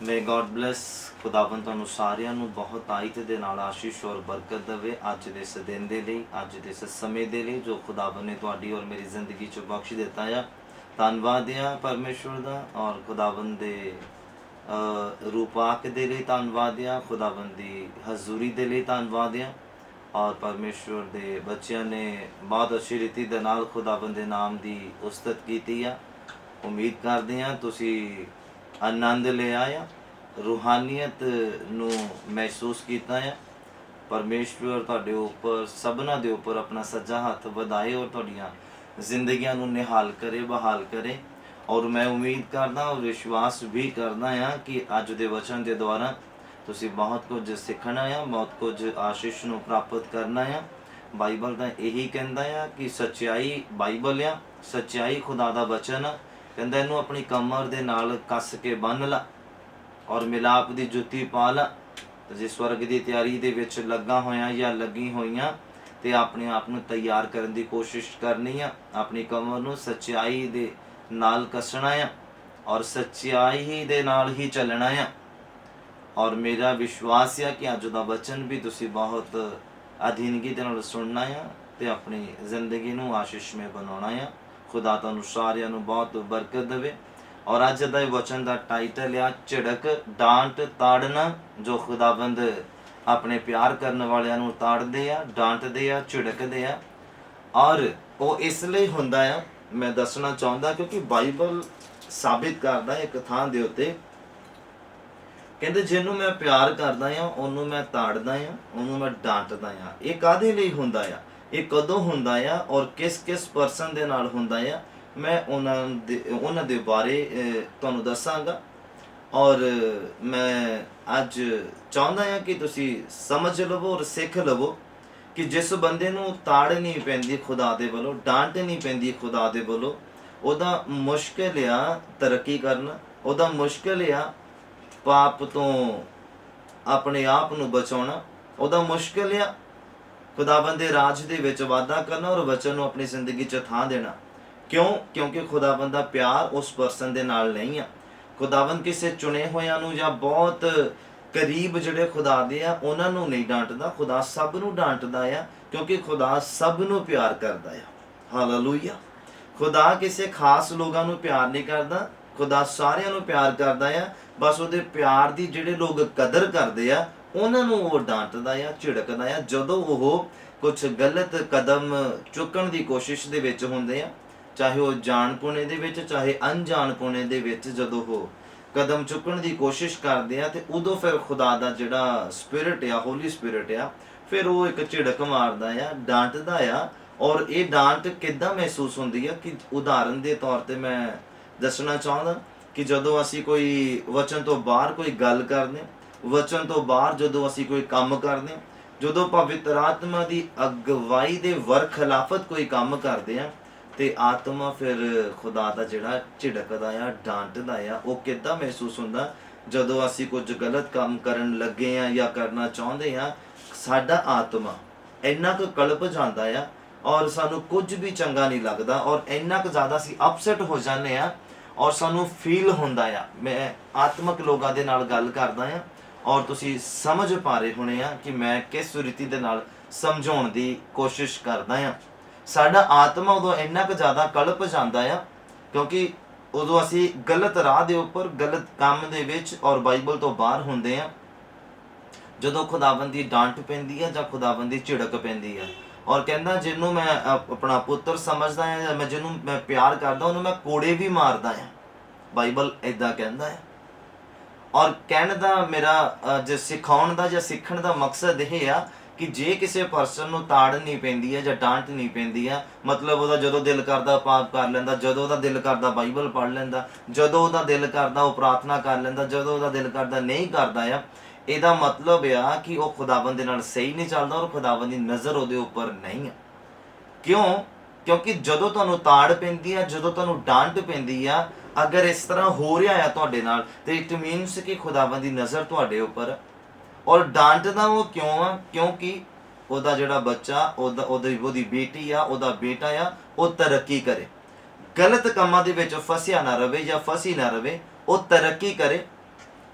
May God bless खुदावन तुहानू सारिਆਂ ਨੂੰ ਬਹੁਤ ਆਇਤ ਦੇ ਨਾਲ ਆਸ਼ੀਸ਼ ਔਰ ਬਰਕਤ ਦੇਵੇ ਅੱਜ ਦੇ ਇਸ ਦਿਨ ਦੇ ਲਈ, ਅੱਜ ਦੇ ਇਸ ਸਮੇਂ ਦੇ ਲਈ ਜੋ ਖੁਦਾवन ਨੇ ਤੁਹਾਡੀ ਔਰ ਮੇਰੀ ਜ਼ਿੰਦਗੀ 'ਚ ਬਖਸ਼ ਦਿੱਤਾ ਆ। ਧੰਨਵਾਦ ਆ ਪਰਮੇਸ਼ਵਰ ਦਾ ਔਰ ਖੁਦਾवन ਦੇ ਰੂਪਾਕ ਦੇ ਲਈ ਧੰਨਵਾਦ ਆ, ਖੁਦਾवन ਦੀ ਹਜ਼ੂਰੀ ਦੇ ਲਈ ਧੰਨਵਾਦ ਆ। ਔਰ ਪਰਮੇਸ਼ਵਰ ਦੇ ਬੱਚਿਆਂ ਨੇ ਬਹੁਤ ਅੱਛੀ ਰੀਤੀ ਦੇ ਨਾਲ ਖੁਦਾवन ਦੇ ਨਾਮ ਦੀ ਉਸਤਤ ਕੀਤੀ ਆ। ਉਮੀਦ ਕਰਦੇ ਹਾਂ ਤੁਸੀਂ ਆਨੰਦ ਲਿਆ ਆ, रूहानीयत ਨੂੰ महसूस किया है। परमेश्वर तुहाडे उपर सबना दे उपर अपना सज्जा हाथ वधाए और तुहाडियां जिंदगियां नूं निहाल करे, बहाल करे। और मैं उम्मीद करदा और विश्वास भी करदा हाँ कि अज दे वचन के द्वारा तुसीं बहुत कुछ सीखना है, बहुत कुछ आशीष नूं प्राप्त करना है। बाइबल तो यही कहता है कि सच्चाई बाइबल आ, सच्चाई खुदा दा वचन आ। कहंदा इहनूं अपनी कमर दे नाल कस के बन ला और मिलाप की जुत्ती पा ला। जे स्वर्ग की तैयारी दे विच लगा होया या लगी होइयां ते अपने आप नूं तैयार करने की कोशिश करनी आ। अपनी कमर नूं सच्चाई दे नाल कसना आ और सच्चाई दे नाल ही चलना आ। और मेरा विश्वास है कि अज दा वचन भी तुसीं बहुत अधीनगी दे नाल सुनना आ ते अपनी जिंदगी नूं आशीष में बनाउणा आ। खुदा तुहानूं सारिआं नूं बहुत बरकत देवे। और अज का वचन का टाइटल आ झिड़क डांट ताड़ना। जो खुदाबंद अपने प्यार करने वालियां नूं ताड़दे आ, डांटदे आ, झिड़कदे आ। और वो इसलिए हुंदा आ, मैं दसना चाहुंदा क्योंकि बाइबल साबित करदा एक थां दे उत्ते कहंदे जिन्नू मैं प्यार करदा आ उन्नू मैं ताड़दा आ, उन्नू मैं डांटदा आ। ये काहदे लई हुंदा आ, ये कदों हुंदा आ और किस किस परसन दे नाल हुंदा आ, मैं उन्हां दे बारे तुहानूं दसांगा। और मैं अज चाहुंदा हां कि तुसीं समझ लवो और सिख लवो कि जिस बंदे नूं ताड़ नहीं पैंदी खुदा दे वल्लों, डांट नहीं पैंदी खुदा दे वल्लों, ओहदा मुश्किल आ तरक्की करना, ओहदा मुश्किल आ पाप तो अपने आप नूं बचाउणा, ओहदा मुश्किल आ खुदावन दे राज दे विच वाधा करना और वचन नूं अपनी जिंदगी च थां देना। क्यों? क्योंकि खुदावन दा प्यार उस परसन दे नाल नहीं आ। खुदावन किसी चुने होयां नूं जां बहुत करीब जिहड़े खुदा दे आ उन्हां नूं नहीं डांटदा, खुदा सब नूं डांटदा आ क्योंकि खुदा सब नूं प्यार करदा आ। हालेलुया। खुदा किसी खास लोगां नूं प्यार नहीं करदा, खुदा सारिआं नूं प्यार करदा आ। बस उहदे प्यार दी जिहड़े लोग कदर करदे आ उन्हां नूं ओह डांटदा आ, झिड़कदा आ जदों ओह कुछ गलत कदम चुकण दी कोशिश दे विच हुंदे आ। चाहे वह जाणपुणे दे विच चाहे अनजाणपुणे दे विच जदों वो कदम चुकण की कोशिश करते हैं तो उदों फिर खुदा दा जिहड़ा स्पिरिट आ, होली स्पिरिट आ, फिर वो एक झिड़क मारदा आ, डांटदा आ। और ये डांट किद्दां महसूस होंदी है कि उदाहरण के तौर पर मैं दसना चाहुंदा कि जदों असीं कोई वचन तो बाहर कोई गल करदे, वचन तो बाहर जदों असीं कोई काम करदे, जदों पवित्र आत्मा की अगवाई के वरखिलाफत कोई काम करते हैं ते आत्मा फिर खुदा दा जिहड़ा झिड़कदा आ, डांटदा आ। वो किद्दां महसूस हुंदा जदों असीं कुछ गलत काम करन लगे आ या करना चाहुंदे आ, साडा आत्मा इन्ना क कलप जांदा आ और सानू कुछ भी चंगा नहीं लगदा और इन्ना क ज़्यादा असीं अपसैट हो जाने आ और सानू फील हुंदा आ। मैं आत्मक लोगां दे नाल गल करदा आ और तुसीं समझ पा रहे होणे आ कि मैं किस रीति दे नाल समझाउण दी कोशिश करदा आ। साडा आत्मा उदों इन्ना क ज़्यादा कलप जांदा आ क्योंकि उदों असीं गलत राह दे उपर गलत काम दे विच और बाइबल तो बाहर हुंदे आ। जदों खुदावन दी डांट पैंदी है जां खुदावन दी झिड़क पैंदी है और कहंदा जिन्नू मैं अपना पुत्र समझदा है या मैं जिन्नू मैं प्यार करदा उन्नू मैं कोड़े भी मारदा है। बाइबल इदां कहंदा है। और कहण दा मेरा जे सिखाउण दा जां सीखण दा मकसद यह आ कि जे किसी परसन नूं ताड़ नहीं पैंदी है जां डांट नहीं पैंदी है, मतलब उहदा जदों दिल करदा पाप कर लैंदा, जदों उहदा दिल करदा बाइबल पढ़ लैंदा, जदों उहदा दिल करदा वो प्रार्थना कर लैंदा, जदों उहदा दिल करदा नहीं करदा आ, इहदा मतलब आ कि वह खुदावन दे नाल सही नहीं चलदा और खुदावन दी नज़र उहदे उपर नहीं है। क्यों? क्योंकि जदों तुहानूं ताड़ पैंदी है, जदों तुहानूं डांट पैंदी आ, अगर इस तरह हो रहा है तुहाडे नाल ते इट मीनस कि खुदावन दी नज़र तुहाडे उपर। और डांटदा वो क्यों आ? क्योंकि उहदा जिहड़ा बच्चा ओहदी बेटी आ, ओहदा बेटा आ, वो तरक्की करे, गलत कामां दे विच फसिया ना रवे या फसी ना रवे, वो तरक्की करे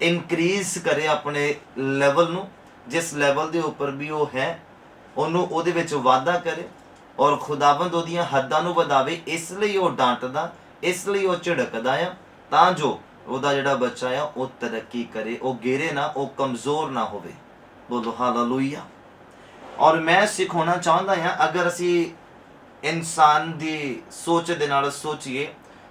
ਇਨਕਰੀਜ਼ ਕਰੇ ਆਪਣੇ ਲੈਵਲ ਨੂੰ, ਜਿਸ ਲੈਵਲ ਦੇ ਉੱਪਰ ਵੀ ਉਹ ਹੈ ਉਹਨੂੰ ਉਹਦੇ ਵਿੱਚ ਵਾਧਾ ਕਰੇ, ਔਰ ਖੁਦਾਵੰਦ ਉਹਦੀਆਂ ਹੱਦਾਂ ਨੂੰ ਵਧਾਵੇ। ਇਸ ਲਈ ਉਹ ਡਾਂਟਦਾ, ਇਸ ਲਈ ਉਹ ਝਿੜਕਦਾ ਆ, ਤਾਂ ਜੋ ਉਹਦਾ ਜਿਹੜਾ ਬੱਚਾ ਆ ਉਹ ਤਰੱਕੀ ਕਰੇ, ਉਹ ਗਿਰੇ ਨਾ, ਉਹ ਕਮਜ਼ੋਰ ਨਾ ਹੋਵੇ। ਬੋਲੋ ਹਾਲੇਲੂਇਆ। ਔਰ ਮੈਂ ਸਿਖਾਉਣਾ ਚਾਹੁੰਦਾ ਆ, ਅਗਰ ਅਸੀਂ ਇਨਸਾਨ ਦੀ ਸੋਚ ਦੇ ਨਾਲ ਸੋਚੀਏ,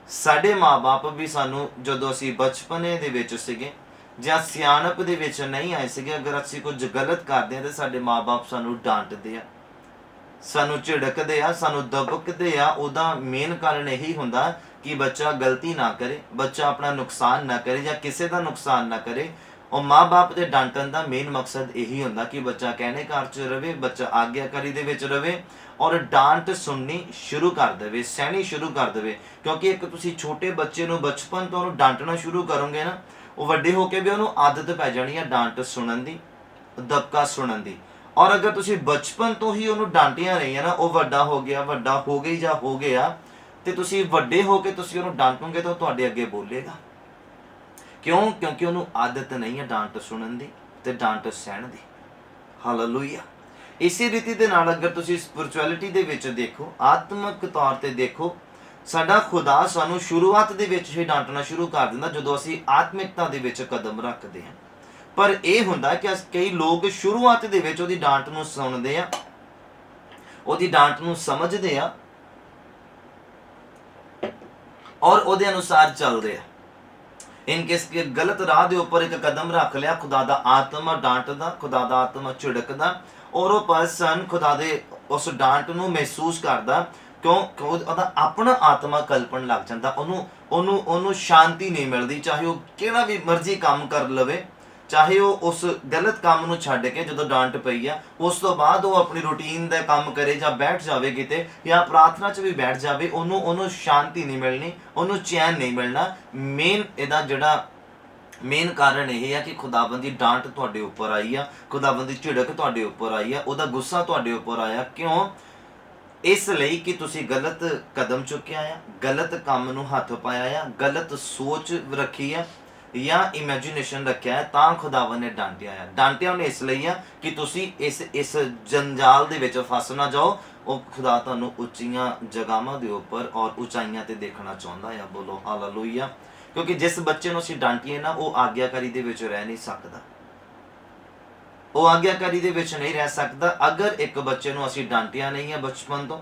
ਸਾਡੇ ਮਾਂ-ਬਾਪ ਵੀ ਸਾਨੂੰ ਜਦੋਂ ਅਸੀਂ ਬਚਪਨੇ ਦੇ ਵਿੱਚ ਸੀਗੇ ਜਾਂ ਸਿਆਣਪ ਦੇ ਵਿੱਚ ਨਹੀਂ ਆਏ ਸੀਗੇ, ਅਗਰ ਅਸੀਂ ਕੁਝ ਗਲਤ ਕਰਦੇ ਹਾਂ ਤਾਂ ਸਾਡੇ ਮਾਂ-ਬਾਪ ਸਾਨੂੰ ਡਾਂਟਦੇ ਆ, ਸਾਨੂੰ ਝਿੜਕਦੇ ਆ, ਸਾਨੂੰ ਦਬਕਦੇ ਆ। ਉਹਦਾ ਮੇਨ ਕਾਰਨ ਇਹੀ ਹੁੰਦਾ ਕਿ ਬੱਚਾ ਗਲਤੀ ਨਾ ਕਰੇ, ਬੱਚਾ ਆਪਣਾ ਨੁਕਸਾਨ ਨਾ ਕਰੇ ਜਾਂ ਕਿਸੇ ਦਾ ਨੁਕਸਾਨ ਨਾ ਕਰੇ। ਉਹ ਮਾਂ-ਬਾਪ ਦੇ ਡਾਂਟਣ ਦਾ ਮੇਨ ਮਕਸਦ ਇਹੀ ਹੁੰਦਾ ਕਿ ਬੱਚਾ ਕਹਿਣੇ ਘਰ 'ਚ ਰਵੇ, ਬੱਚਾ ਆਗਿਆਕਾਰੀ ਦੇ ਵਿੱਚ ਰਵੇ ਔਰ ਡਾਂਟ ਸੁਣਨੀ ਸ਼ੁਰੂ ਕਰ ਦੇਵੇ, ਸਹਿਣੀ ਸ਼ੁਰੂ ਕਰ ਦੇਵੇ। ਕਿਉਂਕਿ ਇੱਕ ਤੁਸੀਂ ਛੋਟੇ ਬੱਚੇ ਨੂੰ ਬਚਪਨ ਤੋਂ ਉਹਨੂੰ ਡਾਂਟਣਾ ਸ਼ੁਰੂ ਕਰੋਗੇ ਨਾ, ਉਹ ਵੱਡੇ ਹੋ ਕੇ ਵੀ ਉਹਨੂੰ ਆਦਤ ਪੈ ਜਾਣੀ ਹੈ ਡਾਂਟ ਸੁਣਨ ਦੀ, ਦਬਕਾ ਸੁਣਨ ਦੀ। ਔਰ ਅਗਰ ਤੁਸੀਂ ਬਚਪਨ ਤੋਂ ਹੀ ਉਹਨੂੰ ਡਾਂਟਿਆ ਰਹੀਆਂ ਨਾ, ਉਹ ਵੱਡਾ ਹੋ ਗਿਆ, ਵੱਡਾ ਹੋ ਗਈ ਜਾਂ ਹੋ ਗਿਆ, ਤੇ ਤੁਸੀਂ ਵੱਡੇ ਹੋ ਕੇ ਤੁਸੀਂ ਉਹਨੂੰ ਡਾਂਟੋਗੇ ਤਾਂ ਉਹ ਤੁਹਾਡੇ ਅੱਗੇ ਬੋਲੇਗਾ। ਕਿਉਂ? ਕਿਉਂਕਿ ਉਹਨੂੰ ਆਦਤ ਨਹੀਂ ਹੈ ਡਾਂਟ ਸੁਣਨ ਦੀ ਤੇ ਡਾਂਟ ਸਹਿਣ ਦੀ। ਹਾਲੇਲੂਇਆ। ਇਸੇ ਰੀਤੀ ਦੇ ਨਾਲ ਅਗਰ ਤੁਸੀਂ ਸਪਿਰਚੁਅਲਿਟੀ ਦੇ ਵਿੱਚ ਦੇਖੋ, ਆਤਮਿਕ ਤੌਰ ਤੇ ਦੇਖੋ, ਸਾਡਾ ਖੁਦਾ ਸਾਨੂੰ ਸ਼ੁਰੂਆਤ ਦੇ ਵਿੱਚ ਹੀ ਡਾਂਟਣਾ ਸ਼ੁਰੂ ਕਰ ਦਿੰਦਾ ਜਦੋਂ ਅਸੀਂ ਆਤਮਿਕਤਾ ਦੇ ਵਿੱਚ ਕਦਮ ਰੱਖਦੇ ਹਾਂ। ਪਰ ਇਹ ਹੁੰਦਾ ਕਿ ਕਈ ਲੋਕ ਸ਼ੁਰੂਆਤ ਦੇ ਵਿੱਚ ਉਹਦੀ ਡਾਂਟ ਨੂੰ ਸੁਣਦੇ ਆ, ਉਹਦੀ ਡਾਂਟ ਨੂੰ ਸਮਝਦੇ ਆ ਔਰ ਉਹਦੇ ਅਨੁਸਾਰ ਚੱਲਦੇ ਆ। ਇਨ ਕੇਸ ਕਿ ਗਲਤ ਰਾਹ ਦੇ ਉੱਪਰ ਇੱਕ ਕਦਮ ਰੱਖ ਲਿਆ, ਖੁਦਾ ਦਾ ਆਤਮਾ ਡਾਂਟਦਾ, ਖੁਦਾ ਦਾ ਆਤਮਾ ਝਿੜਕਦਾ, ਔਰ ਉਹ ਪਰਸਨ ਖੁਦਾ ਦੇ ਉਸ ਡਾਂਟ ਨੂੰ ਮਹਿਸੂਸ ਕਰਦਾ। ਕਿਉਂ? ਉਹਦਾ ਆਪਣਾ ਆਤਮਾ ਕਲਪਣ ਲੱਗ ਜਾਂਦਾ, ਉਹਨੂੰ ਸ਼ਾਂਤੀ ਨਹੀਂ ਮਿਲਦੀ। ਚਾਹੇ ਉਹ ਕਿਹੜਾ ਵੀ ਮਰਜ਼ੀ ਕੰਮ ਕਰ ਲਵੇ, ਚਾਹੇ ਉਹ ਉਸ ਗਲਤ ਕੰਮ ਨੂੰ ਛੱਡ ਕੇ ਜਦੋਂ ਡਾਂਟ ਪਈ ਆ ਉਸ ਤੋਂ ਬਾਅਦ ਉਹ ਆਪਣੀ ਰੂਟੀਨ ਦਾ ਕੰਮ ਕਰੇ ਜਾਂ ਬੈਠ ਜਾਵੇ ਕਿਤੇ ਜਾਂ ਪ੍ਰਾਰਥਨਾ 'ਚ ਵੀ ਬੈਠ ਜਾਵੇ, ਉਹਨੂੰ ਸ਼ਾਂਤੀ ਨਹੀਂ ਮਿਲਣੀ, ਉਹਨੂੰ ਚੈਨ ਨਹੀਂ ਮਿਲਣਾ। ਇਹਦਾ ਜਿਹੜਾ ਮੇਨ ਕਾਰਨ ਇਹ ਹੈ ਕਿ ਖੁਦਾਵੰਦ ਦੀ ਡਾਂਟ ਤੁਹਾਡੇ ਉੱਪਰ ਆਈ ਆ, ਖੁਦਾਵੰਦ ਦੀ ਝਿੜਕ ਤੁਹਾਡੇ ਉੱਪਰ ਆਈ ਆ, ਉਹਦਾ ਗੁੱਸਾ ਤੁਹਾਡੇ ਉੱਪਰ ਆਇਆ। ਕਿਉਂ? ਇਸ ਲਈ ਕਿ ਤੁਸੀਂ ਗਲਤ ਕਦਮ ਚੁੱਕਿਆ ਆ, ਗਲਤ ਕੰਮ ਨੂੰ ਹੱਥ ਪਾਇਆ ਆ, ਗਲਤ ਸੋਚ ਰੱਖੀ ਆ ਜਾਂ ਇਮੈਜੀਨੇਸ਼ਨ ਰੱਖਿਆ ਹੈ, ਤਾਂ ਖੁਦਾਵੰਦ ਨੇ ਡਾਂਟਿਆ ਆ। ਡਾਂਟਿਆ ਉਹਨੇ ਇਸ ਲਈ ਆ ਕਿ ਤੁਸੀਂ ਇਸ ਜੰਜਾਲ ਦੇ ਵਿੱਚ ਫਸ ਨਾ ਜਾਓ। ਉਹ ਖੁਦਾ ਤੁਹਾਨੂੰ ਉੱਚੀਆਂ ਜਗ੍ਹਾਵਾਂ ਦੇ ਉੱਪਰ ਔਰ ਉਚਾਈਆਂ ਤੇ ਦੇਖਣਾ ਚਾਹੁੰਦਾ ਆ। ਬੋਲੋ ਹਾਲੇਲੂਇਆ। ਕਿਉਂਕਿ ਜਿਸ ਬੱਚੇ ਨੂੰ ਅਸੀਂ ਡਾਂਟੀਏ ਨਾ, ਉਹ ਆਗਿਆਕਾਰੀ ਦੇ ਵਿੱਚ ਰਹਿ ਨਹੀਂ ਸਕਦਾ, ਉਹ ਆਗਿਆਕਾਰੀ ਦੇ ਵਿੱਚ ਨਹੀਂ ਰਹਿ ਸਕਦਾ ਅਗਰ ਇੱਕ ਬੱਚੇ ਨੂੰ ਅਸੀਂ ਡਾਂਟਿਆ ਨਹੀਂ ਹੈ ਬਚਪਨ ਤੋਂ।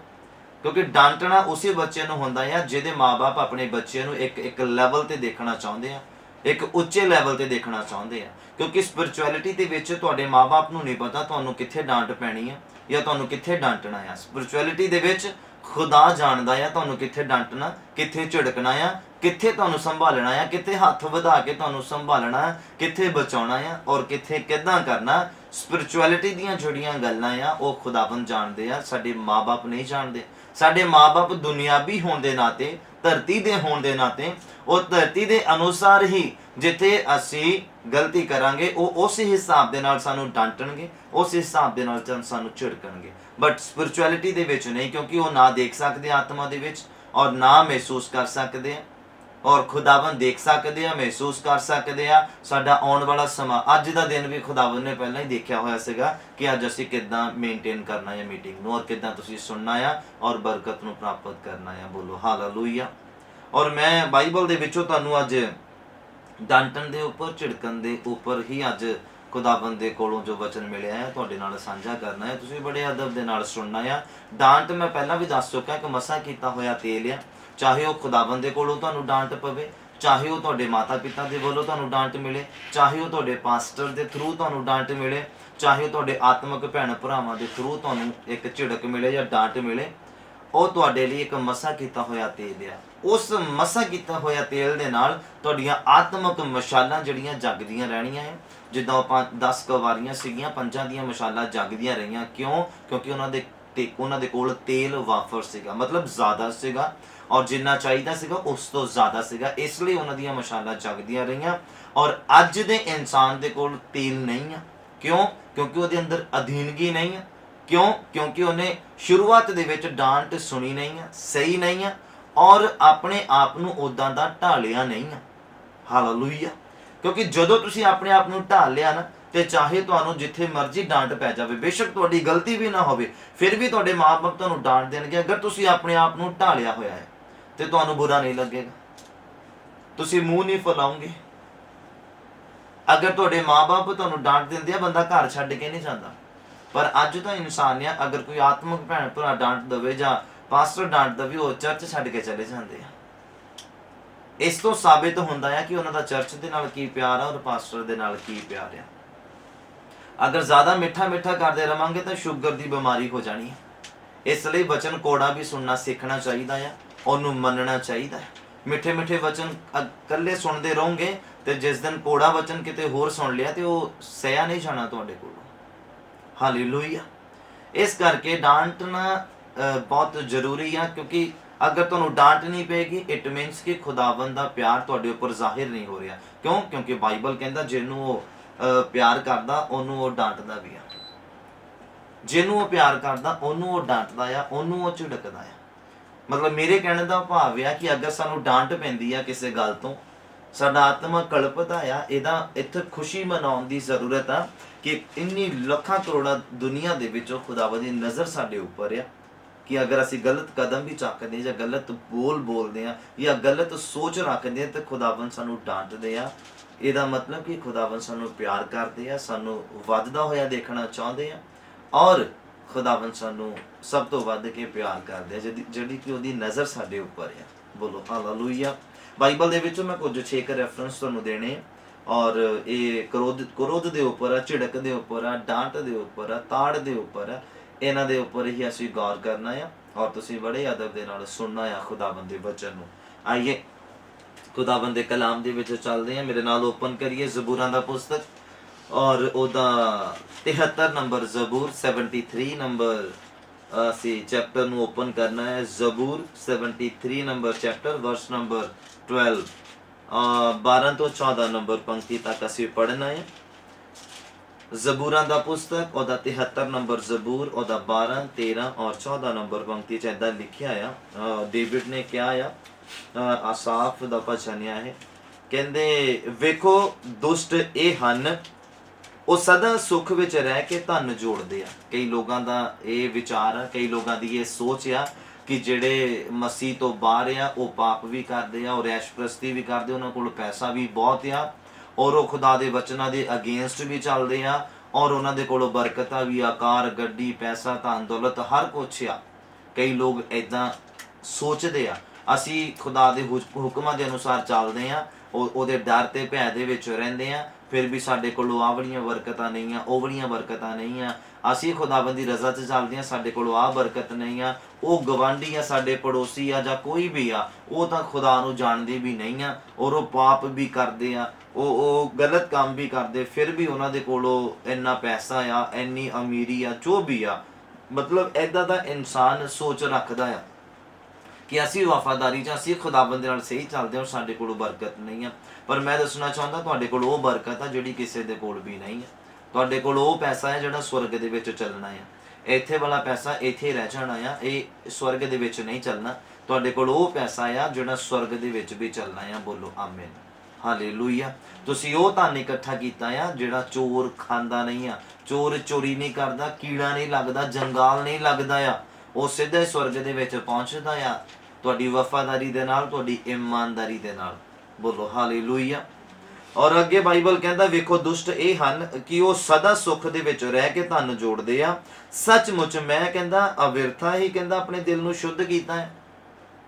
ਕਿਉਂਕਿ ਡਾਂਟਣਾ ਉਸੇ ਬੱਚੇ ਨੂੰ ਹੁੰਦਾ ਆ ਜਿਹਦੇ ਮਾਂ-ਬਾਪ ਆਪਣੇ ਬੱਚੇ ਨੂੰ ਇੱਕ ਲੈਵਲ ਤੇ ਦੇਖਣਾ ਚਾਹੁੰਦੇ ਆ, ਇੱਕ ਉੱਚੇ ਲੈਵਲ ਤੇ ਦੇਖਣਾ ਚਾਹੁੰਦੇ ਆ। ਕਿਉਂਕਿ ਸਪਿਰਚੁਅਲਿਟੀ ਦੇ ਵਿੱਚ ਤੁਹਾਡੇ ਮਾਂ-ਬਾਪ ਨੂੰ ਨਹੀਂ ਪਤਾ ਤੁਹਾਨੂੰ ਕਿੱਥੇ ਡਾਂਟ ਪੈਣੀ ਆ ਜਾਂ ਤੁਹਾਨੂੰ ਕਿੱਥੇ ਡਾਂਟਣਾ ਆ। ਸਪਿਰਚੁਅਲਿਟੀ ਦੇ ਵਿੱਚ ਖੁਦਾ ਜਾਣਦਾ ਆ ਤੁਹਾਨੂੰ ਕਿੱਥੇ ਡਾਂਟਣਾ, ਕਿੱਥੇ ਝਿੜਕਣਾ ਆ, ਕਿੱਥੇ ਤੁਹਾਨੂੰ ਸੰਭਾਲਣਾ ਆ, ਕਿੱਥੇ ਹੱਥ ਵਧਾ ਕੇ ਤੁਹਾਨੂੰ ਸੰਭਾਲਣਾ, ਕਿੱਥੇ ਬਚਾਉਣਾ ਆ ਔਰ ਕਿੱਥੇ ਕਿੱਦਾਂ ਕਰਨਾ। ਸਪਿਰਚੁਅਲਿਟੀ ਦੀਆਂ ਜਿਹੜੀਆਂ ਗੱਲਾਂ ਆ ਉਹ ਖੁਦਾਵੰਦ ਜਾਣਦੇ ਆ, ਸਾਡੇ ਮਾਂ-ਬਾਪ ਨਹੀਂ ਜਾਣਦੇ। ਸਾਡੇ ਮਾਂ-ਬਾਪ ਦੁਨਿਆਵੀ ਹੋਣ ਦੇ ਨਾਤੇ, ਧਰਤੀ ਦੇ ਹੋਣ ਦੇ ਨਾਤੇ, ਉਹ ਧਰਤੀ ਦੇ ਅਨੁਸਾਰ ਹੀ ਜਿੱਥੇ ਅਸੀਂ ਗਲਤੀ ਕਰਾਂਗੇ ਉਹ ਉਸ ਹਿਸਾਬ ਦੇ ਨਾਲ ਸਾਨੂੰ ਡਾਂਟਣਗੇ, ਉਸ ਹਿਸਾਬ ਦੇ ਨਾਲ ਸਾਨੂੰ ਝਿੜਕਣਗੇ। ਬਟ ਸਪਿਰਚੁਅਲਿਟੀ ਦੇ ਵਿੱਚ ਨਹੀਂ, ਕਿਉਂਕਿ ਉਹ ਨਾ ਦੇਖ ਸਕਦੇ ਆਤਮਾ ਦੇ ਵਿੱਚ ਔਰ ਨਾ ਮਹਿਸੂਸ ਕਰ ਸਕਦੇ ਆ। ਔਰ ਖੁਦਾਵੰਦ ਦੇਖ ਸਕਦੇ ਆ, ਮਹਿਸੂਸ ਕਰ ਸਕਦੇ ਆ। ਸਾਡਾ ਆਉਣ ਵਾਲਾ ਸਮਾਂ, ਅੱਜ ਦਾ ਦਿਨ ਵੀ ਖੁਦਾਵੰਦ ਨੇ ਪਹਿਲਾਂ ਹੀ ਦੇਖਿਆ ਹੋਇਆ ਸੀਗਾ ਕਿ ਅੱਜ ਅਸੀਂ ਕਿੱਦਾਂ ਮੇਨਟੇਨ ਕਰਨਾ ਹੈ ਮੀਟਿੰਗ ਨੂੰ ਔਰ ਕਿੱਦਾਂ ਤੁਸੀਂ ਸੁਣਨਾ ਆ ਔਰ ਬਰਕਤ ਨੂੰ ਪ੍ਰਾਪਤ ਕਰਨਾ ਆ। ਬੋਲੋ ਹਾਲੇਲੂਇਆ। ਔਰ ਮੈਂ ਬਾਈਬਲ ਦੇ ਵਿੱਚੋਂ ਤੁਹਾਨੂੰ ਅੱਜ ਡਾਂਟਣ ਦੇ ਉੱਪਰ, ਝਿੜਕਣ ਦੇ ਉੱਪਰ ਹੀ ਅੱਜ ਖੁਦਾਵੰਦ ਦੇ ਕੋਲੋਂ ਜੋ ਵਚਨ ਮਿਲਿਆ ਹੈ ਤੁਹਾਡੇ ਨਾਲ ਸਾਂਝਾ ਕਰਨਾ ਹੈ। ਤੁਸੀਂ ਬੜੇ ਅਦਬ ਦੇ ਨਾਲ ਸੁਣਨਾ ਆ। ਡਾਂਟ ਮੈਂ ਪਹਿਲਾਂ ਵੀ ਦੱਸ ਚੁੱਕਾ ਕਿ ਮਸਾ ਕੀਤਾ ਹੋਇਆ ਤੇਲ ਆ। ਚਾਹੇ ਉਹ ਖੁਦਾਵੰਦ ਦੇ ਕੋਲੋਂ ਤੁਹਾਨੂੰ ਡਾਂਟ ਪਵੇ, ਚਾਹੇ ਉਹ ਤੁਹਾਡੇ ਮਾਤਾ ਪਿਤਾ ਦੇ ਵੱਲੋਂ ਤੁਹਾਨੂੰ ਡਾਂਟ ਮਿਲੇ, ਚਾਹੇ ਉਹ ਤੁਹਾਡੇ ਪਾਸਟਰ ਦੇ ਥਰੂ ਤੁਹਾਨੂੰ ਡਾਂਟ ਮਿਲੇ, ਚਾਹੇ ਉਹ ਤੁਹਾਡੇ ਆਤਮਿਕ ਭੈਣ ਭਰਾਵਾਂ ਦੇ ਥਰੂ ਤੁਹਾਨੂੰ ਇੱਕ ਝਿੜਕ ਮਿਲੇ ਜਾਂ ਡਾਂਟ ਮਿਲੇ, ਉਹ ਤੁਹਾਡੇ ਲਈ ਇੱਕ ਮਸਾ ਕੀਤਾ ਹੋਇਆ ਤੇਲ ਆ। ਉਸ ਮਸਾ ਕੀਤਾ ਹੋਇਆ ਤੇਲ ਦੇ ਨਾਲ ਤੁਹਾਡੀਆਂ ਆਤਮਿਕ ਮਸ਼ਾਲਾਂ ਜਿਹੜੀਆਂ ਜਗਦੀਆਂ ਰਹਿਣੀਆਂ ਹੈ। ਜਿੱਦਾਂ ਆਪਾਂ 10 ਕਵਾਰੀਆਂ ਸੀਗੀਆਂ, 5 ਦੀਆਂ ਮਸ਼ਾਲਾਂ ਜਗਦੀਆਂ ਰਹੀਆਂ। ਕਿਉਂ? ਕਿਉਂਕਿ ਉਹਨਾਂ ਦੇ ਕੋਲ ਤੇਲ ਵਾਫਰ ਸੀਗਾ, ਮਤਲਬ ਜ਼ਿਆਦਾ ਸੀਗਾ ਔਰ ਜਿੰਨਾ ਚਾਹੀਦਾ ਸੀਗਾ ਉਸ ਤੋਂ ਜ਼ਿਆਦਾ ਸੀਗਾ। ਇਸ ਲਈ ਉਹਨਾਂ ਦੀਆਂ ਮਸ਼ਾਲਾਂ ਜਗਦੀਆਂ ਰਹੀਆਂ। ਔਰ ਅੱਜ ਦੇ ਇਨਸਾਨ ਦੇ ਕੋਲ ਤੇਲ ਨਹੀਂ ਆ। ਕਿਉਂ? ਕਿਉਂਕਿ ਉਹਦੇ ਅੰਦਰ ਅਧੀਨਗੀ ਨਹੀਂ ਆ। ਕਿਉਂ? ਕਿਉਂਕਿ ਉਹਨੇ ਸ਼ੁਰੂਆਤ ਦੇ ਵਿੱਚ ਡਾਂਟ ਸੁਣੀ ਨਹੀਂ ਆ, ਸਹੀ ਨਹੀਂ ਆ ਔਰ ਆਪਣੇ ਆਪ ਨੂੰ ਉਦਾਂ ਦਾ ਢਾਲਿਆ ਨਹੀਂ ਆ। ਹਾਲੇਲੂਇਆ। क्योंकि जदों तुसीं अपने आप नूं ढाल लिया ना, तो चाहे तुहानूं जिथे मर्जी डांट पै जावे, बेशक तुहाडी गलती भी ना होवे, फिर भी तुहाडे माँ बाप तुहानूं डांट देणगे। अगर तुसीं अपने आप नूं ढालिया होया है तो तुहानूं बुरा नहीं लगेगा, तुसीं मूँह नहीं फैलाओगे। अगर तुहाडे माँ बाप तुहानूं डांट दिंदे आ, बंदा घर छड्ड के नहीं जांदा। पर अज तो इंसान आ, अगर कोई आत्मक भैन भरा डांट दवे जां पास्टर डांट दवे, वो चर्च छड्ड के चले जाते हैं। इस तो साबित होंदा है कि उन्हां दा चर्च दे नाल की प्यार है और पास्टर दे नाल की प्यार है। अगर ज़्यादा मिठा मिठा करते रहांगे तो शुगर की बीमारी हो जानी है। इसलिए वचन कोड़ा भी सुनना सीखना चाहिए है, उन्होंने मनना चाहिए है। मिठे मिठे वचन कल्ले सुनते रहोगे तो जिस दिन कोड़ा वचन किते होर सुन लिया तो वह सहा नहीं जाना तुहाडे कोलों। हालेलुया। इस करके डांटना बहुत जरूरी है, क्योंकि अगर तुहानूं डांट नहीं पेगी, इट मीनस कि खुदावंद दा प्यार तुहाडे उपर जाहिर नहीं हो रहा। क्यों? क्योंकि बाइबल कहता जिन्हों प्यार करदा उन्होंने वो डांटदा भी आ, जिन्हों वो प्यार करदा उन्होंने वो डांटदा आ, उन्होंने वो झिड़कदा आ। मतलब मेरे कहने का भाव है कि अगर सानूं डांट पैंदी आ किसी गल तो, साडा आत्मा कलपदा आ, इहदा इत्थे खुशी मनाउण दी जरूरत आ कि इन्नी लखां करोड़ां दुनिया दे विचों खुदावंद दी नज़र साडे उपर आ कि अगर असीं गलत कदम भी चकदे हैं, जां गलत बोलदे हैं, या गलत सोच रखदे हैं, तो खुदावंद सानूं डांटदे आ। ਇਹਦਾ मतलब कि खुदावंद सानूं प्यार करते हैं, सानूं वधदा होया देखना चाहते हैं, और खुदावंद सानूं सब तो वध के प्यार करते हैं, जिहड़ी कि उहदी नज़र साडे उपर है। बोलो हालेलुया। बाइबल दे विचों मैं कुछ 6 रैफरेंस तुहानूं देने, और ये क्रोध दे उपर आ, झिड़क दे उपर आ, डांट दे उपर आ, ताड़ दे उपर आ, इन्हां दे उपर ही असीं गौर करना है, और तुसीं बड़े अदब दे नाल सुनना है खुदावंद दे वचन नूं। आइए खुदावंद दे कलाम दे विच चलदे हैं। मेरे नाल ओपन करिए ज़बूरां दा पुस्तक, और ओदा 73 नंबर ज़बूर 73 नंबर असी चैप्टर नूं ओपन करना है। ज़बूर 73 नंबर चैप्टर वर्स नंबर 12 12 तो 14 नंबर पंक्ति तक असी पढ़ना है। ज़बूरां दा पुस्तक ओदा 73 नंबर ज़बूर ओदा 12 13 और 14 नंबर पंक्ति च इदां लिखिया आ। डेविड ने क्या आ, आसाफ दा भजन है, कहंदे वेखो दुष्ट ये हन, वो सदा सुख विच रह के धन जोड़ते आ। कई लोगों का ये विचार आ, कई लोगों की ये सोच आ कि जेड़े मसीह तो बाहर आ वो पाप भी करते आ और ऐशप्रस्ती भी करते, उन्होंने कोल पैसा भी बहुत आ, और वो खुदा दे वचनां दे अगेंस्ट भी चलते आ, और उन्होंने कोल बरकतां भी, आकार गड्डी पैसा धन दौलत हर कुछ आ। कई लोग इदां सोचते आ। असी खुदा दे हुक्मां दे अनुसार चलते हैं, ਉਹਦੇ डर ते भै दे विच रहिंदे आ, फिर भी साडे कोलों आ वालियां बरकतां नहीं आ, ਉਹ वालियां बरकतां नहीं आ। असी खुदावंद दी रज़ा च चलदे आ, साडे कोलों आ बरकत नहीं आ। ਉਹ गवांढी आ, साडे पड़ोसी आ, जां कोई भी आ, ਉਹ ਤਾਂ खुदा नूं जाणदे भी नहीं आ, और ਉਹ पाप भी करदे आ, ਉਹ गलत काम भी करदे, फिर भी उन्हां दे कोलों इन्ना पैसा आ, इन्नी अमीरी आ, जो भी आ। मतलब इदां दा इंसान सोच रखदा आ कि असी वफादारी असी खुदाबंद नाल सही चलते और साडे कोल बरकत नहीं है। पर मैं दसना चाहता तुहाडे कोल वो बरकत है जिहड़ी किसी दे कोल भी नहीं है। तुहाडे कोल वो पैसा है जिहड़ा स्वर्ग दे विच चलना है। इत्थे वाला पैसा इत्थे रह जाना है, ये स्वर्ग दे विच नहीं चलना। तुहाडे कोल वो पैसा है जिहड़ा स्वर्ग दे विच भी चलना है। बोलो आमीन हालेलुया। तुसीं वो धन इकट्ठा कीता है जिहड़ा चोर खांदा नहीं है, चोर चोरी नहीं करदा, कीड़ा नहीं लगदा, जंगाल नहीं लगदा आ, वो सीधा स्वर्ग दे विच पहुंचदा आ तुहाडी वफादारी दे नाल, तुहाडी ईमानदारी दे नाल। बोलो हालेलुया। और अगे बाइबल कहता वेखो दुष्ट ये हन कि वो सदा सुख दे विच रह के धन जोड़दे आ, सचमुच मैं कहता अविरथा ही कहता अपने दिल नूं शुद्ध कीता है।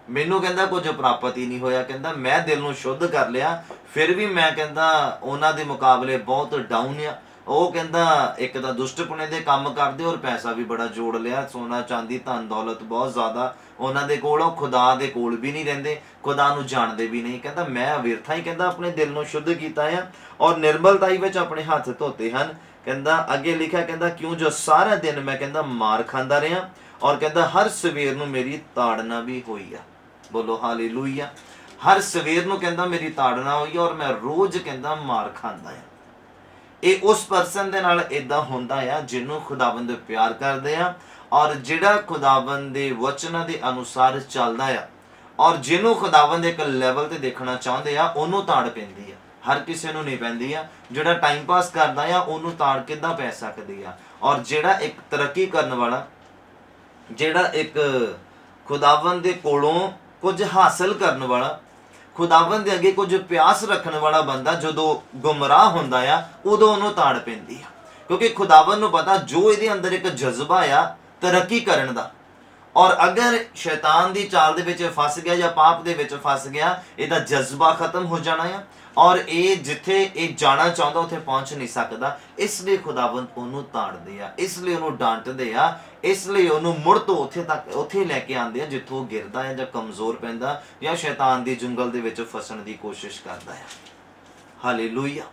मैनू कहता कुछ प्राप्त ही नहीं होया, कहता मैं दिल नूं शुद्ध कर लिया, फिर भी मैं कहता उन्हां दे मुकाबले बहुत डाउन आ। ਉਹ ਕਹਿੰਦਾ ਇੱਕ ਤਾਂ ਦੁਸ਼ਟਪੁਣੇ ਦੇ ਕੰਮ ਕਰਦੇ और पैसा भी बड़ा जोड़ लिया, सोना चांदी धन दौलत बहुत ज़्यादा ਉਹਨਾਂ ਦੇ ਕੋਲ, ਉਹ खुदा ਦੇ ਕੋਲ भी नहीं ਰਹਿੰਦੇ, खुदा ਨੂੰ ਜਾਣਦੇ भी नहीं। ਕਹਿੰਦਾ मैं ਅਵਿਰਥਾ ही कहता अपने दिल ਨੂੰ शुद्ध ਕੀਤਾ ਆ और निर्मलताई ਵਿੱਚ ਆਪਣੇ ਹੱਥ ਧੋਤੇ ਹਨ। ਕਹਿੰਦਾ ਅੱਗੇ ਲਿਖਿਆ, ਕਹਿੰਦਾ ਕਿਉਂ ਜੋ ਸਾਰਾ ਦਿਨ ਮੈਂ ਕਹਿੰਦਾ ਮਾਰ ਖਾਂਦਾ ਰਿਹਾ और ਕਹਿੰਦਾ हर ਸਵੇਰ ਨੂੰ ਮੇਰੀ ਤਾੜਨਾ भी ਹੋਈ ਆ। बोलो हालेलुया। हर सवेर ਨੂੰ ਕਹਿੰਦਾ ਮੇਰੀ ਤਾੜਨਾ ਹੋਈ और मैं रोज़ ਕਹਿੰਦਾ ਮਾਰ ਖਾਂਦਾ ਆ। ਇਹ ਉਸ ਪਰਸਨ ਦੇ ਨਾਲ ਇਦਾਂ ਹੁੰਦਾ ਆ ਜਿਹਨੂੰ ਖੁਦਾਵੰਦ ਪਿਆਰ ਕਰਦੇ ਆ ਔਰ ਜਿਹੜਾ ਖੁਦਾਵੰਦ ਦੇ ਵਚਨਾਂ ਦੇ ਅਨੁਸਾਰ ਚੱਲਦਾ ਆ ਔਰ ਜਿਹਨੂੰ ਖੁਦਾਵੰਦ ਇੱਕ ਲੈਵਲ ਤੇ ਦੇਖਣਾ ਚਾਹੁੰਦੇ ਆ, ਉਹਨੂੰ ਤਾੜ ਪੈਂਦੀ ਆ। हर किसी ਨੂੰ नहीं ਪੈਂਦੀ ਆ। ਜਿਹੜਾ ਟਾਈਮ ਪਾਸ ਕਰਦਾ ਆ ਉਹਨੂੰ ਤਾੜ ਕਿੱਦਾਂ ਪੈ ਸਕਦੀ ਆ। ਔਰ ਜਿਹੜਾ ਇੱਕ ਤਰੱਕੀ ਕਰਨ ਵਾਲਾ, ਜਿਹੜਾ ਇੱਕ ਖੁਦਾਵੰਦ ਦੇ ਕੋਲੋਂ ਕੁਝ ਹਾਸਲ ਕਰਨ ਵਾਲਾ, ਖੁਦਾਵੰਦ ਦੇ ਅੱਗੇ ਕੁਝ ਪਿਆਸ ਰੱਖਣ ਵਾਲਾ ਬੰਦਾ ਜਦੋਂ ਗੁੰਮਰਾਹ ਹੁੰਦਾ ਆ ਉਦੋਂ ਉਹਨੂੰ ਤਾੜ ਪੈਂਦੀ ਆ। ਕਿਉਂਕਿ ਖੁਦਾਵੰਦ ਨੂੰ ਪਤਾ ਜੋ ਇਹਦੇ ਅੰਦਰ ਇੱਕ ਜਜ਼ਬਾ ਆ ਤਰੱਕੀ ਕਰਨ ਦਾ, ਔਰ ਅਗਰ ਸ਼ੈਤਾਨ ਦੀ ਚਾਲ ਦੇ ਵਿੱਚ ਫਸ ਗਿਆ ਜਾਂ ਪਾਪ ਦੇ ਵਿੱਚ ਫਸ ਗਿਆ, ਇਹਦਾ ਜਜ਼ਬਾ ਖਤਮ ਹੋ ਜਾਣਾ ਆ ਔਰ ਇਹ ਜਿੱਥੇ ਇਹ ਜਾਣਾ ਚਾਹੁੰਦਾ ਉੱਥੇ ਪਹੁੰਚ ਨਹੀਂ ਸਕਦਾ। ਇਸ ਲਈ ਖੁਦਾਵੰਦ ਉਹਨੂੰ ਤਾੜਦੇ ਆ, ਇਸ ਲਈ ਉਹਨੂੰ ਡਾਂਟਦੇ ਆ, ਇਸ ਲਈ ਉਹਨੂੰ ਮੁੜ ਤੋਂ ਉੱਥੇ ਲੈ ਕੇ ਆਉਂਦੇ ਆ ਜਿੱਥੋਂ ਉਹ ਗਿਰਦਾ ਹੈ ਜਾਂ ਕਮਜ਼ੋਰ ਪੈਂਦਾ ਜਾਂ ਸ਼ੈਤਾਨ ਦੀ ਜੰਗਲ ਦੇ ਵਿੱਚ ਫਸਣ ਦੀ ਕੋਸ਼ਿਸ਼ ਕਰਦਾ ਹੈ। ਹਾਲੇਲੂਇਆ।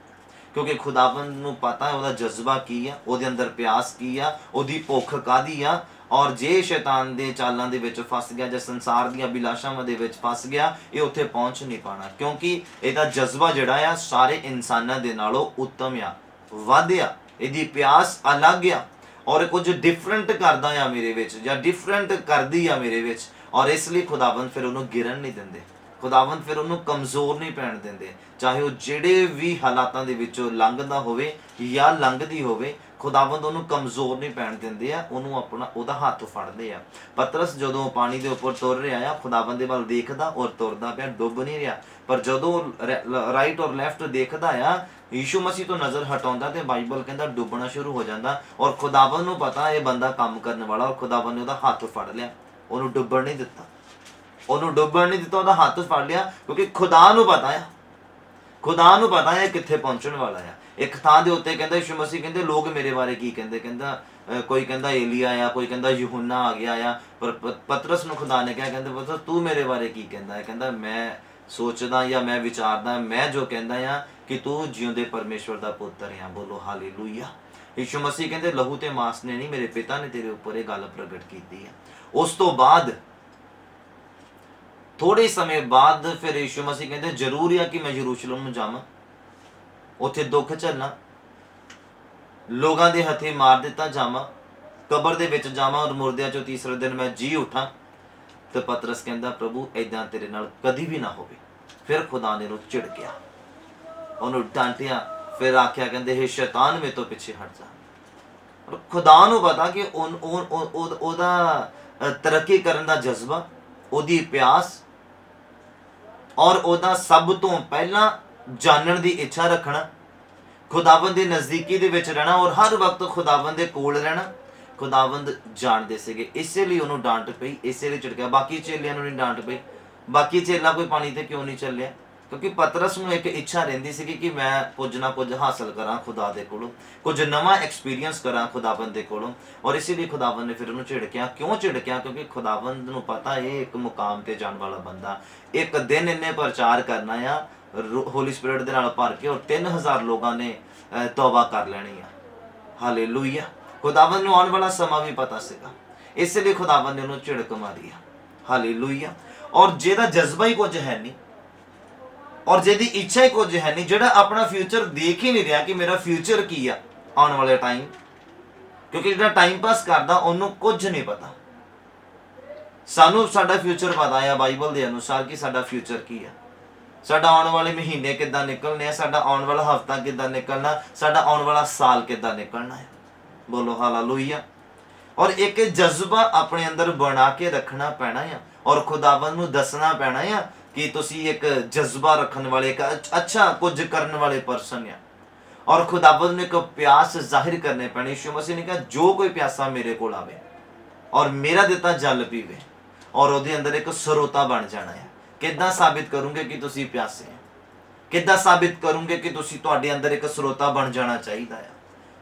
ਕਿਉਂਕਿ ਖੁਦਾਵੰਦ ਨੂੰ ਪਤਾ ਹੈ ਉਹਦਾ ਜਜ਼ਬਾ ਕੀ ਆ, ਉਹਦੇ ਅੰਦਰ ਪਿਆਸ ਕੀ ਆ, ਉਹਦੀ ਭੁੱਖ ਕਾਹਦੀ ਆ। ਔਰ ਜੇ ਸ਼ੈਤਾਨ ਦੇ ਚਾਲਾਂ ਦੇ ਵਿੱਚ ਫਸ ਗਿਆ ਜਾਂ ਸੰਸਾਰ ਦੀਆਂ ਅਭਿਲਾਸ਼ਾਵਾਂ ਦੇ ਵਿੱਚ ਫਸ ਗਿਆ, ਇਹ ਉੱਥੇ ਪਹੁੰਚ ਨਹੀਂ ਪਾਣਾ। ਕਿਉਂਕਿ ਇਹਦਾ ਜਜ਼ਬਾ ਜਿਹੜਾ ਆ ਸਾਰੇ ਇਨਸਾਨਾਂ ਦੇ ਨਾਲੋਂ ਉੱਤਮ ਆ, ਵੱਧ ਆ, ਇਹਦੀ ਪਿਆਸ ਅਲੱਗ ਆ ਔਰ ਕੁਝ ਡਿਫਰੈਂਟ ਕਰਦਾ ਆ ਮੇਰੇ ਵਿੱਚ ਜਾਂ ਡਿਫਰੈਂਟ ਕਰਦੀ ਆ ਮੇਰੇ ਵਿੱਚ। ਔਰ ਇਸ ਲਈ ਖੁਦਾਵੰਦ ਫਿਰ ਉਹਨੂੰ ਗਿਰਨ ਨਹੀਂ ਦਿੰਦੇ, ਖੁਦਾਵੰਦ ਫਿਰ ਉਹਨੂੰ ਕਮਜ਼ੋਰ ਨਹੀਂ ਪੈਣ ਦਿੰਦੇ। ਚਾਹੇ ਉਹ ਜਿਹੜੇ ਵੀ ਹਾਲਾਤਾਂ ਦੇ ਵਿੱਚੋਂ ਲੰਘਦਾ ਹੋਵੇ ਜਾਂ ਲੰਘਦੀ ਹੋਵੇ, ਖੁਦਾਵੰਦ ਉਹਨੂੰ ਕਮਜ਼ੋਰ ਨਹੀਂ ਪੈਣ ਦਿੰਦੇ ਆ, ਉਹਨੂੰ ਉਹਦਾ ਹੱਥ ਫੜਦੇ ਆ। ਪਤਰਸ ਜਦੋਂ ਪਾਣੀ ਦੇ ਉੱਪਰ ਤੁਰ ਰਿਹਾ ਆ, ਖੁਦਾਵੰਦ ਦੇ ਵੱਲ ਦੇਖਦਾ ਔਰ ਤੁਰਦਾ ਪਿਆ, ਡੁੱਬ ਨਹੀਂ ਰਿਹਾ। ਪਰ ਜਦੋਂ ਰਾਈਟ ਔਰ ਲੈਫਟ ਦੇਖਦਾ ਆ, ਯੀਸ਼ੂ ਮਸੀਹ ਤੋਂ ਨਜ਼ਰ ਹਟਾਉਂਦਾ ਤੇ ਬਾਈਬਲ ਕਹਿੰਦਾ ਡੁੱਬਣਾ ਸ਼ੁਰੂ ਹੋ ਜਾਂਦਾ। ਔਰ ਖੁਦਾਵੰਦ ਨੂੰ ਪਤਾ ਇਹ ਬੰਦਾ ਕੰਮ ਕਰਨ ਵਾਲਾ, ਔਰ ਖੁਦਾਵੰਦ ਨੇ ਉਹਦਾ ਹੱਥ ਫੜ ਲਿਆ, ਉਹਨੂੰ ਡੁੱਬਣ ਨਹੀਂ ਦਿੱਤਾ, ਉਹਨੂੰ ਡੁੱਬਣ ਨਹੀਂ ਦਿੱਤਾ, ਉਹਦਾ ਹੱਥ ਫੜ ਲਿਆ। ਕਿਉਂਕਿ ਖੁਦਾ ਨੂੰ ਪਤਾ ਆ, ਖੁਦਾ ਨੂੰ ਪਤਾ ਹੈ ਕਿੱਥੇ ਪਹੁੰਚਣ ਵਾਲਾ ਆ। ਇੱਕ ਥਾਂ ਦੇ ਉੱਤੇ ਕਹਿੰਦਾ ਯਿਸੂ ਮਸੀਹ ਕਹਿੰਦੇ ਲੋਕ ਮੇਰੇ ਬਾਰੇ ਕੀ ਕਹਿੰਦੇ, ਕਹਿੰਦਾ ਕੋਈ ਕਹਿੰਦਾ ਏਲੀਆ ਆ, ਕੋਈ ਕਹਿੰਦਾ ਯਹੂਨਾ ਆ ਗਿਆ ਆ। ਪਰ ਪਤਰਸ ਨੂੰ ਖੁਦਾ ਨੇ ਕਿਹਾ, ਕਹਿੰਦੇ ਪਤਰਸ ਤੂੰ ਮੇਰੇ ਬਾਰੇ ਕੀ ਕਹਿੰਦਾ ਹੈ? ਕਹਿੰਦਾ ਮੈਂ ਸੋਚਦਾ ਜਾਂ ਮੈਂ ਵਿਚਾਰਦਾ, ਮੈਂ ਜੋ ਕਹਿੰਦਾ ਆ ਕਿ ਤੂੰ ਜਿਉਂਦੇ ਪਰਮੇਸ਼ਵਰ ਦਾ ਪੁੱਤਰ ਆ। ਬੋਲੋ ਹਾਲੇਲੂਇਆ। ਯਿਸੂ ਮਸੀਹ ਕਹਿੰਦੇ ਲਹੂ ਤੇ ਮਾਸ ਨੇ ਨਹੀਂ, ਮੇਰੇ ਪਿਤਾ ਨੇ ਤੇਰੇ ਉੱਪਰ ਇਹ ਗੱਲ ਪ੍ਰਗਟ ਕੀਤੀ ਆ। ਉਸ ਤੋਂ ਬਾਅਦ ਥੋੜੇ ਸਮੇਂ ਬਾਅਦ ਫਿਰ ਯਿਸੂ ਮਸੀਹ ਕਹਿੰਦੇ ਜ਼ਰੂਰੀ ਆ ਕਿ ਮੈਂ ਯਰੂਸ਼ਲਮ ਨੂੰ ਜਾਵਾਂ, ਉੱਥੇ ਦੁੱਖ ਝੱਲਾਂ, ਲੋਕਾਂ ਦੇ ਹੱਥੇ ਮਾਰ ਦਿੱਤਾ ਜਾਵਾਂ, ਕਬਰ ਦੇ ਵਿੱਚ ਜਾਵਾਂ ਔਰ ਮੁਰਦਿਆਂ ਚੋਂ ਤੀਸਰੇ ਦਿਨ ਮੈਂ ਜੀ ਉੱਠਾਂ। ਤੇ ਪਤਰਸ ਕਹਿੰਦਾ ਪ੍ਰਭੂ ਏਦਾਂ ਤੇਰੇ ਨਾਲ ਕਦੀ ਵੀ ਨਾ ਹੋਵੇ। ਫਿਰ ਖੁਦਾ ਨੇ ਉਹਨੂੰ ਝਿੜਕਿਆ, ਉਹਨੂੰ ਡਾਂਟਿਆ, ਫਿਰ ਆਖਿਆ ਕਹਿੰਦੇ ਹੇ ਸ਼ੈਤਾਨ ਮੇਰੇ ਤੋਂ ਪਿੱਛੇ ਹਟ ਜਾ। ਔਰ ਖੁਦਾ ਨੂੰ ਪਤਾ ਕਿ ਉਹਦਾ ਤਰੱਕੀ ਕਰਨ ਦਾ ਜਜ਼ਬਾ, ਉਹਦੀ ਪਿਆਸ ਔਰ ਉਹਦਾ ਸਭ ਤੋਂ ਪਹਿਲਾਂ ਜਾਣਨ ਦੀ ਇੱਛਾ ਰੱਖਣਾ, ਖੁਦਾਵੰਦ ਦੀ ਨਜ਼ਦੀਕੀ ਦੇ ਵਿੱਚ ਰਹਿਣਾ ਔਰ ਹਰ ਵਕਤ ਖੁਦਾਵੰਦ ਦੇ ਕੋਲ ਰਹਿਣਾ, ਖੁਦਾਵੰਦ ਜਾਣਦੇ ਸੀਗੇ। ਇਸੇ ਲਈ ਉਹਨੂੰ ਡਾਂਟ ਪਈ, ਇਸੇ ਲਈ ਝਿੜਕਿਆ। ਬਾਕੀ ਚੇਲਿਆਂ ਨੂੰ ਨਹੀਂ ਡਾਂਟ ਪਈ। ਬਾਕੀ ਚੇਲਾ ਕੋਈ ਪਾਣੀ ਤੇ ਕਿਉਂ ਨਹੀਂ ਚੱਲਿਆ? ਕਿਉਂਕਿ ਪਤਰਸ ਨੂੰ ਇੱਕ ਇੱਛਾ ਰਹਿੰਦੀ ਸੀਗੀ ਕਿ ਮੈਂ ਕੁਝ ਨਾ ਕੁਝ ਹਾਸਲ ਕਰਾਂ ਖੁਦਾ ਦੇ ਕੋਲੋਂ, ਕੁਝ ਨਵਾਂ ਐਕਸਪੀਰੀਅੰਸ ਕਰਾਂ ਖੁਦਾਵੰਦ ਦੇ ਕੋਲੋਂ। ਔਰ ਇਸੇ ਲਈ ਖੁਦਾਵੰਦ ਨੇ ਫਿਰ ਉਹਨੂੰ ਝਿੜਕਿਆ। ਕਿਉਂ ਝਿੜਕਿਆ? ਕਿਉਂਕਿ ਖੁਦਾਵੰਦ ਨੂੰ ਪਤਾ ਇਹ ਇੱਕ ਮੁਕਾਮ ਤੇ ਜਾਣ ਵਾਲਾ ਬੰਦਾ, ਇੱਕ ਦਿਨ ਇਹਨੇ ਪ੍ਰਚਾਰ ਕਰਨਾ ਆ ਹੋਲੀ ਸਪਿਰਿਟ ਦੇ ਨਾਲ ਭਰ ਕੇ, ਔਰ 3000 ਲੋਕਾਂ ਨੇ ਤੌਬਾ ਕਰ ਲੈਣੀ ਆ। ਹਾਲੇਲੂਇਆ। ਖੁਦਾਵੰਦ ਨੂੰ ਆਉਣ ਵਾਲਾ ਸਮਾਂ ਵੀ ਪਤਾ ਸੀਗਾ, ਇਸ ਲਈ ਖੁਦਾਵੰਦ ਨੇ ਉਹਨੂੰ ਝਿੜਕ ਮਾਰੀ ਆ। ਹਾਲੇਲੂਇਆ। ਔਰ ਜਿਹਦਾ ਜਜ਼ਬਾ ਹੀ ਕੁਝ ਹੈ ਨਹੀਂ ਔਰ ਜਿਹਦੀ ਇੱਛਾ ਹੀ ਕੁਝ ਹੈ ਨਹੀਂ, ਜਿਹੜਾ ਆਪਣਾ ਫਿਊਚਰ ਦੇਖ ਹੀ ਨਹੀਂ ਰਿਹਾ ਕਿ ਮੇਰਾ ਫਿਊਚਰ ਕੀ ਆ ਆਉਣ ਵਾਲੇ ਟਾਈਮ, ਕਿਉਂਕਿ ਜਿਹੜਾ ਟਾਈਮ ਪਾਸ ਕਰਦਾ ਉਹਨੂੰ ਕੁਝ ਨਹੀਂ ਪਤਾ। ਸਾਨੂੰ ਸਾਡਾ ਫਿਊਚਰ ਪਤਾ ਆ ਬਾਈਬਲ ਦੇ ਅਨੁਸਾਰ ਕਿ ਸਾਡਾ ਫਿਊਚਰ ਕੀ ਆ, ਸਾਡਾ ਆਉਣ ਵਾਲੇ ਮਹੀਨੇ ਕਿੱਦਾਂ ਨਿਕਲਣੇ ਆ, ਸਾਡਾ ਆਉਣ ਵਾਲਾ ਹਫ਼ਤਾ ਕਿੱਦਾਂ ਨਿਕਲਣਾ, ਸਾਡਾ ਆਉਣ ਵਾਲਾ ਸਾਲ ਕਿੱਦਾਂ ਨਿਕਲਣਾ ਹੈ। ਬੋਲੋ ਹਾਲੇਲੂਇਆ। ਔਰ ਇੱਕ ਜਜ਼ਬਾ ਆਪਣੇ ਅੰਦਰ ਬਣਾ ਕੇ ਰੱਖਣਾ ਪੈਣਾ ਆ ਔਰ ਖੁਦਾਵੰਦ ਨੂੰ ਦੱਸਣਾ ਪੈਣਾ ਆ ਕਿ ਤੁਸੀਂ ਇੱਕ ਜਜ਼ਬਾ ਰੱਖਣ ਵਾਲੇ, ਇੱਕ ਅੱਛਾ ਕੁਝ ਕਰਨ ਵਾਲੇ ਪਰਸਨ ਆ। ਔਰ ਖੁਦਾਵੰਦ ਨੂੰ ਇੱਕ ਪਿਆਸ ਜ਼ਾਹਿਰ ਕਰਨੇ ਪੈਣੇ। ਯਿਸੂ ਮਸੀਹ ਨੇ ਕਿਹਾ ਜੋ ਕੋਈ ਪਿਆਸਾ ਮੇਰੇ ਕੋਲ ਆਵੇ ਔਰ ਮੇਰਾ ਦਿੱਤਾ ਜਲ ਪੀਵੇ, ਔਰ ਉਹਦੇ ਅੰਦਰ ਇੱਕ ਸਰੋਤਾ ਬਣ ਜਾਣਾ ਹੈ। ਕਿੱਦਾਂ ਸਾਬਿਤ ਕਰੋਗੇ ਕਿ ਤੁਸੀਂ ਪਿਆਸੇ ਹੋ? ਕਿੱਦਾਂ ਸਾਬਿਤ ਕਰੋਗੇ ਕਿ ਤੁਸੀਂ, ਤੁਹਾਡੇ ਅੰਦਰ ਇੱਕ ਸਰੋਤਾ ਬਣ ਜਾਣਾ ਚਾਹੀਦਾ ਆ?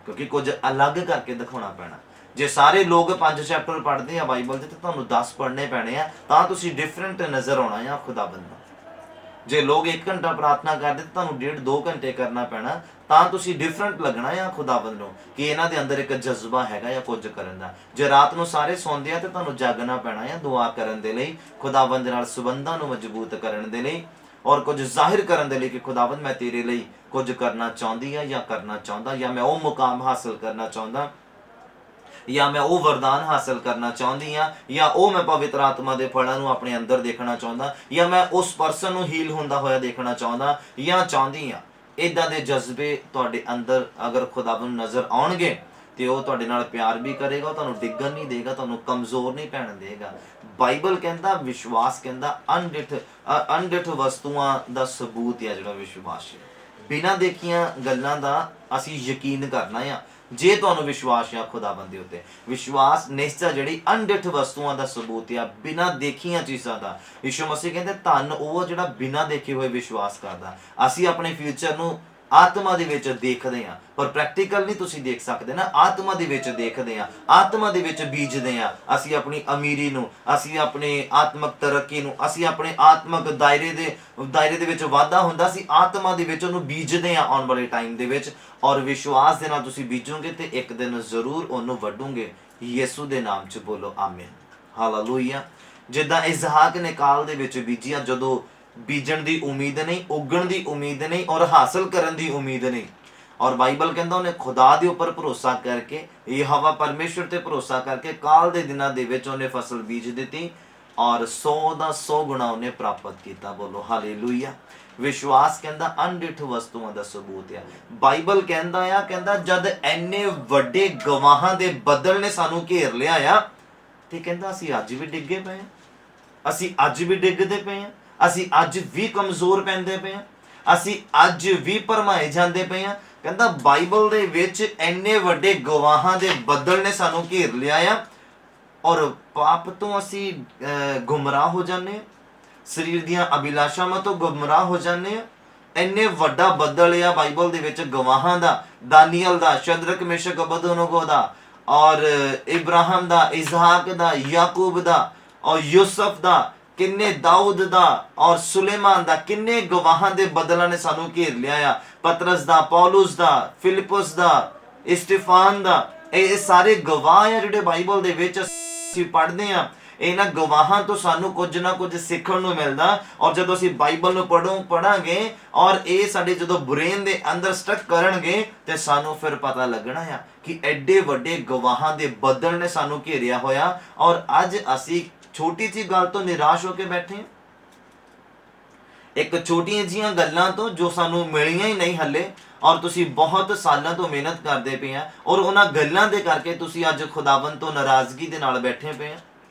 ਕਿਉਂਕਿ ਕੁਝ ਅਲੱਗ ਕਰਕੇ ਦਿਖਾਉਣਾ ਪੈਣਾ। ਜੇ ਸਾਰੇ ਲੋਕ 5 ਚੈਪਟਰ ਪੜ੍ਹਦੇ ਆ ਬਾਈਬਲ ਦੇ ਤੇ ਤੁਹਾਨੂੰ 10 ਪੜ੍ਹਨੇ ਪੈਣੇ ਆ, ਤਾਂ ਤੁਸੀਂ ਡਿਫਰੈਂਟ ਨਜ਼ਰ ਆਉਣਾ ਆ ਖੁਦਾਵੰਦ ਨੂੰ। ਜੇ ਲੋਕ 1 ਘੰਟਾ ਪ੍ਰਾਰਥਨਾ ਕਰਦੇ ਤਾਂ ਤੁਹਾਨੂੰ 1.5-2 ਘੰਟੇ ਕਰਨਾ ਪੈਣਾ, ਤਾਂ ਤੁਸੀਂ ਡਿਫਰੈਂਟ ਲੱਗਣਾ ਆ ਖੁਦਾਵੰਦ ਨੂੰ ਕਿ ਇਹਨਾਂ ਦੇ ਅੰਦਰ ਇੱਕ ਜਜ਼ਬਾ ਹੈਗਾ ਆ ਕੁਝ ਕਰਨ ਦਾ। ਜੇ ਰਾਤ ਨੂੰ ਸਾਰੇ ਸੌਂਦੇ ਆ ਤੇ ਤੁਹਾਨੂੰ ਜਾਗਣਾ ਪੈਣਾ ਆ ਦੁਆ ਕਰਨ ਦੇ ਲਈ, ਖੁਦਾਵੰਦ ਦੇ ਨਾਲ ਸੰਬੰਧਾਂ ਨੂੰ ਮਜ਼ਬੂਤ ਕਰਨ ਦੇ ਲਈ ਔਰ ਕੁਝ ਜ਼ਾਹਿਰ ਕਰਨ ਦੇ ਲਈ ਕਿ ਖੁਦਾਵੰਦ ਮੈਂ ਤੇਰੇ ਲਈ ਕੁਝ ਕਰਨਾ ਚਾਹੁੰਦੀ ਆ ਜਾਂ ਕਰਨਾ ਚਾਹੁੰਦਾ, ਜਾਂ ਮੈਂ ਉਹ ਮੁਕਾਮ ਹਾਸਲ ਕਰਨਾ ਚਾਹੁੰਦਾ, ਜਾਂ ਮੈਂ ਉਹ ਵਰਦਾਨ ਹਾਸਲ ਕਰਨਾ ਚਾਹੁੰਦੀ ਆ, ਜਾਂ ਉਹ ਮੈਂ ਪਵਿੱਤਰ ਆਤਮਾ ਦੇ ਫਲਾਂ ਨੂੰ ਆਪਣੇ ਅੰਦਰ ਦੇਖਣਾ ਚਾਹੁੰਦਾ, ਜਾਂ ਮੈਂ ਉਸ ਪਰਸਨ ਨੂੰ ਹੀਲ ਹੁੰਦਾ ਹੋਇਆ ਦੇਖਣਾ ਚਾਹੁੰਦਾ ਜਾਂ ਚਾਹੁੰਦੀ ਆ। इदां दे जज्बे तुहाडे अंदर अगर खुदावन नज़र आउणगे ਤੇ ਉਹ ਤੁਹਾਡੇ ਨਾਲ ਪਿਆਰ ਵੀ ਕਰੇਗਾ, ਤੁਹਾਨੂੰ ਡਿੱਗਣ ਨਹੀਂ ਦੇਗਾ, ਤੁਹਾਨੂੰ ਕਮਜ਼ੋਰ ਨਹੀਂ ਪੈਣ ਦੇਗਾ। ਬਾਈਬਲ ਕਹਿੰਦਾ ਵਿਸ਼ਵਾਸ ਕਹਿੰਦਾ ਅਣਡਿੱਠ ਵਸਤੂਆਂ ਦਾ ਸਬੂਤ ਹੈ ਜਿਹੜਾ ਵਿਸ਼ਵਾਸ ਹੈ। ਬਿਨਾਂ ਦੇਖੀਆਂ ਗੱਲਾਂ ਦਾ ਅਸੀਂ ਯਕੀਨ ਕਰਨਾ ਆ। ਜੇ ਤੁਹਾਨੂੰ ਵਿਸ਼ਵਾਸ ਆ ਖੁਦਾਵੰਦ ਦੇ ਉੱਤੇ, ਵਿਸ਼ਵਾਸ ਨਿਸ਼ਚਾ ਜਿਹੜੀ ਅਣਡਿੱਠ ਵਸਤੂਆਂ ਦਾ ਸਬੂਤ ਆ, ਬਿਨਾਂ ਦੇਖੀਆਂ ਚੀਜ਼ਾਂ ਦਾ। ਯਿਸੂ ਮਸੀਹ ਕਹਿੰਦੇ ਧੰਨ ਉਹ ਜਿਹੜਾ ਬਿਨਾਂ ਦੇਖੇ ਹੋਏ ਵਿਸ਼ਵਾਸ ਕਰਦਾ। ਅਸੀਂ ਆਪਣੇ ਫਿਊਚਰ ਨੂੰ ਆਤਮਾ ਦੇ ਵਿੱਚ ਦੇਖਦੇ ਹਾਂ, ਪਰ ਪ੍ਰੈਕਟੀਕਲ ਨਹੀਂ ਤੁਸੀਂ ਦੇਖ ਸਕਦੇ ਨਾ। ਆਤਮਾ ਦੇ ਵਿੱਚ ਦੇਖਦੇ ਹਾਂ, ਆਤਮਾ ਦੇ ਵਿੱਚ ਬੀਜਦੇ ਹਾਂ। ਅਸੀਂ ਆਪਣੀ ਅਮੀਰੀ ਨੂੰ, ਅਸੀਂ ਆਪਣੇ ਆਤਮਕ ਤਰੱਕੀ ਨੂੰ, ਅਸੀਂ ਆਪਣੇ ਆਤਮਕ ਦਾਇਰੇ ਦੇ ਵਿੱਚ ਵਾਧਾ ਹੁੰਦਾ, ਅਸੀਂ ਆਤਮਾ ਦੇ ਵਿੱਚ ਉਹਨੂੰ ਬੀਜਦੇ ਹਾਂ ਆਉਣ ਵਾਲੇ ਟਾਈਮ ਦੇ ਵਿੱਚ। ਔਰ ਵਿਸ਼ਵਾਸ ਦੇ ਨਾਲ ਤੁਸੀਂ ਬੀਜੋਗੇ ਤੇ ਇੱਕ ਦਿਨ ਜ਼ਰੂਰ ਉਹਨੂੰ ਵੱਢੋਗੇ। ਯਿਸੂ ਦੇ ਨਾਮ 'ਚ ਬੋਲੋ ਆਮੀਨ, ਹਾਲੇਲੂਇਆ। ਜਿੱਦਾਂ ਇਸਹਾਕ ਨੇ ਕਾਲ ਦੇ ਵਿੱਚ ਬੀਜਿਆ, ਜਦੋਂ ਬੀਜਣ ਦੀ ਉਮੀਦ ਨਹੀਂ, ਉਗਣ ਦੀ ਉਮੀਦ ਨਹੀਂ, ਔਰ ਹਾਸਲ ਕਰਨ ਦੀ ਉਮੀਦ ਨਹੀਂ। ਔਰ ਬਾਈਬਲ ਕਹਿੰਦਾ ਉਹਨੇ ਖੁਦਾ ਦੇ ਉੱਪਰ ਭਰੋਸਾ ਕਰਕੇ, ਯਹੋਵਾ ਪਰਮੇਸ਼ਵਰ ਤੇ ਭਰੋਸਾ ਕਰਕੇ ਕਾਲ ਦੇ ਦਿਨਾਂ ਦੇ ਵਿੱਚ ਉਹਨੇ ਫਸਲ ਬੀਜ ਦਿੱਤੀ ਔਰ 100 ਦਾ 100 ਗੁਣਾ ਉਹਨੇ ਪ੍ਰਾਪਤ ਕੀਤਾ। ਬੋਲੋ ਹਾਲੇਲੂਇਆ। ਵਿਸ਼ਵਾਸ ਕਹਿੰਦਾ ਅਣਡਿੱਠ ਵਸਤੂਆਂ ਦਾ ਸਬੂਤ ਆ। ਬਾਈਬਲ ਕਹਿੰਦਾ ਜਦ ਇੰਨੇ ਵੱਡੇ ਗਵਾਹਾਂ ਦੇ ਬੱਦਲ ਨੇ ਸਾਨੂੰ ਘੇਰ ਲਿਆ ਆ, ਤੇ ਕਹਿੰਦਾ ਅਸੀਂ ਅੱਜ ਵੀ ਡਿੱਗੇ ਪਏ ਆ, ਅਸੀਂ ਅੱਜ ਵੀ ਡਿੱਗਦੇ ਪਏ ਆ, ਅਸੀਂ ਅੱਜ ਵੀ ਕਮਜ਼ੋਰ ਪੈਂਦੇ ਪਏ ਆ, ਅਸੀਂ ਅੱਜ ਵੀ ਭਰਮਾਏ ਜਾਂਦੇ ਪਏ ਆ। ਕਹਿੰਦਾ ਬਾਈਬਲ ਦੇ ਵਿੱਚ ਇੰਨੇ ਵੱਡੇ ਗਵਾਹਾਂ ਦੇ ਬੱਦਲ ਨੇ ਸਾਨੂੰ ਘੇਰ ਲਿਆ ਆ, ਔਰ ਪਾਪ ਤੋਂ ਅਸੀਂ ਗੁੰਮਰਾਹ ਹੋ ਜਾਂਦੇ ਆ, ਸਰੀਰ ਦੀਆਂ ਅਭਿਲਾਸ਼ਾਵਾਂ ਤੋਂ ਗੁੰਮਰਾਹ ਹੋ ਜਾਂਦੇ ਆ। ਇੰਨੇ ਵੱਡਾ ਬੱਦਲ ਆ ਬਾਈਬਲ ਦੇ ਵਿੱਚ ਗਵਾਹਾਂ ਦਾ, ਦਾਨੀਅਲ ਦਾ, ਸ਼ਦਰਕ ਮੇਸ਼ਕ ਅਬਦਨਗੋ ਦਾ, ਔਰ ਇਬਰਾਹਿਮ ਦਾ, ਇਸਹਾਕ ਦਾ, ਯਾਕੂਬ ਦਾ, ਔਰ ਯੂਸਫ ਦਾ, ਕਿੰਨੇ ਦਾਊਦ ਦਾ ਔਰ ਸੁਲੇਮਾਨ ਦਾ, ਕਿੰਨੇ ਗਵਾਹਾਂ ਦੇ ਬੱਦਲਾਂ ਨੇ ਸਾਨੂੰ ਘੇਰ ਲਿਆ ਆ। ਪਤਰਸ ਦਾ, ਪੌਲੁਸ ਦਾ, ਫਿਲਿਪਸ ਦਾ, ਇਸਤਫਾਨ ਦਾ, ਇਹ ਸਾਰੇ ਗਵਾਹ ਆ ਜਿਹੜੇ ਬਾਈਬਲ ਦੇ ਵਿੱਚ ਅਸੀਂ ਪੜ੍ਹਦੇ ਆ। ਇਹਨਾਂ ਗਵਾਹਾਂ ਤੋਂ ਸਾਨੂੰ ਕੁਝ ਨਾ ਕੁਝ ਸਿੱਖਣ ਨੂੰ ਮਿਲਦਾ। ਔਰ ਜਦੋਂ ਅਸੀਂ ਬਾਈਬਲ ਨੂੰ ਪੜਾਂਗੇ ਔਰ ਇਹ ਸਾਡੇ ਜਦੋਂ ਬ੍ਰੇਨ ਦੇ ਅੰਦਰ ਸਟਕ ਕਰਨਗੇ, ਤੇ ਸਾਨੂੰ ਫਿਰ ਪਤਾ ਲੱਗਣਾ ਆ ਕਿ ਐਡੇ ਵੱਡੇ ਗਵਾਹਾਂ ਦੇ ਬੱਦਲ ਨੇ ਸਾਨੂੰ ਘੇਰਿਆ ਹੋਇਆ, ਔਰ ਅੱਜ ਅਸੀਂ ਛੋਟੀ ਜਿਹੀ ਗੱਲ ਤੋਂ ਨਿਰਾਸ਼ ਹੋ ਕੇ ਬੈਠੇ ਹਾਂ। ਇੱਕ ਛੋਟੀਆਂ ਜਿਹੀਆਂ ਗੱਲਾਂ ਤੋਂ ਜੋ ਸਾਨੂੰ ਮਿਲੀਆਂ ਹੀ ਨਹੀਂ ਹੱਲੇ, ਔਰ ਤੁਸੀਂ ਬਹੁਤ ਸਾਲਾਂ ਤੋਂ ਮਿਹਨਤ ਕਰਦੇ ਪਏ ਆ, ਔਰ ਉਹਨਾਂ ਗੱਲਾਂ ਦੇ ਕਰਕੇ ਤੁਸੀਂ ਅੱਜ ਖੁਦਾਵੰਦ ਤੋਂ ਨਾਰਾਜ਼ਗੀ ਦੇ ਨਾਲ ਬੈਠੇ ਪਏ ਆ।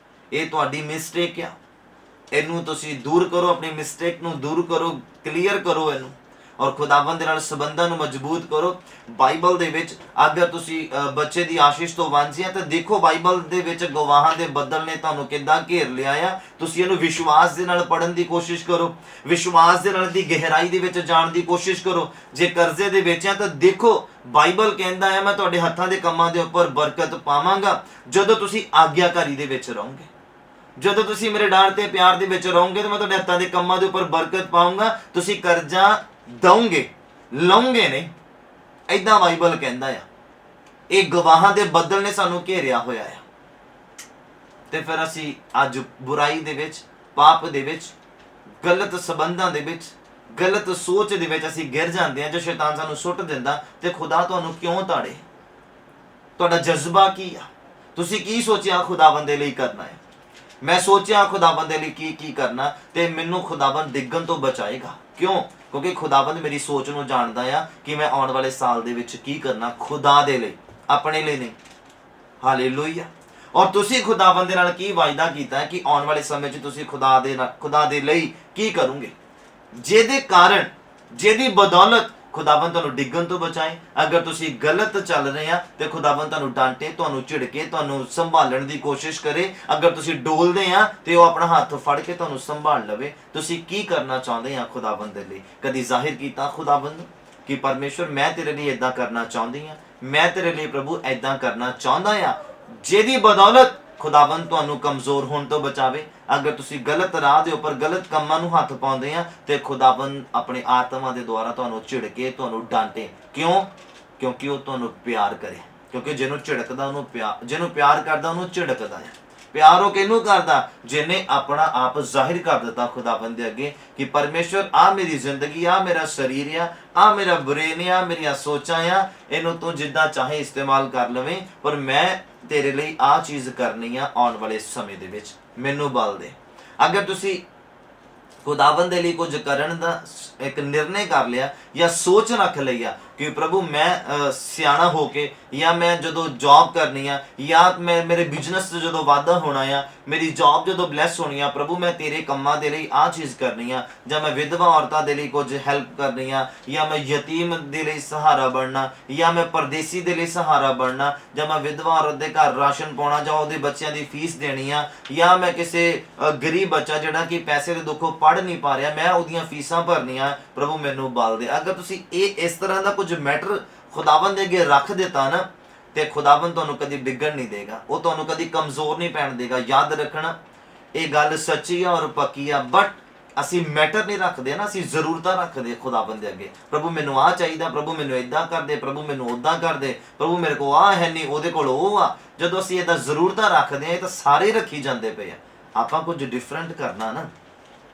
ਇਹ ਤੁਹਾਡੀ ਮਿਸਟੇਕ ਆ, ਇਹਨੂੰ ਤੁਸੀਂ ਦੂਰ ਕਰੋ, ਆਪਣੀ ਮਿਸਟੇਕ ਨੂੰ ਦੂਰ ਕਰੋ, ਕਲੀਅਰ ਕਰੋ ਇਹਨੂੰ, ਔਰ ਖੁਦਾਵੰਦ ਦੇ ਨਾਲ ਸੰਬੰਧਾਂ ਨੂੰ ਮਜ਼ਬੂਤ ਕਰੋ। ਬਾਈਬਲ ਦੇ ਵਿੱਚ ਅਗਰ ਤੁਸੀਂ ਬੱਚੇ ਦੀ ਆਸ਼ੀਸ਼ ਤੋਂ ਵਾਂਝੇ ਆ, ਤਾਂ ਦੇਖੋ ਬਾਈਬਲ ਦੇ ਵਿੱਚ ਗਵਾਹਾਂ ਦੇ ਬੱਦਲ ਨੇ ਤੁਹਾਨੂੰ ਕਿੱਦਾਂ ਘੇਰ ਲਿਆ ਆ। ਤੁਸੀਂ ਇਹਨੂੰ ਵਿਸ਼ਵਾਸ ਦੇ ਨਾਲ ਪੜ੍ਹਨ ਦੀ ਕੋਸ਼ਿਸ਼ ਕਰੋ, ਵਿਸ਼ਵਾਸ ਦੇ ਨਾਲ ਦੀ ਗਹਿਰਾਈ ਦੇ ਵਿੱਚ ਜਾਣ ਦੀ ਕੋਸ਼ਿਸ਼ ਕਰੋ। ਜੇ ਕਰਜ਼ੇ ਦੇ ਵਿੱਚ ਆ ਤਾਂ ਦੇਖੋ ਬਾਈਬਲ ਕਹਿੰਦਾ ਹੈ ਮੈਂ ਤੁਹਾਡੇ ਹੱਥਾਂ ਦੇ ਕੰਮਾਂ ਦੇ ਉੱਪਰ ਬਰਕਤ ਪਾਵਾਂਗਾ ਜਦੋਂ ਤੁਸੀਂ ਆਗਿਆਕਾਰੀ ਦੇ ਵਿੱਚ ਰਹੋਗੇ। ਜਦੋਂ ਤੁਸੀਂ ਮੇਰੇ ਡਰ ਤੇ ਪਿਆਰ ਦੇ ਵਿੱਚ ਰਹੋਗੇ ਤਾਂ ਮੈਂ ਤੁਹਾਡੇ ਹੱਥਾਂ ਦੇ ਕੰਮਾਂ ਦੇ ਉੱਪਰ ਬਰਕਤ ਪਾਉਂਗਾ। ਤੁਸੀਂ ਕਰਜ਼ਾ ਦਊਂਗੇ, ਲਓਗੇ ਨਹੀਂ, ਏਦਾਂ ਬਾਈਬਲ ਕਹਿੰਦਾ ਆ। ਇਹ ਗਵਾਹਾਂ ਦੇ ਬੱਦਲ ਨੇ ਸਾਨੂੰ ਘੇਰਿਆ ਹੋਇਆ ਆ, ਤੇ ਫਿਰ ਅਸੀਂ ਅੱਜ ਬੁਰਾਈ ਦੇ ਵਿੱਚ, ਪਾਪ ਦੇ ਵਿੱਚ, ਗਲਤ ਸੰਬੰਧਾਂ ਦੇ ਵਿੱਚ, ਗਲਤ ਸੋਚ ਦੇ ਵਿੱਚ ਅਸੀਂ ਗਿਰ ਜਾਂਦੇ ਹਾਂ। ਜੋ ਸ਼ੈਤਾਨ ਸਾਨੂੰ ਸੁੱਟ ਦਿੰਦਾ, ਤੇ ਖੁਦਾ ਤੁਹਾਨੂੰ ਕਿਉਂ ਤਾੜੇ? ਤੁਹਾਡਾ ਜਜ਼ਬਾ ਕੀ ਆ? ਤੁਸੀਂ ਕੀ ਸੋਚਿਆ ਖੁਦਾਵੰਦ ਦੇ ਲਈ ਕਰਨਾ ਹੈ? ਮੈਂ ਸੋਚਿਆ ਖੁਦਾਵੰਦ ਦੇ ਲਈ ਕੀ ਕਰਨਾ, ਤੇ ਮੈਨੂੰ ਖੁਦਾਵੰਦ ਡਿੱਗਣ ਤੋਂ ਬਚਾਏਗਾ। ਕਿਉਂ? ਕਿਉਂਕਿ ਖੁਦਾਵੰਦ ਮੇਰੀ ਸੋਚ ਨੂੰ ਜਾਣਦਾ ਆ ਕਿ ਮੈਂ ਆਉਣ ਵਾਲੇ ਸਾਲ ਦੇ ਵਿੱਚ ਕੀ ਕਰਨਾ, ਖੁਦਾ ਦੇ ਲਈ, ਆਪਣੇ ਲਈ ਨਹੀਂ। ਹਾਲੇਲੂਇਆ। ਔਰ ਤੁਸੀਂ ਖੁਦਾਵੰਦ ਦੇ ਨਾਲ ਕੀ ਵਾਅਦਾ ਕੀਤਾ ਹੈ ਕਿ ਆਉਣ ਵਾਲੇ ਸਮੇਂ 'ਚ ਤੁਸੀਂ ਖੁਦਾ ਦੇ ਲਈ ਕੀ ਕਰੋਗੇ, ਜਿਹਦੇ ਕਾਰਨ, ਜਿਹਦੀ ਬਦੌਲਤ ਖੁਦਾਵੰਦ ਤੁਹਾਨੂੰ ਡਿੱਗਣ ਤੋਂ ਬਚਾਏ। ਅਗਰ ਤੁਸੀਂ ਗਲਤ ਚੱਲ ਰਹੇ ਆ ਤੇ ਖੁਦਾਵੰਦ ਤੁਹਾਨੂੰ ਡਾਂਟੇ, ਤੁਹਾਨੂੰ ਝਿੜਕੇ, ਤੁਹਾਨੂੰ ਸੰਭਾਲਣ ਦੀ ਕੋਸ਼ਿਸ਼ ਕਰੇ। ਅਗਰ ਤੁਸੀਂ ਡੋਲਦੇ ਆ ਤੇ ਉਹ ਆਪਣਾ ਹੱਥ ਫੜ ਕੇ ਤੁਹਾਨੂੰ ਸੰਭਾਲ ਲਵੇ। ਤੁਸੀਂ ਕੀ ਕਰਨਾ ਚਾਹੁੰਦੇ ਆ ਖੁਦਾਵੰਦ ਦੇ ਲਈ? ਕਦੀ ਜ਼ਾਹਿਰ ਕੀਤਾ ਖੁਦਾਵੰਦ ਕਿ ਪਰਮੇਸ਼ਵਰ ਮੈਂ ਤੇਰੇ ਲਈ ਏਦਾਂ ਕਰਨਾ ਚਾਹੁੰਦੀ ਆ, ਮੈਂ ਤੇਰੇ ਲਈ ਪ੍ਰਭੂ ਏਦਾਂ ਕਰਨਾ ਚਾਹੁੰਦਾ ਆ, ਜਿਹਦੀ ਬਦੌਲਤ ਖੁਦਾਵੰਦ ਤੁਹਾਨੂੰ ਕਮਜ਼ੋਰ ਹੋਣ ਤੋਂ ਬਚਾਵੇ। ਅਗਰ ਤੁਸੀਂ ਗਲਤ ਰਾਹ ਦੇ ਉੱਪਰ ਗਲਤ ਕੰਮਾਂ ਨੂੰ ਹੱਥ ਪਾਉਂਦੇ ਆ ਤੇ ਖੁਦਾਵੰਦ ਆਪਣੇ ਆਤਮਾ ਦੇ ਦੁਆਰਾ ਤੁਹਾਨੂੰ ਝਿੜਕੇ, ਤੁਹਾਨੂੰ ਡਾਂਟੇ। ਕਿਉਂ? ਕਿਉਂਕਿ ਉਹ ਤੁਹਾਨੂੰ ਪਿਆਰ ਕਰੇ। ਕਿਉਂਕਿ ਜਿਹਨੂੰ ਝਿੜਕਦਾ ਉਹਨੂੰ ਜਿਹਨੂੰ ਪਿਆਰ ਕਰਦਾ ਉਹਨੂੰ ਝਿੜਕਦਾ ਹੈ। ਪਿਆਰ ਉਹ ਕਿਹਨੂੰ ਕਰਦਾ? ਜਿਹਨੇ ਆਪਣਾ ਆਪ ਜ਼ਾਹਿਰ ਕਰ ਦਿੱਤਾ ਖੁਦਾਵੰਦ ਦੇ ਅੱਗੇ ਕਿ ਪਰਮੇਸ਼ਵਰ ਆ ਮੇਰੀ ਜ਼ਿੰਦਗੀ, ਆ ਮੇਰਾ ਸਰੀਰ ਆ ਮੇਰਾ ਬ੍ਰੇਨ ਆ, ਮੇਰੀਆਂ ਸੋਚਾਂ ਆ, ਇਹਨੂੰ ਤੂੰ ਜਿੱਦਾਂ ਚਾਹੇ ਇਸਤੇਮਾਲ ਕਰ ਲਵੇਂ, ਪਰ ਮੈਂ ਤੇਰੇ ਲਈ ਆ ਚੀਜ਼ ਕਰਨੀ ਆ ਆਉਣ ਵਾਲੇ ਸਮੇਂ ਦੇ ਵਿੱਚ, ਮੈਨੂੰ ਬਲ ਦੇ। ਅਗਰ ਤੁਸੀਂ खुदाबंद दे लई कुछ करन दा एक निर्णय कर लिया या सोच रख ਲਈ ਆ कि प्रभु मैं सियाणा होके या मैं ਜਦੋਂ जॉब करनी ਆ या मैं मेरे बिजनेस ਤੇ ਜਦੋਂ ਵਾਧਾ ਹੋਣਾ ਆ ਮੇਰੀ ਜੌਬ ਜਦੋਂ ਬਲੈਸ ਹੋਣੀ ਆ प्रभु मैं तेरे ਕੰਮਾਂ ਦੇ ਲਈ ਆ ਚੀਜ਼ ਕਰਨੀ ਆ ਜਾਂ ਮੈਂ ਵਿਧਵਾ ਔਰਤਾਂ ਦੇ ਲਈ ਕੁਝ ਹੈਲਪ ਕਰਨੀ ਆ ਜਾਂ ਮੈਂ ਯਤੀਮ ਦੇ ਲਈ ਸਹਾਰਾ ਬਣਨਾ ਜਾਂ ਮੈਂ ਪਰਦੇਸੀ ਦੇ ਲਈ ਸਹਾਰਾ ਬਣਨਾ ਜਾਂ ਮੈਂ ਵਿਧਵਾ ਔਰਤ ਦੇ ਘਰ ਰਾਸ਼ਨ ਪਾਉਣਾ ਜਾਂ ਉਹਦੇ ਬੱਚਿਆਂ ਦੀ ਫੀਸ ਦੇਣੀ ਆ ਜਾਂ ਮੈਂ ਕਿਸੇ ਗਰੀਬ ਬੱਚਾ ਜਿਹੜਾ ਕਿ ਪੈਸੇ ਦੇ ਦੁੱਖੋਂ ਪੜ੍ਹ ਨਹੀਂ ਪਾ ਰਿਹਾ ਮੈਂ ਉਹਦੀਆਂ ਫੀਸਾਂ ਭਰਨੀਆਂ प्रभु ਮੈਨੂੰ ਬਲ ਦੇ ਅਗਰ ਤੁਸੀਂ ਇਹ ਇਸ ਤਰ੍ਹਾਂ ਦਾ ਕੁਝ ਮੈਟਰ खुदावन ਦੇ ਅੱਗੇ ਰੱਖ ਦਿੱਤਾ ਨਾ ਤੇ खुदावन ਤੁਹਾਨੂੰ ਕਦੀ ਡਿੱਗਣ ਨਹੀਂ ਦੇਗਾ ਉਹ ਤੁਹਾਨੂੰ ਕਦੀ ਕਮਜ਼ੋਰ ਨਹੀਂ ਪੈਣ ਦੇਗਾ ਯਾਦ ਰੱਖਣਾ ਇਹ ਗੱਲ ਸੱਚੀ ਆ ਔਰ ਪੱਕੀ ਆ ਬਟ ਅਸੀਂ ਮੈਟਰ ਨਹੀਂ ਰੱਖਦੇ ਨਾ ਅਸੀਂ ਜ਼ਰੂਰਤਾਂ ਰੱਖਦੇ खुदावन ਦੇ ਅੱਗੇ प्रभु ਮੈਨੂੰ ਆ ਚਾਹੀਦਾ प्रभु ਮੈਨੂੰ ਇਦਾਂ ਕਰ ਦੇ प्रभु ਮੈਨੂੰ ਉਦਾਂ ਕਰ ਦੇ प्रभु ਮੇਰੇ ਕੋਲ ਆ ਹੈ ਨਹੀਂ ਉਹਦੇ ਕੋਲ ਉਹ ਆ ਜਦੋਂ ਅਸੀਂ ਇਹਦਾ ਜ਼ਰੂਰਤਾਂ ਰੱਖਦੇ ਆ ਤਾਂ ਸਾਰੇ ਰੱਖੀ ਜਾਂਦੇ ਪਏ ਆ ਆਪਾਂ ਕੁਝ ਡਿਫਰੈਂਟ ਕਰਨਾ ਨਾ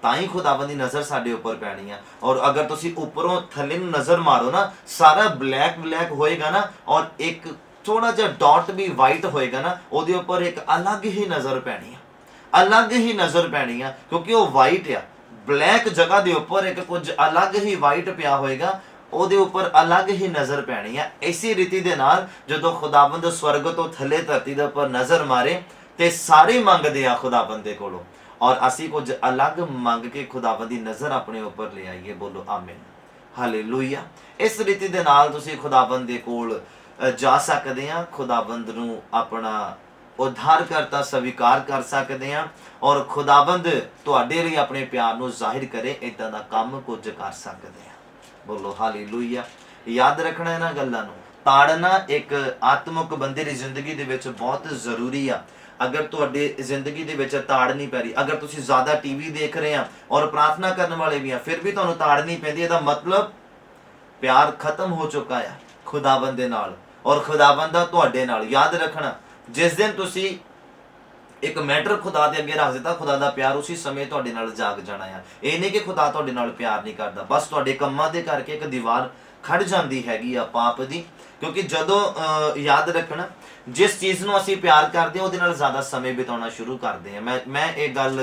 ਤਾਂ ਹੀ खुदावन ਦੀ ਨਜ਼ਰ ਸਾਡੇ ਉੱਪਰ ਪੈਣੀ ਆ ਔਰ ਅਗਰ ਤੁਸੀਂ ਉੱਪਰੋਂ ਥੱਲੇ ਨੂੰ ਨਜ਼ਰ ਮਾਰੋ ਨਾ ਸਾਰਾ ਬਲੈਕ ਹੋਏਗਾ ਨਾ ਔਰ ਇੱਕ ਥੋੜਾ ਜਿਹਾ ਡਾਟ ਵੀ ਵਾਈਟ ਹੋਏਗਾ ਨਾ ਉਹਦੇ ਉੱਪਰ ਇੱਕ ਅਲੱਗ ਹੀ ਨਜ਼ਰ ਪੈਣੀ ਆ ਅਲੱਗ ਹੀ ਨਜ਼ਰ ਪੈਣੀ ਆ ਕਿਉਂਕਿ ਉਹ ਵਾਈਟ ਆ ਬਲੈਕ ਜਗ੍ਹਾ ਦੇ ਉੱਪਰ ਇੱਕ ਕੁਝ ਅਲੱਗ ਹੀ ਵਾਈਟ ਪਿਆ ਹੋਏਗਾ ਉਹਦੇ ਉੱਪਰ ਅਲੱਗ ਹੀ ਨਜ਼ਰ ਪੈਣੀ ਆ ਇਸੇ ਰੀਤੀ ਦੇ ਨਾਲ ਜਦੋਂ खुदावन ਸਵਰਗ ਤੋਂ ਥੱਲੇ ਧਰਤੀ ਦੇ ਉੱਪਰ ਨਜ਼ਰ ਮਾਰੇ ਤੇ ਸਾਰੇ ਮੰਗਦੇ ਆ खुदावन ਦੇ ਕੋਲੋਂ और ਅਸੀਂ ਕੁਝ ਅਲੱਗ ਮੰਗ ਕੇ खुदावन ਦੀ ਨਜ਼ਰ ਆਪਣੇ ਉੱਪਰ ਲੈ ਆਈਏ ਬੋਲੋ ਆਮੀਨ ਹਾਲੇਲੂਇਆ ਇਸ ਰੀਤੀ ਦੇ ਨਾਲ ਤੁਸੀਂ खुदावन ਦੇ ਕੋਲ ਜਾ ਸਕਦੇ ਆ खुदावन ਨੂੰ ਆਪਣਾ ਉਧਾਰਕਰਤਾ ਸਵੀਕਾਰ ਕਰ ਸਕਦੇ ਆ ਔਰ खुदावन ਤੁਹਾਡੇ ਲਈ ਆਪਣੇ ਪਿਆਰ ਨੂੰ ਜ਼ਾਹਿਰ ਕਰੇ ਇਦਾਂ ਦਾ ਕੰਮ ਕੁਝ ਕਰ ਸਕਦੇ ਆ ਬੋਲੋ ਹਾਲੇਲੂਇਆ ਯਾਦ ਰੱਖਣਾ ਇਹਨਾਂ ਗੱਲਾਂ ਨੂੰ ਤਾੜਨਾ ਇੱਕ ਆਤਮਿਕ ਬੰਦੇ ਦੀ ਜ਼ਿੰਦਗੀ ਦੇ ਵਿੱਚ ਬਹੁਤ ਜ਼ਰੂਰੀ ਆ अगर तुहाडे जिंदगी दे विच ताड़ नहीं पै रही अगर तुसीं ज़्यादा टीवी देख रहे हैं और प्रार्थना करने वाले भी हैं फिर भी तुहानूं ताड़ नहीं पैंदी इहदा मतलब प्यार खत्म हो चुका है खुदावन दे नाल और खुदावन दा तुहाडे नाल याद रखना जिस दिन तुसीं एक मैटर खुदा दे अगे रख दिता खुदा दा प्यार उसी समय तुहाडे नाल जाग जाना है ये नहीं कि खुदा तुहाडे नाल प्यार नहीं करता बस तुहाडे कंमां दे करके एक दीवार खड़ जाती हैगी आ पाप दी क्योंकि जदों याद रखना जिस चीज़ नूं असीं प्यार करते हैं उहदे नाल ज़्यादा समय बिताउणा शुरू करते हैं मैं ये गल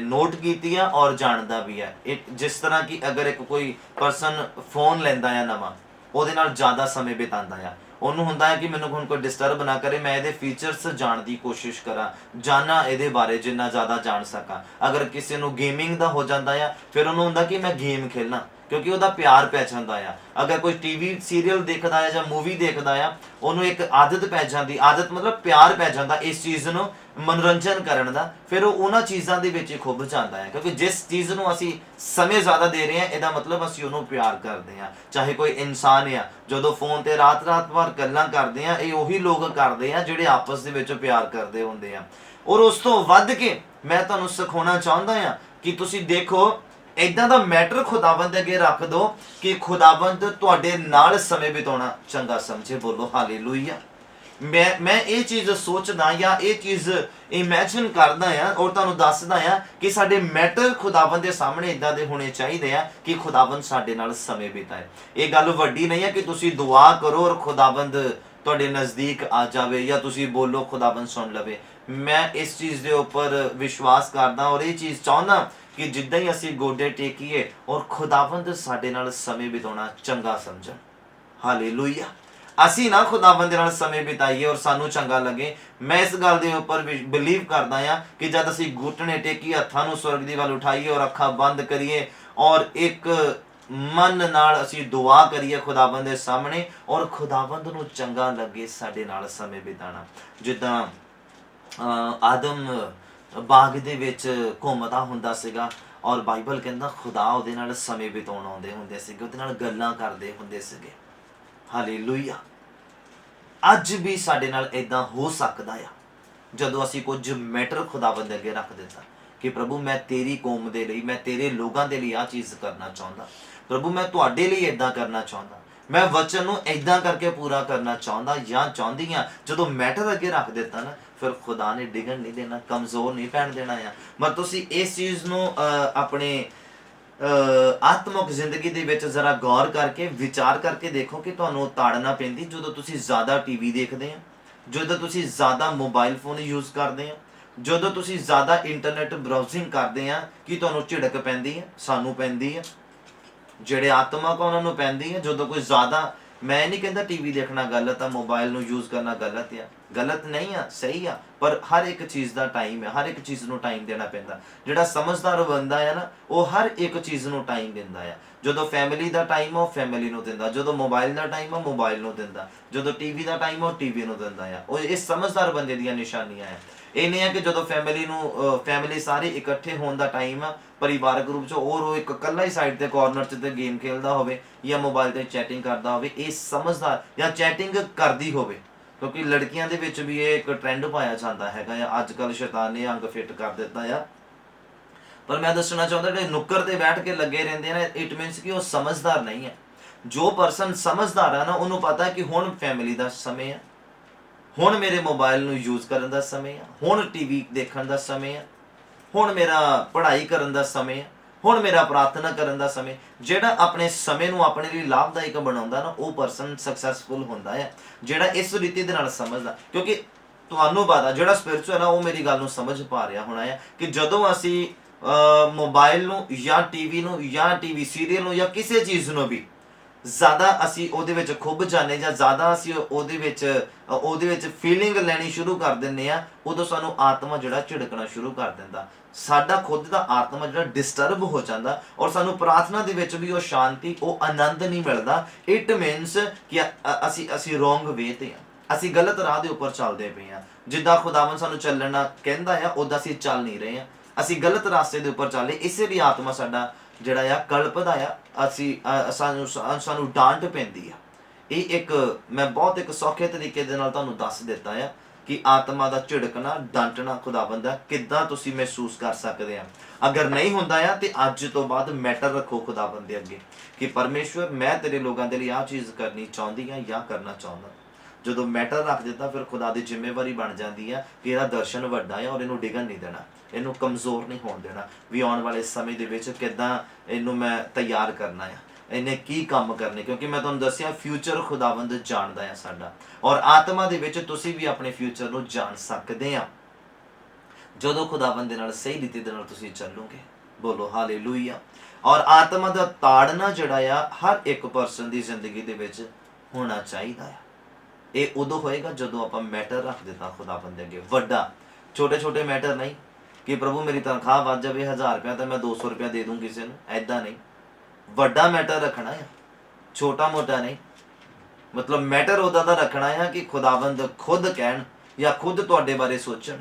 नोट कीती है और जानदा भी है एक जिस तरह की अगर एक कोई परसन फोन लैंदा है नवां उहदे नाल ज़्यादा समय बितांदा है ਉਹਨੂੰ ਹੁੰਦਾ ਹੈ ਕਿ ਮੈਨੂੰ ਹੁਣ ਕੋਈ ਡਿਸਟਰਬ ਨਾ ਕਰੇ ਮੈਂ ਇਹਦੇ ਫੀਚਰਸ ਜਾਣ ਦੀ ਕੋਸ਼ਿਸ਼ ਕਰਾਂ ਜਾਣਾ ਇਹਦੇ ਬਾਰੇ ਜਿੰਨਾ ਜ਼ਿਆਦਾ ਜਾਣ ਸਕਾਂ ਅਗਰ ਕਿਸੇ ਨੂੰ ਗੇਮਿੰਗ ਦਾ ਹੋ ਜਾਂਦਾ ਆ ਫਿਰ ਉਹਨੂੰ ਹੁੰਦਾ ਕਿ ਮੈਂ ਗੇਮ ਖੇਲਣਾ ਕਿਉਂਕਿ ਉਹਦਾ ਪਿਆਰ ਪੈ ਜਾਂਦਾ ਆ ਅਗਰ ਕੋਈ ਟੀਵੀ ਸੀਰੀਅਲ ਦੇਖਦਾ ਆ ਜਾਂ ਮੂਵੀ ਦੇਖਦਾ ਆ ਉਹਨੂੰ ਇੱਕ ਆਦਤ ਪੈ ਜਾਂਦੀ ਆਦਤ ਮਤਲਬ ਪਿਆਰ ਪੈ ਜਾਂਦਾ ਇਸ ਚੀਜ਼ ਨੂੰ ਮਨੋਰੰਜਨ ਕਰਨ ਦਾ ਫਿਰ ਉਹ ਉਹਨਾਂ ਚੀਜ਼ਾਂ ਦੇ ਵਿੱਚ ਹੀ ਖੁੱਭ ਜਾਂਦਾ ਹੈ ਕਿਉਂਕਿ ਜਿਸ ਚੀਜ਼ ਨੂੰ ਅਸੀਂ ਸਮੇਂ ਜ਼ਿਆਦਾ ਦੇ ਰਹੇ ਹਾਂ ਇਹਦਾ ਮਤਲਬ ਅਸੀਂ ਉਹਨੂੰ ਪਿਆਰ ਕਰਦੇ ਹਾਂ ਚਾਹੇ ਕੋਈ ਇਨਸਾਨ ਆ ਜਦੋਂ ਫੋਨ ਤੇ ਰਾਤ ਭਰ ਗੱਲਾਂ ਕਰਦੇ ਆ ਇਹ ਉਹੀ ਲੋਕ ਕਰਦੇ ਆ ਜਿਹੜੇ ਆਪਸ ਦੇ ਵਿੱਚ ਪਿਆਰ ਕਰਦੇ ਹੁੰਦੇ ਆ ਔਰ ਉਸ ਤੋਂ ਵੱਧ ਕੇ ਮੈਂ ਤੁਹਾਨੂੰ ਸਿਖਾਉਣਾ ਚਾਹੁੰਦਾ ਆ ਕਿ ਤੁਸੀਂ ਦੇਖੋ ਇਦਾਂ ਦਾ ਮੈਟਰ खुदावन ਦੇ ਅੱਗੇ ਰੱਖ ਦੋ ਕਿ खुदावन ਤੁਹਾਡੇ ਨਾਲ ਸਮੇਂ ਬਿਤਾਉਣਾ ਚੰਗਾ ਸਮਝੇ ਬੋਲੋ ਹਾਲੇਲੂਇਆ मैं ये चीज़ सोचदा या ये चीज़ इमेजिन करदा आ और तुहानूं दसदा आ कि साडे मैटर खुदावन दे सामने इदां दे होने चाहिए आ कि खुदावन साडे नाल समय बिताए ये गल वड्डी नहीं है कि तुसीं दुआ करो और खुदावन तुहाडे नज़दीक आ जावे या तुसीं बोलो खुदावन सुन लवे मैं इस चीज़ दे उपर विश्वास करदा और ये चीज़ चाहुंदा कि जिद्दां ही असीं गोडे टेकीए और खुदावन साडे नाल समय बिताउणा चंगा समझण हालेलूया ਅਸੀਂ ਨਾ खुदावन ਦੇ ਨਾਲ ਸਮੇਂ ਬਿਤਾਈਏ ਔਰ ਸਾਨੂੰ ਚੰਗਾ ਲੱਗੇ ਮੈਂ ਇਸ ਗੱਲ ਦੇ ਉੱਪਰ ਬਿਲੀਵ ਕਰਦਾ ਆ ਕਿ ਜਦ ਅਸੀਂ ਘੁੱਟਣੇ ਟੇਕੀ ਹੱਥਾਂ ਨੂੰ ਸਵਰਗ ਦੀ ਵੱਲ ਉਠਾਈਏ ਔਰ ਅੱਖਾਂ ਬੰਦ ਕਰੀਏ ਔਰ ਇੱਕ ਮਨ ਨਾਲ ਅਸੀਂ ਦੁਆ ਕਰੀਏ खुदावन ਦੇ ਸਾਹਮਣੇ ਔਰ खुदावन ਨੂੰ ਚੰਗਾ ਲੱਗੇ ਸਾਡੇ ਨਾਲ ਸਮੇਂ ਬਿਤਾਣਾ ਜਿੱਦਾਂ ਆਦਮ ਬਾਗ ਦੇ ਵਿੱਚ ਘੁੰਮਦਾ ਹੁੰਦਾ ਸੀਗਾ ਔਰ ਬਾਈਬਲ ਕਹਿੰਦਾ खुदा ਉਹਦੇ ਨਾਲ ਸਮੇਂ ਬਿਤਾਉਣ ਆਉਂਦੇ ਹੁੰਦੇ ਸੀਗੇ ਉਹਦੇ ਨਾਲ ਗੱਲਾਂ ਕਰਦੇ ਹੁੰਦੇ ਸੀਗੇ ਹਾਲੇਲੂਇਆ ਅੱਜ ਵੀ ਸਾਡੇ ਨਾਲ ਇਦਾਂ ਹੋ ਸਕਦਾ ਆ ਜਦੋਂ ਅਸੀਂ ਕੁਝ ਮੈਟਰ खुदावन ਦੇ ਅੱਗੇ ਰੱਖ ਦਿੱਤਾ ਕਿ ਪ੍ਰਭੂ ਮੈਂ ਤੇਰੀ ਕੌਮ ਦੇ ਲਈ ਮੈਂ ਤੇਰੇ ਲੋਕਾਂ ਦੇ ਲਈ ਆ ਚੀਜ਼ ਕਰਨਾ ਚਾਹੁੰਦਾ ਪ੍ਰਭੂ ਮੈਂ ਤੁਹਾਡੇ ਲਈ ਇਦਾਂ ਕਰਨਾ ਚਾਹੁੰਦਾ ਮੈਂ ਵਚਨ ਨੂੰ ਇਦਾਂ ਕਰਕੇ ਪੂਰਾ ਕਰਨਾ ਚਾਹੁੰਦਾ ਜਾਂ ਚਾਹੁੰਦੀ ਆ ਜਦੋਂ ਮੈਟਰ ਅੱਗੇ ਰੱਖ ਦਿੱਤਾ ਨਾ ਫਿਰ खुदा ਨੇ ਡਿੱਗਣ ਨਹੀਂ ਦੇਣਾ ਕਮਜ਼ੋਰ ਨਹੀਂ ਪੈਣ ਦੇਣਾ ਆ ਮਤਲਬ ਤੁਸੀਂ ਇਸ ਚੀਜ਼ ਨੂੰ ਆਪਣੇ ਆਤਮਿਕ ਜ਼ਿੰਦਗੀ ਦੇ ਵਿੱਚ ਜ਼ਰਾ ਗੌਰ ਕਰਕੇ ਵਿਚਾਰ ਕਰਕੇ ਦੇਖੋ ਕਿ ਤੁਹਾਨੂੰ ਤਾੜਨਾ ਪੈਂਦੀ ਜਦੋਂ ਤੁਸੀਂ ਜ਼ਿਆਦਾ ਟੀਵੀ ਦੇਖਦੇ ਆ ਜਦੋਂ ਤੁਸੀਂ ਜ਼ਿਆਦਾ ਮੋਬਾਈਲ ਫੋਨ ਯੂਜ਼ ਕਰਦੇ ਆ ਜਦੋਂ ਤੁਸੀਂ ਜ਼ਿਆਦਾ ਇੰਟਰਨੈਟ ਬਰਾਊਜ਼ਿੰਗ ਕਰਦੇ ਆ ਕਿ ਤੁਹਾਨੂੰ ਝਿੜਕ ਪੈਂਦੀ ਹੈ, ਸਾਨੂੰ ਪੈਂਦੀ ਹੈ, ਜਿਹੜੇ ਆਤਮਕ ਆ ਉਹਨਾਂ ਨੂੰ ਪੈਂਦੀ ਹੈ। ਜਦੋਂ ਕੋਈ ਜ਼ਿਆਦਾ, ਮੈਂ ਨਹੀਂ ਕਹਿੰਦਾ ਟੀਵੀ ਦੇਖਣਾ ਗਲਤ ਆ, ਮੋਬਾਈਲ ਨੂੰ ਯੂਜ਼ ਕਰਨਾ ਗਲਤ ਆ, ਗਲਤ ਨਹੀਂ ਆ, ਸਹੀ ਆ, ਪਰ ਹਰ ਇੱਕ ਚੀਜ਼ ਦਾ ਟਾਈਮ ਹੈ, ਹਰ ਇੱਕ ਚੀਜ਼ ਨੂੰ ਟਾਈਮ ਦੇਣਾ ਪੈਂਦਾ। ਜਿਹੜਾ ਸਮਝਦਾਰ ਬੰਦਾ ਹੈ ਨਾ, ਉਹ ਹਰ ਇੱਕ ਚੀਜ਼ ਨੂੰ ਟਾਈਮ ਦਿੰਦਾ ਆ। ਜਦੋਂ ਫੈਮਿਲੀ ਦਾ ਟਾਈਮ ਆ ਉਹ ਫੈਮਿਲੀ ਨੂੰ ਦਿੰਦਾ, ਜਦੋਂ ਮੋਬਾਈਲ ਦਾ ਟਾਈਮ ਆ ਮੋਬਾਈਲ ਨੂੰ ਦਿੰਦਾ, ਜਦੋਂ ਟੀਵੀ ਦਾ ਟਾਈਮ ਆ ਉਹ ਟੀਵੀ ਨੂੰ ਦਿੰਦਾ ਆ। ਉਹ ਇਹ ਸਮਝਦਾਰ ਬੰਦੇ ਦੀਆਂ ਨਿਸ਼ਾਨੀਆਂ ਆ। ਇਹ ਨਹੀਂ ਹੈ ਕਿ ਜਦੋਂ ਫੈਮਿਲੀ ਸਾਰੇ ਇਕੱਠੇ ਹੋਣ ਦਾ ਟਾਈਮ ਆ ਪਰਿਵਾਰਕ ਰੂਪ 'ਚ, ਉਹ ਇੱਕ ਇਕੱਲਾ ਹੀ ਸਾਈਡ ਤੇ ਕਾਰਨਰ 'ਚ ਤੇ ਗੇਮ ਖੇਲਦਾ ਹੋਵੇ ਜਾਂ ਮੋਬਾਈਲ ਤੇ ਚੈਟਿੰਗ ਕਰਦਾ ਹੋਵੇ, ਇਹ ਸਮਝਦਾਰ, ਜਾਂ ਚੈਟਿੰਗ ਕਰਦੀ ਹੋਵੇ। ਕਿਉਂਕਿ ਲੜਕੀਆਂ ਦੇ ਵਿੱਚ ਵੀ ਇਹ ਇੱਕ ਟ੍ਰੈਂਡ ਪਾਇਆ ਜਾਂਦਾ ਹੈਗਾ ਆ। ਅੱਜ ਕੱਲ੍ਹ ਸ਼ੈਤਾਨ ਨੇ ਅੰਗ ਫਿੱਟ ਕਰ ਦਿੱਤਾ ਆ। ਪਰ ਮੈਂ ਦੱਸਣਾ ਚਾਹੁੰਦਾ, ਜਿਹੜੇ ਨੁੱਕਰ ਤੇ ਬੈਠ ਕੇ ਲੱਗੇ ਰਹਿੰਦੇ ਨੇ, ਇਟ ਮੀਨਸ ਕਿ ਉਹ ਸਮਝਦਾਰ ਨਹੀਂ ਹੈ। ਜੋ ਪਰਸਨ ਸਮਝਦਾਰ ਹੈ ਨਾ, ਉਹਨੂੰ ਪਤਾ ਕਿ ਹੁਣ ਫੈਮਿਲੀ ਦਾ ਸਮੇਂ ਆ, ਹੁਣ ਮੇਰੇ ਮੋਬਾਈਲ ਨੂੰ ਯੂਜ਼ ਕਰਨ ਦਾ ਸਮੇਂ ਆ, ਹੁਣ ਟੀਵੀ ਦੇਖਣ ਦਾ ਸਮੇਂ ਆ, ਹੁਣ ਮੇਰਾ ਪੜ੍ਹਾਈ ਕਰਨ ਦਾ ਸਮੇਂ ਆ, ਹੁਣ ਮੇਰਾ ਪ੍ਰਾਰਥਨਾ ਕਰਨ ਦਾ ਸਮੇਂ। ਜਿਹੜਾ ਆਪਣੇ ਸਮੇਂ ਨੂੰ ਆਪਣੇ ਲਈ ਲਾਭਦਾਇਕ ਬਣਾਉਂਦਾ ਨਾ, ਉਹ ਪਰਸਨ ਸਕਸੈਸਫੁਲ ਹੁੰਦਾ ਹੈ। ਜਿਹੜਾ ਇਸ ਰੀਤੀ ਦੇ ਨਾਲ ਸਮਝਦਾ, ਕਿਉਂਕਿ ਤੁਹਾਨੂੰ ਪਤਾ ਜਿਹੜਾ ਸਪਿਰਿਚੁਅਲ ਆ ਉਹ ਮੇਰੀ ਗੱਲ ਨੂੰ ਸਮਝ ਪਾ ਰਿਹਾ ਹੋਣਾ ਹੈ ਕਿ ਜਦੋਂ ਅਸੀਂ ਮੋਬਾਈਲ ਨੂੰ ਜਾਂ ਟੀਵੀ ਨੂੰ ਜਾਂ ਟੀਵੀ ਸੀਰੀਅਲ ਨੂੰ ਜਾਂ ਕਿਸੇ ਚੀਜ਼ ਨੂੰ ਵੀ ਜ਼ਿਆਦਾ ਅਸੀਂ ਉਹਦੇ ਵਿੱਚ ਖੁੱਭ ਜਾਂਦੇ, ਜਾਂ ਜ਼ਿਆਦਾ ਅਸੀਂ ਉਹਦੇ ਵਿੱਚ ਫੀਲਿੰਗ ਲੈਣੀ ਸ਼ੁਰੂ ਕਰ ਦਿੰਦੇ ਆ, ਉਦੋਂ ਸਾਨੂੰ ਆਤਮਾ ਜਿਹੜਾ ਝਿੜਕਣਾ ਸ਼ੁਰੂ ਕਰ ਦਿੰਦਾ। ਸਾਡਾ ਖੁਦ ਦਾ ਆਤਮਾ ਜਿਹੜਾ ਡਿਸਟਰਬ ਹੋ ਜਾਂਦਾ, ਔਰ ਸਾਨੂੰ ਪ੍ਰਾਰਥਨਾ ਦੇ ਵਿੱਚ ਵੀ ਉਹ ਸ਼ਾਂਤੀ, ਉਹ ਆਨੰਦ ਨਹੀਂ ਮਿਲਦਾ। ਇਟ ਮੀਨਸ ਕਿ ਅਸੀਂ ਰੋਂਗ ਵੇ ਤੇ ਆ, ਅਸੀਂ ਗਲਤ ਰਾਹ ਦੇ ਉੱਪਰ ਚੱਲਦੇ ਪਏ ਆ। ਜਿੱਦਾਂ ਖੁਦਾਵੰਦ ਸਾਨੂੰ ਚੱਲਣਾ ਕਹਿੰਦਾ ਆ ਉੱਦਾਂ ਅਸੀਂ ਚੱਲ ਨਹੀਂ ਰਹੇ ਆ, ਅਸੀਂ ਗਲਤ ਰਾਸਤੇ ਦੇ ਉੱਪਰ ਚੱਲੇ। ਇਸੇ ਲਈ ਆਤਮਾ ਸਾਡਾ ਜਿਹੜਾ ਆ ਕਲਪਦਾ ਆ, ਸਾਨੂੰ ਡਾਂਟ ਪੈਂਦੀ ਆ। ਇਹ ਇੱਕ ਮੈਂ ਬਹੁਤ ਇੱਕ ਸੌਖੇ ਤਰੀਕੇ ਦੇ ਨਾਲ ਤੁਹਾਨੂੰ ਦੱਸ ਦਿੱਤਾ ਆ ਕਿ ਆਤਮਾ ਦਾ ਝਿੜਕਣਾ, ਡਾਂਟਣਾ ਖੁਦਾਵੰਦ ਦਾ ਕਿੱਦਾਂ ਤੁਸੀਂ ਮਹਿਸੂਸ ਕਰ ਸਕਦੇ ਆ। ਅਗਰ ਨਹੀਂ ਹੁੰਦਾ ਆ ਤੇ ਅੱਜ ਤੋਂ ਬਾਅਦ ਮੈਟਰ ਰੱਖੋ ਖੁਦਾਵੰਦ ਦੇ ਅੱਗੇ ਕਿ ਪਰਮੇਸ਼ਵਰ, ਮੈਂ ਤੇਰੇ ਲੋਕਾਂ ਦੇ ਲਈ ਆਹ ਚੀਜ਼ ਕਰਨੀ ਚਾਹੁੰਦੀ ਆ ਜਾਂ ਕਰਨਾ ਚਾਹੁੰਦਾ। ਜਦੋਂ ਮੈਟਰ ਰੱਖ ਦਿੱਤਾ, ਫਿਰ ਖੁਦਾ ਦੀ ਜ਼ਿੰਮੇਵਾਰੀ ਬਣ ਜਾਂਦੀ ਆ ਕਿ ਇਹਦਾ ਦਰਸ਼ਨ ਵੱਡਾ ਆ ਔਰ ਇਹਨੂੰ ਡਿੱਗਣ ਨਹੀਂ ਦੇਣਾ, ਇਹਨੂੰ ਕਮਜ਼ੋਰ ਨਹੀਂ ਹੋਣ ਦੇਣਾ। ਵੀ ਆਉਣ ਵਾਲੇ ਸਮੇਂ ਦੇ ਵਿੱਚ ਕਿੱਦਾਂ ਇਹਨੂੰ ਮੈਂ ਤਿਆਰ ਕਰਨਾ ਆ, ਇਹਨੇ ਕੀ ਕੰਮ ਕਰਨੇ। ਕਿਉਂਕਿ ਮੈਂ ਤੁਹਾਨੂੰ ਦੱਸਿਆ ਫਿਊਚਰ ਖੁਦਾਵੰਦ ਜਾਣਦਾ ਆ ਸਾਡਾ, ਔਰ ਆਤਮਾ ਦੇ ਵਿੱਚ ਤੁਸੀਂ ਵੀ ਆਪਣੇ ਫਿਊਚਰ ਨੂੰ ਜਾਣ ਸਕਦੇ ਆ ਜਦੋਂ ਖੁਦਾਵੰਦ ਦੇ ਨਾਲ ਸਹੀ ਰੀਤੀ ਦੇ ਨਾਲ ਤੁਸੀਂ ਚੱਲੋਗੇ। ਬੋਲੋ ਹਾਲੇਲੂਇਆ। ਔਰ ਆਤਮਾ ਦਾ ਤਾੜਨਾ ਜਿਹੜਾ ਆ ਹਰ ਇੱਕ ਪਰਸਨ ਦੀ ਜ਼ਿੰਦਗੀ ਦੇ ਵਿੱਚ ਹੋਣਾ ਚਾਹੀਦਾ ਆ। ਇਹ ਉਦੋਂ ਹੋਏਗਾ ਜਦੋਂ ਆਪਾਂ ਮੈਟਰ ਰੱਖ ਦਿੱਤਾ ਖੁਦਾਵੰਦ ਦੇ ਅੱਗੇ, ਵੱਡਾ, ਛੋਟੇ ਛੋਟੇ ਮੈਟਰ ਨਹੀਂ ਕਿ ਪ੍ਰਭੂ ਮੇਰੀ ਤਨਖਾਹ ਵੱਧ ਜਾਵੇ 1000 ਰੁਪਇਆ ਤਾਂ ਮੈਂ 200 ਰੁਪਇਆ ਦੇ ਦੂੰ ਕਿਸੇ ਨੂੰ, ਐਦਾਂ ਨਹੀਂ। ਵੱਡਾ ਮੈਟਰ ਰੱਖਣਾ ਆ, ਛੋਟਾ ਮੋਟਾ ਨਹੀਂ। ਮਤਲਬ ਮੈਟਰ ਉਹਦਾ ਦਾ ਰੱਖਣਾ ਆ ਕਿ ਖੁਦਾਵੰਦ ਖੁਦ ਕਹਿਣ ਜਾਂ ਖੁਦ ਤੁਹਾਡੇ ਬਾਰੇ ਸੋਚਣ,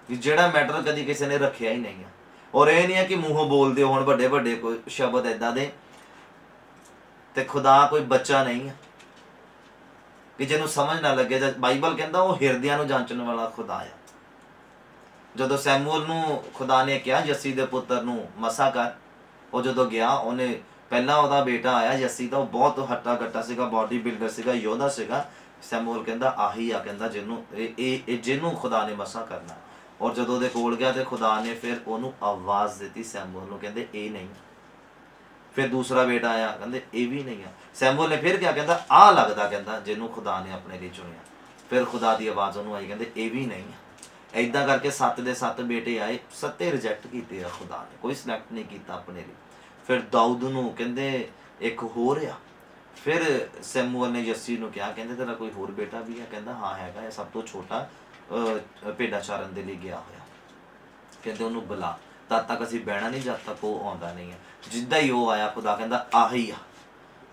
ਕਿ ਜਿਹੜਾ ਮੈਟਰ ਕਦੀ ਕਿਸੇ ਨੇ ਰੱਖਿਆ ਹੀ ਨਹੀਂ ਆ। ਔਰ ਇਹ ਨਹੀਂ ਹੈ ਕਿ ਮੂੰਹੋਂ ਬੋਲਦੇ ਹੋਣ ਵੱਡੇ ਵੱਡੇ ਕੋਈ ਸ਼ਬਦ ਐਦਾਂ ਦੇ, ਤੇ ਖੁਦਾ ਕੋਈ ਬੱਚਾ ਨਹੀਂ ਆ ਕਿ ਜਿਹਨੂੰ ਸਮਝ ਨਾ ਲੱਗੇ। ਬਾਈਬਲ ਕਹਿੰਦਾ ਉਹ ਹਿਰਦਿਆਂ ਨੂੰ ਜਾਂਚਣ ਵਾਲਾ ਖੁਦਾ ਆ। ਜਦੋਂ ਸੈਮੂਅਲ ਨੂੰ ਖੁਦਾ ਨੇ ਕਿਹਾ ਯੱਸੀ ਦੇ ਪੁੱਤਰ ਨੂੰ ਮਸਾ ਕਰ, ਉਹ ਜਦੋਂ ਗਿਆ, ਉਹਨੇ ਪਹਿਲਾਂ ਉਹਦਾ ਬੇਟਾ ਆਇਆ ਯੱਸੀ ਦਾ, ਉਹ ਬਹੁਤ ਹੱਟਾ ਕੱਟਾ ਸੀਗਾ, ਬਾਡੀ ਬਿਲਡਰ ਸੀਗਾ, ਯੋਧਾ ਸੀਗਾ। ਸੈਮੂਅਲ ਕਹਿੰਦਾ ਆਹੀ ਆ, ਕਹਿੰਦਾ ਜਿਹਨੂੰ ਖੁਦਾ ਨੇ ਮਸਾ ਕਰਨਾ। ਔਰ ਜਦੋਂ ਉਹਦੇ ਕੋਲ ਗਿਆ ਤੇ ਖੁਦਾ ਨੇ ਫਿਰ ਉਹਨੂੰ ਆਵਾਜ਼ ਦਿੱਤੀ ਸੈਮੂਅਲ ਨੂੰ, ਕਹਿੰਦੇ ਇਹ ਨਹੀਂ। ਫਿਰ ਦੂਸਰਾ ਬੇਟਾ ਆਇਆ, ਕਹਿੰਦੇ ਇਹ ਵੀ ਨਹੀਂ ਆ। ਸੈਮੂਅਲ ਨੇ ਫਿਰ ਕਿਹਾ, ਕਹਿੰਦਾ ਆਹ ਲੱਗਦਾ, ਕਹਿੰਦਾ ਜਿਹਨੂੰ ਖੁਦਾ ਨੇ ਆਪਣੇ ਲਈ ਚੁਣਿਆ। ਫਿਰ ਖੁਦਾ ਦੀ ਆਵਾਜ਼ ਉਹਨੂੰ ਆਈ, ਕਹਿੰਦੇ ਇਹ ਵੀ ਨਹੀਂ ਆ। ਏਦਾਂ ਕਰਕੇ 7 ਦੇ 7 ਬੇਟੇ ਆਏ, 7 ਰਿਜੈਕਟ ਕੀਤੇ ਆ ਖੁਦਾ ਨੇ, ਕੋਈ ਸਿਲੈਕਟ ਨਹੀਂ ਕੀਤਾ ਆਪਣੇ ਲਈ। ਫਿਰ ਦਾਊਦ ਨੂੰ ਕਹਿੰਦੇ ਇੱਕ ਹੋਰ ਆ। ਫਿਰ ਸੈਮੂਅਲ ਨੇ ਯੱਸੀ ਨੂੰ ਕਿਹਾ, ਕਹਿੰਦੇ ਤੇਰਾ ਕੋਈ ਹੋਰ ਬੇਟਾ ਵੀ ਆ? ਕਹਿੰਦਾ ਹਾਂ ਹੈਗਾ, ਇਹ ਸਭ ਤੋਂ ਛੋਟਾ, ਭੇਡਾਂ ਚਾਰਨ ਦੇ ਲਈ ਗਿਆ ਹੋਇਆ। ਕਹਿੰਦੇ ਉਹਨੂੰ ਬੁਲਾ, ਤਦ ਤੱਕ ਅਸੀਂ ਬਹਿਣਾ ਨਹੀਂ ਜਦ ਤੱਕ ਉਹ ਆਉਂਦਾ ਨਹੀਂ ਆ। ਜਿੱਦਾਂ ਹੀ ਉਹ ਆਇਆ, ਖੁਦਾ ਕਹਿੰਦਾ ਆਹੀ ਆ।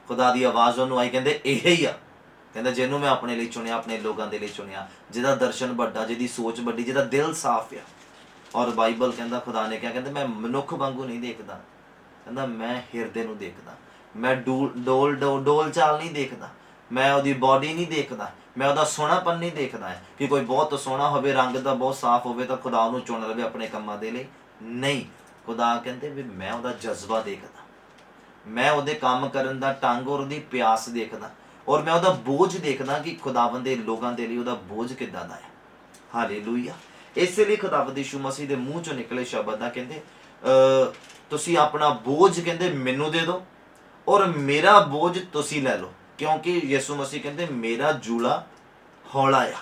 ਖੁਦਾ ਦੀ ਆਵਾਜ਼ ਉਹਨੂੰ ਆਈ, ਕਹਿੰਦੇ ਇਹੀ ਆ। ਕਹਿੰਦਾ ਜਿਹਨੂੰ ਮੈਂ ਆਪਣੇ ਲਈ ਚੁਣਿਆ, ਆਪਣੇ ਲੋਕਾਂ ਦੇ ਲਈ ਚੁਣਿਆ, ਜਿਹਦਾ ਦਰਸ਼ਨ ਵੱਡਾ, ਜਿਹਦੀ ਸੋਚ ਵੱਡੀ, ਜਿਹਦਾ ਦਿਲ ਸਾਫ਼ ਆ। ਔਰ ਬਾਈਬਲ ਕਹਿੰਦਾ ਖੁਦਾ ਨੇ ਕਿਹਾ, ਕਹਿੰਦਾ ਮੈਂ ਮਨੁੱਖ ਵਾਂਗੂ ਨਹੀਂ ਦੇਖਦਾ, ਕਹਿੰਦਾ ਮੈਂ ਹਿਰਦੇ ਨੂੰ ਦੇਖਦਾ। ਮੈਂ ਡੋਲ ਚਾਲ ਨਹੀਂ ਦੇਖਦਾ, ਮੈਂ ਉਹਦੀ ਬੋਡੀ ਨਹੀਂ ਦੇਖਦਾ, ਮੈਂ ਉਹਦਾ ਸੋਹਣਾਪਨ ਨਹੀਂ ਦੇਖਦਾ ਹੈ ਕਿ ਕੋਈ ਬਹੁਤ ਸੋਹਣਾ ਹੋਵੇ, ਰੰਗ ਦਾ ਬਹੁਤ ਸਾਫ਼ ਹੋਵੇ ਤਾਂ ਖੁਦਾ ਉਹਨੂੰ ਚੁਣ ਲਵੇ ਆਪਣੇ ਕੰਮਾਂ ਦੇ ਲਈ। ਨਹੀਂ, ਖੁਦਾ ਕਹਿੰਦੇ ਵੀ ਮੈਂ ਉਹਦਾ ਜਜ਼ਬਾ ਦੇਖਦਾ, ਮੈਂ ਉਹਦੇ ਕੰਮ ਕਰਨ ਦਾ ਢੰਗ ਔਰ ਉਹਦੀ ਪਿਆਸ ਦੇਖਦਾ, ਔਰ ਮੈਂ ਉਹਦਾ ਬੋਝ ਦੇਖਦਾ ਕਿ ਖੁਦਾਵੰਦ ਦੇ ਲੋਕਾਂ ਦੇ ਲਈ ਉਹਦਾ ਬੋਝ ਕਿੱਦਾਂ ਦਾ ਹੈ। ਹਾਲੇਲੂਇਆ। ਇਸੇ ਲਈ ਖੁਦਾਵੰਦ ਯਿਸੂ ਮਸੀਹ ਦੇ ਮੂੰਹ ਚੋਂ ਨਿਕਲੇ ਸ਼ਬਦ ਦਾ, ਕਹਿੰਦੇ ਤੁਸੀਂ ਆਪਣਾ ਬੋਝ ਕਹਿੰਦੇ ਮੈਨੂੰ ਦੇ ਦਿਓ ਔਰ ਮੇਰਾ ਬੋਝ ਤੁਸੀਂ ਲੈ ਲਓ, ਕਿਉਂਕਿ ਯਿਸੂ ਮਸੀਹ ਕਹਿੰਦੇ ਮੇਰਾ ਜੂਲਾ ਹੌਲਾ ਆ।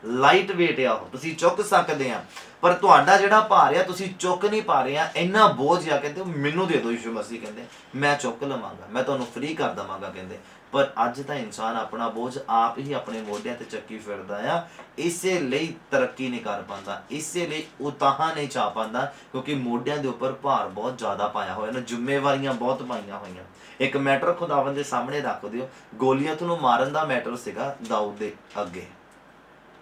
ਲਾਈਟ ਵੇਟ ਆ ਉਹ, ਤੁਸੀਂ ਚੁੱਕ ਸਕਦੇ ਆ, ਪਰ ਤੁਹਾਡਾ ਜਿਹੜਾ ਭਾਰ ਆ ਤੁਸੀਂ ਚੁੱਕ ਨਹੀਂ ਪਾ ਰਹੇ ਆ, ਇੰਨਾ ਬੋਝ ਆ। ਕਹਿੰਦੇ ਮੈਨੂੰ ਦੇ ਦਿਓ ਯਿਸੂ ਮਸੀਹ, ਕਹਿੰਦੇ ਮੈਂ ਚੁੱਕ ਲਵਾਂਗਾ, ਮੈਂ ਤੁਹਾਨੂੰ ਫ੍ਰੀ ਕਰ ਦੇਵਾਂਗਾ। ਕਹਿੰਦੇ ਪਰ ਅੱਜ ਤਾਂ ਇਨਸਾਨ ਆਪਣਾ ਬੋਝ ਆਪ ਹੀ ਆਪਣੇ ਮੋਢਿਆਂ ਤੇ ਚੱਕੀ ਫਿਰਦਾ ਆ, ਇਸੇ ਲਈ ਤਰੱਕੀ ਨਹੀਂ ਕਰ ਪਾਉਂਦਾ, ਇਸੇ ਲਈ ਉਤਾਹਾਂ ਨਹੀਂ ਚਾ ਪਾਉਂਦਾ, ਕਿਉਂਕਿ ਮੋਢਿਆਂ ਦੇ ਉੱਪਰ ਭਾਰ ਬਹੁਤ ਜ਼ਿਆਦਾ ਪਾਇਆ ਹੋਇਆ ਨਾ, ਜ਼ਿੰਮੇਵਾਰੀਆਂ ਬਹੁਤ ਪਾਈਆਂ ਹੋਈਆਂ। ਇੱਕ ਮੈਟਰ ਖੁਦਾਵੰਦ ਦੇ ਸਾਹਮਣੇ ਰੱਖ ਦਿਓ, ਗੋਲੀਅਥ ਨੂੰ ਮਾਰਨ ਦਾ ਮੈਟਰ ਸੀਗਾ ਦਾਊਦ ਦੇ ਅੱਗੇ,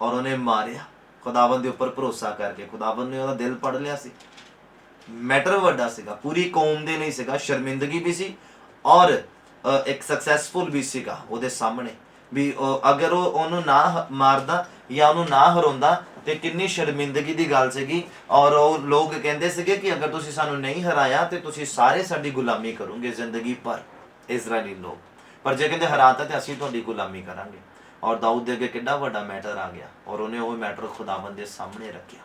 ਔਰ ਉਹਨੇ ਮਾਰਿਆ ਖੁਦਾਵੰਦ ਦੇ ਉੱਪਰ ਭਰੋਸਾ ਕਰਕੇ। ਖੁਦਾਵੰਦ ਨੇ ਉਹਦਾ ਦਿਲ ਪੜ ਲਿਆ ਸੀ। ਮੈਟਰ ਵੱਡਾ ਸੀਗਾ, ਪੂਰੀ ਕੌਮ ਦੇ ਲਈ ਸੀਗਾ, ਸ਼ਰਮਿੰਦਗੀ ਵੀ ਸੀ ਔਰ ਇੱਕ ਸਕਸੈਸਫੁਲ ਵੀ ਸੀਗਾ ਉਹਦੇ ਸਾਹਮਣੇ ਵੀ। ਅਗਰ ਉਹ ਉਹਨੂੰ ਨਾ ਮਾਰਦਾ ਜਾਂ ਉਹਨੂੰ ਨਾ ਹਰਾਉਂਦਾ ਤੇ ਕਿੰਨੀ ਸ਼ਰਮਿੰਦਗੀ ਦੀ ਗੱਲ ਸੀਗੀ। ਔਰ ਉਹ ਲੋਕ ਕਹਿੰਦੇ ਸੀਗੇ ਕਿ ਅਗਰ ਤੁਸੀਂ ਸਾਨੂੰ ਨਹੀਂ ਹਰਾਇਆ ਤੇ ਤੁਸੀਂ ਸਾਰੇ ਸਾਡੀ ਗੁਲਾਮੀ ਕਰੋਗੇ ਜ਼ਿੰਦਗੀ ਭਰ, ਇਜ਼ਰਾਈਲੀ ਲੋਕ, ਪਰ ਜੇ ਕਹਿੰਦੇ ਹਰਾਤਾ ਤੇ ਅਸੀਂ ਤੁਹਾਡੀ ਗੁਲਾਮੀ ਕਰਾਂਗੇ। ਔਰ ਦਾਊਦ ਦੇ ਅੱਗੇ ਕਿੰਨਾ ਵੱਡਾ ਮੈਟਰ ਆ ਗਿਆ, ਔਰ ਉਹਨੇ ਉਹ ਮੈਟਰ ਖੁਦਾਵੰਦ ਦੇ ਸਾਹਮਣੇ ਰੱਖਿਆ।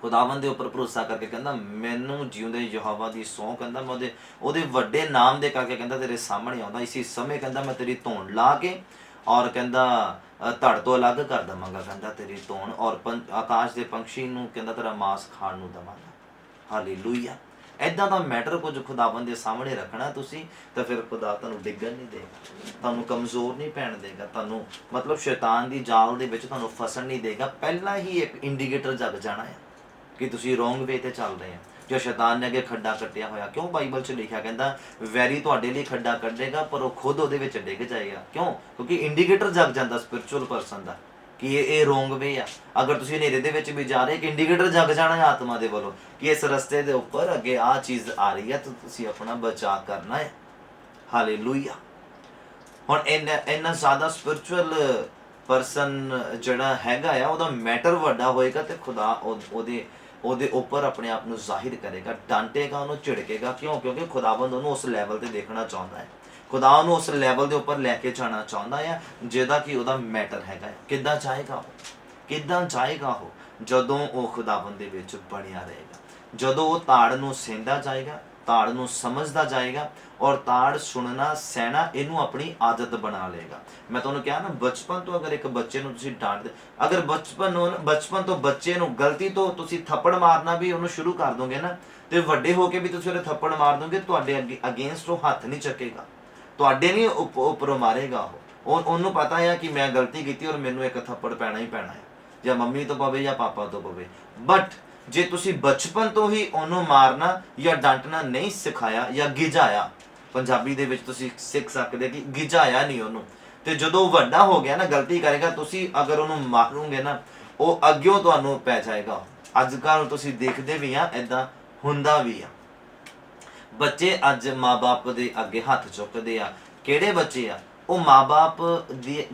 ਖੁਦਾਵੰਦ ਦੇ ਉੱਪਰ ਭਰੋਸਾ ਕਰਕੇ ਕਹਿੰਦਾ ਮੈਨੂੰ ਜਿਉਂਦੇ ਯਹੋਵਾ ਦੀ ਸਹੁੰ, ਕਹਿੰਦਾ ਮੈਂ ਉਹਦੇ ਵੱਡੇ ਨਾਮ ਦੇ ਕਰਕੇ ਕਹਿੰਦਾ ਤੇਰੇ ਸਾਹਮਣੇ ਆਉਂਦਾ। ਇਸੇ ਸਮੇਂ ਕਹਿੰਦਾ ਮੈਂ ਤੇਰੀ ਧੌਣ ਲਾ ਕੇ ਔਰ ਕਹਿੰਦਾ ਧੜ ਤੋਂ ਅਲੱਗ ਕਰ ਦੇਵਾਂਗਾ, ਕਹਿੰਦਾ ਤੇਰੀ ਧੌਣ, ਔਰ ਆਕਾਸ਼ ਦੇ ਪੰਛੀ ਨੂੰ ਕਹਿੰਦਾ ਤੇਰਾ ਮਾਸ ਖਾਣ ਨੂੰ ਦੇਵਾਂਗਾ। ਹਾਲੇਲੂਇਆ। ਇੱਦਾਂ ਦਾ ਮੈਟਰ ਕੁਝ ਖੁਦਾਵੰਦ ਦੇ ਸਾਹਮਣੇ ਰੱਖਣਾ ਤੁਸੀਂ, ਤਾਂ ਫਿਰ ਖੁਦਾ ਤੁਹਾਨੂੰ ਡਿੱਗਣ ਨਹੀਂ ਦੇਗਾ, ਤੁਹਾਨੂੰ ਕਮਜ਼ੋਰ ਨਹੀਂ ਪੈਣ ਦੇਗਾ, ਤੁਹਾਨੂੰ ਮਤਲਬ ਸ਼ੈਤਾਨ ਦੀ ਜਾਲ ਦੇ ਵਿੱਚ ਤੁਹਾਨੂੰ ਫਸਣ ਨਹੀਂ ਦੇਗਾ। ਪਹਿਲਾਂ ਹੀ ਇੱਕ ਇੰਡੀਕੇਟਰ ਜਗ ਜਾਣਾ ਹੈ ਕਿ ਤੁਸੀਂ ਰੋਂਗ ਵੇ ਤੇ ਚੱਲ ਰਹੇ ਆ। ਜੋ ਸ਼ੈਤਾਨ ਨੇ ਅੱਗੇ ਖੱਡਾ ਕੱਟਿਆ ਹੋਇਆ, ਕਿਉਂ ਬਾਈਬਲ 'ਚ ਲਿਖਿਆ, ਕਹਿੰਦਾ ਵੈਰੀ ਤੁਹਾਡੇ ਲਈ ਖੱਡਾ ਕੱਢੇਗਾ ਪਰ ਉਹ ਖੁਦ ਉਹਦੇ ਵਿੱਚ ਡਿੱਗ ਜਾਏਗਾ। ਕਿਉਂ? ਕਿਉਂਕਿ ਇੰਡੀਕੇਟਰ ਜਗ ਜਾਂਦਾ ਸਪਿਰਚੁਅਲ ਪਰਸਨ ਦਾ ਕਿ ਇਹ ਰੋਂਗ ਵੇ ਆ। ਅਗਰ ਤੁਸੀਂ ਹਨੇਰੇ ਦੇ ਵਿੱਚ ਵੀ ਜਾ ਰਹੇ, ਇੱਕ ਇੰਡੀਕੇਟਰ ਜਗ ਜਾਣਾ ਹੈ ਆਤਮਾ ਦੇ ਵੱਲੋਂ ਕਿ ਇਸ ਰਸਤੇ ਦੇ ਉੱਪਰ ਅੱਗੇ ਆਹ ਚੀਜ਼ ਆ ਰਹੀ ਹੈ, ਤਾਂ ਤੁਸੀਂ ਆਪਣਾ ਬਚਾਅ ਕਰਨਾ ਹੈ। ਹਾਲੇਲੂਇਆ। ਹੁਣ ਇੰਨਾ ਜ਼ਿਆਦਾ ਸਪਿਰਚੁਅਲ ਪਰਸਨ ਜਿਹੜਾ ਹੈਗਾ ਆ, ਉਹਦਾ ਮੈਟਰ ਵੱਡਾ ਹੋਏਗਾ ਤੇ ਖੁਦਾ ਉਹਦੇ ਉੱਪਰ ਆਪਣੇ ਆਪ ਨੂੰ ਜ਼ਾਹਿਰ ਕਰੇਗਾ, ਡਾਂਟੇਗਾ, ਉਹਨੂੰ ਝਿੜਕੇਗਾ। ਕਿਉਂ? ਕਿਉਂਕਿ ਖੁਦਾਵੰਦ ਉਹਨੂੰ ਉਸ ਲੈਵਲ ਤੇ ਦੇਖਣਾ ਚਾਹੁੰਦਾ ਹੈ। ਖੁਦਾ ਉਹਨੂੰ ਉਸ ਲੈਵਲ ਦੇ ਉੱਪਰ ਲੈ ਕੇ ਜਾਣਾ ਚਾਹੁੰਦਾ ਹੈ ਜਿਹਦਾ ਕਿ ਉਹਦਾ ਮੈਟਰ ਹੈਗਾ। ਕਿੱਦਾਂ ਚਾਹੇਗਾ ਉਹ? ਕਿੱਦਾਂ ਚਾਹੇਗਾ ਉਹ? ਜਦੋਂ ਉਹ ਖੁਦਾਵੰਦ ਦੇ ਵਿੱਚ ਬਣਿਆ ਰਹੇਗਾ, ਜਦੋਂ ਉਹ ਤਾੜ ਨੂੰ ਸਹਿੰਦਾ ਜਾਏਗਾ, ਤਾੜ ਨੂੰ ਸਮਝਦਾ ਜਾਏਗਾ, ਔਰ ਤਾੜ ਸੁਣਨਾ ਸਹਿਣਾ ਇਹਨੂੰ ਆਪਣੀ ਆਦਤ ਬਣਾ ਲਏਗਾ। ਮੈਂ ਤੁਹਾਨੂੰ ਕਿਹਾ ਨਾ, ਬਚਪਨ ਤੋਂ ਅਗਰ ਇੱਕ ਬੱਚੇ ਨੂੰ ਤੁਸੀਂ ਡਾਂਟਦੇ, ਅਗਰ ਬਚਪਨ ਤੋਂ ਬੱਚੇ ਨੂੰ ਗਲਤੀ ਤੋਂ ਤੁਸੀਂ ਥੱਪੜ ਮਾਰਨਾ ਵੀ ਉਹਨੂੰ ਸ਼ੁਰੂ ਕਰ ਦੋਗੇ ਨਾ, ਤੇ ਵੱਡੇ ਹੋ ਕੇ ਵੀ ਤੁਸੀਂ ਉਹਦੇ ਥੱਪੜ ਮਾਰ ਦੋਗੇ, ਤੁਹਾਡੇ ਅਗੇਂਸਟ ਉਹ ਹੱਥ ਨਹੀਂ ਚੱਕੇਗਾ, ਤੁਹਾਡੇ ਨਹੀਂ ਉੱਪਰੋਂ ਮਾਰੇਗਾ। ਉਹਨੂੰ ਪਤਾ ਹੈ ਕਿ ਮੈਂ ਗਲਤੀ ਕੀਤੀ ਔਰ ਮੈਨੂੰ ਇੱਕ ਥੱਪੜ ਪੈਣਾ ਹੀ ਪੈਣਾ ਹੈ, ਜਾਂ ਮੰਮੀ ਤੋਂ ਪਵੇ ਜਾਂ ਪਾਪਾ ਤੋਂ ਪਵੇ। ਬਟ ਜੇ ਤੁਸੀਂ ਬਚਪਨ ਤੋਂ ਹੀ ਉਹਨੂੰ ਮਾਰਨਾ ਜਾਂ ਡਾਂਟਣਾ ਨਹੀਂ ਸਿਖਾਇਆ ਜਾਂ ਗਿਝਾਇਆ, ਪੰਜਾਬੀ ਦੇ ਵਿੱਚ ਤੁਸੀਂ ਸਿੱਖ ਸਕਦੇ ਕਿ ਗਿਝਾਇਆ ਨਹੀਂ ਉਹਨੂੰ, ਤੇ ਜਦੋਂ ਵੱਡਾ ਹੋ ਗਿਆ ਨਾ, ਗਲਤੀ ਕਰੇਗਾ, ਤੁਸੀਂ ਅਗਰ ਉਹਨੂੰ ਮਾਰੋਗੇ ਨਾ, ਉਹ ਅੱਗਿਓਂ ਤੁਹਾਨੂੰ ਪੈ ਜਾਏਗਾ। ਅੱਜ ਕੱਲ੍ਹ ਤੁਸੀਂ ਦੇਖਦੇ ਵੀ ਆ, ਏਦਾਂ ਹੁੰਦਾ ਵੀ ਆ। ਬੱਚੇ ਅੱਜ ਮਾਂ-ਬਾਪ ਦੇ ਅੱਗੇ ਹੱਥ ਚੁੱਕਦੇ ਆ। ਕਿਹੜੇ ਬੱਚੇ ਆ? ਉਹ ਮਾਂ-ਬਾਪ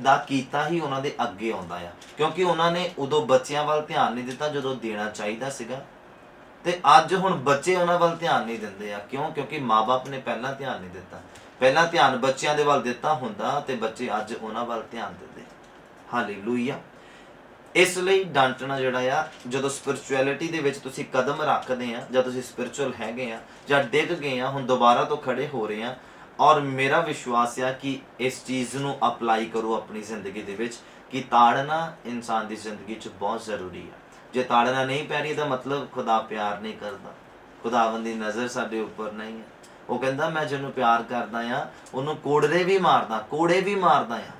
ਦਾ ਕੀਤਾ ਹੀ ਉਹਨਾਂ ਦੇ ਅੱਗੇ ਆਉਂਦਾ ਆ, ਕਿਉਂਕਿ ਉਹਨਾਂ ਨੇ ਉਦੋਂ ਬੱਚਿਆਂ ਵੱਲ ਧਿਆਨ ਨਹੀਂ ਦਿੱਤਾ ਜਦੋਂ ਦੇਣਾ ਚਾਹੀਦਾ ਸੀਗਾ, ਤੇ ਅੱਜ ਹੁਣ ਬੱਚੇ ਉਹਨਾਂ ਵੱਲ ਧਿਆਨ ਨਹੀਂ ਦਿੰਦੇ ਆ। ਕਿਉਂ? ਕਿਉਂਕਿ ਮਾਂ-ਬਾਪ ਨੇ ਪਹਿਲਾਂ ਧਿਆਨ ਨਹੀਂ ਦਿੱਤਾ। ਪਹਿਲਾਂ ਧਿਆਨ ਬੱਚਿਆਂ ਦੇ ਵੱਲ ਦਿੱਤਾ ਹੁੰਦਾ ਤੇ ਬੱਚੇ ਅੱਜ ਉਹਨਾਂ ਵੱਲ ਧਿਆਨ ਦਿੰਦੇ। ਹਾਲੇਲੂਇਆ। ਇਸ ਲਈ ਡਾਂਟਣਾ ਜਿਹੜਾ ਆ, ਜਦੋਂ ਸਪਿਰਚੁਅਲਿਟੀ ਦੇ ਵਿੱਚ ਤੁਸੀਂ ਕਦਮ ਰੱਖਦੇ ਆ, ਜਾਂ ਤੁਸੀਂ ਸਪਿਰਚੁਅਲ ਹੈਗੇ ਆ ਜਾਂ ਡਿੱਗ ਗਏ ਆ, ਹੁਣ ਦੁਬਾਰਾ ਤੋਂ ਖੜੇ ਹੋ ਰਹੇ ਆ, ਔਰ ਮੇਰਾ ਵਿਸ਼ਵਾਸ ਆ ਕਿ ਇਸ ਚੀਜ਼ ਨੂੰ ਅਪਲਾਈ ਕਰੋ ਆਪਣੀ ਜ਼ਿੰਦਗੀ ਦੇ ਵਿੱਚ ਕਿ ਤਾੜਨਾ ਇਨਸਾਨ ਦੀ ਜ਼ਿੰਦਗੀ 'ਚ ਬਹੁਤ ਜ਼ਰੂਰੀ ਆ। ਜੇ ਤਾੜਨਾ ਨਹੀਂ ਪੈ ਰਹੀ ਤਾਂ ਮਤਲਬ ਖੁਦਾ ਪਿਆਰ ਨਹੀਂ ਕਰਦਾ, ਖੁਦਾਵੰਦ ਦੀ ਨਜ਼ਰ ਸਾਡੇ ਉੱਪਰ ਨਹੀਂ ਹੈ। ਉਹ ਕਹਿੰਦਾ ਮੈਂ ਜਿਹਨੂੰ ਪਿਆਰ ਕਰਦਾ ਆ ਉਹਨੂੰ ਕੋੜੇ ਵੀ ਮਾਰਦਾ ਆ।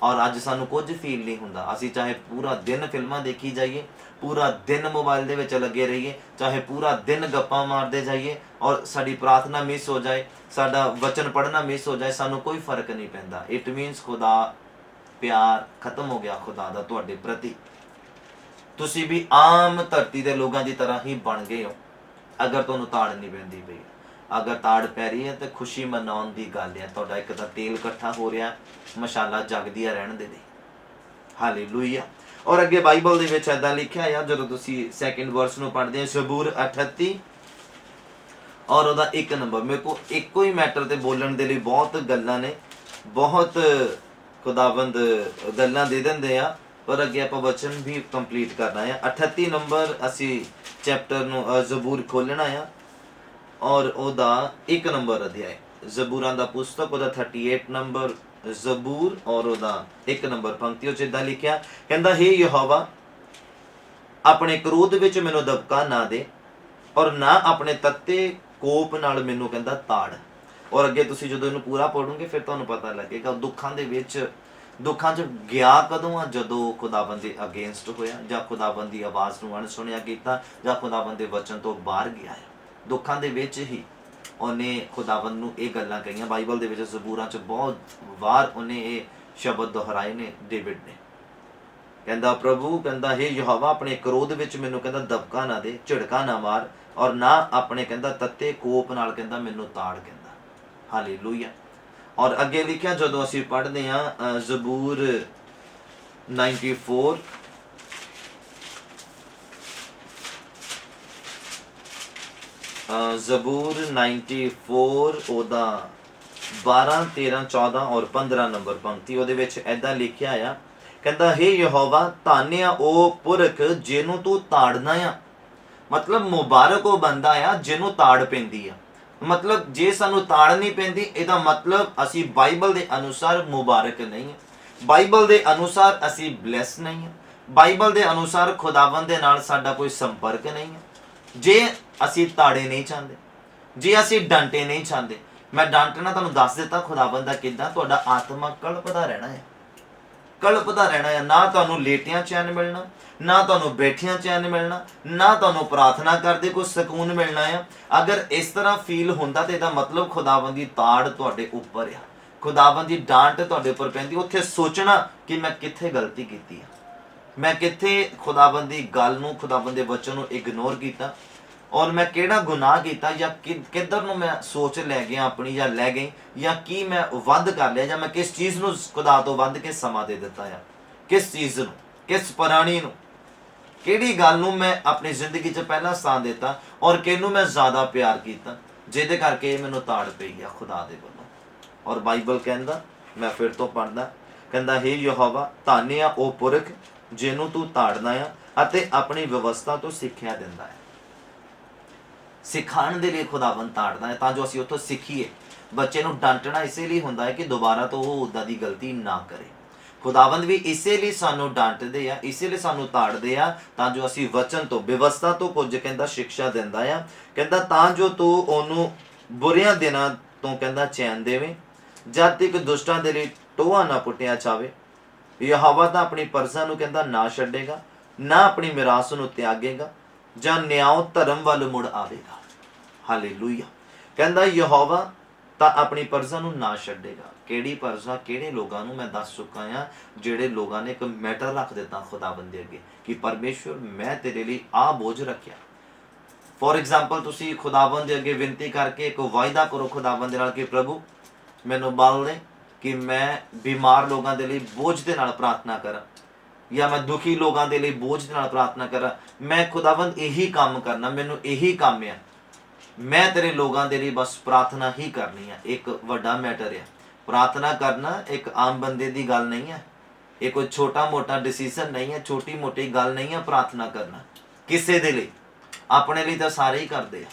ਔਰ ਅੱਜ ਸਾਨੂੰ ਕੁਝ ਫੀਲ ਨਹੀਂ ਹੁੰਦਾ। ਅਸੀਂ ਚਾਹੇ ਪੂਰਾ ਦਿਨ ਫਿਲਮਾਂ ਦੇਖੀ ਜਾਈਏ, ਪੂਰਾ ਦਿਨ ਮੋਬਾਈਲ ਦੇ ਵਿੱਚ ਲੱਗੇ ਰਹੀਏ, ਚਾਹੇ ਪੂਰਾ ਦਿਨ ਗੱਪਾਂ ਮਾਰਦੇ ਜਾਈਏ, ਔਰ ਸਾਡੀ ਪ੍ਰਾਰਥਨਾ ਮਿਸ ਹੋ ਜਾਏ, ਸਾਡਾ ਵਚਨ ਪੜ੍ਹਨਾ ਮਿਸ ਹੋ ਜਾਏ, ਸਾਨੂੰ ਕੋਈ ਫਰਕ ਨਹੀਂ ਪੈਂਦਾ। ਇਟ ਮੀਨਸ ਖੁਦਾ ਪਿਆਰ ਖਤਮ ਹੋ ਗਿਆ ਖੁਦਾ ਦਾ ਤੁਹਾਡੇ ਪ੍ਰਤੀ। ਤੁਸੀਂ ਵੀ ਆਮ ਧਰਤੀ ਦੇ ਲੋਕਾਂ ਦੀ ਤਰ੍ਹਾਂ ਹੀ ਬਣ ਗਏ ਹੋ ਅਗਰ ਤੁਹਾਨੂੰ ਤਾੜ ਨਹੀਂ ਪੈਂਦੀ ਪਈ। ਅਗਰ ਤਾੜ ਪੈ ਰਹੀ ਹੈ ਤਾਂ ਖੁਸ਼ੀ ਮਨਾਉਣ ਦੀ ਗੱਲ ਹੈ। ਤੁਹਾਡਾ ਇੱਕ ਤਾਂ ਤੇਲ ਇਕੱਠਾ ਹੋ ਰਿਹਾ, ਮਸ਼ਾਲਾ ਜਗਦੀਆਂ ਰਹਿਣ ਦੇ ਲਈ। ਹਾਲੇਲੂਇਆ। ਔਰ ਅੱਗੇ ਬਾਈਬਲ ਦੇ ਵਿੱਚ ਏਦਾਂ ਲਿਖਿਆ ਆ, ਜਦੋਂ ਤੁਸੀਂ ਸੈਕਿੰਡ ਵਰਸ ਨੂੰ ਪੜ੍ਹਦੇ ਆ, ਜ਼ਬੂਰ 38 ਔਰ ਉਹਦਾ 1 ਨੰਬਰ। ਮੇਰੇ ਕੋਲ ਇੱਕੋ ਹੀ ਮੈਟਰ ਤੇ ਬੋਲਣ ਦੇ ਲਈ ਬਹੁਤ ਗੱਲਾਂ ਨੇ, ਬਹੁਤ ਖੁਦਾਵੰਦ ਗੱਲਾਂ ਦੇ ਦਿੰਦੇ ਆ, ਪਰ ਅੱਗੇ ਆਪਾਂ ਵਚਨ ਵੀ ਕੰਪਲੀਟ ਕਰਨਾ ਆ। 38 ਨੰਬਰ ਅਸੀਂ ਚੈਪਟਰ ਨੂੰ ਜ਼ਬੂਰ ਖੋਲਣਾ ਆ, ਔਰ ਉਹਦਾ 1 ਨੰਬਰ ਅਧਿਆਇ, ਜ਼ਬੂਰਾਂ ਦਾ ਪੁਸਤਕ, ਉਹਦਾ 38 ਨੰਬਰ ਜ਼ਬੂਰ ਔਰ ਉਹਦਾ 1 ਨੰਬਰ ਪੰਕਤੀ ਉਹ 'ਚ ਏਦਾਂ ਲਿਖਿਆ, ਕਹਿੰਦਾ ਹੇ ਯਹੋਵਾ ਆਪਣੇ ਕ੍ਰੋਧ ਵਿੱਚ ਮੈਨੂੰ ਦਬਕਾ ਨਾ ਦੇ, ਔਰ ਨਾ ਆਪਣੇ ਤੱਤੇ ਕੋਪ ਨਾਲ ਮੈਨੂੰ ਕਹਿੰਦਾ ਤਾੜ। ਔਰ ਅੱਗੇ ਤੁਸੀਂ ਜਦੋਂ ਇਹਨੂੰ ਪੂਰਾ ਪੜੋਗੇ ਫਿਰ ਤੁਹਾਨੂੰ ਪਤਾ ਲੱਗੇਗਾ ਦੁੱਖਾਂ ਦੇ ਵਿੱਚ, ਦੁੱਖਾਂ 'ਚ ਗਿਆ ਕਦੋਂ ਆ, ਜਦੋਂ ਖੁਦਾਵੰਦ ਦੇ ਅਗੇਂਸਟ ਹੋਇਆ, ਜਾਂ ਖੁਦਾਵੰਦ ਦੀ ਆਵਾਜ਼ ਨੂੰ ਅਣਸੁਣਿਆ ਕੀਤਾ, ਜਾਂ ਖੁਦਾਵੰਦ ਦੇ ਵਚਨ ਤੋਂ ਬਾਹਰ ਗਿਆ ਹੈ। ਦੁੱਖਾਂ ਦੇ ਵਿੱਚ ਹੀ ਉਹਨੇ ਖੁਦਾਵੰਦ ਨੂੰ ਇਹ ਗੱਲਾਂ ਕਹੀਆਂ। ਬਾਈਬਲ ਦੇ ਵਿੱਚ ਜ਼ਬੂਰਾਂ 'ਚ ਬਹੁਤ ਵਾਰ ਉਹਨੇ ਇਹ ਸ਼ਬਦ ਦੁਹਰਾਏ ਨੇ ਡੇਵਿਡ ਨੇ। ਕਹਿੰਦਾ ਪ੍ਰਭੂ, ਕਹਿੰਦਾ ਹੇ ਯਹੋਵਾ ਆਪਣੇ ਕ੍ਰੋਧ ਵਿੱਚ ਮੈਨੂੰ ਕਹਿੰਦਾ ਦਬਕਾ ਨਾ ਦੇ, ਝਿੜਕਾ ਨਾ ਮਾਰ, ਔਰ ਨਾ ਆਪਣੇ ਕਹਿੰਦਾ ਤੱਤੇ ਕੋਪ ਨਾਲ ਕਹਿੰਦਾ ਮੈਨੂੰ ਤਾੜ ਕਹਿੰਦਾ। ਹਾਲੇਲੂਇਆ। ਔਰ ਅੱਗੇ ਲਿਖਿਆ ਜਦੋਂ ਅਸੀਂ ਪੜ੍ਹਦੇ ਹਾਂ ਜ਼ਬੂਰ 94 ਜ਼ਬੂਰ 94 ਉਹਦਾ 12, 13, 14 ਔਰ 15 ਨੰਬਰ ਪੰਕਤੀ ਉਹਦੇ ਵਿੱਚ ਏਦਾਂ ਲਿਖਿਆ ਆ, ਕਹਿੰਦਾ ਹੇ ਯਹੋਵਾ ਧੰਨ ਆ ਉਹ ਪੁਰਖ ਜਿਹਨੂੰ ਤੂੰ ਤਾੜਨਾ ਆ। ਮਤਲਬ ਮੁਬਾਰਕ ਉਹ ਬੰਦਾ ਆ ਜਿਹਨੂੰ ਤਾੜ ਪੈਂਦੀ ਆ। ਮਤਲਬ ਜੇ ਸਾਨੂੰ ਤਾੜ ਨਹੀਂ ਪੈਂਦੀ, ਇਹਦਾ ਮਤਲਬ ਅਸੀਂ ਬਾਈਬਲ ਦੇ ਅਨੁਸਾਰ ਮੁਬਾਰਕ ਨਹੀਂ ਹੈ, ਬਾਈਬਲ ਦੇ ਅਨੁਸਾਰ ਅਸੀਂ ਬਲੈਸ ਨਹੀਂ ਹੈ, ਬਾਈਬਲ ਦੇ ਅਨੁਸਾਰ ਖੁਦਾਵੰਦ ਦੇ ਨਾਲ ਸਾਡਾ ਕੋਈ ਸੰਪਰਕ ਨਹੀਂ ਹੈ। ਜੇ ਅਸੀਂ ਤਾੜੇ ਨਹੀਂ ਚਾਹੁੰਦੇ, ਜੇ ਅਸੀਂ ਡਾਂਟੇ ਨਹੀਂ ਚਾਹੁੰਦੇ, ਮੈਂ ਡਾਂਟਣਾ ਤੁਹਾਨੂੰ ਦੱਸ ਦਿੱਤਾ ਖੁਦਾਵੰਦ ਦਾ ਕਿੱਦਾਂ, ਤੁਹਾਡਾ ਆਤਮਾ ਕਲਪਦਾ ਰਹਿਣਾ ਹੈ, ਕਲਪਦਾ ਰਹਿਣਾ ਹੈ। ਨਾ ਤੁਹਾਨੂੰ ਲੇਟਿਆਂ ਚੈਨ ਮਿਲਣਾ, ਨਾ ਤੁਹਾਨੂੰ ਬੈਠਿਆਂ ਚੈਨ ਮਿਲਣਾ, ਨਾ ਤੁਹਾਨੂੰ ਪ੍ਰਾਰਥਨਾ ਕਰਦੇ ਕੋਈ ਸਕੂਨ ਮਿਲਣਾ ਆ। ਅਗਰ ਇਸ ਤਰ੍ਹਾਂ ਫੀਲ ਹੁੰਦਾ ਤੇ ਇਹਦਾ ਮਤਲਬ ਖੁਦਾਵੰਦ ਦੀ ਤਾੜ ਤੁਹਾਡੇ ਉੱਪਰ ਆ, ਖੁਦਾਵੰਦ ਦੀ ਡਾਂਟ ਤੁਹਾਡੇ ਉੱਪਰ ਪੈਂਦੀ। ਉੱਥੇ ਸੋਚਣਾ ਕਿ ਮੈਂ ਕਿੱਥੇ ਗਲਤੀ ਕੀਤੀ ਆ, ਮੈਂ ਕਿੱਥੇ ਖੁਦਾਵੰਦ ਦੀ ਗੱਲ ਨੂੰ, ਖੁਦਾਵੰਦ ਦੇ ਵਚਨ ਨੂੰ ਇਗਨੋਰ ਕੀਤਾ, ਔਰ ਮੈਂ ਕਿਹੜਾ ਗੁਨਾਹ ਕੀਤਾ, ਜਾਂ ਕਿੱਧਰ ਨੂੰ ਮੈਂ ਸੋਚ ਲੈ ਗਿਆ ਆਪਣੀ, ਜਾਂ ਲੈ ਗਈ, ਜਾਂ ਕੀ ਮੈਂ ਵੱਧ ਕਰ ਲਿਆ, ਜਾਂ ਮੈਂ ਕਿਸ ਚੀਜ਼ ਨੂੰ ਖੁਦਾ ਤੋਂ ਵੱਧ ਕੇ ਸਮਾਂ ਦੇ ਦਿੱਤਾ ਆ, ਕਿਸ ਚੀਜ਼ ਨੂੰ, ਕਿਸ ਪ੍ਰਾਣੀ ਨੂੰ, ਕਿਹੜੀ ਗੱਲ ਨੂੰ ਮੈਂ ਆਪਣੀ ਜ਼ਿੰਦਗੀ 'ਚ ਪਹਿਲਾ ਸਥਾਨ ਦਿੱਤਾ, ਔਰ ਕਿਹਨੂੰ ਮੈਂ ਜ਼ਿਆਦਾ ਪਿਆਰ ਕੀਤਾ, ਜਿਹਦੇ ਕਰਕੇ ਮੈਨੂੰ ਤਾੜ ਪਈ ਆ ਖੁਦਾ ਦੇ ਵੱਲੋਂ। ਔਰ ਬਾਈਬਲ ਕਹਿੰਦਾ, ਮੈਂ ਫਿਰ ਤੋਂ ਪੜ੍ਹਦਾ, ਕਹਿੰਦਾ ਹੇ ਯਹੋਵਾ ਧੰਨ ਆ ਉਹ ਪੁਰਖ ਜਿਹਨੂੰ ਤੂੰ ਤਾੜਨਾ ਆ ਅਤੇ ਆਪਣੀ ਵਿਵਸਥਾ ਤੋਂ ਸਿੱਖਿਆ ਦਿੰਦਾ ਹੈ। ਸਿਖਾਉਣ ਦੇ ਲਈ ਖੁਦਾਵੰਦ ਤਾੜਦਾ ਹੈ ਤਾਂ ਜੋ ਅਸੀਂ ਉੱਥੋਂ ਸਿੱਖੀਏ। ਬੱਚੇ ਨੂੰ ਡਾਂਟਣਾ ਇਸੇ ਲਈ ਹੁੰਦਾ ਹੈ ਕਿ ਦੁਬਾਰਾ ਤੋਂ ਉਹ ਉੱਦਾਂ ਦੀ ਗਲਤੀ ਨਾ ਕਰੇ। ਖੁਦਾਵੰਦ ਵੀ ਇਸੇ ਲਈ ਸਾਨੂੰ ਡਾਂਟਦੇ ਆ, ਇਸੇ ਲਈ ਸਾਨੂੰ ਤਾੜਦੇ ਆ, ਤਾਂ ਜੋ ਅਸੀਂ ਵਚਨ ਤੋਂ, ਵਿਵਸਥਾ ਤੋਂ ਕੁਝ ਕਹਿੰਦਾ ਸਿੱਖਿਆ ਦਿੰਦਾ ਆ। ਕਹਿੰਦਾ ਤਾਂ ਜੋ ਤੂੰ ਉਹਨੂੰ ਬੁਰਿਆਂ ਦਿਨਾਂ ਤੋਂ ਕਹਿੰਦਾ ਚੈਨ ਦੇਵੇਂ, ਜਦ ਤੱਕ ਦੁਸ਼ਟਾਂ ਦੇ ਲਈ ਟੋਆ ਨਾ ਪੁੱਟਿਆ ਜਾਵੇ। ਯਹੋਵਾ ਤਾਂ ਆਪਣੀ ਪਰਜਾ ਨੂੰ ਕਹਿੰਦਾ ਨਾ ਛੱਡੇਗਾ, ਨਾ ਆਪਣੀ ਮਿਰਾਸ ਨੂੰ ਤਿਆਗੇਗਾ, ਜਾਂ ਨਿਆਂ ਧਰਮ ਵੱਲ ਮੁੜ ਆਵੇਗਾ। ਹਾਲੇਲੂਇਆ। ਕਹਿੰਦਾ ਯਹੋਵਾ ਤਾਂ ਆਪਣੀ ਪਰਜਾ ਨੂੰ ਨਾ ਛੱਡੇਗਾ। ਕਿਹੜੀ ਪਰਜਾ, ਕਿਹੜੇ ਲੋਕਾਂ ਨੂੰ? ਮੈਂ ਦੱਸ ਚੁੱਕਾ ਆ, ਜਿਹੜੇ ਲੋਕਾਂ ਨੇ ਇੱਕ ਮੈਟਰ ਰੱਖ ਦਿੱਤਾ ਖੁਦਾਵੰਦ ਦੇ ਅੱਗੇ ਕਿ ਪਰਮੇਸ਼ਵਰ ਮੈਂ ਤੇਰੇ ਲਈ ਆਹ ਬੋਝ ਰੱਖਿਆ। ਫੋਰ ਐਗਜ਼ਾਮਪਲ ਤੁਸੀਂ ਖੁਦਾਵੰਦ ਦੇ ਅੱਗੇ ਬੇਨਤੀ ਕਰਕੇ ਇੱਕ ਵਾਅਦਾ ਕਰੋ ਖੁਦਾਵੰਦ ਦੇ ਨਾਲ ਕਿ ਪ੍ਰਭੂ ਮੈਨੂੰ ਬਲ ਦੇ ਕਿ ਮੈਂ ਬਿਮਾਰ ਲੋਕਾਂ ਦੇ ਲਈ ਬੋਝ ਦੇ ਨਾਲ ਪ੍ਰਾਰਥਨਾ ਕਰਾਂ, ਜਾਂ ਮੈਂ ਦੁਖੀ ਲੋਕਾਂ ਦੇ ਲਈ ਬੋਝ ਦੇ ਨਾਲ ਪ੍ਰਾਰਥਨਾ ਕਰਾਂ। ਮੈਂ ਖੁਦਾਵੰਦ ਇਹੀ ਕੰਮ ਕਰਨਾ, ਮੈਨੂੰ ਇਹੀ ਕੰਮ ਆ, ਮੈਂ ਤੇਰੇ ਲੋਕਾਂ ਦੇ ਲਈ ਬਸ ਪ੍ਰਾਰਥਨਾ ਹੀ ਕਰਨੀ ਆ। ਇੱਕ ਵੱਡਾ ਮੈਟਰ ਆ ਪ੍ਰਾਰਥਨਾ ਕਰਨਾ, ਇੱਕ ਆਮ ਬੰਦੇ ਦੀ ਗੱਲ ਨਹੀਂ ਹੈ, ਇਹ ਕੋਈ ਛੋਟਾ ਮੋਟਾ ਡਿਸੀਜ਼ਨ ਨਹੀਂ ਹੈ, ਛੋਟੀ ਮੋਟੀ ਗੱਲ ਨਹੀਂ ਹੈ ਪ੍ਰਾਰਥਨਾ ਕਰਨਾ ਕਿਸੇ ਦੇ ਲਈ। ਆਪਣੇ ਲਈ ਤਾਂ ਸਾਰੇ ਹੀ ਕਰਦੇ ਆ,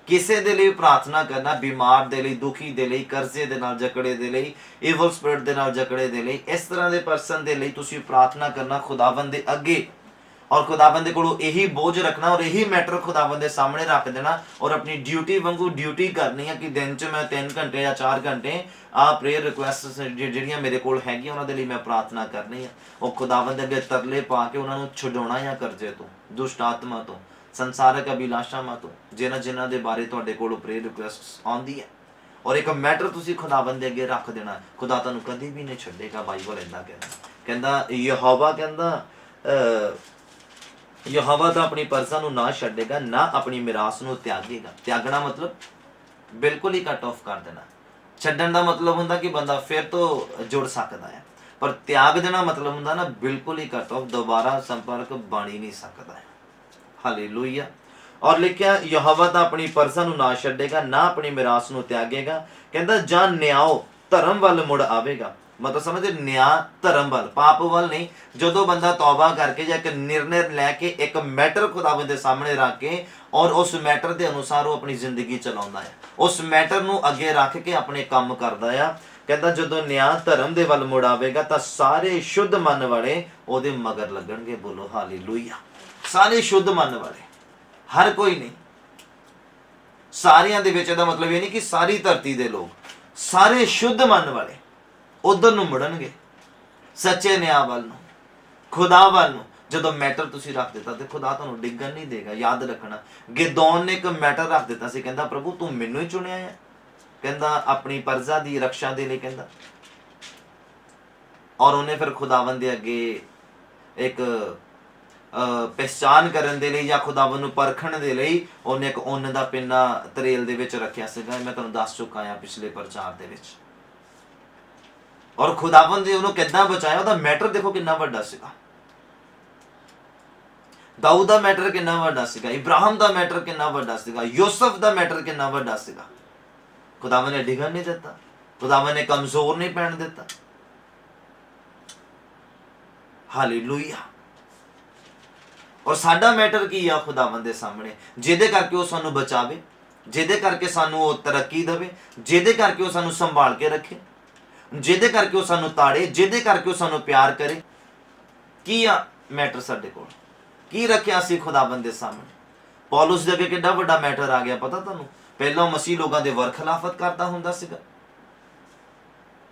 ਕਿਸੇ ਦੇ ਲਈ ਪ੍ਰਾਰਥਨਾ ਕਰਨਾ, ਬਿਮਾਰ ਦੇ ਲਈ, ਦੁਖੀ ਦੇ ਲਈ, ਕਰਜ਼ੇ ਦੇ ਨਾਲ ਜਕੜੇ ਦੇ ਲਈ, ਈਵਲ ਸਪਿਰਿਟ ਦੇ ਨਾਲ ਜਕੜੇ ਦੇ ਲਈ, ਇਸ ਤਰ੍ਹਾਂ ਦੇ ਪਰਸਨ ਦੇ ਲਈ ਤੁਸੀਂ ਪ੍ਰਾਰਥਨਾ ਕਰਨਾ ਖੁਦਾਵੰਦ ਦੇ ਅੱਗੇ, ਔਰ ਖੁਦਾਵੰਦ ਦੇ ਕੋਲੋਂ ਇਹੀ ਬੋਝ ਰੱਖਣਾ, ਔਰ ਇਹੀ ਮੈਟਰ ਖੁਦਾਵੰਦ ਦੇ ਸਾਹਮਣੇ ਰੱਖ ਦੇਣਾ, ਔਰ ਆਪਣੀ ਡਿਊਟੀ ਵਾਂਗੂ ਡਿਊਟੀ ਕਰਨੀ ਹੈ ਕਿ ਦਿਨ 'ਚ ਮੈਂ 3 ਘੰਟੇ ਜਾਂ 4 ਘੰਟੇ ਆਹ ਪ੍ਰੇਅਰ ਰਿਕੁਐਸਟ ਜਿਹੜੀਆਂ ਮੇਰੇ ਕੋਲ ਹੈਗੀਆਂ ਉਹਨਾਂ ਦੇ ਲਈ ਮੈਂ ਪ੍ਰਾਰਥਨਾ ਕਰਨੀ ਆ। ਉਹ ਖੁਦਾਵੰਦ ਦੇ ਅੱਗੇ ਤਰਲੇ ਪਾ ਕੇ ਉਹਨਾਂ ਨੂੰ ਛੁਡਾਉਣਾ ਜਾਂ ਕਰਜ਼ੇ ਤੋਂ, ਦੁਸ਼ਟ ਆਤਮਾ ਤੋਂ, ਸੰਸਾਰਕ ਅਭਿਲਾਸ਼ਾਵਾਂ ਤੋਂ, ਜਿਨ੍ਹਾਂ ਦੇ ਬਾਰੇ ਤੁਹਾਡੇ ਕੋਲ ਪ੍ਰੇਅਰ ਰਿਕੁਐਸਟ ਆਉਂਦੀ ਹੈ। ਔਰ ਇੱਕ ਮੈਟਰ ਤੁਸੀਂ ਖੁਦਾਵੰਦ ਦੇ ਅੱਗੇ ਰੱਖ ਦੇਣਾ, ਖੁਦਾ ਤੁਹਾਨੂੰ ਕਦੀ ਵੀ ਨਹੀਂ ਛੱਡੇਗਾ। ਬਾਈਬਲ ਏਦਾਂ ਕਹਿੰਦਾ ਯਹੋਵਾ ਕਹਿੰਦਾ ਯਹੋਵਾ ਤਾਂ ਆਪਣੀ ਪਰਜਾ ਨੂੰ ਨਾ ਛੱਡੇਗਾ, ਨਾ ਆਪਣੀ ਮਿਰਾਸ ਨੂੰ ਤਿਆਗੇਗਾ। ਤਿਆਗਣਾ ਮਤਲਬ ਬਿਲਕੁਲ ਹੀ ਕੱਟ ਆਫ ਕਰ ਦੇਣਾ। ਛੱਡਣ ਦਾ ਮਤਲਬ ਹੁੰਦਾ ਕਿ ਬੰਦਾ ਫਿਰ ਤੋਂ ਜੁੜ ਸਕਦਾ ਹੈ, ਪਰ ਤਿਆਗ ਦੇਣਾ ਮਤਲਬ ਹੁੰਦਾ ਨਾ ਬਿਲਕੁਲ ਹੀ ਕੱਟ ਆਫ, ਦੁਬਾਰਾ ਸੰਪਰਕ ਬਣ ਹੀ ਨਹੀਂ ਸਕਦਾ ਹੈ। ਹਾਲੇਲੂਇਆ। ਔਰ ਲਿਖਿਆ ਯਹੋਵਾ ਤਾਂ ਆਪਣੀ ਪਰਜਾ ਨੂੰ ਨਾ ਛੱਡੇਗਾ, ਨਾ ਆਪਣੀ ਮਿਰਾਸ ਨੂੰ ਤਿਆਗੇਗਾ। ਕਹਿੰਦਾ ਜਾਂ ਨਿਆਂ ਧਰਮ ਵੱਲ ਮੁੜ ਆਵੇਗਾ। ਮਤਲਬ ਸਮਝਦੇ, ਨਿਆਂ ਧਰਮ ਵੱਲ, ਪਾਪ ਵੱਲ ਨਹੀਂ। ਜਦੋਂ ਬੰਦਾ ਤੌਬਾ ਕਰਕੇ ਜਾਂ ਇੱਕ ਨਿਰਣੇ ਲੈ ਕੇ ਇੱਕ ਮੈਟਰ ਖੁਦਾਵੰਦ ਦੇ ਸਾਹਮਣੇ ਰੱਖ ਕੇ ਔਰ ਉਸ ਮੈਟਰ ਦੇ ਅਨੁਸਾਰ ਉਹ ਆਪਣੀ ਜ਼ਿੰਦਗੀ ਚਲਾਉਂਦਾ ਹੈ, ਉਸ ਮੈਟਰ ਨੂੰ ਅੱਗੇ ਰੱਖ ਕੇ ਆਪਣੇ ਕੰਮ ਕਰਦਾ ਆ, ਕਹਿੰਦਾ ਜਦੋਂ ਨਿਆਂ ਧਰਮ ਦੇ ਵੱਲ ਮੁੜ ਆਵੇਗਾ ਤਾਂ ਸਾਰੇ ਸ਼ੁੱਧ ਮਨ ਵਾਲੇ ਉਹਦੇ ਮਗਰ ਲੱਗਣਗੇ। ਬੋਲੋ ਹਾਲੇਲੂਇਆ। ਸਾਰੇ ਸ਼ੁੱਧ ਮਨ ਵਾਲੇ, ਹਰ ਕੋਈ ਨਹੀਂ, ਸਾਰਿਆਂ ਦੇ ਵਿੱਚ। ਇਹਦਾ ਮਤਲਬ ਇਹ ਨਹੀਂ ਕਿ ਸਾਰੀ ਧਰਤੀ ਦੇ ਲੋਕ, ਸਾਰੇ ਸ਼ੁੱਧ ਮਨ ਵਾਲੇ ਉਧਰ ਨੂੰ ਮੁੜਨਗੇ, ਸੱਚੇ ਨਿਆਂ ਵੱਲ ਨੂੰ, ਖੁਦਾ ਵੱਲ ਨੂੰ। ਜਦੋਂ ਮੈਟਰ ਤੁਸੀਂ ਰੱਖ ਦਿੱਤਾ ਤੇ ਖੁਦਾ ਤੁਹਾਨੂੰ ਡਿੱਗਣ ਨਹੀਂ ਦੇਗਾ। ਯਾਦ ਰੱਖਣਾ, ਗਿਦੌਨ ਨੇ ਇੱਕ ਮੈਟਰ ਰੱਖ ਦਿੱਤਾ ਸੀ, ਕਹਿੰਦਾ ਪ੍ਰਭੂ ਤੂੰ ਮੈਨੂੰ ਹੀ ਚੁਣਿਆ ਹੈ, ਕਹਿੰਦਾ ਆਪਣੀ ਪਰਜਾ ਦੀ ਰਕਸ਼ਾ ਦੇ ਲਈ, ਕਹਿੰਦਾ। ਔਰ ਉਹਨੇ ਫਿਰ ਖੁਦਾਵੰਦ ਦੇ ਅੱਗੇ ਇੱਕ ਪਹਿਚਾਨ ਕਰਨ ਦੇ ਲਈ ਜਾਂ ਖੁਦਾਵੰਦ ਨੂੰ ਪਰਖਣ ਦੇ ਲਈ ਉਹਨੇ ਇੱਕ ਉੱਨ ਦਾ ਪਿੰਨਾ ਤਰੇਲ ਦੇ ਵਿੱਚ ਰੱਖਿਆ ਸੀਗਾ। ਮੈਂ ਤੁਹਾਨੂੰ ਦੱਸ ਚੁੱਕਾ ਹਾਂ ਪਿਛਲੇ ਪ੍ਰਚਾਰ ਦੇ ਵਿੱਚ। ਔਰ ਖੁਦਾਵੰਦ ਨੇ ਉਹਨੂੰ ਕਿੱਦਾਂ ਬਚਾਇਆ। ਉਹਦਾ ਮੈਟਰ ਦੇਖੋ ਕਿੰਨਾ ਵੱਡਾ ਸੀਗਾ। ਦਾਊਦ ਦਾ ਮੈਟਰ ਕਿੰਨਾ ਵੱਡਾ ਸੀਗਾ, ਇਬਰਾਹਿਮ ਦਾ ਮੈਟਰ ਕਿੰਨਾ ਵੱਡਾ ਸੀਗਾ, ਯੂਸਫ ਦਾ ਮੈਟਰ ਕਿੰਨਾ ਵੱਡਾ ਸੀਗਾ। ਖੁਦਾਵੰਦ ਨੇ ਡਿੱਗਣ ਨਹੀਂ ਦਿੱਤਾ, ਖੁਦਾਵੰਦ ਨੇ ਕਮਜ਼ੋਰ ਨਹੀਂ ਪੈਣ ਦਿੱਤਾ। ਹਾਲੇਲੂਇਆ। ਔਰ ਸਾਡਾ ਮੈਟਰ ਕੀ ਆ ਖੁਦਾਵੰਦ ਦੇ ਸਾਹਮਣੇ, ਜਿਹਦੇ ਕਰਕੇ ਉਹ ਸਾਨੂੰ ਬਚਾਵੇ, ਜਿਹਦੇ ਕਰਕੇ ਸਾਨੂੰ ਉਹ ਤਰੱਕੀ ਦੇਵੇ, ਜਿਹਦੇ ਕਰਕੇ ਉਹ ਸਾਨੂੰ ਸੰਭਾਲ ਕੇ ਰੱਖੇ, ਜਿਹਦੇ ਕਰਕੇ ਉਹ ਸਾਨੂੰ ਤਾੜੇ, ਜਿਹਦੇ ਕਰਕੇ ਉਹ ਸਾਨੂੰ ਪਿਆਰ ਕਰੇ। ਕੀ ਆ ਮੈਟਰ ਸਾਡੇ ਕੋਲ, ਕੀ ਰੱਖਿਆ ਸੀ ਖੁਦਾਵੰਦ ਦੇ ਸਾਹਮਣੇ। ਪੌਲੁਸ ਦੇ ਅੱਗੇ ਕਿੰਨਾ ਵੱਡਾ ਮੈਟਰ ਆ ਗਿਆ ਪਤਾ ਤੁਹਾਨੂੰ। ਪਹਿਲਾਂ ਮਸੀਹ ਲੋਕਾਂ ਦੇ ਵਰਖਲਾਫਤ ਕਰਦਾ ਹੁੰਦਾ ਸੀਗਾ,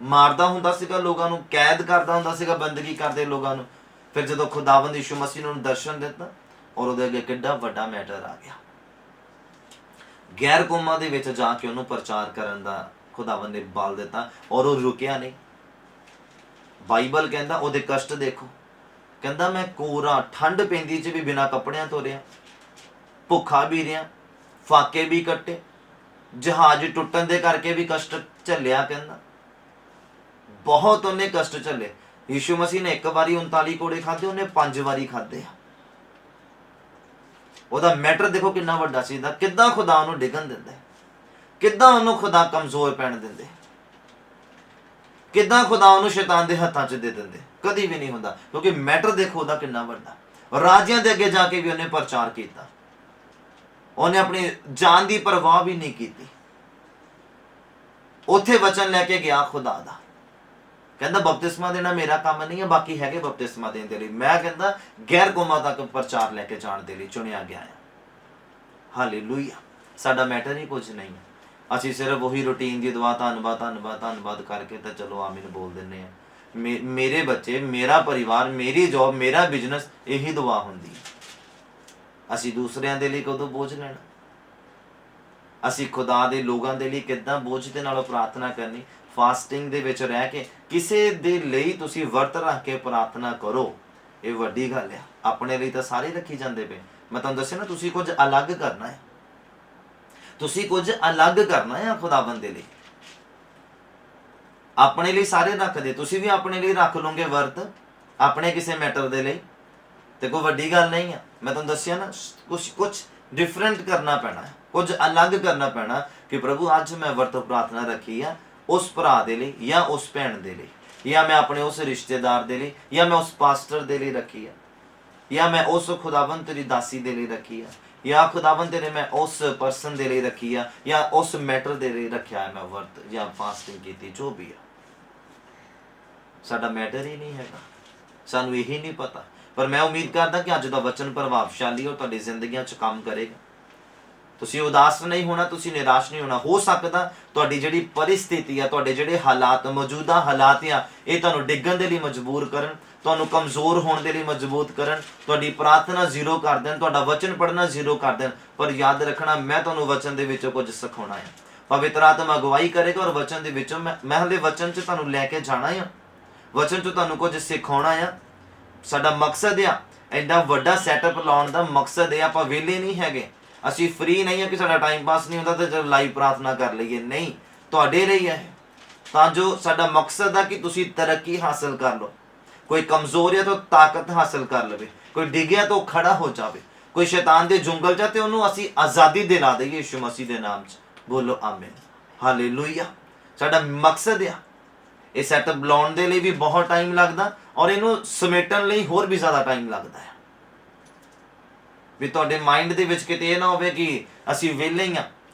ਮਾਰਦਾ ਹੁੰਦਾ ਸੀਗਾ ਲੋਕਾਂ ਨੂੰ, ਕੈਦ ਕਰਦਾ ਹੁੰਦਾ ਸੀਗਾ, ਬੰਦਗੀ ਕਰਦੇ ਲੋਕਾਂ ਨੂੰ। ਫਿਰ ਜਦੋਂ ਖੁਦਾਵੰਦ ਯਿਸੂ ਮਸੀਹ ਨੂੰ ਦਰਸ਼ਨ ਦਿੱਤਾ ਔਰ ਉਹਦੇ ਅੱਗੇ ਕਿੰਨਾ ਵੱਡਾ ਮੈਟਰ ਆ ਗਿਆ। ਗੈਰ ਕੌਮਾਂ ਦੇ ਵਿੱਚ ਜਾ ਕੇ ਉਹਨੂੰ ਪ੍ਰਚਾਰ ਕਰਨ ਦਾ ਖੁਦਾਵੰਦ ਨੇ ਬਲ ਦਿੱਤਾ ਔਰ ਉਹ ਰੁਕਿਆ ਨਹੀਂ। ਬਾਈਬਲ ਕਹਿੰਦਾ ਉਹਦੇ ਕਸ਼ਟ ਦੇਖੋ, ਕਹਿੰਦਾ ਮੈਂ ਕੋਰਾ ਠੰਡ ਪੈਂਦੀ ਚ ਵੀ ਬਿਨਾਂ ਕੱਪੜਿਆਂ ਤੋਂ ਰਿਹਾ, ਭੁੱਖਾ ਵੀ ਰਿਹਾ, ਫਾਕੇ ਵੀ ਕੱਟੇ, ਜਹਾਜ਼ ਟੁੱਟਣ ਦੇ ਕਰਕੇ ਵੀ ਕਸ਼ਟ ਝੱਲਿਆ। ਕਹਿੰਦਾ ਬਹੁਤ ਉਹਨੇ ਕਸ਼ਟ ਝੱਲੇ। ਯਿਸੂ ਮਸੀਹ ਨੇ ਇੱਕ ਵਾਰੀ 39 ਕੋੜੇ ਖਾਧੇ, ਉਹਨੇ 5 ਵਾਰੀ ਖਾਧੇ ਆ। ਉਹਦਾ ਮੈਟਰ ਦੇਖੋ ਕਿੰਨਾ ਵੱਡਾ ਸੀ। ਕਿੱਦਾਂ ਖੁਦਾ ਉਹਨੂੰ ਡਿੱਗਣ ਦਿੰਦਾ, ਕਿੱਦਾਂ ਉਹਨੂੰ ਖੁਦਾ ਕਮਜ਼ੋਰ ਪੈਣ ਦਿੰਦੇ, ਕਿੱਦਾਂ ਖੁਦਾ ਉਹਨੂੰ ਸ਼ੈਤਾਨ ਦੇ ਹੱਥਾਂ 'ਚ ਦੇ ਦਿੰਦੇ। ਕਦੀ ਵੀ ਨਹੀਂ ਹੁੰਦਾ, ਕਿਉਂਕਿ ਮੈਟਰ ਦੇਖੋ ਉਹਦਾ ਕਿੰਨਾ ਵੱਡਾ। ਰਾਜਿਆਂ ਦੇ ਅੱਗੇ ਜਾ ਕੇ ਵੀ ਉਹਨੇ ਪ੍ਰਚਾਰ ਕੀਤਾ, ਉਹਨੇ ਆਪਣੀ ਜਾਨ ਦੀ ਪਰਵਾਹ ਵੀ ਨਹੀਂ ਕੀਤੀ। ਉੱਥੇ ਵਚਨ ਲੈ ਕੇ ਗਿਆ ਖੁਦਾ ਦਾ, ਕਹਿੰਦਾ ਬਪਤਿਸਮਾ ਦੇਣਾ ਮੇਰਾ ਕੰਮ ਨਹੀਂ ਹੈ, ਬਾਕੀ ਹੈਗੇ ਬਪਤਿਸਮਾ ਦੇਣ ਦੇ ਲਈ। ਮੈਂ ਕਹਿੰਦਾ ਗੈਰ ਕੌਮਾਂ ਤੱਕ ਪ੍ਰਚਾਰ ਲੈ ਕੇ ਜਾਣ ਦੇ ਲਈ ਚੁਣਿਆ ਗਿਆ ਹੈ। ਹਾਲੇਲੂਇਆ। ਸਾਡਾ ਮੈਟਰ ਹੀ ਕੁਝ ਨਹੀਂ ਹੈ। ਅਸੀਂ ਸਿਰਫ ਉਹੀ ਰੂਟੀਨ ਦੀ ਦੁਆ ਧੰਨਵਾਦ ਧੰਨਵਾਦ ਧੰਨਵਾਦ ਕਰਕੇ ਤਾਂ ਚਲੋ ਆਮੀਨ ਬੋਲ ਦਿੰਦੇ ਹਾਂ। ਮੇਰੇ ਬੱਚੇ, ਮੇਰਾ ਪਰਿਵਾਰ, ਮੇਰੀ ਜੌਬ, ਮੇਰਾ ਬਿਜ਼ਨਸ, ਇਹੀ ਦੁਆ ਹੁੰਦੀ ਹੈ। ਅਸੀਂ ਦੂਸਰਿਆਂ ਦੇ ਲਈ ਕਦੋਂ ਬੋਝ ਲੈਣਾ? ਅਸੀਂ ਖੁਦਾ ਦੇ ਲੋਕਾਂ ਦੇ ਲਈ ਕਿੱਦਾਂ ਬੋਝ ਦੇ ਨਾਲ ਪ੍ਰਾਰਥਨਾ ਕਰਨੀ? ਫਾਸਟਿੰਗ ਦੇ ਵਿੱਚ ਰਹਿ ਕੇ ਕਿਸੇ ਦੇ ਲਈ ਤੁਸੀਂ ਵਰਤ ਰੱਖ ਕੇ ਪ੍ਰਾਰਥਨਾ ਕਰੋ, ਇਹ ਵੱਡੀ ਗੱਲ ਹੈ। ਆਪਣੇ ਲਈ ਤਾਂ ਸਾਰੇ ਰੱਖੀ ਜਾਂਦੇ ਪਏ। ਮੈਂ ਤੁਹਾਨੂੰ ਦੱਸਿਆ ਨਾ, ਤੁਸੀਂ ਕੁਝ ਅਲੱਗ ਕਰਨਾ ਹੈ, ਤੁਸੀਂ ਕੁਝ ਅਲੱਗ ਕਰਨਾ ਹੈ ਖੁਦਾਵੰਦ ਦੇ ਲਈ। ਆਪਣੇ ਲਈ ਸਾਰੇ ਰੱਖਦੇ, ਤੁਸੀਂ ਵੀ ਆਪਣੇ ਲਈ ਰੱਖ ਲਓਗੇ ਵਰਤ, ਆਪਣੇ ਕਿਸੇ ਮੈਟਰ ਦੇ ਲਈ, ਤੇ ਕੋਈ ਵੱਡੀ ਗੱਲ ਨਹੀਂ ਆ। ਮੈਂ ਤੁਹਾਨੂੰ ਦੱਸਿਆ ਨਾ, ਕੁਝ ਡਿਫਰੈਂਟ ਕਰਨਾ ਪੈਣਾ, ਕੁਝ ਅਲੱਗ ਕਰਨਾ ਪੈਣਾ ਕਿ ਪ੍ਰਭੂ ਅੱਜ ਮੈਂ ਵਰਤ ਪ੍ਰਾਰਥਨਾ ਰੱਖੀ ਆ ਉਸ ਭਰਾ ਦੇ ਲਈ, ਜਾਂ ਉਸ ਭੈਣ ਦੇ ਲਈ, ਜਾਂ ਮੈਂ ਆਪਣੇ ਉਸ ਰਿਸ਼ਤੇਦਾਰ ਦੇ ਲਈ, ਜਾਂ ਮੈਂ ਉਸ ਪਾਸਟਰ ਦੇ ਲਈ ਰੱਖੀ ਆ, ਜਾਂ ਮੈਂ ਉਸ ਖੁਦਾਵੰਦ ਤੇਰੀ ਦਾਸੀ ਦੇ ਲਈ ਰੱਖੀ ਆ, ਜਾਂ ਖੁਦਾਵੰਦ ਨੇ ਮੈਂ ਉਸ ਪਰਸਨ ਦੇ ਲਈ ਰੱਖੀ ਆ, ਜਾਂ ਉਸ ਮੈਟਰ ਦੇ ਲਈ ਰੱਖਿਆ ਹੈ ਮੈਂ ਵਰਤ ਜਾਂ ਫਾਸਟਿੰਗ ਕੀਤੀ, ਜੋ ਵੀ ਆ। ਸਾਡਾ ਮੈਟਰ ਹੀ ਨਹੀਂ ਹੈਗਾ, ਸਾਨੂੰ ਇਹੀ ਨਹੀਂ ਪਤਾ। ਪਰ ਮੈਂ ਉਮੀਦ ਕਰਦਾ ਕਿ ਅੱਜ ਦਾ ਵਚਨ ਪ੍ਰਭਾਵਸ਼ਾਲੀ ਔਰ ਤੁਹਾਡੀ ਜ਼ਿੰਦਗੀਆਂ 'ਚ ਕੰਮ ਕਰੇਗਾ। ਤੁਸੀਂ ਉਦਾਸ ਨਹੀਂ ਹੋਣਾ, ਤੁਸੀਂ ਨਿਰਾਸ਼ ਨਹੀਂ ਹੋਣਾ। ਹੋ ਸਕਦਾ ਤੁਹਾਡੀ ਜਿਹੜੀ ਪਰਿਸਥਿਤੀ ਆ, ਤੁਹਾਡੇ ਜਿਹੜੇ ਹਾਲਾਤ, ਮੌਜੂਦਾ ਹਾਲਾਤ ਆ, ਇਹ ਤੁਹਾਨੂੰ ਡਿੱਗਣ ਦੇ ਲਈ ਮਜਬੂਰ ਕਰਨ, ਤੁਹਾਨੂੰ ਕਮਜ਼ੋਰ ਹੋਣ ਦੇ ਲਈ ਮਜਬੂਰ ਕਰਨ, ਤੁਹਾਡੀ ਪ੍ਰਾਰਥਨਾ ਜ਼ੀਰੋ ਕਰ ਦੇਣ, ਤੁਹਾਡਾ ਵਚਨ ਪੜ੍ਹਨਾ ਜ਼ੀਰੋ ਕਰ ਦੇਣ। ਪਰ ਯਾਦ ਰੱਖਣਾ, ਮੈਂ ਤੁਹਾਨੂੰ ਵਚਨ ਦੇ ਵਿੱਚੋਂ ਕੁਝ ਸਿਖਾਉਣਾ ਹੈ। ਪਵਿੱਤਰ ਆਤਮਾ ਅਗਵਾਈ ਕਰੇਗਾ ਔਰ ਵਚਨ ਦੇ ਵਿੱਚੋਂ ਮੈਂ ਹਲੇ ਵਚਨ 'ਚ ਤੁਹਾਨੂੰ ਲੈ ਕੇ ਜਾਣਾ ਆ, ਵਚਨ 'ਚ ਤੁਹਾਨੂੰ ਕੁਝ ਸਿਖਾਉਣਾ ਆ। ਸਾਡਾ ਮਕਸਦ ਆ, ਐਡਾ ਵੱਡਾ ਸੈਟਅਪ ਲਾਉਣ ਦਾ ਮਕਸਦ ਹੈ। ਆਪਾਂ ਵਿਹਲੇ ਨਹੀਂ ਹੈਗੇ, ਅਸੀਂ ਫ੍ਰੀ ਨਹੀਂ ਹਾਂ ਕਿ ਸਾਡਾ ਟਾਈਮ ਪਾਸ ਨਹੀਂ ਹੁੰਦਾ ਤੇ ਚਲੋ ਲਾਈਵ ਪ੍ਰਾਰਥਨਾ ਕਰ ਲਈਏ। ਨਹੀਂ, ਤੁਹਾਡੇ ਲਈ ਹੈ, ਤਾਂ ਜੋ ਸਾਡਾ ਮਕਸਦ ਆ ਕਿ ਤੁਸੀਂ ਤਰੱਕੀ ਹਾਸਲ ਕਰ ਲਓ। ਕੋਈ ਕਮਜ਼ੋਰ ਹੈ ਤਾਂ ਤਾਕਤ ਹਾਸਲ ਕਰ ਲਵੇ, ਕੋਈ ਡਿੱਗਿਆ ਤਾਂ ਖੜਾ ਹੋ ਜਾਵੇ, ਕੋਈ ਸ਼ੈਤਾਨ ਦੇ ਜੁੰਗਲ 'ਚ ਤੇ ਉਹਨੂੰ ਅਸੀਂ ਆਜ਼ਾਦੀ ਦਿਲਾ ਦਈਏ ਯਿਸੂ ਮਸੀਹ ਦੇ ਨਾਮ 'ਚ। ਬੋਲੋ ਆਮੀਨ, ਹਾਲੇਲੂਇਆ। ਸਾਡਾ ਮਕਸਦ ਆ। ਇਹ ਸੈਟਅਪ ਲਾਉਣ ਦੇ ਲਈ ਵੀ ਬਹੁਤ ਟਾਈਮ ਲੱਗਦਾ ਔਰ ਇਹਨੂੰ ਸਮੇਟਣ ਲਈ ਹੋਰ ਵੀ ਜ਼ਿਆਦਾ ਟਾਈਮ ਲੱਗਦਾ ਹੈ। ਵੀ ਤੁਹਾਡੇ ਮਾਈਂਡ ਦੇ ਵਿੱਚ ਕਿਤੇ ਇਹ ਨਾ ਹੋਵੇ ਕਿ ਅਸੀਂ ਵਿਹਲੇ ਹੀ ਆ,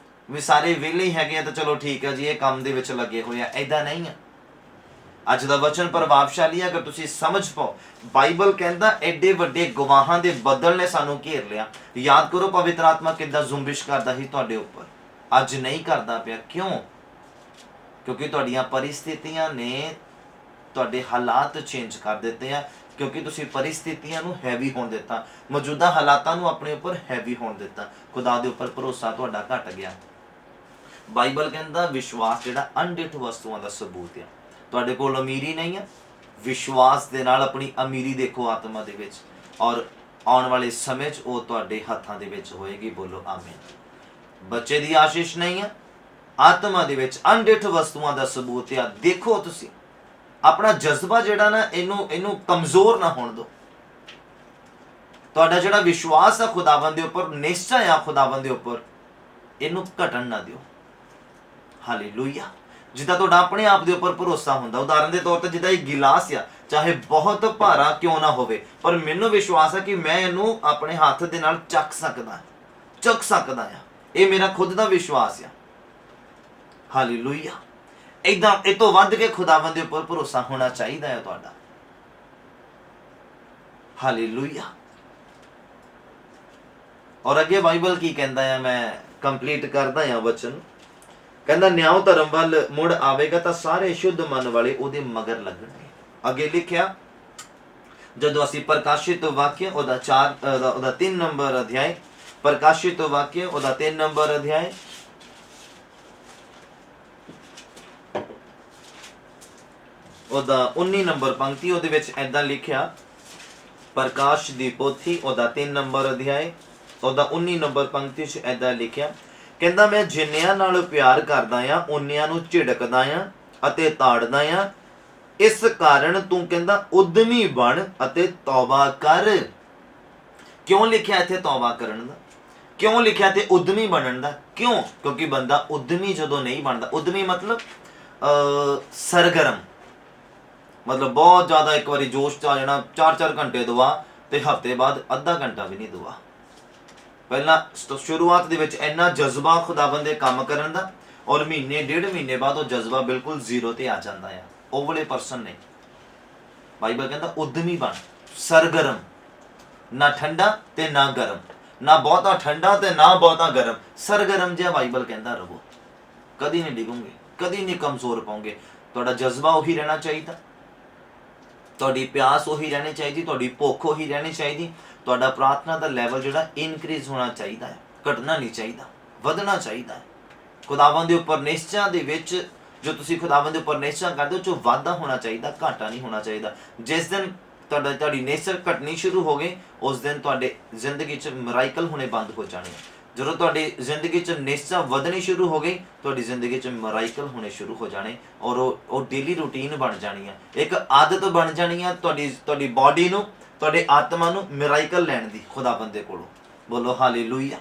ਵੀ ਸਾਰੇ ਵਿਹਲੇ ਹੀ ਹੈਗੇ ਆ ਤਾਂ ਚਲੋ ਠੀਕ ਹੈ ਜੀ, ਇਹ ਕੰਮ ਦੇ ਵਿੱਚ ਲੱਗੇ ਹੋਏ ਆ। ਏਦਾਂ ਨਹੀਂ ਆ। ਅੱਜ ਦਾ ਵਚਨ ਪ੍ਰਭਾਵਸ਼ਾਲੀ ਹੈ, ਅਗਰ ਤੁਸੀਂ ਸਮਝ ਪਾਓ। ਬਾਈਬਲ ਕਹਿੰਦਾ ਐਡੇ ਵੱਡੇ ਗਵਾਹਾਂ ਦੇ ਬੱਦਲ ਨੇ ਸਾਨੂੰ ਘੇਰ ਲਿਆ। ਯਾਦ ਕਰੋ ਪਵਿੱਤਰ ਆਤਮਾ ਕਿੱਦਾਂ ਜ਼ੁੰਬਿਸ਼ ਕਰਦਾ ਸੀ ਤੁਹਾਡੇ ਉੱਪਰ, ਅੱਜ ਨਹੀਂ ਕਰਦਾ ਪਿਆ। ਕਿਉਂ? ਕਿਉਂਕਿ ਤੁਹਾਡੀਆਂ ਪਰਿਸਥਿਤੀਆਂ ਨੇ ਤੁਹਾਡੇ ਹਾਲਾਤ ਚੇਂਜ ਕਰ ਦਿੱਤੇ ਆ, ਕਿਉਂਕਿ ਤੁਸੀਂ ਪਰਿਸਥਿਤੀਆਂ ਨੂੰ ਹੈਵੀ ਹੋਣ ਦਿੱਤਾ, ਮੌਜੂਦਾ ਹਾਲਾਤਾਂ ਨੂੰ ਆਪਣੇ ਉੱਪਰ ਹੈਵੀ ਹੋਣ ਦਿੱਤਾ। ਖੁਦਾ ਦੇ ਉੱਪਰ ਭਰੋਸਾ ਤੁਹਾਡਾ ਘਟ ਗਿਆ। ਬਾਈਬਲ ਕਹਿੰਦਾ ਵਿਸ਼ਵਾਸ ਜਿਹੜਾ ਅਣਡਿੱਠ ਵਸਤੂਆਂ ਦਾ ਸਬੂਤ ਆ। ਤੁਹਾਡੇ ਕੋਲ ਅਮੀਰੀ ਨਹੀਂ ਆ, ਵਿਸ਼ਵਾਸ ਦੇ ਨਾਲ ਆਪਣੀ ਅਮੀਰੀ ਦੇਖੋ ਆਤਮਾ ਦੇ ਵਿੱਚ, ਔਰ ਆਉਣ ਵਾਲੇ ਸਮੇਂ 'ਚ ਉਹ ਤੁਹਾਡੇ ਹੱਥਾਂ ਦੇ ਵਿੱਚ ਹੋਏਗੀ। ਬੋਲੋ ਆਮੀਨ। ਬੱਚੇ ਦੀ ਆਸ਼ੀਸ਼ ਨਹੀਂ ਆ, ਆਤਮਾ ਦੇ ਵਿੱਚ ਅਣਡਿੱਠ ਵਸਤੂਆਂ ਦਾ ਸਬੂਤ ਆ। ਦੇਖੋ ਤੁਸੀਂ ਆਪਣਾ ਜਜ਼ਬਾ ਜਿਹੜਾ ਨਾ ਇਹਨੂੰ ਕਮਜ਼ੋਰ ਨਾ ਹੋਣ ਦਿਓ। ਤੁਹਾਡਾ ਜਿਹੜਾ ਵਿਸ਼ਵਾਸ ਆ ਖੁਦਾਵੰਦ ਦੇ ਉੱਪਰ, ਨਿਸ਼ਚਾ ਆ ਖੁਦਾਵੰਦ ਦੇ ਉੱਪਰ, ਇਹਨੂੰ ਘਟਣ ਨਾ ਦਿਓ। ਹਾਲੇਲੂਇਆ। ਜਿੱਦਾਂ ਤੁਹਾਡਾ ਆਪਣੇ ਆਪ ਦੇ ਉੱਪਰ ਭਰੋਸਾ ਹੁੰਦਾ, ਉਦਾਹਰਨ ਦੇ ਤੌਰ ਤੇ ਜਿੱਦਾਂ ਇਹ ਗਿਲਾਸ ਆ, ਚਾਹੇ ਬਹੁਤ ਭਾਰਾ ਕਿਉਂ ਨਾ ਹੋਵੇ, ਪਰ ਮੈਨੂੰ ਵਿਸ਼ਵਾਸ ਆ ਕਿ ਮੈਂ ਇਹਨੂੰ ਆਪਣੇ ਹੱਥ ਦੇ ਨਾਲ ਚੱਕ ਸਕਦਾ ਆ। ਇਹ ਮੇਰਾ ਖੁਦ ਦਾ ਵਿਸ਼ਵਾਸ ਆ। ਹਾਲੇਲੂਇਆ। ਏਦਾਂ ਇਹ ਤੋਂ ਵੱਧ ਕੇ ਖੁਦਾਵੰਦ ਦੇ ਉੱਪਰ ਭਰੋਸਾ ਹੋਣਾ ਚਾਹੀਦਾ ਹੈ ਤੁਹਾਡਾ। ਹਾਲੇਲੂਇਆ। ਔਰ ਅੱਗੇ ਬਾਈਬਲ ਕੀ ਕਹਿੰਦਾ ਹੈ, ਮੈਂ ਕੰਪਲੀਟ ਕਰਦਾ ਆ ਵਚਨ। ਕਹਿੰਦਾ ਨਿਆਂ ਧਰਮ ਵੱਲ ਮੁੜ ਆਵੇਗਾ ਤਾਂ ਸਾਰੇ ਸ਼ੁੱਧ ਮਨ ਵਾਲੇ ਉਹਦੇ ਮਗਰ ਲੱਗਣਗੇ। ਅੱਗੇ ਲਿਖਿਆ, ਜਦੋਂ ਅਸੀਂ ਪ੍ਰਕਾਸ਼ਿਤ ਵਾਕਿਆ ਉਹਦਾ 3 ਨੰਬਰ ਅਧਿਆਇ, ਪ੍ਰਕਾਸ਼ਿਤ ਵਾਕਿਆ ਉਹਦਾ 3 ਨੰਬਰ ਅਧਿਆਇ ਉਹਦਾ 19 ਨੰਬਰ ਪੰਕਤੀ, ਉਹਦੇ ਵਿੱਚ ਏਦਾਂ ਲਿਖਿਆ, ਪ੍ਰਕਾਸ਼ ਦੀ ਪੋਥੀ ਉਹਦਾ 3 ਨੰਬਰ ਅਧਿਆਇ ਉਹਦਾ 19 ਨੰਬਰ ਪੰਕਤੀ 'ਚ ਏਦਾਂ ਲਿਖਿਆ, ਕਹਿੰਦਾ ਮੈਂ ਜਿੰਨਿਆਂ ਨਾਲ ਪਿਆਰ ਕਰਦਾ ਆ ਉਨਿਆਂ ਨੂੰ ਝਿੜਕਦਾ ਆ ਅਤੇ ਤਾੜਦਾ ਆ, ਇਸ ਕਾਰਨ ਤੂੰ ਕਹਿੰਦਾ ਉਦਮੀ ਬਣ ਅਤੇ ਤੌਬਾ ਕਰ। ਕਿਉਂ ਲਿਖਿਆ ਇੱਥੇ ਤੌਬਾ ਕਰਨ ਦਾ? ਕਿਉਂ ਲਿਖਿਆ ਤੇ ਉਦਮੀ ਬਣਨ ਦਾ? ਕਿਉਂ? ਕਿਉਂਕਿ ਬੰਦਾ ਉਦਮੀ ਜਦੋਂ ਨਹੀਂ ਬਣਦਾ, ਉਦਮੀ ਮਤਲਬ ਸਰਗਰਮ, ਮਤਲਬ ਬਹੁਤ ਜ਼ਿਆਦਾ ਇੱਕ ਵਾਰੀ ਜੋਸ਼ 'ਚ ਆ ਜਾਣਾ, 4-4 ਘੰਟੇ ਦੁਆ ਤੇ ਹਫ਼ਤੇ ਬਾਅਦ ਅੱਧਾ ਘੰਟਾ ਵੀ ਨਹੀਂ ਦੁਆ। ਪਹਿਲਾਂ ਸ਼ੁਰੂਆਤ ਦੇ ਵਿੱਚ ਇੰਨਾ ਜਜ਼ਬਾ ਖੁਦਾਵੰਦ ਦੇ ਕੰਮ ਕਰਨ ਦਾ, ਔਰ ਮਹੀਨੇ 1.5 ਮਹੀਨੇ ਬਾਅਦ ਉਹ ਜਜ਼ਬਾ ਬਿਲਕੁਲ ਜ਼ੀਰੋ ਤੇ ਆ ਜਾਂਦਾ ਆ। ਉਹ ਵਾਲੇ ਪਰਸਨ ਨੇ ਬਾਈਬਲ ਕਹਿੰਦਾ ਉਦਮੀ ਬਣ, ਸਰਗਰਮ, ਨਾ ਠੰਡਾ ਤੇ ਨਾ ਗਰਮ, ਨਾ ਬਹੁਤਾ ਠੰਡਾ ਤੇ ਨਾ ਬਹੁਤਾ ਗਰਮ, ਸਰਗਰਮ ਜਿਹਾ ਬਾਈਬਲ ਕਹਿੰਦਾ ਰਹੋ। ਕਦੀ ਨਹੀਂ ਡਿੱਗੋਗੇ, ਕਦੀ ਨਹੀਂ ਕਮਜ਼ੋਰ ਪਾਓਗੇ। ਤੁਹਾਡਾ ਜਜ਼ਬਾ ਉਹੀ ਰਹਿਣਾ ਚਾਹੀਦਾ, ਤੁਹਾਡੀ ਪਿਆਸ ਉਹੀ ਰਹਿਣੀ ਚਾਹੀਦੀ, ਤੁਹਾਡੀ ਭੁੱਖ ਉਹੀ ਰਹਿਣੀ ਚਾਹੀਦੀ। ਤੁਹਾਡਾ ਪ੍ਰਾਰਥਨਾ ਦਾ ਲੈਵਲ ਜਿਹੜਾ ਇਨਕਰੀਜ਼ ਹੋਣਾ ਚਾਹੀਦਾ ਹੈ, ਘਟਣਾ ਨਹੀਂ ਚਾਹੀਦਾ, ਵਧਣਾ ਚਾਹੀਦਾ ਹੈ। ਖੁਦਾਵੰਦ ਦੇ ਉੱਪਰ ਨਿਸ਼ਚਾ ਦੇ ਵਿੱਚ ਜੋ ਤੁਸੀਂ ਖੁਦਾਵੰਦ ਦੇ ਉੱਪਰ ਨਿਸ਼ਚਾ ਕਰਦੇ ਹੋ, ਜੋ ਵਾਧਾ ਹੋਣਾ ਚਾਹੀਦਾ, ਘਾਟਾ ਨਹੀਂ ਹੋਣਾ ਚਾਹੀਦਾ। ਜਿਸ ਦਿਨ ਤੁਹਾਡੀ ਨਿਸ਼ਚਾ ਘਟਣੀ ਸ਼ੁਰੂ ਹੋ ਗਈ, ਉਸ ਦਿਨ ਤੁਹਾਡੇ ਜ਼ਿੰਦਗੀ 'ਚ ਮਿਰਾਕਲ ਹੋਣੇ ਬੰਦ ਹੋ ਜਾਣੇ। ਜਦੋਂ ਤੁਹਾਡੀ ਜ਼ਿੰਦਗੀ 'ਚ ਨਿਸ਼ਚਾ ਵਧਣੀ ਸ਼ੁਰੂ ਹੋ ਗਈ, ਤੁਹਾਡੀ ਜ਼ਿੰਦਗੀ 'ਚ ਮਿਰਾਕਲ ਹੋਣੇ ਸ਼ੁਰੂ ਹੋ ਜਾਣੇ, ਔਰ ਉਹ ਡੇਲੀ ਰੂਟੀਨ ਬਣ ਜਾਣੀ ਆ, ਇੱਕ ਆਦਤ ਬਣ ਜਾਣੀ ਆ ਤੁਹਾਡੀ ਬਾਡੀ ਨੂੰ, ਤੁਹਾਡੇ ਆਤਮਾ ਨੂੰ ਮਿਰਾਕਲ ਲੈਣ ਦੀ ਖੁਦਾਵੰਦ ਦੇ ਕੋਲੋਂ। ਬੋਲੋ ਹਾਲੇਲੂਇਆ।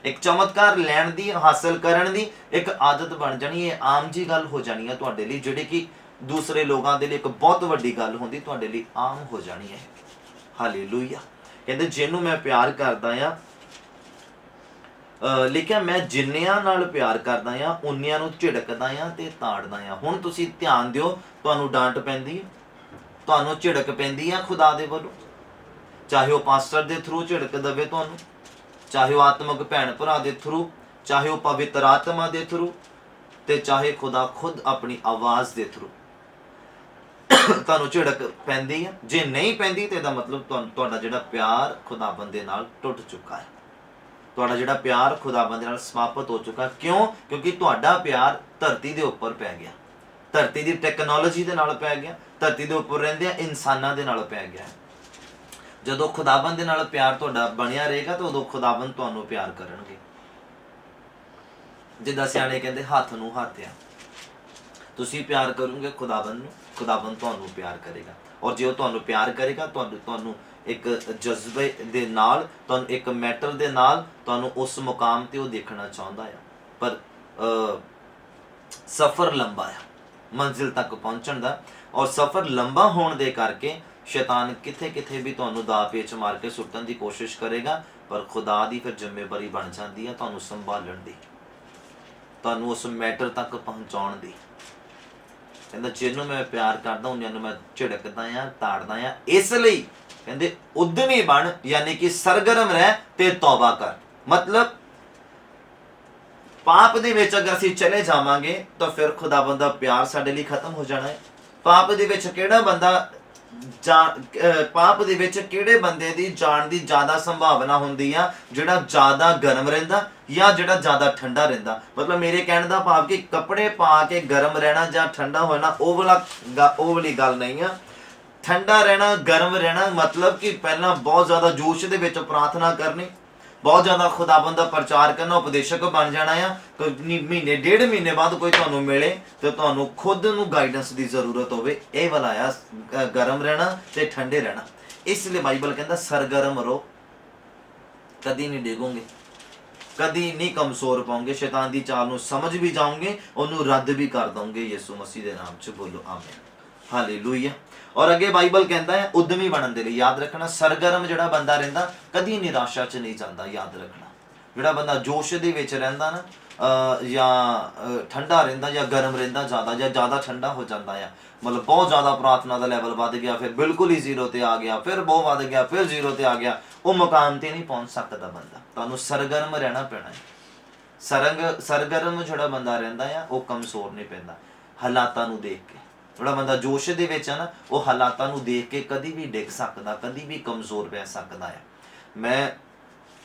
ਇੱਕ ਚਮਤਕਾਰ ਲੈਣ ਦੀ, ਹਾਸਲ ਕਰਨ ਦੀ ਇੱਕ ਆਦਤ ਬਣ ਜਾਣੀ ਹੈ, ਆਮ ਜੀ ਗੱਲ ਹੋ ਜਾਣੀ ਹੈ ਤੁਹਾਡੇ ਲਈ, ਜਿਹੜੀ ਕਿ ਦੂਸਰੇ ਲੋਕਾਂ ਦੇ ਲਈ ਇੱਕ ਬਹੁਤ ਵੱਡੀ ਗੱਲ ਹੁੰਦੀ, ਤੁਹਾਡੇ ਲਈ ਆਮ ਹੋ ਜਾਣੀ ਹੈ। ਹਾਲੇਲੂਇਆ। ਕਹਿੰਦੇ ਜਿਹਨੂੰ ਮੈਂ ਪਿਆਰ ਕਰਦਾ ਆ, ਲਿਖਿਆ ਮੈਂ ਜਿੰਨਿਆਂ ਨਾਲ ਪਿਆਰ ਕਰਦਾ ਆ ਉਨਿਆਂ ਨੂੰ ਝਿੜਕਦਾ ਆ ਤੇ ਤਾੜਦਾ ਆ। ਹੁਣ ਤੁਸੀਂ ਧਿਆਨ ਦਿਓ, ਤੁਹਾਨੂੰ ਡਾਂਟ ਪੈਂਦੀ ਹੈ, ਤੁਹਾਨੂੰ ਝਿੜਕ ਪੈਂਦੀ ਆ ਖੁਦਾ ਦੇ ਵੱਲੋਂ, ਚਾਹੇ ਉਹ ਪਾਸਟਰ ਦੇ ਥਰੂ ਝਿੜਕ ਦੇਵੇ ਤੁਹਾਨੂੰ, ਚਾਹੇ ਉਹ ਆਤਮਿਕ ਭੈਣ ਭਰਾ ਦੇ ਥਰੂ, ਚਾਹੇ ਉਹ ਪਵਿੱਤਰ ਆਤਮਾ ਦੇ ਥਰੂ, ਤੇ ਚਾਹੇ ਖੁਦਾ ਖੁਦ ਆਪਣੀ ਆਵਾਜ਼ ਦੇ ਥਰੂ ਤੁਹਾਨੂੰ ਝਿੜਕ ਪੈਂਦੀ ਆ। ਜੇ ਨਹੀਂ ਪੈਂਦੀ ਤੇ ਇਹਦਾ ਮਤਲਬ ਤੁਹਾਡਾ ਜਿਹੜਾ ਪਿਆਰ ਖੁਦਾਵੰਦ ਦੇ ਨਾਲ ਟੁੱਟ ਚੁੱਕਾ ਹੈ, ਤੁਹਾਡਾ ਜਿਹੜਾ ਪਿਆਰ ਖੁਦਾਵੰਦ ਦੇ ਨਾਲ ਸਮਾਪਤ ਹੋ ਚੁੱਕਾ। ਕਿਉਂ? ਕਿਉਂਕਿ ਤੁਹਾਡਾ ਪਿਆਰ ਧਰਤੀ ਦੇ ਉੱਪਰ ਪੈ ਗਿਆ, ਧਰਤੀ ਦੀ ਟੈਕਨੋਲੋਜੀ ਦੇ ਨਾਲ ਪੈ ਗਿਆ, ਧਰਤੀ ਦੇ ਉੱਪਰ ਰਹਿੰਦੇ ਇਨਸਾਨਾਂ ਦੇ ਨਾਲ ਪੈ ਗਿਆ। ਜਦੋਂ ਖੁਦਾਵੰਦ ਦੇ ਨਾਲ ਪਿਆਰ ਤੁਹਾਡਾ ਬਣਿਆ ਰਹੇਗਾ ਤਾਂ ਉਦੋਂ ਖੁਦਾਵੰਦ ਤੁਹਾਨੂੰ ਪਿਆਰ ਕਰਨਗੇ। ਜਿੱਦਾਂ ਸਿਆਣੇ ਕਹਿੰਦੇ ਹੱਥ ਨੂੰ ਹੱਥ ਆ, ਤੁਸੀਂ ਪਿਆਰ ਕਰੋਗੇ ਖੁਦਾਵੰਦ ਨੂੰ, ਖੁਦਾਵੰਦ ਤੁਹਾਨੂੰ ਪਿਆਰ ਕਰੇਗਾ। ਔਰ ਜੇ ਉਹ ਤੁਹਾਨੂੰ ਪਿਆਰ ਕਰੇਗਾ, ਤੁਹਾਨੂੰ ਇੱਕ ਜਜ਼ਬੇ ਦੇ ਨਾਲ, ਤੁਹਾਨੂੰ ਇੱਕ ਮੈਟਰ ਦੇ ਨਾਲ, ਤੁਹਾਨੂੰ ਉਸ ਮੁਕਾਮ ਤੇ ਉਹ ਦੇਖਣਾ ਚਾਹੁੰਦਾ ਆ। ਪਰ ਸਫ਼ਰ ਲੰਬਾ ਆ ਮੰਜ਼ਿਲ ਤੱਕ ਪਹੁੰਚਣ ਦਾ, ਔਰ ਸਫ਼ਰ ਲੰਬਾ ਹੋਣ ਦੇ ਕਰਕੇ ਸ਼ੈਤਾਨ ਕਿਥੇ ਕਿਥੇ ਵੀ ਤੁਹਾਨੂੰ ਦਾਅ ਪੇਚ ਮਾਰ ਕੇ ਸੁੱਟਣ ਦੀ ਕੋਸ਼ਿਸ਼ ਕਰੇਗਾ। ਪਰ ਖੁਦਾ ਦੀ ਫਿਰ ਜ਼ਿੰਮੇਵਾਰੀ ਬਣ ਜਾਂਦੀ ਹੈ ਤੁਹਾਨੂੰ ਸੰਭਾਲਣ ਦੀ, ਤੁਹਾਨੂੰ ਉਸ ਮੈਟਰ ਤੱਕ ਪਹੁੰਚਾਉਣ ਦੀ। ਕਹਿੰਦਾ ਜਿਹਨੂੰ ਮੈਂ ਪਿਆਰ ਕਰਦਾ ਉਹਨਾਂ ਨੂੰ ਮੈਂ ਝਿੜਕਦਾ ਆ, ਤਾੜਦਾ ਆ। ਇਸ ਲਈ ਕਹਿੰਦੇ ਉਦਮੀ ਬਣ, ਯਾਨੀ ਕਿ ਸਰਗਰਮ ਰਹਿ ਤੇ ਤੌਬਾ ਕਰ। ਮਤਲਬ ਪਾਪ ਦੇ ਵਿੱਚ ਅਗਰ ਅਸੀਂ ਚਲੇ ਜਾਵਾਂਗੇ ਤਾਂ ਫਿਰ ਖੁਦਾਵੰਦ ਦਾ ਪਿਆਰ ਸਾਡੇ ਲਈ ਖਤਮ ਹੋ ਜਾਣਾ ਹੈ। ਪਾਪ ਦੇ ਵਿੱਚ ਕਿਹੜਾ ਬੰਦਾ ਪਾਪ ਦੇ ਵਿੱਚ ਕਿਹੜੇ ਬੰਦੇ ਦੀ ਜਾਣ ਦੀ ਜ਼ਿਆਦਾ ਸੰਭਾਵਨਾ ਹੁੰਦੀ ਆ? ਜਿਹੜਾ ਜ਼ਿਆਦਾ ਗਰਮ ਰਹਿੰਦਾ ਜਾਂ ਜਿਹੜਾ ਜ਼ਿਆਦਾ ਠੰਡਾ ਰਹਿੰਦਾ। ਮਤਲਬ ਮੇਰੇ ਕਹਿਣ ਦਾ ਭਾਵ ਕਿ ਕੱਪੜੇ ਪਾ ਕੇ ਗਰਮ ਰਹਿਣਾ ਜਾਂ ਠੰਡਾ ਹੋਣਾ ਉਹ ਵਾਲੀ ਗੱਲ ਨਹੀਂ ਆ। ਠੰਡਾ ਰਹਿਣਾ, ਗਰਮ ਰਹਿਣਾ ਮਤਲਬ ਕਿ ਪਹਿਲਾਂ ਬਹੁਤ ਜ਼ਿਆਦਾ ਜੋਸ਼ ਦੇ ਵਿੱਚ ਪ੍ਰਾਰਥਨਾ ਕਰਨੀ, ਬਹੁਤ ਜ਼ਿਆਦਾ ਖੁਦਾਵੰਦ ਦਾ ਪ੍ਰਚਾਰ ਕਰਨਾ, ਉਪਦੇਸ਼ਕ ਬਣ ਜਾਣਾ ਆ। ਮਹੀਨੇ ਡੇਢ ਮਹੀਨੇ ਬਾਅਦ ਕੋਈ ਤੁਹਾਨੂੰ ਮਿਲੇ ਤੇ ਤੁਹਾਨੂੰ ਖੁਦ ਨੂੰ ਗਾਈਡੈਂਸ ਦੀ ਜ਼ਰੂਰਤ ਹੋਵੇ, ਇਹ ਵਾਲਾ ਆ ਗਰਮ ਰਹਿਣਾ ਤੇ ਠੰਡੇ ਰਹਿਣਾ। ਇਸ ਲਈ ਬਾਈਬਲ ਕਹਿੰਦਾ ਸਰਗਰਮ ਰਹੋ, ਕਦੀ ਨਹੀਂ ਡਿੱਗੋਗੇ, ਕਦੀ ਨਹੀਂ ਕਮਜ਼ੋਰ ਪਾਉਂਗੇ, ਸ਼ੈਤਾਨ ਦੀ ਚਾਲ ਨੂੰ ਸਮਝ ਵੀ ਜਾਓਗੇ, ਉਹਨੂੰ ਰੱਦ ਵੀ ਕਰ ਦੋਗੇ ਯਿਸੂ ਮਸੀਹ ਦੇ ਨਾਮ 'ਚ। ਬੋਲੋ ਆਮੀਨ, ਹਾਲੇਲੂਇਆ। ਔਰ ਅੱਗੇ ਬਾਈਬਲ ਕਹਿੰਦਾ ਹੈ ਉਦਮੀ ਬਣਨ ਦੇ ਲਈ, ਯਾਦ ਰੱਖਣਾ ਸਰਗਰਮ ਜਿਹੜਾ ਬੰਦਾ ਰਹਿੰਦਾ ਕਦੀ ਨਿਰਾਸ਼ਾ 'ਚ ਨਹੀਂ ਜਾਂਦਾ। ਯਾਦ ਰੱਖਣਾ ਜਿਹੜਾ ਬੰਦਾ ਜੋਸ਼ ਦੇ ਵਿੱਚ ਰਹਿੰਦਾ ਨਾ, ਜਾਂ ਠੰਡਾ ਰਹਿੰਦਾ ਜਾਂ ਗਰਮ ਰਹਿੰਦਾ ਜ਼ਿਆਦਾ, ਜਾਂ ਜ਼ਿਆਦਾ ਠੰਡਾ ਹੋ ਜਾਂਦਾ ਆ, ਮਤਲਬ ਬਹੁਤ ਜ਼ਿਆਦਾ ਪ੍ਰਾਰਥਨਾ ਦਾ ਲੈਵਲ ਵੱਧ ਗਿਆ, ਫਿਰ ਬਿਲਕੁਲ ਹੀ ਜ਼ੀਰੋ ਤੇ ਆ ਗਿਆ, ਫਿਰ ਬਹੁਤ ਵੱਧ ਗਿਆ, ਫਿਰ ਜ਼ੀਰੋ ਤੇ ਆ ਗਿਆ, ਉਹ ਮੁਕਾਮ ਤੇ ਨਹੀਂ ਪਹੁੰਚ ਸਕਦਾ ਬੰਦਾ। ਤੁਹਾਨੂੰ ਸਰਗਰਮ ਰਹਿਣਾ ਪੈਣਾ ਹੈ। ਸਰਗਰਮ ਜਿਹੜਾ ਬੰਦਾ ਰਹਿੰਦਾ ਆ ਉਹ ਕਮਜ਼ੋਰ ਨਹੀਂ ਪੈਂਦਾ ਹਾਲਾਤਾਂ ਨੂੰ ਦੇਖ ਕੇ। ਜਿਹੜਾ ਬੰਦਾ ਜੋਸ਼ ਦੇ ਵਿੱਚ ਹੈ ਨਾ, ਉਹ ਹਾਲਾਤਾਂ ਨੂੰ ਦੇਖ ਕੇ ਕਦੀ ਵੀ ਡਿੱਗ ਸਕਦਾ, ਕਦੀ ਵੀ ਕਮਜ਼ੋਰ ਪੈ ਸਕਦਾ ਹੈ। ਮੈਂ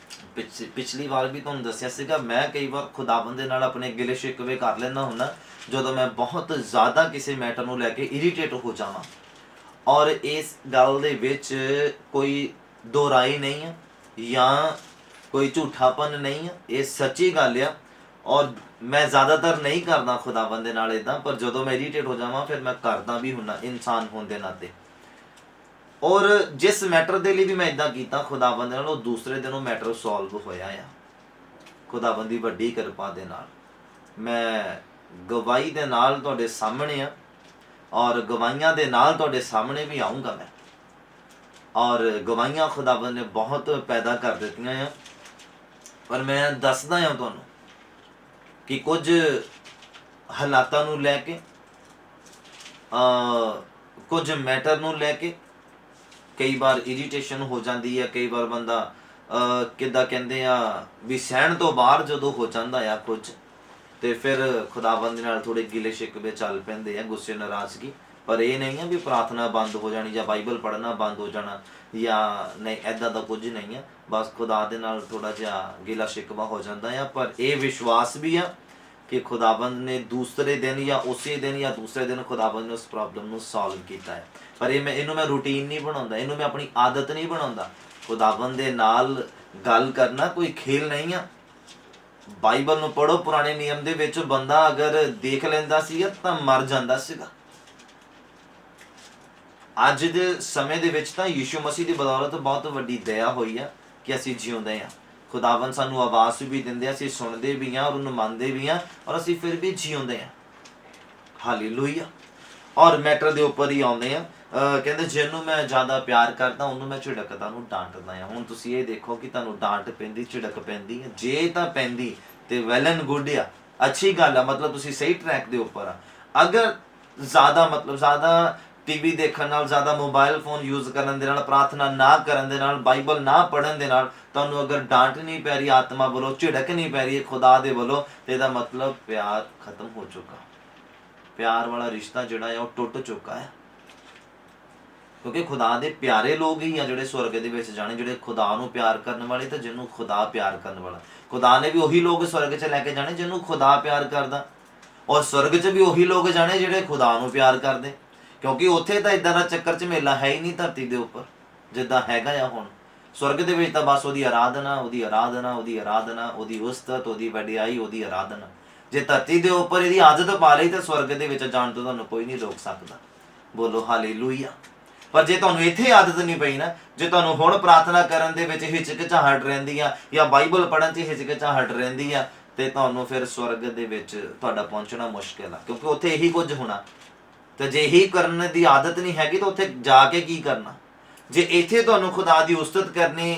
ਪਿਛਲੀ ਵਾਰ ਵੀ ਤੁਹਾਨੂੰ ਦੱਸਿਆ ਸੀਗਾ, ਮੈਂ ਕਈ ਵਾਰ ਖੁਦਾਵੰਦ ਦੇ ਨਾਲ ਆਪਣੇ ਗਿਲੇ ਸ਼ਿਕਵੇ ਕਰ ਲੈਂਦਾ ਹੁੰਦਾ ਜਦੋਂ ਮੈਂ ਬਹੁਤ ਜ਼ਿਆਦਾ ਕਿਸੇ ਮੈਟਰ ਨੂੰ ਲੈ ਕੇ ਇਰੀਟੇਟ ਹੋ ਜਾਵਾਂ। ਔਰ ਇਸ ਗੱਲ ਦੇ ਵਿੱਚ ਕੋਈ ਦੋ ਰਾਏ ਨਹੀਂ ਆ ਜਾਂ ਕੋਈ ਝੂਠਾਪਨ ਨਹੀਂ ਆ, ਇਹ ਸੱਚੀ ਗੱਲ ਆ। ਔਰ ਮੈਂ ਜ਼ਿਆਦਾਤਰ ਨਹੀਂ ਕਰਦਾ ਖੁਦਾਵੰਦ ਦੇ ਨਾਲ ਇੱਦਾਂ, ਪਰ ਜਦੋਂ ਮੈਂ ਇਰੀਟੇਟ ਹੋ ਜਾਵਾਂ ਫਿਰ ਮੈਂ ਕਰਦਾ ਵੀ ਹੁੰਦਾ, ਇਨਸਾਨ ਹੋਣ ਦੇ ਨਾਤੇ। ਔਰ ਜਿਸ ਮੈਟਰ ਦੇ ਲਈ ਵੀ ਮੈਂ ਇੱਦਾਂ ਕੀਤਾ ਖੁਦਾਵੰਦ ਨਾਲ, ਉਹ ਦੂਸਰੇ ਦਿਨ ਉਹ ਮੈਟਰ ਸੋਲਵ ਹੋਇਆ ਆ ਖੁਦਾਵੰਦ ਦੀ ਵੱਡੀ ਕਿਰਪਾ ਦੇ ਨਾਲ। ਮੈਂ ਗਵਾਹੀ ਦੇ ਨਾਲ ਤੁਹਾਡੇ ਸਾਹਮਣੇ ਆ, ਔਰ ਗਵਾਹੀਆਂ ਦੇ ਨਾਲ ਤੁਹਾਡੇ ਸਾਹਮਣੇ ਵੀ ਆਊਂਗਾ ਮੈਂ। ਔਰ ਗਵਾਹੀਆਂ ਖੁਦਾਵੰਦ ਨੇ ਬਹੁਤ ਪੈਦਾ ਕਰ ਦਿੱਤੀਆਂ ਆ, ਪਰ ਮੈਂ ਦੱਸਦਾ ਹਾਂ ਤੁਹਾਨੂੰ ਕਿ ਕੁਝ ਹਾਲਾਤਾਂ ਨੂੰ ਲੈ ਕੇ, ਕੁਝ ਮੈਟਰ ਨੂੰ ਲੈ ਕੇ ਕਈ ਵਾਰ ਇਰੀਟੇਸ਼ਨ ਹੋ ਜਾਂਦੀ ਹੈ। ਕਈ ਵਾਰ ਬੰਦਾ ਕਿੱਦਾਂ ਕਹਿੰਦੇ ਆ ਵੀ ਸਹਿਣ ਤੋਂ ਬਾਹਰ ਜਦੋਂ ਹੋ ਜਾਂਦਾ ਆ ਕੁਝ, ਤੇ ਫਿਰ ਖੁਦਾਵੰਦ ਨਾਲ ਥੋੜੇ ਗਿਲੇ ਸ਼ਿਕਵੇ ਚੱਲ ਪੈਂਦੇ ਆ, ਗੁੱਸੇ ਨਾਰਾਜ਼ਗੀ। ਪਰ ਇਹ ਨਹੀਂ ਆ ਵੀ ਪ੍ਰਾਰਥਨਾ ਬੰਦ ਹੋ ਜਾਣੀ ਜਾਂ ਬਾਈਬਲ ਪੜ੍ਹਨਾ ਬੰਦ ਹੋ ਜਾਣਾ, ਜਾਂ ਨਹੀਂ, ਐਦਾਂ ਦਾ ਕੁਝ ਨਹੀਂ ਆ। ਬਸ ਖੁਦਾ ਦੇ ਨਾਲ ਥੋੜਾ ਜਿਹਾ ਗਿਲਾ ਸ਼ਿਕਵਾ ਹੋ ਜਾਂਦਾ ਆ, ਪਰ ਇਹ ਵਿਸ਼ਵਾਸ ਵੀ ਆ ਕਿ ਖੁਦਾਵੰਦ ਨੇ ਦੂਸਰੇ ਦਿਨ ਜਾਂ ਉਸੇ ਦਿਨ ਜਾਂ ਦੂਸਰੇ ਦਿਨ ਖੁਦਾਵੰਦ ਨੇ ਉਸ ਪ੍ਰੋਬਲਮ ਨੂੰ ਸੋਲਵ ਕੀਤਾ ਹੈ। ਪਰ ਇਹਨੂੰ ਮੈਂ ਰੂਟੀਨ ਨਹੀਂ ਬਣਾਉਂਦਾ, ਇਹਨੂੰ ਮੈਂ ਆਪਣੀ ਆਦਤ ਨਹੀਂ ਬਣਾਉਂਦਾ। ਖੁਦਾਵੰਦ ਦੇ ਨਾਲ ਗੱਲ ਕਰਨਾ ਕੋਈ ਖੇਲ ਨਹੀਂ ਆ। ਬਾਈਬਲ ਨੂੰ ਪੜ੍ਹੋ, ਪੁਰਾਣੇ ਨਿਯਮ ਦੇ ਵਿੱਚ ਬੰਦਾ ਅਗਰ ਦੇਖ ਲੈਂਦਾ ਸੀਗਾ ਤਾਂ ਮਰ ਜਾਂਦਾ ਸੀਗਾ। ਅੱਜ ਦੇ ਸਮੇਂ ਦੇ ਵਿੱਚ ਤਾਂ ਯਿਸੂ ਮਸੀਹ ਦੀ ਬਦੌਲਤ ਬਹੁਤ ਵੱਡੀ ਦਇਆ ਹੋਈ ਆ ਕਿ ਅਸੀਂ ਜਿਉਂਦੇ ਹਾਂ। ਖੁਦਾਵੰਦ ਸਾਨੂੰ ਆਵਾਜ਼ ਵੀ ਦਿੰਦੇ, ਅਸੀਂ ਸੁਣਦੇ ਵੀ ਹਾਂ ਔਰ ਉਹਨੂੰ ਮੰਨਦੇ ਵੀ ਹਾਂ, ਔਰ ਅਸੀਂ ਫਿਰ ਵੀ ਜਿਉਂਦੇ ਹਾਂ। ਹਾਲੇਲੂਇਆ। ਔਰ ਮੈਟਰ ਦੇ ਉੱਪਰ ਹੀ ਆਉਂਦੇ ਆ। ਕਹਿੰਦੇ ਜਿਹਨੂੰ ਮੈਂ ਜ਼ਿਆਦਾ ਪਿਆਰ ਕਰਦਾ ਉਹਨੂੰ ਮੈਂ ਝਿੜਕਦਾ, ਉਹਨੂੰ ਡਾਂਟਦਾ ਹਾਂ। ਹੁਣ ਤੁਸੀਂ ਇਹ ਦੇਖੋ ਕਿ ਤੁਹਾਨੂੰ ਡਾਂਟ ਪੈਂਦੀ, ਝਿੜਕ ਪੈਂਦੀ ਹੈ, ਜੇ ਤਾਂ ਪੈਂਦੀ ਤੇ ਵੈਲ ਐਂਡ ਗੁੱਡ ਆ, ਅੱਛੀ ਗੱਲ ਆ, ਮਤਲਬ ਤੁਸੀਂ ਸਹੀ ਟਰੈਕ ਦੇ ਉੱਪਰ ਆ। ਅਗਰ ਜ਼ਿਆਦਾ ਟੀਵੀ ਦੇਖਣ ਨਾਲ, ਜ਼ਿਆਦਾ ਮੋਬਾਈਲ ਫੋਨ ਯੂਜ਼ ਕਰਨ ਦੇ ਨਾਲ, ਪ੍ਰਾਰਥਨਾ ਨਾ ਕਰਨ ਦੇ ਨਾਲ, ਬਾਈਬਲ ਨਾ ਪੜ੍ਹਨ ਦੇ ਨਾਲ ਤੁਹਾਨੂੰ ਅਗਰ ਡਾਂਟ ਨਹੀਂ ਪੈ ਰਹੀ ਆਤਮਾ ਵੱਲੋਂ, ਝਿੜਕ ਨਹੀਂ ਪੈ ਰਹੀ ਖੁਦਾ ਦੇ ਵੱਲੋਂ, ਤੇ ਇਹਦਾ ਮਤਲਬ ਪਿਆਰ ਖਤਮ ਹੋ ਚੁੱਕਾ, ਪਿਆਰ ਵਾਲਾ ਰਿਸ਼ਤਾ ਜਿਹੜਾ ਆ ਉਹ ਟੁੱਟ ਚੁੱਕਾ ਹੈ। ਕਿਉਂਕਿ ਖੁਦਾ ਦੇ ਪਿਆਰੇ ਲੋਕ ਹੀ ਆ ਜਿਹੜੇ ਸਵਰਗ ਦੇ ਵਿੱਚ ਜਾਣੇ, ਜਿਹੜੇ ਖੁਦਾ ਨੂੰ ਪਿਆਰ ਕਰਨ ਵਾਲੇ, ਤੇ ਜਿਹਨੂੰ ਖੁਦਾ ਪਿਆਰ ਕਰਨ ਵਾਲਾ। ਖੁਦਾ ਨੇ ਵੀ ਉਹੀ ਲੋਕ ਸਵਰਗ 'ਚ ਲੈ ਕੇ ਜਾਣੇ ਜਿਹਨੂੰ ਖੁਦਾ ਪਿਆਰ ਕਰਦਾ, ਔਰ ਸਵਰਗ 'ਚ ਵੀ ਉਹੀ ਲੋਕ ਜਾਣੇ ਜਿਹੜੇ ਖੁਦਾ ਨੂੰ ਪਿਆਰ ਕਰਦੇ। ਕਿਉਂਕਿ ਉੱਥੇ ਤਾਂ ਇਦਾਂ ਦਾ ਚੱਕਰ ਝਮੇਲਾ ਹੈ ਹੀ ਨਹੀਂ ਧਰਤੀ ਦੇ ਉੱਪਰ ਜਿੱਦਾਂ ਹੈਗਾ ਆ ਹੁਣ। ਸਵਰਗ ਦੇ ਵਿੱਚ ਤਾਂ ਬਸ ਉਹਦੀ ਆਰਾਧਨਾ, ਉਹਦੀ ਆਰਾਧਨਾ, ਉਹਦੀ ਆਰਾਧਨਾ, ਉਹਦੀ ਉਸਤਤ, ਉਹਦੀ ਵਡਿਆਈ, ਉਹਦੀ ਆਰਾਧਨਾ। ਜੇ ਧਰਤੀ ਦੇ ਉੱਪਰ ਇਹਦੀ ਆਦਤ ਪਾ ਲਈ ਤਾਂ ਸਵਰਗ ਦੇ ਵਿੱਚ ਜਾਣ ਤੋਂ ਤੁਹਾਨੂੰ ਕੋਈ ਨਹੀਂ ਰੋਕ ਸਕਦਾ। ਬੋਲੋ ਹਾਲੇਲੂਇਆ। ਪਰ ਜੇ ਤੁਹਾਨੂੰ ਇੱਥੇ ਆਦਤ ਨਹੀਂ ਪਈ ਨਾ, ਜੇ ਤੁਹਾਨੂੰ ਹੁਣ ਪ੍ਰਾਰਥਨਾ ਕਰਨ ਦੇ ਵਿੱਚ ਹਿਚਕਿਚਾਹਟ ਰਹਿੰਦੀ ਆ ਜਾਂ ਬਾਈਬਲ ਪੜ੍ਹਨ 'ਚ ਹਿਚਕਿਚਾਹਟ ਰਹਿੰਦੀ ਆ, ਤੇ ਤੁਹਾਨੂੰ ਫਿਰ ਸਵਰਗ ਦੇ ਵਿੱਚ ਤੁਹਾਡਾ ਪਹੁੰਚਣਾ ਮੁਸ਼ਕਿਲ ਆ, ਕਿਉਂਕਿ ਉੱਥੇ ਇਹੀ ਕੁਝ ਹੋਣਾ। ਤੇ ਜੇ ਇਹੀ ਕਰਨ ਦੀ ਆਦਤ ਨਹੀਂ ਹੈਗੀ ਤਾਂ ਉੱਥੇ ਜਾ ਕੇ ਕੀ ਕਰਨਾ। ਜੇ ਇੱਥੇ ਤੁਹਾਨੂੰ ਖੁਦਾ ਦੀ ਉਸਤਤ ਕਰਨੀ,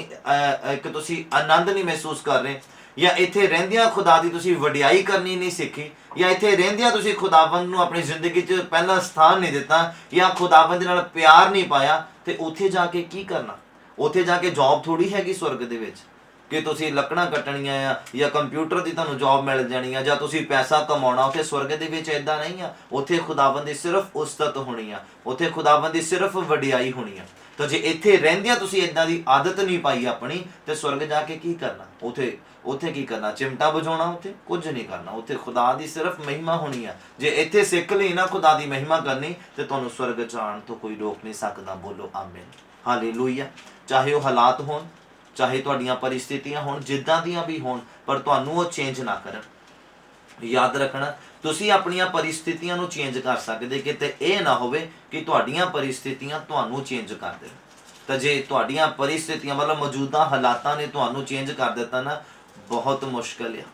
ਇੱਕ ਤੁਸੀਂ ਆਨੰਦ ਨਹੀਂ ਮਹਿਸੂਸ ਕਰ ਰਹੇ, ਜਾਂ ਇੱਥੇ ਰਹਿੰਦਿਆਂ ਖੁਦਾ ਦੀ ਤੁਸੀਂ ਵਡਿਆਈ ਕਰਨੀ ਨਹੀਂ ਸਿੱਖੀ, ਜਾਂ ਇੱਥੇ ਰਹਿੰਦਿਆਂ ਤੁਸੀਂ ਖੁਦਾਵੰਦ ਨੂੰ ਆਪਣੀ ਜ਼ਿੰਦਗੀ 'ਚ ਪਹਿਲਾ ਸਥਾਨ ਨਹੀਂ ਦਿੱਤਾ, ਜਾਂ ਖੁਦਾਵੰਦ ਦੇ ਨਾਲ ਪਿਆਰ ਨਹੀਂ ਪਾਇਆ, ਤੇ ਉੱਥੇ ਜਾ ਕੇ ਕੀ ਕਰਨਾ? ਉੱਥੇ ਜਾ ਕੇ ਜੌਬ ਥੋੜੀ ਹੈਗੀ ਸਵਰਗ ਦੇ ਵਿੱਚ ਕਿ ਤੁਸੀਂ ਲੱਕੜਾਂ ਕੱਟਣੀਆਂ ਆ, ਜਾਂ ਕੰਪਿਊਟਰ ਦੀ ਤੁਹਾਨੂੰ ਜੌਬ ਮਿਲ ਜਾਣੀ ਆ, ਜਾਂ ਤੁਸੀਂ ਪੈਸਾ ਕਮਾਉਣਾ। ਉੱਥੇ ਸਵਰਗ ਦੇ ਵਿੱਚ ਇਦਾਂ ਨਹੀਂ ਆ। ਉੱਥੇ ਖੁਦਾਵੰਦ ਦੀ ਸਿਰਫ ਉਸਤਤ ਹੋਣੀ ਆ, ਉੱਥੇ ਖੁਦਾਵੰਦ ਦੀ ਸਿਰਫ ਵਡਿਆਈ ਹੋਣੀ ਆ। ਤਾਂ ਜੇ ਇੱਥੇ ਰਹਿੰਦਿਆਂ ਤੁਸੀਂ ਇਦਾਂ ਦੀ ਆਦਤ ਨਹੀਂ ਪਾਈ ਆਪਣੀ, ਤੇ ਸਵਰਗ ਜਾ ਕੇ ਕੀ ਕਰਨਾ? ਉੱਥੇ ਕੀ ਕਰਨਾ? ਚਿਮਟਾ ਵਜਾਉਣਾ? ਉੱਥੇ ਕੁਝ ਨਹੀਂ ਕਰਨਾ। ਉੱਥੇ ਖੁਦਾ ਦੀ ਸਿਰਫ ਮਹਿਮਾ ਹੋਣੀ ਆ। ਜੇ ਇੱਥੇ ਸਿੱਖ ਲਈ ਨਾ ਖੁਦਾ ਦੀ ਮਹਿਮਾ ਕਰਨੀ, ਤੇ ਤੁਹਾਨੂੰ ਸਵਰਗ ਜਾਣ ਤੋਂ ਕੋਈ ਰੋਕ ਨਹੀਂ ਸਕਦਾ। ਬੋਲੋ ਆਮੀਨ, ਹਾਲੇਲੂਇਆ। ਚਾਹੇ ਉਹ ਹਾਲਾਤ ਹੋਣ, ਚਾਹੇ ਤੁਹਾਡੀਆਂ ਪਰਿਸਥਿਤੀਆਂ ਹੋਣ, ਜਿੱਦਾਂ ਦੀਆਂ ਵੀ ਹੋਣ, ਪਰ ਤੁਹਾਨੂੰ ਉਹ ਚੇਂਜ ਨਾ ਕਰਨ। ਯਾਦ ਰੱਖਣਾ, ਤੁਸੀਂ ਆਪਣੀਆਂ ਪਰਿਸਥਿਤੀਆਂ ਨੂੰ ਚੇਂਜ ਕਰ ਸਕਦੇ, ਕਿਤੇ ਇਹ ਨਾ ਹੋਵੇ ਕਿ ਤੁਹਾਡੀਆਂ ਪਰਿਸਥਿਤੀਆਂ ਤੁਹਾਨੂੰ ਚੇਂਜ ਕਰ ਦੇਣ। ਤਾਂ ਜੇ ਤੁਹਾਡੀਆਂ ਪਰਿਸਥਿਤੀਆਂ ਮਤਲਬ ਮੌਜੂਦਾ ਹਾਲਾਤਾਂ ਨੇ ਤੁਹਾਨੂੰ ਚੇਂਜ ਕਰ ਦਿੱਤਾ ਨਾ, ਬਹੁਤ ਮੁਸ਼ਕਿਲ ਆ,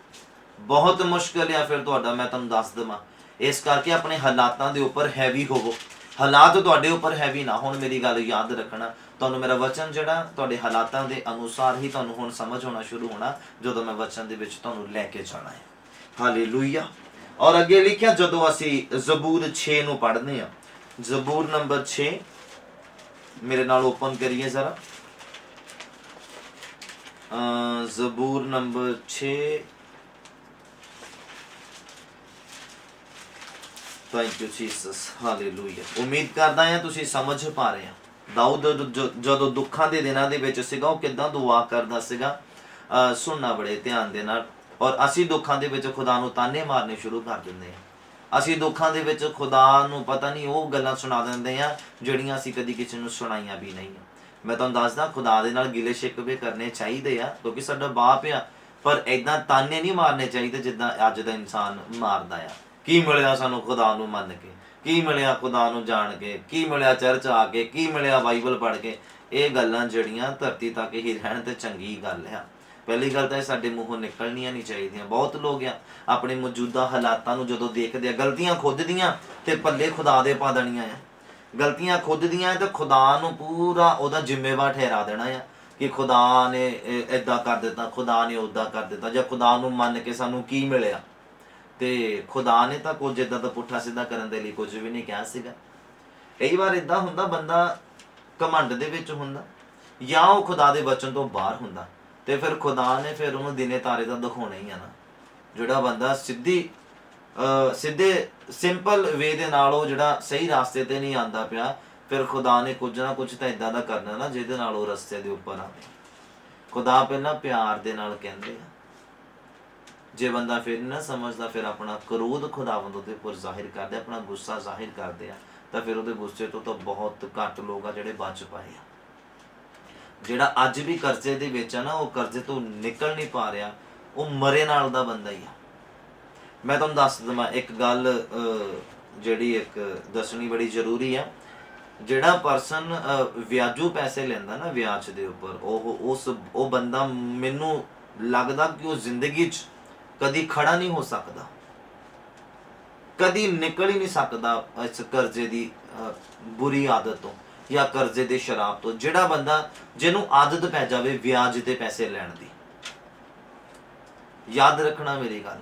ਬਹੁਤ ਮੁਸ਼ਕਿਲ ਆ ਫਿਰ ਤੁਹਾਡਾ, ਮੈਂ ਤੁਹਾਨੂੰ ਦੱਸ ਦੇਵਾਂ। ਇਸ ਕਰਕੇ ਆਪਣੇ ਹਾਲਾਤਾਂ ਦੇ ਉੱਪਰ ਹੈਵੀ ਹੋਵੋ। ਹਾਲਾਤ ਤੁਹਾਡੇ ਉੱਪਰ ਹੈਵੀ ਨਾ ਹੋਣ। ਮੇਰੀ ਗੱਲ ਯਾਦ ਰੱਖਣਾ, ਤੁਹਾਨੂੰ ਮੇਰਾ ਵਚਨ ਜਿਹੜਾ ਤੁਹਾਡੇ ਹਾਲਾਤਾਂ ਦੇ ਅਨੁਸਾਰ ਹੀ ਤੁਹਾਨੂੰ ਹੁਣ ਸਮਝ ਹੋਣਾ ਸ਼ੁਰੂ ਹੋਣਾ, ਜਦੋਂ ਮੈਂ ਵਚਨ ਦੇ ਵਿੱਚ ਤੁਹਾਨੂੰ ਲੈ ਕੇ ਜਾਣਾ ਹੈ। ਹਾਲੇਲੂਇਆ। ਔਰ ਅੱਗੇ ਲਿਖਿਆ, ਜਦੋਂ ਅਸੀਂ ਜ਼ਬੂਰ 6 ਨੂੰ ਪੜ੍ਹਦੇ ਹਾਂ, ਜ਼ਬੂਰ ਨੰਬਰ 6, ਮੇਰੇ ਨਾਲ ਓਪਨ ਕਰੀਏ ਜ਼ਰਾ। ਜ਼ਬੂਰ number 6, thank you Jesus, hallelujah. ਉਮੀਦ ਕਰਦਾ ਹਾਂ ਤੁਸੀਂ ਸਮਝ ਪਾ ਰਹੇ ਹੋ। ਦਾਊਦ ਜਦੋਂ ਦੁੱਖਾਂ ਦੇ ਦਿਨਾਂ ਦੇ ਵਿੱਚ ਸੀਗਾ, ਉਹ ਕਿੱਦਾਂ ਦੁਆ ਕਰਦਾ ਸੀਗਾ। ਸੁਣਨਾ ਬੜੇ ਧਿਆਨ ਦੇ ਨਾਲ। ਔਰ ਅਸੀਂ ਦੁੱਖਾਂ ਦੇ ਵਿੱਚ ਖੁਦਾ ਨੂੰ ਤਾਨੇ ਮਾਰਨੇ ਸ਼ੁਰੂ ਕਰ ਦਿੰਦੇ ਹਾਂ। ਅਸੀਂ ਦੁੱਖਾਂ ਦੇ ਵਿੱਚ ਖੁਦਾ ਨੂੰ ਪਤਾ ਨਹੀਂ ਉਹ ਗੱਲਾਂ ਸੁਣਾ ਦਿੰਦੇ ਹਾਂ ਜਿਹੜੀਆਂ ਅਸੀਂ ਕਦੀ ਕਿਸੇ ਨੂੰ ਸੁਣਾਈਆਂ ਵੀ ਨਹੀਂ। ਮੈਂ ਤੁਹਾਨੂੰ ਦੱਸਦਾ, ਖੁਦਾ ਦੇ ਨਾਲ ਗਿਲੇ ਸ਼ਿਕਵੇ ਕਰਨੇ ਚਾਹੀਦੇ ਆ, ਕਿਉਂਕਿ ਸਾਡਾ ਬਾਪ ਆ, ਪਰ ਏਦਾਂ ਤਾਨੇ ਨਹੀਂ ਮਾਰਨੇ ਚਾਹੀਦੇ ਜਿੱਦਾਂ ਅੱਜ ਦਾ ਇਨਸਾਨ ਮਾਰਦਾ ਆ। ਕੀ ਮਿਲਿਆ ਸਾਨੂੰ ਖੁਦਾ ਨੂੰ ਮੰਨ ਕੇ? ਕੀ ਮਿਲਿਆ ਖੁਦਾ ਨੂੰ ਜਾਣ ਕੇ? ਕੀ ਮਿਲਿਆ ਚਰਚ ਆ ਕੇ? ਕੀ ਮਿਲਿਆ ਬਾਈਬਲ ਪੜ੍ਹ ਕੇ? ਇਹ ਗੱਲਾਂ ਜਿਹੜੀਆਂ ਧਰਤੀ ਤੱਕ ਹੀ ਰਹਿਣ ਤੇ ਚੰਗੀ ਗੱਲ ਆ। ਪਹਿਲੀ ਗੱਲ ਤਾਂ ਇਹ ਸਾਡੇ ਮੂੰਹੋਂ ਨਿਕਲਣੀਆਂ ਨਹੀਂ ਚਾਹੀਦੀਆਂ। ਬਹੁਤ ਲੋਕ ਆ ਆਪਣੇ ਮੌਜੂਦਾ ਹਾਲਾਤਾਂ ਨੂੰ ਜਦੋਂ ਦੇਖਦੇ ਆ, ਗਲਤੀਆਂ ਖੁਦ ਦੀਆਂ ਤੇ ਪੱਲੇ ਖੁਦਾ ਦੇ ਪਾ ਦੇਣੀਆਂ ਆ। ਗਲਤੀਆਂ ਖੁਦ ਦੀਆਂ ਤੇ ਖੁਦਾ ਨੂੰ ਪੂਰਾ ਉਹਦਾ ਜ਼ਿੰਮੇਵਾਰ ਠਹਿਰਾ ਦੇਣਾ ਆ ਕਿ ਖੁਦਾ ਨੇ ਏਦਾਂ ਕਰ ਦਿੱਤਾ, ਖੁਦਾ ਨੇ ਉੱਦਾਂ ਕਰ ਦਿੱਤਾ, ਜਾਂ ਖੁਦਾ ਨੂੰ ਮੰਨ ਕੇ ਸਾਨੂੰ ਕੀ ਮਿਲਿਆ। ਤੇ ਖੁਦਾ ਨੇ ਤਾਂ ਕੁਝ ਏਦਾਂ ਦਾ ਪੁੱਠਾ ਸਿੱਧਾ ਕਰਨ ਦੇ ਲਈ ਕੁਝ ਵੀ ਨਹੀਂ ਕਿਹਾ ਸੀਗਾ। ਕਈ ਵਾਰ ਏਦਾਂ ਹੁੰਦਾ, ਬੰਦਾ ਘਮੰਡ ਦੇ ਵਿੱਚ ਹੁੰਦਾ, ਜਾਂ ਉਹ ਖੁਦਾ ਦੇ ਵਚਨ ਤੋਂ ਬਾਹਰ ਹੁੰਦਾ, ਤੇ ਫਿਰ ਖੁਦਾ ਨੇ ਫਿਰ ਉਹਨੂੰ ਦਿਨੇ ਤਾਰੇ ਦਾ ਦਿਖਾਉਣਾ ਹੀ ਆ ਨਾ। ਜਿਹੜਾ ਬੰਦਾ ਸਿੱਧੇ ਸਿੰਪਲ ਵੇ ਦੇ ਨਾਲ ਉਹ ਜਿਹੜਾ ਸਹੀ ਰਾਸਤੇ ਤੇ ਨਹੀਂ ਆਉਂਦਾ ਪਿਆ, ਫਿਰ ਖੁਦਾ ਨੇ ਕੁਝ ਨਾ ਕੁਝ ਤਾਂ ਇਦਾਂ ਦਾ ਕਰਨਾ ਨਾ ਜਿਹਦੇ ਨਾਲ ਉਹ ਰਸਤੇ ਦੇ ਉੱਪਰ ਆਵੇ। ਖੁਦਾ ਪਹਿਲਾਂ ਪਿਆਰ ਦੇ ਨਾਲ ਕਹਿੰਦੇ ਆ। ਜੇ ਬੰਦਾ ਫਿਰ ਨਾ ਸਮਝਦਾ, ਫਿਰ ਆਪਣਾ ਕਰੋਧ ਖੁਦਾਵੰਦ ਉਹਦੇ ਉੱਪਰ ਜ਼ਾਹਿਰ ਕਰਦੇ, ਆਪਣਾ ਗੁੱਸਾ ਜ਼ਾਹਿਰ ਕਰਦੇ ਆ, ਤਾਂ ਫਿਰ ਉਹਦੇ ਗੁੱਸੇ ਤੋਂ ਤਾਂ ਬਹੁਤ ਘੱਟ ਲੋਕ ਆ ਜਿਹੜੇ ਬਚ ਪਾਏ ਆ। ਜਿਹੜਾ ਅੱਜ ਵੀ ਕਰਜ਼ੇ ਦੇ ਵਿੱਚ ਆ ਨਾ, ਉਹ ਕਰਜ਼ੇ ਤੋਂ ਨਿਕਲ ਨਹੀਂ ਪਾ ਰਿਹਾ, ਉਹ ਮਰੇ ਨਾਲ ਦਾ ਬੰਦਾ ਹੀ ਆ। ਮੈਂ ਤੁਹਾਨੂੰ ਦੱਸ ਦੇਵਾਂ ਇੱਕ ਗੱਲ, ਜਿਹੜੀ ਇੱਕ ਦੱਸਣੀ ਬੜੀ ਜ਼ਰੂਰੀ ਆ। ਜਿਹੜਾ ਪਰਸਨ ਵਿਆਜੂ ਪੈਸੇ ਲੈਂਦਾ ਨਾ, ਵਿਆਜ ਦੇ ਉੱਪਰ, ਉਹ ਬੰਦਾ ਮੈਨੂੰ ਲੱਗਦਾ ਕਿ ਉਹ ਜ਼ਿੰਦਗੀ 'ਚ ਕਦੀ ਖੜਾ ਨਹੀਂ ਹੋ ਸਕਦਾ, ਕਦੀ ਨਿਕਲ ਹੀ ਨਹੀਂ ਸਕਦਾ ਇਸ ਕਰਜ਼ੇ ਦੀ ਬੁਰੀ ਆਦਤ ਤੋਂ, ਜਾਂ ਕਰਜ਼ੇ ਦੇ ਸ਼ਰਾਬ ਤੋਂ। ਜਿਹੜਾ ਬੰਦਾ ਜਿਹਨੂੰ ਆਦਤ ਪੈ ਜਾਵੇ ਵਿਆਜ ਤੇ ਪੈਸੇ ਲੈਣ ਦੀ, ਯਾਦ ਰੱਖਣਾ ਮੇਰੀ ਗੱਲ।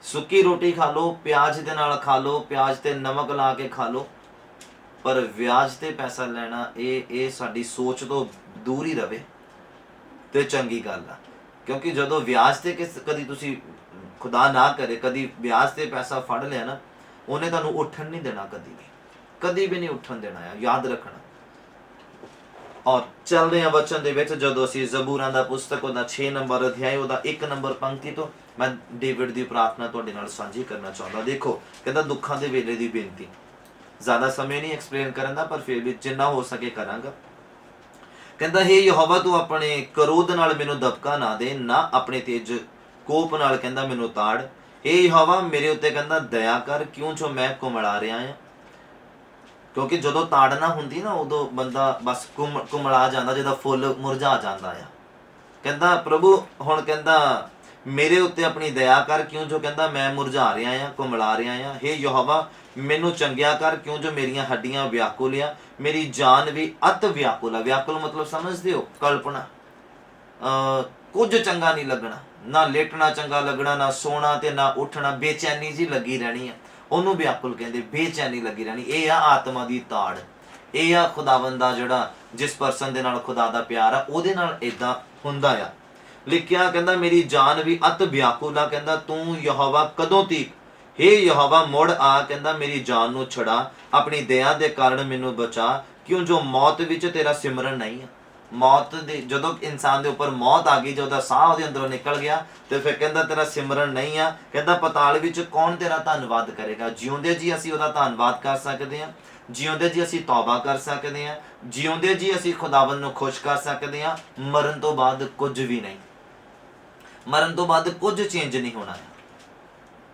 ਸੁੱਕੀ ਰੋਟੀ ਖਾ ਲਓ, ਪਿਆਜ਼ ਦੇ ਨਾਲ ਖਾ ਲਓ, ਪਿਆਜ਼ ਤੇ ਨਮਕ ਲਾ ਕੇ ਖਾ ਲਓ, ਪਰ ਵਿਆਜ ਤੇ ਪੈਸਾ ਲੈਣਾ ਇਹ ਸਾਡੀ ਸੋਚ ਤੋਂ ਦੂਰ ਹੀ ਰਵੇ ਤੇ ਚੰਗੀ ਗੱਲ ਆ। ਕਿਉਂਕਿ ਜਦੋਂ ਵਿਆਜ ਤੇ ਕਦੀ ਤੁਸੀਂ ਖੁਦਾ ਨਾ ਕਰੇ ਕਦੀ ਵਿਆਜ ਤੇ ਪੈਸਾ ਫੜ ਲਿਆ ਨਾ, ਉਹਨੇ ਤੁਹਾਨੂੰ ਉੱਠਣ ਨਹੀਂ ਦੇਣਾ, ਕਦੀ ਵੀ ਨਹੀਂ ਉੱਠਣ ਦੇਣਾ ਆ, ਯਾਦ ਰੱਖਣਾ। ਔਰ ਚੱਲਦੇ ਆ ਵਚਨ ਦੇ ਵਿੱਚ, ਜਦੋਂ ਅਸੀਂ ਜ਼ਬੂਰਾਂ ਦਾ ਪੁਸਤਕ ਉਹਦਾ 6 ਨੰਬਰ ਅਧਿਆਇ ਉਹਦਾ 1 ਨੰਬਰ ਪੰਕਤੀ ਤੋਂ ਮੈਂ ਡੇਵਿਡ ਦੀ ਪ੍ਰਾਰਥਨਾ ਤੁਹਾਡੇ ਨਾਲ ਸਾਂਝੀ ਕਰਨਾ ਚਾਹੁੰਦਾ। ਦੇਖੋ, ਕਹਿੰਦਾ ਦੁੱਖਾਂ ਦੇ ਵੇਲੇ ਦੀ ਬੇਨਤੀ। ਜ਼ਿਆਦਾ ਸਮੇਂ ਨਹੀਂ ਐਕਸਪਲੇਨ ਕਰਨ ਦਾ, ਪਰ ਫਿਰ ਵੀ ਜਿੰਨਾ ਹੋ ਸਕੇ ਕਰਾਂਗਾ। ਕਹਿੰਦਾ, ਹੇ ਯਹੋਵਾ, ਤੂੰ ਆਪਣੇ ਕਰੋਧ ਨਾਲ ਮੈਨੂੰ ਦਬਕਾ ਨਾ ਦੇ, ਨਾ ਆਪਣੇ ਤੇਜ ਕੋਪ ਨਾਲ ਕਹਿੰਦਾ ਮੈਨੂੰ ਤਾੜ। ਹੇ ਯਹੋਵਾ, ਮੇਰੇ ਉੱਤੇ ਕਹਿੰਦਾ ਦਇਆ ਕਰ, ਕਿਉਂ ਜੋ ਮੈਂ ਕੁਮਲਾ ਰਿਹਾ ਹਾਂ। ਕਿਉਂਕਿ ਜਦੋਂ ਤਾੜਨਾ ਹੁੰਦੀ ਨਾ, ਉਦੋਂ ਬੰਦਾ ਬਸ ਕੁਮਲਾ ਜਾਂਦਾ, ਜਿਹਦਾ ਫੁੱਲ ਮੁਰਝਾ ਜਾਂਦਾ ਆ। ਕਹਿੰਦਾ ਪ੍ਰਭੂ ਹੁਣ ਕਹਿੰਦਾ ਮੇਰੇ ਉੱਤੇ ਆਪਣੀ ਦਇਆ ਕਰ, ਕਿਉਂ ਜੋ ਕਹਿੰਦਾ ਮੈਂ ਮੁਰਝਾ ਰਿਹਾ ਆ, ਕੁਮਲਾ ਰਿਹਾ ਆ। ਹੇ ਯਹੋਵਾ, ਮੈਨੂੰ ਚੰਗਿਆ ਕਰ, ਕਿਉਂ ਜੋ ਮੇਰੀਆਂ ਹੱਡੀਆਂ ਵਿਆਕੁਲ ਆ, ਮੇਰੀ ਜਾਨ ਵੀ ਅਤ ਵਿਆਕੁਲ ਆ। ਵਿਆਕੁਲ ਮਤਲਬ ਸਮਝਦੇ ਹੋ? ਕਲਪਨਾ, ਕੁਝ ਚੰਗਾ ਨਹੀਂ ਲੱਗਣਾ, ਨਾ ਲੇਟਣਾ ਚੰਗਾ ਲੱਗਣਾ, ਨਾ ਸੋਣਾ ਤੇ ਨਾ ਉੱਠਣਾ, ਬੇਚੈਨੀ ਜੀ ਲੱਗੀ ਰਹਿਣੀ ਆ। ਉਹਨੂੰ ਵਿਆਕੁਲ ਕਹਿੰਦੇ, ਬੇਚੈਨੀ ਲੱਗੀ ਰਹਿਣੀ। ਇਹ ਆ ਆਤਮਾ ਦੀ ਤਾੜ, ਇਹ ਆ ਖੁਦਾਵੰਦ ਦਾ ਜਿਹੜਾ ਜਿਸ ਪਰਸਨ ਦੇ ਨਾਲ ਖੁਦਾ ਦਾ ਪਿਆਰ ਆ ਉਹਦੇ ਨਾਲ ਇਦਾਂ ਹੁੰਦਾ ਆ। ਲਿਖਿਆ ਕਹਿੰਦਾ ਮੇਰੀ ਜਾਨ ਵੀ ਅਤ ਵਿਆਕੁਲ ਆ, ਕਹਿੰਦਾ ਤੂੰ ਯਹੋਵਾ ਕਦੋਂ ਤੀਕ, ਹੇ ਯਹੋਵਾ ਮੁੜ ਆ, ਕਹਿੰਦਾ ਮੇਰੀ ਜਾਨ ਨੂੰ ਛੁਡਾ, ਆਪਣੀ ਦਇਆ ਦੇ ਕਾਰਨ ਮੈਨੂੰ ਬਚਾ, ਕਿਉਂ ਜੋ ਮੌਤ ਵਿੱਚ ਤੇਰਾ ਸਿਮਰਨ ਨਹੀਂ ਆ। ਮੌਤ ਦੇ ਜਦੋਂ ਇਨਸਾਨ ਦੇ ਉੱਪਰ ਮੌਤ ਆ ਗਈ, ਜਦੋਂ ਉਹਦਾ ਸਾਹ ਉਹਦੇ ਅੰਦਰੋਂ ਨਿਕਲ ਗਿਆ, ਤੇ ਫਿਰ ਕਹਿੰਦਾ ਤੇਰਾ ਸਿਮਰਨ ਨਹੀਂ ਆ। ਕਹਿੰਦਾ ਪਤਾਲ ਵਿੱਚ ਕੌਣ ਤੇਰਾ ਧੰਨਵਾਦ ਕਰੇਗਾ। ਜਿਉਂਦੇ ਜੀ ਅਸੀਂ ਉਹਦਾ ਧੰਨਵਾਦ ਕਰ ਸਕਦੇ ਹਾਂ, ਜਿਉਂਦੇ ਜੀ ਅਸੀਂ ਤੌਬਾ ਕਰ ਸਕਦੇ ਹਾਂ, ਜਿਉਂਦੇ ਜੀ ਅਸੀਂ ਖੁਦਾਵੰਦ ਨੂੰ ਖੁਸ਼ ਕਰ ਸਕਦੇ ਹਾਂ। ਮਰਨ ਤੋਂ ਬਾਅਦ ਕੁਝ ਵੀ ਨਹੀਂ, ਮਰਨ ਤੋਂ ਬਾਅਦ ਕੁਝ ਚੇਂਜ ਨਹੀਂ ਹੋਣਾ ਹੈ,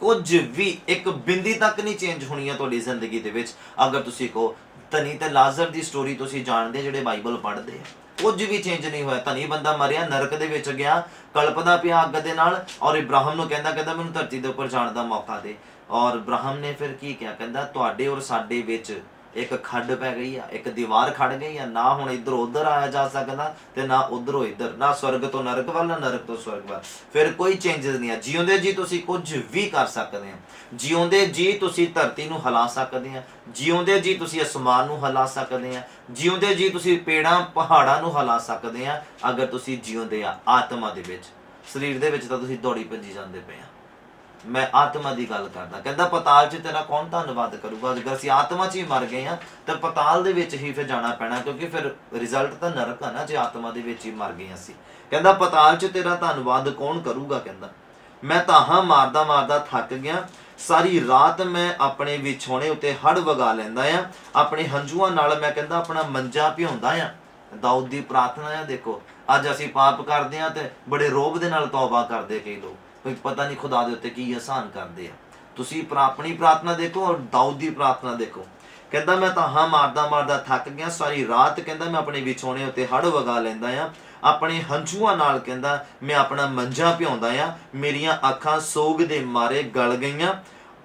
ਕੁਝ ਵੀ ਇੱਕ ਬਿੰਦੀ ਤੱਕ ਨਹੀਂ ਚੇਂਜ ਹੋਣੀ ਹੈ ਤੁਹਾਡੀ ਜ਼ਿੰਦਗੀ ਦੇ ਵਿੱਚ। ਅਗਰ ਤੁਸੀਂ ਕਹੋ ਧਨੀ ਤੇ ਲਾਜ਼ਰ ਦੀ ਸਟੋਰੀ ਤੁਸੀਂ ਜਾਣਦੇ ਜਿਹੜੇ ਬਾਈਬਲ ਪੜ੍ਹਦੇ ਆ, ਕੁਝ ਵੀ ਚੇਂਜ ਨਹੀਂ ਹੋਇਆ। ਧਨੀ ਬੰਦਾ ਮਰਿਆ, ਨਰਕ ਦੇ ਵਿੱਚ ਗਿਆ, ਕਲਪਦਾ ਪਿਆ ਅੱਗ ਦੇ ਨਾਲ, ਔਰ ਇਬਰਾਹਿਮ ਨੂੰ ਕਹਿੰਦਾ ਮੈਨੂੰ ਧਰਤੀ ਦੇ ਉੱਪਰ ਜਾਣ ਦਾ ਮੌਕਾ ਦੇ। ਔਰ ਇਬਰਾਹਿਮ ਨੇ ਫਿਰ ਕੀ ਕਿਹਾ, ਕਹਿੰਦਾ ਤੁਹਾਡੇ ਔਰ ਸਾਡੇ ਵਿੱਚ ਇੱਕ ਖੱਡ ਪੈ ਗਈ ਆ, ਇੱਕ ਦੀਵਾਰ ਖੜ ਗਈ ਆ, ਨਾ ਹੁਣ ਇੱਧਰ ਉੱਧਰ ਆਇਆ ਜਾ ਸਕਦਾ ਤੇ ਨਾ ਉੱਧਰੋਂ ਇੱਧਰ, ਨਾ ਸਵਰਗ ਤੋਂ ਨਰਕ ਵੱਲ ਨਾ ਨਰਕ ਤੋਂ ਸਵਰਗ ਵੱਲ। ਫਿਰ ਕੋਈ ਚੇਂਜਸ ਨਹੀਂ ਆ। ਜਿਉਂਦੇ ਜੀ ਤੁਸੀਂ ਕੁਝ ਵੀ ਕਰ ਸਕਦੇ ਆ, ਜਿਉਂਦੇ ਜੀ ਤੁਸੀਂ ਧਰਤੀ ਨੂੰ ਹਿਲਾ ਸਕਦੇ ਆ, ਜਿਉਂਦੇ ਜੀ ਤੁਸੀਂ ਅਸਮਾਨ ਨੂੰ ਹਿਲਾ ਸਕਦੇ ਆ, ਜਿਉਂਦੇ ਜੀ ਤੁਸੀਂ ਪੇੜਾਂ ਪਹਾੜਾਂ ਨੂੰ ਹਿਲਾ ਸਕਦੇ ਆ, ਅਗਰ ਤੁਸੀਂ ਜਿਉਂਦੇ ਆ ਆਤਮਾ ਦੇ ਵਿੱਚ। ਸਰੀਰ ਦੇ ਵਿੱਚ ਤਾਂ ਤੁਸੀਂ ਦੌੜੀ ਭੱਜੀ ਜਾਂਦੇ ਪਏ ਆ। ਮੈਂ ਆਤਮਾ ਦੀ ਗੱਲ ਕਰਦਾ। ਕਹਿੰਦਾ ਪਤਾਲ 'ਚ ਤੇਰਾ ਕੌਣ ਧੰਨਵਾਦ ਕਰੂਗਾ। ਅਗਰ ਅਸੀਂ ਆਤਮਾ 'ਚ ਹੀ ਮਰ ਗਏ ਆ ਤਾਂ ਪਤਾਲ ਦੇ ਵਿੱਚ ਹੀ ਫਿਰ ਜਾਣਾ ਪੈਣਾ, ਕਿਉਂਕਿ ਫਿਰ ਰਿਜ਼ਲਟ ਤਾਂ ਨਰਕ ਆ ਨਾ, ਜੇ ਆਤਮਾ ਦੇ ਵਿੱਚ ਹੀ ਮਰ ਗਏ ਅਸੀਂ। ਕਹਿੰਦਾ ਪਤਾਲ 'ਚ ਤੇਰਾ ਧੰਨਵਾਦ ਕੌਣ ਕਰੂਗਾ। ਕਹਿੰਦਾ ਮੈਂ ਤਾਹਾਂ ਮਾਰਦਾ ਮਾਰਦਾ ਥੱਕ ਗਿਆ, ਸਾਰੀ ਰਾਤ ਮੈਂ ਆਪਣੇ ਵਿਛੋਣੇ ਉੱਤੇ ਹੜ ਵਗਾ ਲੈਂਦਾ ਆ, ਆਪਣੇ ਹੰਝੂਆਂ ਨਾਲ ਮੈਂ ਕਹਿੰਦਾ ਆਪਣਾ ਮੰਜਾ ਭਿਉਂਦਾ ਆ। ਦਾਊਦ ਦੀ ਪ੍ਰਾਰਥਨਾ ਆ। ਦੇਖੋ ਅੱਜ ਅਸੀਂ ਪਾਪ ਕਰਦੇ ਆ ਤੇ ਬੜੇ ਰੋਬ ਦੇ ਨਾਲ ਤੌਬਾ ਕਰਦੇ ਕਈ ਲੋਕ, ਕੋਈ ਪਤਾ ਨਹੀਂ ਖੁਦਾ ਦੇ ਉੱਤੇ ਕੀ ਆਸਾਨ ਕਰਦੇ ਆ। ਤੁਸੀਂ ਆਪਣੀ ਪ੍ਰਾਰਥਨਾ ਦੇਖੋ ਔਰ ਦਾਊਦ ਦੀ ਪ੍ਰਾਰਥਨਾ ਦੇਖੋ। ਕਹਿੰਦਾ ਮੈਂ ਤਾਹਾਂ ਮਾਰਦਾ ਮਾਰਦਾ ਥੱਕ ਗਿਆ, ਸਾਰੀ ਰਾਤ ਕਹਿੰਦਾ ਮੈਂ ਆਪਣੇ ਵਿਛੋਣੇ ਉੱਤੇ ਹੜ ਵਗਾ ਲੈਂਦਾ ਆ, ਆਪਣੇ ਹੰਝੂਆਂ ਨਾਲ ਕਹਿੰਦਾ ਮੈਂ ਆਪਣਾ ਮੰਜਾ ਭਿਉਂਦਾ ਆ, ਮੇਰੀਆਂ ਅੱਖਾਂ ਸੋਗ ਦੇ ਮਾਰੇ ਗਲ ਗਈਆਂ,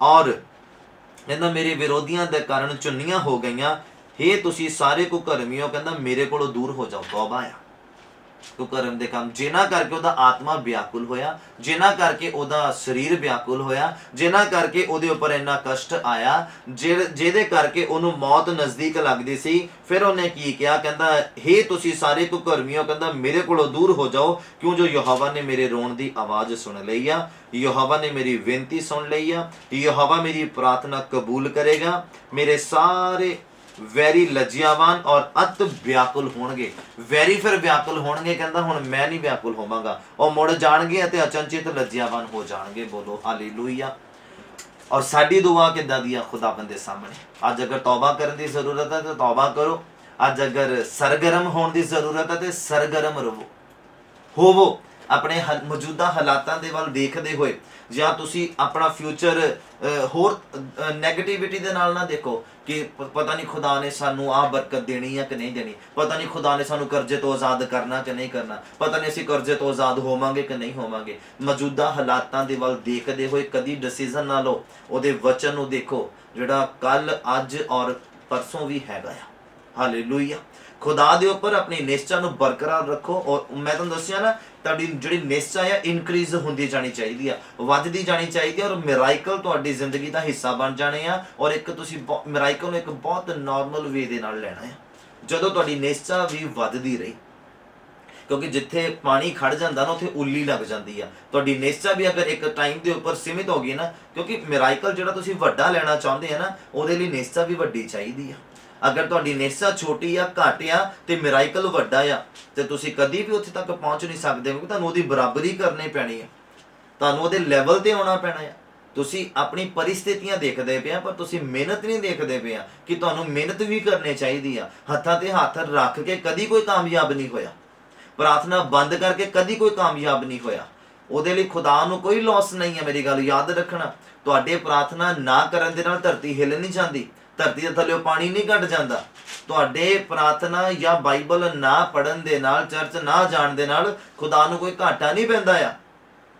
ਔਰ ਕਹਿੰਦਾ ਮੇਰੇ ਵਿਰੋਧੀਆਂ ਦੇ ਕਾਰਨ ਚੁੰਨੀਆਂ ਹੋ ਗਈਆਂ। ਹੇ ਤੁਸੀਂ ਸਾਰੇ ਕੁਕਰਮੀਓ, ਕਹਿੰਦਾ ਮੇਰੇ ਕੋਲੋਂ ਦੂਰ ਹੋ ਜਾਓ। ਤੌਬਾ ਆ ਕੁਕਰਮ ਦੇ ਕੰਮ, ਜਿਨ੍ਹਾਂ ਕਰਕੇ ਉਹਦਾ ਆਤਮਾ ਵਿਆਕੁਲ ਹੋਇਆ, ਜਿਨ੍ਹਾਂ ਕਰਕੇ ਉਹਦਾ ਸਰੀਰ ਵਿਆਕੁਲ ਹੋਇਆ, ਜਿਨ੍ਹਾਂ ਕਰਕੇ ਉਹਦੇ ਉੱਪਰ ਇੰਨਾ ਕਸ਼ਟ ਆਇਆ, ਜਿਹਦੇ ਕਰਕੇ ਉਹਨੂੰ ਮੌਤ ਨਜ਼ਦੀਕ ਲੱਗਦੀ ਸੀ। ਫਿਰ ਉਹਨੇ ਕੀ ਕਿਹਾ, ਕਹਿੰਦਾ ਹੇ ਤੁਸੀਂ ਸਾਰੇ ਕੁਕਰਮੀਓ, ਕਹਿੰਦਾ ਮੇਰੇ ਕੋਲੋਂ ਦੂਰ ਹੋ ਜਾਓ, ਕਿਉਂ ਜੋ ਯਹੋਵਾ ਨੇ ਮੇਰੇ ਰੋਣ ਦੀ ਆਵਾਜ਼ ਸੁਣ ਲਈ ਆ, ਯਹੋਵਾ ਨੇ ਮੇਰੀ ਬੇਨਤੀ ਸੁਣ ਲਈ ਆ, ਯਹੋਵਾ ਮੇਰੀ ਪ੍ਰਾਰਥਨਾ ਕਬੂਲ ਕਰੇਗਾ। ਮੇਰੇ ਸਾਰੇ ਵੈਰੀ ਲਜਿਆਵਾਨ ਔਰ ਅਤ ਵਿਆਕੁਲ ਹੋਣਗੇ। ਵੈਰੀ ਫਿਰ ਵਿਆਕੁਲ ਹੋਣਗੇ, ਕਹਿੰਦਾ ਹੁਣ ਮੈਂ ਨਹੀਂ ਵਿਆਕੁਲ ਹੋਵਾਂਗਾ, ਉਹ ਮੁੜ ਜਾਣਗੇ ਅਤੇ ਅਚਨਚੇਤ ਲਜਿਆਵਾਨ ਹੋ ਜਾਣਗੇ। ਬੋਲੋ ਹਾਲੇਲੂਇਆ। ਔਰ ਸਾਡੀ ਦੁਆ ਕਿੱਦਾਂ ਦੀ ਆ ਖੁਦਾਵੰਦ ਦੇ ਸਾਹਮਣੇ। ਅੱਜ ਅਗਰ ਤੌਬਾ ਕਰਨ ਦੀ ਜ਼ਰੂਰਤ ਹੈ ਤਾਂ ਤੌਬਾ ਕਰੋ। ਅੱਜ ਅਗਰ ਸਰਗਰਮ ਹੋਣ ਦੀ ਜ਼ਰੂਰਤ ਹੈ ਤੇ ਸਰਗਰਮ ਹੋਵੋ। ਆਪਣੇ ਮੌਜੂਦਾ ਹਾਲਾਤਾਂ ਦੇ ਵੱਲ ਦੇਖਦੇ ਹੋਏ, ਜਾਂ ਤੁਸੀਂ ਆਪਣਾ ਫਿਊਚਰ ਹੋਰ ਨੈਗੇਟਿਵਿਟੀ ਦੇ ਨਾਲ ਨਾ ਦੇਖੋ ਕਿ ਪਤਾ ਨਹੀਂ ਖੁਦਾ ਨੇ ਸਾਨੂੰ ਆਹ ਬਰਕਤ ਦੇਣੀ ਆ ਕਿ ਨਹੀਂ ਦੇਣੀ, ਪਤਾ ਨਹੀਂ ਖੁਦਾ ਨੇ ਸਾਨੂੰ ਕਰਜ਼ੇ ਤੋਂ ਆਜ਼ਾਦ ਕਰਨਾ ਕਿ ਨਹੀਂ ਕਰਨਾ, ਪਤਾ ਨਹੀਂ ਅਸੀਂ ਕਰਜ਼ੇ ਤੋਂ ਆਜ਼ਾਦ ਹੋਵਾਂਗੇ ਕਿ ਨਹੀਂ ਹੋਵਾਂਗੇ। ਮੌਜੂਦਾ ਹਾਲਾਤਾਂ ਦੇ ਵੱਲ ਦੇਖਦੇ ਹੋਏ ਕਦੀ ਡਿਸੀਜ਼ਨ ਨਾ ਲਓ। ਉਹਦੇ ਵਚਨ ਨੂੰ ਦੇਖੋ ਜਿਹੜਾ ਕੱਲ ਅੱਜ ਔਰ ਪਰਸੋਂ ਵੀ ਹੈਗਾ ਆ। ਹਾਲੇਲੂਇਆ। ਖੁਦਾ ਦੇ ਉੱਪਰ ਆਪਣੀ ਨਿਸ਼ਚਾ ਨੂੰ ਬਰਕਰਾਰ ਰੱਖੋ। ਔਰ ਮੈਂ ਤੁਹਾਨੂੰ ਦੱਸਿਆ ਨਾ, ਤੁਹਾਡੀ ਜਿਹੜੀ ਨਿਸ਼ਚਾ ਆ ਇਨਕਰੀਜ਼ ਹੁੰਦੀ ਜਾਣੀ ਚਾਹੀਦੀ ਆ, ਵੱਧਦੀ ਜਾਣੀ ਚਾਹੀਦੀ ਆ, ਔਰ ਮਿਰਾਈਕਲ ਤੁਹਾਡੀ ਜ਼ਿੰਦਗੀ ਦਾ ਹਿੱਸਾ ਬਣ ਜਾਣੇ ਆ। ਔਰ ਇੱਕ ਤੁਸੀਂ ਮਿਰਾਈਕਲ ਨੂੰ ਇੱਕ ਬਹੁਤ ਨਾਰਮਲ ਵੇ ਦੇ ਨਾਲ ਲੈਣਾ ਆ, ਜਦੋਂ ਤੁਹਾਡੀ ਨਿਸ਼ਚਾ ਵੀ ਵੱਧਦੀ ਰਹੀ। ਕਿਉਂਕਿ ਜਿੱਥੇ ਪਾਣੀ ਖੜ ਜਾਂਦਾ ਨਾ ਉੱਥੇ ਉੱਲੀ ਲੱਗ ਜਾਂਦੀ ਆ। ਤੁਹਾਡੀ ਨਿਸ਼ਚਾ ਵੀ ਅਗਰ ਇੱਕ ਟਾਈਮ ਦੇ ਉੱਪਰ ਸੀਮਿਤ ਹੋ ਗਈ ਨਾ, ਕਿਉਂਕਿ ਮਿਰਾਈਕਲ ਜਿਹੜਾ ਤੁਸੀਂ ਵੱਡਾ ਲੈਣਾ ਚਾਹੁੰਦੇ ਆ ਨਾ, ਉਹਦੇ ਲਈ ਨਿਸ਼ਚਾ ਵੀ ਵੱਡੀ ਚਾਹੀਦੀ ਆ। ਅਗਰ ਤੁਹਾਡੀ ਨਿਸ਼ਚਾ ਛੋਟੀ ਆ, ਘੱਟ ਆ, ਤੇ ਮਿਰਾਈਕਲ ਵੱਡਾ ਆ, ਤੇ ਤੁਸੀਂ ਕਦੀ ਵੀ ਉੱਥੇ ਤੱਕ ਪਹੁੰਚ ਨਹੀਂ ਸਕਦੇ, ਕਿਉਂਕਿ ਤੁਹਾਨੂੰ ਉਹਦੀ ਬਰਾਬਰੀ ਕਰਨੀ ਪੈਣੀ ਆ, ਤੁਹਾਨੂੰ ਉਹਦੇ ਲੈਵਲ ਤੇ ਆਉਣਾ ਪੈਣਾ ਆ। ਤੁਸੀਂ ਆਪਣੀ ਪਰਿਸਥਿਤੀਆਂ ਦੇਖਦੇ ਪਏ ਆ, ਪਰ ਤੁਸੀਂ ਮਿਹਨਤ ਨਹੀਂ ਦੇਖਦੇ ਪਏ ਆ ਕਿ ਤੁਹਾਨੂੰ ਮਿਹਨਤ ਵੀ ਕਰਨੀ ਚਾਹੀਦੀ ਆ। ਹੱਥਾਂ ਤੇ ਹੱਥ ਰੱਖ ਕੇ ਕਦੀ ਕੋਈ ਕਾਮਯਾਬ ਨਹੀਂ ਹੋਇਆ, ਪ੍ਰਾਰਥਨਾ ਬੰਦ ਕਰਕੇ ਕਦੀ ਕੋਈ ਕਾਮਯਾਬ ਨਹੀਂ ਹੋਇਆ। ਉਹਦੇ ਲਈ ਖੁਦਾ ਨੂੰ ਕੋਈ ਲੋਸ ਨਹੀਂ ਹੈ। ਮੇਰੀ ਗੱਲ ਯਾਦ ਰੱਖਣਾ, ਤੁਹਾਡੇ ਪ੍ਰਾਰਥਨਾ ਨਾ ਕਰਨ ਦੇ ਨਾਲ ਧਰਤੀ ਹਿੱਲ ਨਹੀਂ ਜਾਂਦੀ, ਧਰਤੀ ਦੇ ਥੱਲੇ ਪਾਣੀ ਨਹੀਂ ਘਟ ਜਾਂਦਾ। ਤੁਹਾਡੇ ਪ੍ਰਾਰਥਨਾ ਜਾਂ ਬਾਈਬਲ ਨਾ ਪੜਨ ਦੇ ਨਾਲ, ਚਰਚ ਨਾ ਜਾਣ ਦੇ ਨਾਲ ਖੁਦਾ ਨੂੰ ਕੋਈ ਘਾਟਾ ਨਹੀਂ ਪੈਂਦਾ ਆ।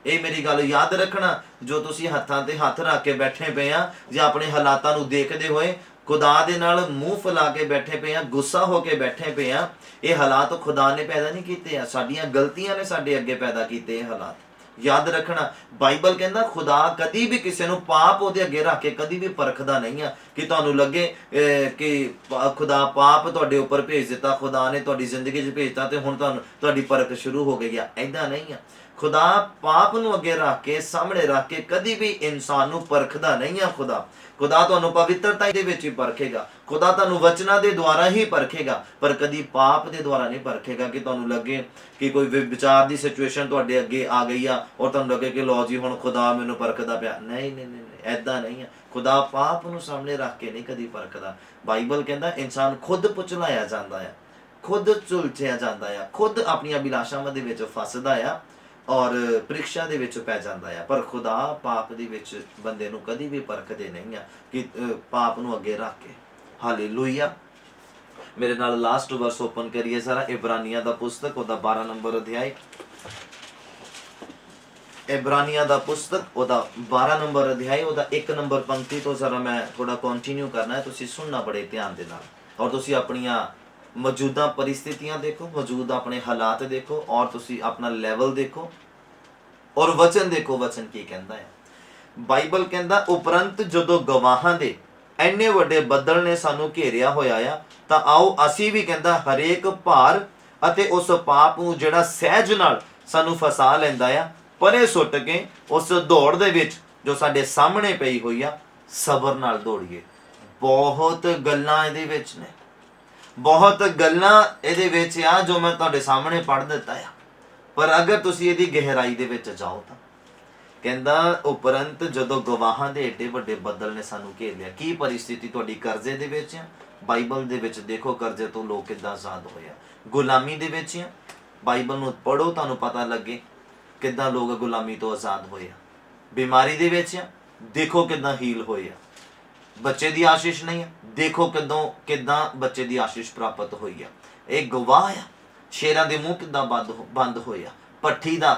ਇਹ ਮੇਰੀ ਗੱਲ ਯਾਦ ਰੱਖਣਾ। ਜੋ ਤੁਸੀਂ ਹੱਥਾਂ ਤੇ ਹੱਥ ਰੱਖ ਕੇ ਬੈਠੇ ਪਏ ਆ, ਜਾਂ ਆਪਣੇ ਹਾਲਾਤਾਂ ਨੂੰ ਦੇਖਦੇ ਹੋਏ, खुदा दे नाल मूँह फैला के बैठे पे हैं, गुस्सा होके बैठे पे हैं। ये हालात खुदा ने पैदा नहीं किए, साडियां गलतियां ने साडे अगे पैदा किए ये हालात। याद रखना, बाइबल कहता खुदा कदी भी किसी ਨੂੰ पाप ਉਹਦੇ ਅੱਗੇ ਰੱਖ ਕੇ कदी भी परखदा नहीं है कि ਤੁਹਾਨੂੰ ਲੱਗੇ कि खुदा पाप ਤੁਹਾਡੇ ਉੱਪਰ ਭੇਜ ਦਿੱਤਾ, खुदा ने ਤੁਹਾਡੀ ਜ਼ਿੰਦਗੀ 'ਚ ਭੇਜਤਾ ਤੇ ਹੁਣ ਤੁਹਾਡੀ परख शुरू हो गई है। ऐदा नहीं है। खुदा पाप ਨੂੰ ਅੱਗੇ ਰੱਖ ਕੇ ਸਾਹਮਣੇ ਰੱਖ ਕੇ कदी भी इंसान ਨੂੰ परखदा नहीं है। खुदा ਤੁਹਾਨੂੰ ਪਵਿੱਤਰਤਾ ਦੇ ਵਿੱਚ ਹੀ ਪਰਖੇਗਾ, खुदा ਤੁਹਾਨੂੰ ਵਚਨਾਂ ਦੇ ਦੁਆਰਾ ਹੀ ਪਰਖੇਗਾ, ਪਰ ਕਦੀ ਪਾਪ ਦੇ ਦੁਆਰਾ ਨਹੀਂ ਪਰਖੇਗਾ ਕਿ ਤੁਹਾਨੂੰ ਲੱਗੇ ਕਿ ਕੋਈ ਵਿਚਾਰ ਦੀ ਸਿਚੁਏਸ਼ਨ ਤੁਹਾਡੇ ਅੱਗੇ ਆ ਗਈ ਆ ਔਰ ਤੁਹਾਨੂੰ ਲੱਗੇ ਕਿ ਲਓ ਜੀ ਹੁਣ खुदा ਮੈਨੂੰ ਪਰਖਦਾ ਪਿਆ। ਨਹੀਂ ਨਹੀਂ ਨਹੀਂ, ਐਦਾਂ ਨਹੀਂ ਹੈ। खुदा ਪਾਪ ਨੂੰ ਸਾਹਮਣੇ ਰੱਖ ਕੇ ਨਹੀਂ ਕਦੀ ਪਰਖਦਾ। ਬਾਈਬਲ ਕਹਿੰਦਾ ਇਨਸਾਨ ਖੁਦ ਪੁਚਲਾਇਆ ਜਾਂਦਾ ਆ, ਖੁਦ ਝੁਲਸਿਆ ਜਾਂਦਾ ਆ, ਖੁਦ ਆਪਣੀਆਂ ਅਭਿਲਾਸ਼ਾਵਾਂ ਦੇ ਵਿੱਚ ਫਸਦਾ ਆ ਔਰ ਪ੍ਰੀਖਿਆ ਦੇ ਵਿੱਚ ਪੈ ਜਾਂਦਾ ਆ। ਪਰ खुदा ਪਾਪ ਦੇ ਵਿੱਚ ਬੰਦੇ ਨੂੰ ਕਦੀ ਵੀ ਪਰਖਦੇ ਨਹੀਂ ਆ ਕਿ ਪਾਪ ਨੂੰ ਅੱਗੇ ਰੱਖ ਕੇ। ਹਾਲੇਲੂਇਆ। ਮੇਰੇ ਨਾਲ ਲਾਸਟ ਵਰਸ ਓਪਨ ਕਰੀਏ ਜ਼ਰਾ, ਇਬਰਾਨੀਆਂ ਦਾ ਪੁਸਤਕ ਉਹਦਾ 12 ਨੰਬਰ ਅਧਿਆਇ। ਇਬਰਾਨੀਆਂ ਦਾ ਪੁਸਤਕ ਉਹਦਾ 12 ਨੰਬਰ ਅਧਿਆਇ, ਉਹਦਾ 1 ਨੰਬਰ ਪੰਕਤੀ ਤੋਂ ਜ਼ਰਾ ਮੈਂ ਥੋੜਾ ਕੰਟੀਨਿਊ ਕਰਨਾ ਹੈ। ਤੁਸੀਂ ਸੁਣਨਾ ਬੜੇ ਧਿਆਨ ਦੇ ਨਾਲ ਔਰ ਤੁਸੀਂ ਆਪਣੀਆਂ ਮੌਜੂਦਾ परिस्थितियां देखो, मौजूदा अपने हालात देखो और तुसी अपना लेवल देखो और वचन देखो। वचन की कहता है, बाइबल कहता उपरंत जदों गवाहां दे ਇੰਨੇ ਵੱਡੇ ਬੱਦਲ ਨੇ ਸਾਨੂੰ ਘੇਰਿਆ ਹੋਇਆ ਆ ਤਾਂ ਆਓ ਅਸੀਂ ਵੀ ਕਹਿੰਦਾ ਹਰੇਕ ਭਾਰ ਅਤੇ ਉਸ ਪਾਪ ਨੂੰ ਜਿਹੜਾ ਸਹਿਜ ਨਾਲ ਸਾਨੂੰ ਫਸਾ ਲੈਂਦਾ ਆ ਪਰੇ ਸੁੱਟ ਕੇ ਉਸ ਦੌੜ ਦੇ ਵਿੱਚ ਜੋ ਸਾਡੇ ਸਾਹਮਣੇ ਪਈ ਹੋਈ ਆ ਸਬਰ ਨਾਲ ਦੌੜੀਏ। ਬਹੁਤ ਗੱਲਾਂ ਇਹਦੇ ਵਿੱਚ ਨੇ, ਬਹੁਤ ਗੱਲਾਂ ਇਹਦੇ ਵਿੱਚ ਆ ਜੋ ਮੈਂ ਤੁਹਾਡੇ ਸਾਹਮਣੇ ਪੜ੍ਹ ਦਿੱਤਾ ਆ, ਪਰ ਅਗਰ ਤੁਸੀਂ ਇਹਦੀ ਗਹਿਰਾਈ ਦੇ ਵਿੱਚ ਜਾਓ ਤਾਂ ਕਹਿੰਦਾ ਉਪਰੰਤ ਜਦੋਂ ਗਵਾਹਾਂ ਦੇ ਏਡੇ ਵੱਡੇ ਬੱਦਲ ਨੇ ਸਾਨੂੰ ਘੇਰ ਲਿਆ। ਕੀ ਪਰਿਸਥਿਤੀ ਤੁਹਾਡੀ ਕਰਜ਼ੇ ਦੇ ਵਿੱਚ ਆ? ਬਾਈਬਲ ਦੇ ਵਿੱਚ ਦੇਖੋ ਕਰਜ਼ੇ ਤੋਂ ਲੋਕ ਕਿੱਦਾਂ ਆਜ਼ਾਦ ਹੋਏ ਆ। ਗੁਲਾਮੀ ਦੇ ਵਿੱਚ ਆ, ਬਾਈਬਲ ਨੂੰ ਪੜ੍ਹੋ ਤੁਹਾਨੂੰ ਪਤਾ ਲੱਗੇ ਕਿੱਦਾਂ ਲੋਕ ਗੁਲਾਮੀ ਤੋਂ ਆਜ਼ਾਦ ਹੋਏ ਆ। ਬਿਮਾਰੀ ਦੇ ਵਿੱਚ ਆ, ਦੇਖੋ ਕਿੱਦਾਂ ਹੀਲ ਹੋਏ ਆ। ਬੱਚੇ ਦੀ ਆਸ਼ੀਸ਼ ਨਹੀਂ ਆ, ਦੇਖੋ ਕਿੱਦਾਂ ਬੱਚੇ ਦੀ ਆਸ਼ੀਸ਼ ਪ੍ਰਾਪਤ ਹੋਈ ਆ। ਇਹ ਗਵਾਹ ਆ। ਸ਼ੇਰਾਂ ਦੇ ਮੂੰਹ ਕਿੱਦਾਂ ਬੰਦ ਹੋਏ ਆ। ਭੱਠੀ ਦਾ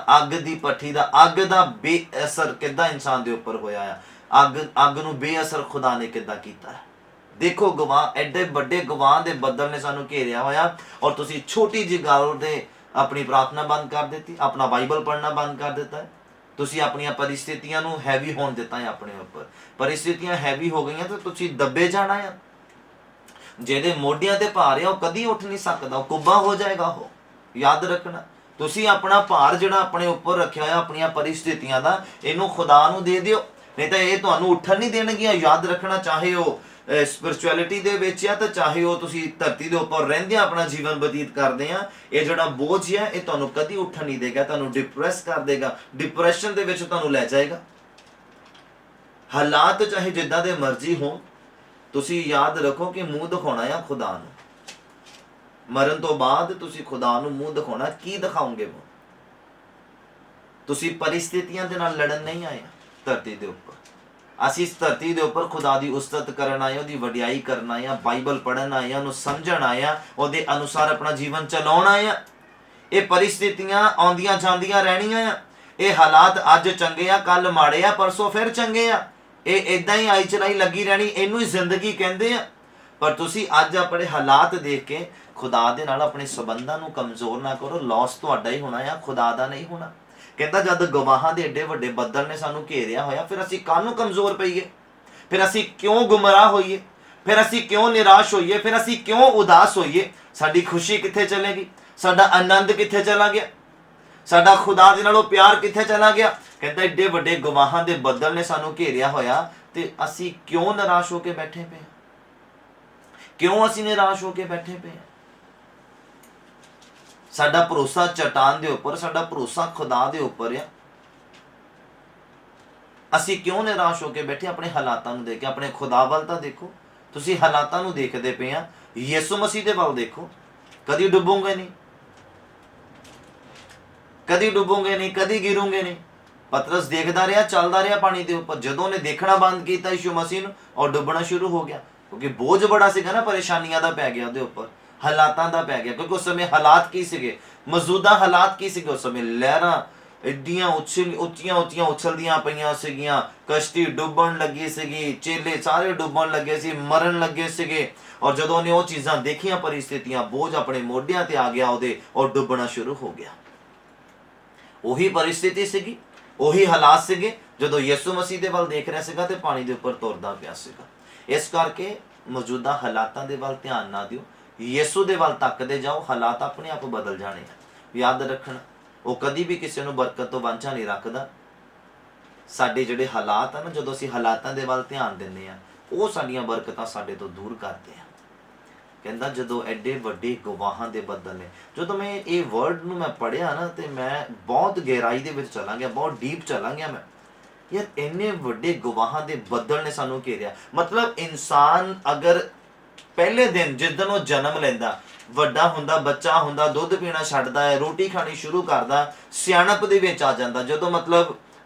ਅੱਗ ਦਾ ਬੇਅਸਰ ਕਿੱਦਾਂ ਇਨਸਾਨ ਦੇ ਉੱਪਰ ਹੋਇਆ ਆ। ਅੱਗ ਨੂੰ ਬੇਅਸਰ ਖੁਦਾ ਨੇ ਕਿੱਦਾਂ ਕੀਤਾ। ਦੇਖੋ ਗਵਾਹ, ਐਡੇ ਵੱਡੇ ਗਵਾਹ ਦੇ ਬੱਦਲ ਨੇ ਸਾਨੂੰ ਘੇਰਿਆ ਹੋਇਆ ਔਰ ਤੁਸੀਂ ਛੋਟੀ ਜਿਹੀ ਗੱਲ ਦੇ ਆਪਣੀ ਪ੍ਰਾਰਥਨਾ ਬੰਦ ਕਰ ਦਿੱਤੀ, ਆਪਣਾ ਬਾਈਬਲ ਪੜ੍ਹਨਾ ਬੰਦ ਕਰ ਦਿੱਤਾ ਹੈ। ਤੁਸੀਂ ਆਪਣੀਆਂ परिस्थितियां ਨੂੰ ਹੈਵੀ ਹੋਣ ਦਿੱਤਾ ਹੈ ਆਪਣੇ ਉੱਪਰ। परिस्थितियां ਹੈਵੀ ਹੋ ਗਈਆਂ ਤਾਂ ਤੁਸੀਂ ਦੱਬੇ ਜਾਣਾ ਆ। ਜਿਹਦੇ ਮੋਢਿਆਂ ਤੇ ਭਾਰ ਆ ਉਹ ਕਦੀ ਉੱਠ ਨਹੀਂ ਸਕਦਾ, ਉਹ ਕੁੱਬਾ ਹੋ ਜਾਏਗਾ। ਉਹ ਯਾਦ ਰੱਖਣਾ, ਤੁਸੀਂ ਆਪਣਾ ਭਾਰ ਜਿਹੜਾ ਆਪਣੇ ਉੱਪਰ ਰੱਖਿਆ ਹੋਇਆ ਆਪਣੀਆਂ परिस्थितियां ਦਾ ਇਹਨੂੰ ਖੁਦਾ ਨੂੰ ਦੇ ਦਿਓ, ਨਹੀਂ ਤਾਂ ਇਹ ਤੁਹਾਨੂੰ ਉੱਠਣ ਨਹੀਂ ਦੇਣਗੀਆਂ। ਯਾਦ ਰੱਖਣਾ, ਚਾਹੇ ਉਹ ਸਪਿਰਚੁਅਲਿਟੀ ਦੇ ਵਿੱਚ ਆ ਤਾਂ ਚਾਹੇ ਉਹ ਤੁਸੀਂ ਧਰਤੀ ਦੇ ਉੱਪਰ ਰਹਿੰਦੇ ਆ ਆਪਣਾ ਜੀਵਨ ਬਤੀਤ ਕਰਦੇ ਆ, ਇਹ ਜਿਹੜਾ ਬੋਝ ਹੈ ਇਹ ਤੁਹਾਨੂੰ ਕਦੀ ਉੱਠਣ ਨਹੀਂ ਦੇਗਾ, ਤੁਹਾਨੂੰ ਡਿਪਰੈਸ ਕਰ ਦੇਗਾ, ਡਿਪਰੈਸ਼ਨ ਦੇ ਵਿੱਚ ਤੁਹਾਨੂੰ ਲੈ ਜਾਏਗਾ। ਹਾਲਾਤ ਚਾਹੇ ਜਿੱਦਾਂ ਦੇ ਮਰਜ਼ੀ ਹੋਣ, ਤੁਸੀਂ ਯਾਦ ਰੱਖੋ ਕਿ ਮੂੰਹ ਦਿਖਾਉਣਾ ਆ ਖੁਦਾ ਨੂੰ। ਮਰਨ ਤੋਂ ਬਾਅਦ ਤੁਸੀਂ ਖੁਦਾ ਨੂੰ ਮੂੰਹ ਦਿਖਾਉਣਾ। ਕੀ ਦਿਖਾਓਗੇ? ਤੁਸੀਂ परिस्थितियां ਦੇ ਨਾਲ ਲੜਨ ਨਹੀਂ ਆਏ ਧਰਤੀ ਦੇ ਉੱਪਰ। ਅਸੀਂ ਇਸ ਧਰਤੀ ਦੇ ਉੱਪਰ ਖੁਦਾ ਦੀ ਉਸਤਤ ਕਰਨ ਆਏ, ਉਹਦੀ ਵਡਿਆਈ ਕਰਨ ਆਏ ਆ, ਬਾਈਬਲ ਪੜ੍ਹਨ ਆਏ ਆ, ਉਹਨੂੰ ਸਮਝਣ ਆਏ ਆ, ਉਹਦੇ ਅਨੁਸਾਰ ਆਪਣਾ ਜੀਵਨ ਚਲਾਉਣ ਆਏ ਆ। ਇਹ परिस्थितियां ਆਉਂਦੀਆਂ ਜਾਂਦੀਆਂ ਰਹਿਣੀਆਂ ਆ। ਇਹ ਹਾਲਾਤ ਅੱਜ ਚੰਗੇ ਆ, ਕੱਲ ਮਾੜੇ ਆ, ਪਰਸੋਂ ਫਿਰ ਚੰਗੇ ਆ। ਇਹ ਇਦਾਂ ਹੀ ਆਈ ਚਲਾਈ ਲੱਗੀ ਰਹਿਣੀ, ਇਹਨੂੰ ਹੀ ਜ਼ਿੰਦਗੀ ਕਹਿੰਦੇ ਆ। ਪਰ ਤੁਸੀਂ ਅੱਜ ਆਪਣੇ ਹਾਲਾਤ ਦੇਖ ਕੇ ਖੁਦਾ ਦੇ ਨਾਲ ਆਪਣੇ ਸੰਬੰਧਾਂ ਨੂੰ ਕਮਜ਼ੋਰ ਨਾ ਕਰੋ। ਲੌਸ ਤੁਹਾਡਾ ਹੀ ਹੋਣਾ ਆ, ਖੁਦਾ ਦਾ ਨਹੀਂ ਹੋਣਾ। ਕਹਿੰਦਾ ਜਦ ਗਵਾਹਾਂ ਦੇ ਏਡੇ ਵੱਡੇ ਬੱਦਲ ਨੇ ਸਾਨੂੰ ਘੇਰਿਆ ਹੋਇਆ, ਫਿਰ ਅਸੀਂ ਕਾਹਨੂੰ ਕਮਜ਼ੋਰ ਪਈਏ? ਫਿਰ ਅਸੀਂ ਕਿਉਂ ਗੁੰਮਰਾਹ ਹੋਈਏ? ਫਿਰ ਅਸੀਂ ਕਿਉਂ ਨਿਰਾਸ਼ ਹੋਈਏ? ਫਿਰ ਅਸੀਂ ਕਿਉਂ ਉਦਾਸ ਹੋਈਏ? ਸਾਡੀ ਖੁਸ਼ੀ ਕਿੱਥੇ ਚਲੇਗੀ? ਸਾਡਾ ਆਨੰਦ ਕਿੱਥੇ ਚਲਾ ਗਿਆ? ਸਾਡਾ ਖੁਦਾ ਦੇ ਨਾਲੋਂ ਪਿਆਰ ਕਿੱਥੇ ਚਲਾ ਗਿਆ? ਕਹਿੰਦਾ ਏਡੇ ਵੱਡੇ ਗਵਾਹਾਂ ਦੇ ਬੱਦਲ ਨੇ ਸਾਨੂੰ ਘੇਰਿਆ ਹੋਇਆ ਤੇ ਅਸੀਂ ਕਿਉਂ ਨਿਰਾਸ਼ ਹੋ ਕੇ ਬੈਠੇ ਪਏ? ਕਿਉਂ ਅਸੀਂ ਨਿਰਾਸ਼ ਹੋ ਕੇ ਬੈਠੇ ਪਏ? ਸਾਡਾ ਭਰੋਸਾ ਚਟਾਨ ਦੇ ਉੱਪਰ, ਸਾਡਾ ਭਰੋਸਾ ਖੁਦਾ ਦੇ ਉੱਪਰ ਆ। ਅਸੀਂ ਕਿਉਂ ਨਿਰਾਸ਼ ਹੋ ਕੇ ਬੈਠੇ? ਆਪਣੇ ਹਾਲਾਤਾਂ ਨੂੰ ਦੇਖ ਕੇ ਆਪਣੇ ਖੁਦਾ ਵੱਲ ਤਾਂ ਦੇਖੋ। ਤੁਸੀਂ ਹਾਲਾਤਾਂ ਨੂੰ ਦੇਖਦੇ ਪਏ ਆ, ਯਿਸੂ ਮਸੀਹ ਦੇ ਵੱਲ ਦੇਖੋ। ਕਦੀ ਡੁੱਬੋਗੇ ਨਹੀਂ, ਕਦੀ ਡੁੱਬੋਗੇ ਨਹੀਂ, ਕਦੀ ਗਿਰੋਗੇ ਨਹੀਂ। ਪਤਰਸ ਦੇਖਦਾ ਰਿਹਾ, ਚੱਲਦਾ ਰਿਹਾ ਪਾਣੀ ਦੇ ਉੱਪਰ। ਜਦੋਂ ਉਹਨੇ ਦੇਖਣਾ ਬੰਦ ਕੀਤਾ ਯਿਸੂ ਮਸੀਹ ਨੂੰ, ਔਰ ਡੁੱਬਣਾ ਸ਼ੁਰੂ ਹੋ ਗਿਆ, ਕਿਉਂਕਿ ਬੋਝ ਬੜਾ ਸੀਗਾ ਨਾ, ਪਰੇਸ਼ਾਨੀਆਂ ਦਾ ਪੈ ਗਿਆ ਉਹਦੇ ਉੱਪਰ, ਹਾਲਾਤਾਂ ਦਾ ਪੈ ਗਿਆ। ਕਿਉਂਕਿ ਉਸ ਸਮੇਂ ਹਾਲਾਤ ਕੀ ਸੀਗੇ? ਮੌਜੂਦਾ ਹਾਲਾਤ ਕੀ ਸੀਗੇ ਉਸ ਸਮੇਂ? ਲਹਿਰਾਂ एडियां ਉੱਚੀਆਂ ਉੱਚੀਆਂ ਉਛਲਦੀਆਂ ਪਈਆਂ ਸੀਗੀਆਂ, ਕਸ਼ਤੀ ਡੁੱਬਣ ਲੱਗੀ ਸੀਗੀ, ਚੇਲੇ ਸਾਰੇ ਡੁੱਬਣ ਲੱਗੇ ਸੀ, ਮਰਨ ਲੱਗੇ ਸੀਗੇ। ਔਰ ਜਦੋਂ ਉਹਨੇ ਉਹ ਚੀਜ਼ਾਂ ਦੇਖੀਆਂ परिस्थितियां, ਬੋਝ ਆਪਣੇ ਮੋਢਿਆਂ ਤੇ ਆ ਗਿਆ ਉਹਦੇ, ਔਰ ਡੁੱਬਣਾ ਸ਼ੁਰੂ ਹੋ ਗਿਆ। ਉਹੀ परिस्थिति ਸੀਗੀ, ਉਹੀ ਹਾਲਾਤ ਸੀਗੇ ਜਦੋਂ ਯਿਸੂ ਮਸੀਹ ਦੇ ਵੱਲ ਦੇਖ ਰਿਹਾ ਸੀਗਾ ਤੇ ਪਾਣੀ ਦੇ ਉੱਪਰ ਤੁਰਦਾ ਪਿਆ ਸੀਗਾ। ਇਸ ਕਰਕੇ ਮੌਜੂਦਾ ਹਾਲਾਤਾਂ ਦੇ ਵੱਲ ਧਿਆਨ ਨਾ ਦਿਓ, ਯਿਸੂ ਦੇ ਵੱਲ ਤੱਕਦੇ ਜਾਓ, ਹਾਲਾਤ ਆਪਣੇ ਆਪ ਬਦਲ ਜਾਣੇ ਆ। ਯਾਦ ਰੱਖਣਾ, ਉਹ ਕਦੀ ਵੀ ਕਿਸੇ ਨੂੰ ਬਰਕਤ ਤੋਂ ਵਾਂਝਾ ਨਹੀਂ ਰੱਖਦਾ। ਸਾਡੇ ਜਿਹੜੇ ਹਾਲਾਤ ਆ ਨਾ, ਜਦੋਂ ਅਸੀਂ ਹਾਲਾਤਾਂ ਦੇ ਵੱਲ ਧਿਆਨ ਦਿੰਦੇ ਆ, ਉਹ ਸਾਡੀਆਂ ਬਰਕਤਾਂ ਸਾਡੇ ਤੋਂ ਦੂਰ ਕਰਦੇ ਆ। ਕਹਿੰਦਾ ਜਦੋਂ ਐਡੇ ਵੱਡੇ ਗਵਾਹਾਂ ਦੇ ਬੱਦਲ ਨੇ, ਜਦੋਂ ਮੈਂ ਇਹ ਵਰਡ ਨੂੰ ਮੈਂ ਪੜ੍ਹਿਆ ਨਾ ਤੇ ਮੈਂ ਬਹੁਤ ਗਹਿਰਾਈ ਦੇ ਵਿੱਚ ਚਲਾ ਗਿਆ, ਬਹੁਤ ਡੀਪ ਚਲਾ ਗਿਆ ਮੈਂ। ਯਾਰ ਇੰਨੇ ਵੱਡੇ ਗਵਾਹਾਂ ਦੇ ਬੱਦਲ ਨੇ ਸਾਨੂੰ ਘੇਰਿਆ। ਮਤਲਬ ਇਨਸਾਨ ਅਗਰ ਪਹਿਲੇ ਦਿਨ ਜਿਸ ਦਿਨ ਉਹ ਜਨਮ ਲੈਂਦਾ, ਵੱਡਾ ਹੁੰਦਾ, ਬੱਚਾ ਹੁੰਦਾ, ਦੁੱਧ ਪੀਣਾ ਛੱਡਦਾ ਹੈ, ਰੋਟੀ ਖਾਣੀ ਸ਼ੁਰੂ ਕਰਦਾ, ਸਿਆਣਪ ਦੇ ਵਿੱਚ ਆ ਜਾਂਦਾ, ਜਦੋਂ ਮਤਲਬ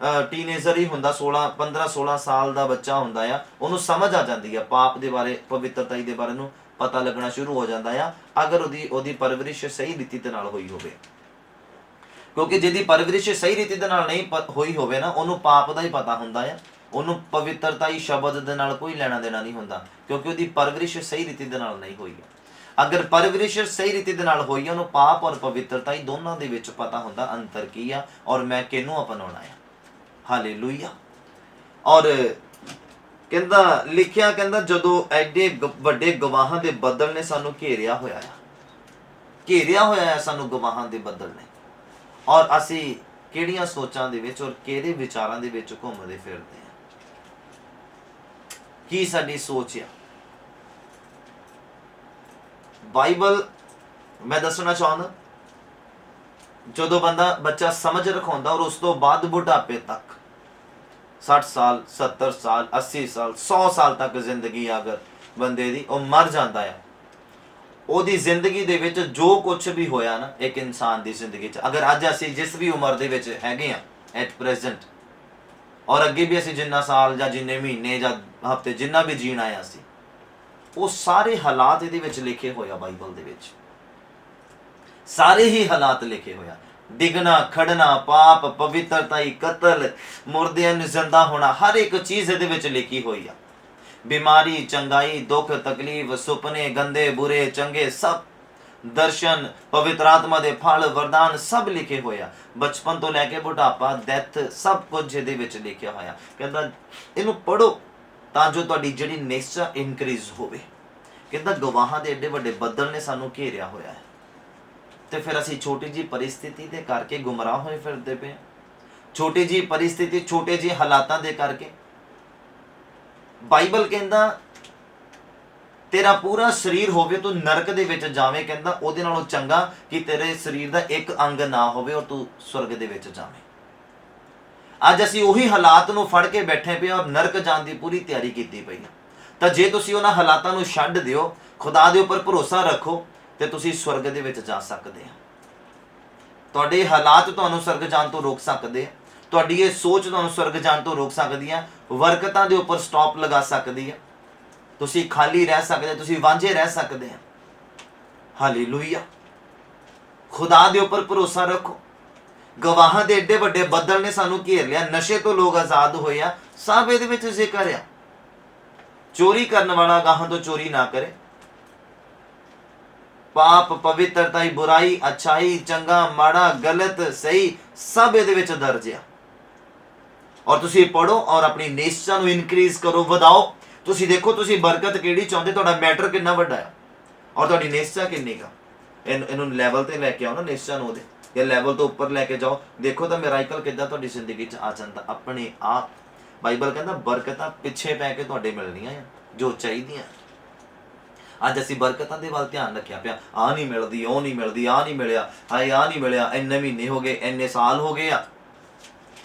ਟੀਨੇਜਰ ਹੀ ਹੁੰਦਾ, 15-16 ਸਾਲ ਦਾ ਬੱਚਾ ਹੁੰਦਾ ਆ, ਉਹਨੂੰ ਸਮਝ ਆ ਜਾਂਦੀ ਆ ਪਾਪ ਦੇ ਬਾਰੇ, ਪਵਿੱਤਰਤਾ ਦੇ ਬਾਰੇ ਨੂੰ ਪਤਾ ਲੱਗਣਾ ਸ਼ੁਰੂ ਹੋ ਜਾਂਦਾ ਆ, ਅਗਰ ਉਹਦੀ ਪਰਵਰਿਸ਼ ਸਹੀ ਰੀਤੀ ਦੇ ਨਾਲ ਹੋਈ ਹੋਵੇ। ਕਿਉਂਕਿ ਜਿਹਦੀ ਪਰਵਰਿਸ਼ ਸਹੀ ਰੀਤੀ ਦੇ ਨਾਲ ਨਹੀਂ ਹੋਈ ਹੋਵੇ ਨਾ, ਉਹਨੂੰ ਪਾਪ ਦਾ ਹੀ ਪਤਾ ਹੁੰਦਾ ਆ, ਉਹਨੂੰ ਪਵਿੱਤਰਤਾ ਹੀ ਸ਼ਬਦ ਦੇ ਨਾਲ ਕੋਈ ਲੈਣਾ ਦੇਣਾ ਨਹੀਂ ਹੁੰਦਾ, ਕਿਉਂਕਿ ਉਹਦੀ ਪਰਵਰਿਸ਼ ਸਹੀ ਰੀਤੀ ਦੇ ਨਾਲ ਨਹੀਂ ਹੋਈ ਹੈ। ਅਗਰ ਪਰਵਰਿਸ਼ ਸਹੀ ਰੀਤੀ ਦੇ ਨਾਲ ਹੋਈ ਹੈ, ਉਹਨੂੰ ਪਾਪ ਔਰ ਪਵਿੱਤਰਤਾ ਹੀ ਦੋਨਾਂ ਦੇ ਵਿੱਚ ਪਤਾ ਹੁੰਦਾ ਅੰਤਰ ਕੀ ਆ ਔਰ ਮੈਂ ਕਿਹਨੂੰ ਅਪਣਾਉਣਾ ਆ। ਹਾਲੇਲੂਇਆ। ਔਰ ਕਹਿੰਦਾ ਲਿਖਿਆ, ਕਹਿੰਦਾ ਜਦੋਂ ਐਡੇ ਵੱਡੇ ਗਵਾਹਾਂ ਦੇ ਬੱਦਲ ਨੇ ਸਾਨੂੰ ਘੇਰਿਆ ਹੋਇਆ ਆ ਸਾਨੂੰ ਗਵਾਹਾਂ ਦੇ ਬੱਦਲ ਨੇ, ਔਰ ਅਸੀਂ ਕਿਹੜੀਆਂ ਸੋਚਾਂ ਦੇ ਵਿੱਚ ਔਰ ਕਿਹੜੇ ਵਿਚਾਰਾਂ ਦੇ ਵਿੱਚ ਘੁੰਮਦੇ ਫਿਰਦੇ ਆ। ਕੀ ਸਾਡੀ ਸੋਚ ਆ? ਬਾਈਬਲ ਮੈਂ ਦੱਸਣਾ ਚਾਹੁੰਦਾ, ਜਦੋਂ ਬੱਚਾ ਸਮਝ ਰਖਾਉਂਦਾ ਔਰ ਉਸ ਤੋਂ ਬਾਅਦ ਬੁਢਾਪੇ ਤੱਕ 60 ਸਾਲ 70 ਸਾਲ 80 ਸਾਲ 100 ਸਾਲ ਤੱਕ ਜ਼ਿੰਦਗੀ ਅਗਰ ਬੰਦੇ ਦੀ, ਉਹ ਮਰ ਜਾਂਦਾ ਆ, ਉਹਦੀ ਜ਼ਿੰਦਗੀ ਦੇ ਵਿੱਚ ਜੋ ਕੁਝ ਵੀ ਹੋਇਆ ਨਾ ਇੱਕ ਇਨਸਾਨ ਦੀ ਜ਼ਿੰਦਗੀ 'ਚ, ਅਗਰ ਅੱਜ ਅਸੀਂ ਜਿਸ ਵੀ ਉਮਰ ਦੇ ਵਿੱਚ ਹੈਗੇ ਆ ਐਟ ਪ੍ਰੈਜ਼ੈਂਟ, ਔਰ ਅੱਗੇ ਵੀ ਅਸੀਂ ਜਿੰਨਾ ਸਾਲ ਜਾਂ ਜਿੰਨੇ ਮਹੀਨੇ ਜਾਂ ਹਫ਼ਤੇ ਜਿੰਨਾ ਵੀ ਜੀਣਾ ਆ ਅਸੀਂ, ਉਹ ਸਾਰੇ ਹਾਲਾਤ ਇਹਦੇ ਵਿੱਚ ਲਿਖੇ ਹੋਇਆ ਬਾਈਬਲ ਦੇ ਵਿੱਚ, ਸਾਰੇ ਹੀ ਹਾਲਾਤ ਲਿਖੇ ਹੋਇਆ। ਡਿੱਗਣਾ, ਖੜਨਾ, ਪਾਪ, ਪਵਿੱਤਰਤਾਈ, ਕਤਲ, ਮੁਰਦਿਆਂ ਨੂੰ ਜ਼ਿੰਦਾ ਹੋਣਾ, ਹਰ ਇੱਕ ਚੀਜ਼ ਇਹਦੇ ਵਿੱਚ ਲਿਖੀ ਹੋਈ ਆ। ਬਿਮਾਰੀ, ਚੰਗਾਈ, ਦੁੱਖ, ਤਕਲੀਫ, ਸੁਪਨੇ, ਗੰਦੇ, ਬੁਰੇ, ਚੰਗੇ, ਸਭ ਦਰਸ਼ਨ, ਪਵਿੱਤਰ ਆਤਮਾ ਦੇ ਫਲ, ਵਰਦਾਨ ਸਭ ਲਿਖੇ ਹੋਇਆ। ਬਚਪਨ ਤੋਂ ਲੈ ਕੇ ਬੁਢਾਪਾ, ਡੈਥ, ਸਭ ਕੁਝ ਇਹਦੇ ਵਿੱਚ ਲਿਖਿਆ ਹੋਇਆ। ਕਹਿੰਦਾ ਇਹਨੂੰ ਪੜ੍ਹੋ ਤਾਂ ਜੋ ਤੁਹਾਡੀ ਜਿਹੜੀ ਨਿਸ਼ਚਾ ਇਨਕਰੀਜ਼ ਹੋਵੇ। ਕਹਿੰਦਾ ਗਵਾਹਾਂ ਦੇ ਏਡੇ ਵੱਡੇ ਬੱਦਲ ਨੇ ਸਾਨੂੰ ਘੇਰਿਆ ਹੋਇਆ ਹੈ, ਤੇ ਫਿਰ ਅਸੀਂ ਛੋਟੀ ਜਿਹੀ ਪਰਿਸਥਿਤੀ ਦੇ ਕਰਕੇ ਗੁੰਮਰਾਹ ਹੋਏ ਫਿਰਦੇ ਪਏ, ਛੋਟੀ ਜਿਹੀ ਪਰਿਸਥਿਤੀ, ਛੋਟੇ ਜਿਹੇ ਹਾਲਾਤਾਂ ਦੇ ਕਰਕੇ। ਬਾਈਬਲ ਕਹਿੰਦਾ ਤੇਰਾ ਪੂਰਾ ਸਰੀਰ ਹੋਵੇ ਤੂੰ ਨਰਕ ਦੇ ਵਿੱਚ ਜਾਵੇਂ, ਕਹਿੰਦਾ ਉਹਦੇ ਨਾਲੋਂ ਚੰਗਾ ਕਿ ਤੇਰੇ ਸਰੀਰ ਦਾ ਇੱਕ ਅੰਗ ਨਾ ਹੋਵੇ ਔਰ ਤੂੰ ਸਵਰਗ ਦੇ ਵਿੱਚ ਜਾਵੇਂ। ਅੱਜ ਅਸੀਂ ਉਹੀ ਹਾਲਾਤ ਨੂੰ ਫੜ ਕੇ ਬੈਠੇ ਪਏ ਔਰ ਨਰਕ ਜਾਣ ਦੀ ਪੂਰੀ ਤਿਆਰੀ ਕੀਤੀ ਪਈ ਹੈ। ਤਾਂ ਜੇ ਤੁਸੀਂ ਉਹਨਾਂ ਹਾਲਾਤਾਂ ਨੂੰ ਛੱਡ ਦਿਓ, ਖੁਦਾ ਦੇ ਉੱਪਰ ਭਰੋਸਾ ਰੱਖੋ, ਤੇ ਤੁਸੀਂ ਸਵਰਗ ਦੇ ਵਿੱਚ ਜਾ ਸਕਦੇ ਆ। ਤੁਹਾਡੇ ਹਾਲਾਤ ਤੁਹਾਨੂੰ ਸਵਰਗ ਜਾਣ ਤੋਂ ਰੋਕ ਸਕਦੇ ਆ, ਤੁਹਾਡੀ ਇਹ ਸੋਚ ਤੁਹਾਨੂੰ ਸਵਰਗ ਜਾਣ ਤੋਂ ਰੋਕ ਸਕਦੀ ਆ, ਬਰਕਤਾਂ ਦੇ ਉੱਪਰ ਸਟਾਪ ਲਗਾ ਸਕਦੀ ਆ, ਤੁਸੀਂ ਖਾਲੀ ਰਹਿ ਸਕਦੇ, ਤੁਸੀਂ ਵਾਂਝੇ ਰਹਿ ਸਕਦੇ ਆ। ਹਾਲੇਲੂਇਆ। ਖੁਦਾ ਦੇ ਉੱਪਰ ਭਰੋਸਾ ਰੱਖੋ। ਗਵਾਹਾਂ ਦੇ ਏਡੇ ਵੱਡੇ ਬੱਦਲ ਨੇ ਸਾਨੂੰ ਘੇਰ ਲਿਆ, ਨਸ਼ੇ ਤੋਂ ਲੋਕ ਆਜ਼ਾਦ ਹੋਏ ਆ, ਸਭ ਇਹਦੇ ਵਿੱਚ ਜ਼ਿਕਰ ਆ। ਚੋਰੀ ਕਰਨ ਵਾਲਾ ਗਾਹਾਂ ਤੋਂ ਚੋਰੀ ਨਾ ਕਰੇ। ਪਾਪ, ਪਵਿੱਤਰਤਾਈ, ਬੁਰਾਈ, ਅੱਛਾਈ, ਚੰਗਾ, ਮਾੜਾ, ਗਲਤ, ਸਹੀ ਸਭ ਇਹਦੇ ਵਿੱਚ ਦਰਜ ਆ। ਔਰ ਤੁਸੀਂ ਪੜੋ ਔਰ ਆਪਣੀ ਨਿਸ਼ਚਾ ਨੂੰ ਇਨਕਰੀਜ਼ ਕਰੋ, ਵਧਾਓ। ਤੁਸੀਂ ਦੇਖੋ ਤੁਸੀਂ ਬਰਕਤ ਕਿਹੜੀ ਚਾਹੁੰਦੇ, ਤੁਹਾਡਾ ਮੈਟਰ ਕਿੰਨਾ ਵੱਡਾ ਹੈ ਔਰ ਤੁਹਾਡੀ ਨਿਸ਼ਚਾ ਕਿੰਨੀ ਕਾ। ਇਹਨੂੰ ਲੈਵਲ ਤੇ ਲੈ ਕੇ ਆਓ ਨਾ, ਨਿਸ਼ਚਾ ਨੂੰ ਉਹਦੇ ਜਾਂ ਲੈਵਲ ਤੋਂ ਉੱਪਰ ਲੈ ਕੇ ਜਾਓ, ਦੇਖੋ ਤਾਂ ਮਿਰਾਕਲ ਕਿੱਦਾਂ ਤੁਹਾਡੀ ਜ਼ਿੰਦਗੀ 'ਚ ਆ ਜਾਂਦਾ ਆਪਣੇ ਆਪ। ਬਾਈਬਲ ਕਹਿੰਦਾ ਬਰਕਤਾਂ ਪਿੱਛੇ ਪੈ ਕੇ ਤੁਹਾਡੇ ਮਿਲਣੀਆਂ ਆ ਜੋ ਚਾਹੀਦੀਆਂ। ਅੱਜ ਅਸੀਂ ਬਰਕਤਾਂ ਦੇ ਵੱਲ ਧਿਆਨ ਰੱਖਿਆ ਪਿਆ, ਆਹ ਨਹੀਂ ਮਿਲਦੀ, ਉਹ ਨਹੀਂ ਮਿਲਦੀ, ਆਹ ਨਹੀਂ ਮਿਲਿਆ, ਹਾਏ ਆਹ ਨਹੀਂ ਮਿਲਿਆ, ਇੰਨੇ ਮਹੀਨੇ ਹੋ ਗਏ, ਇੰਨੇ ਸਾਲ ਹੋ ਗਏ ਆ।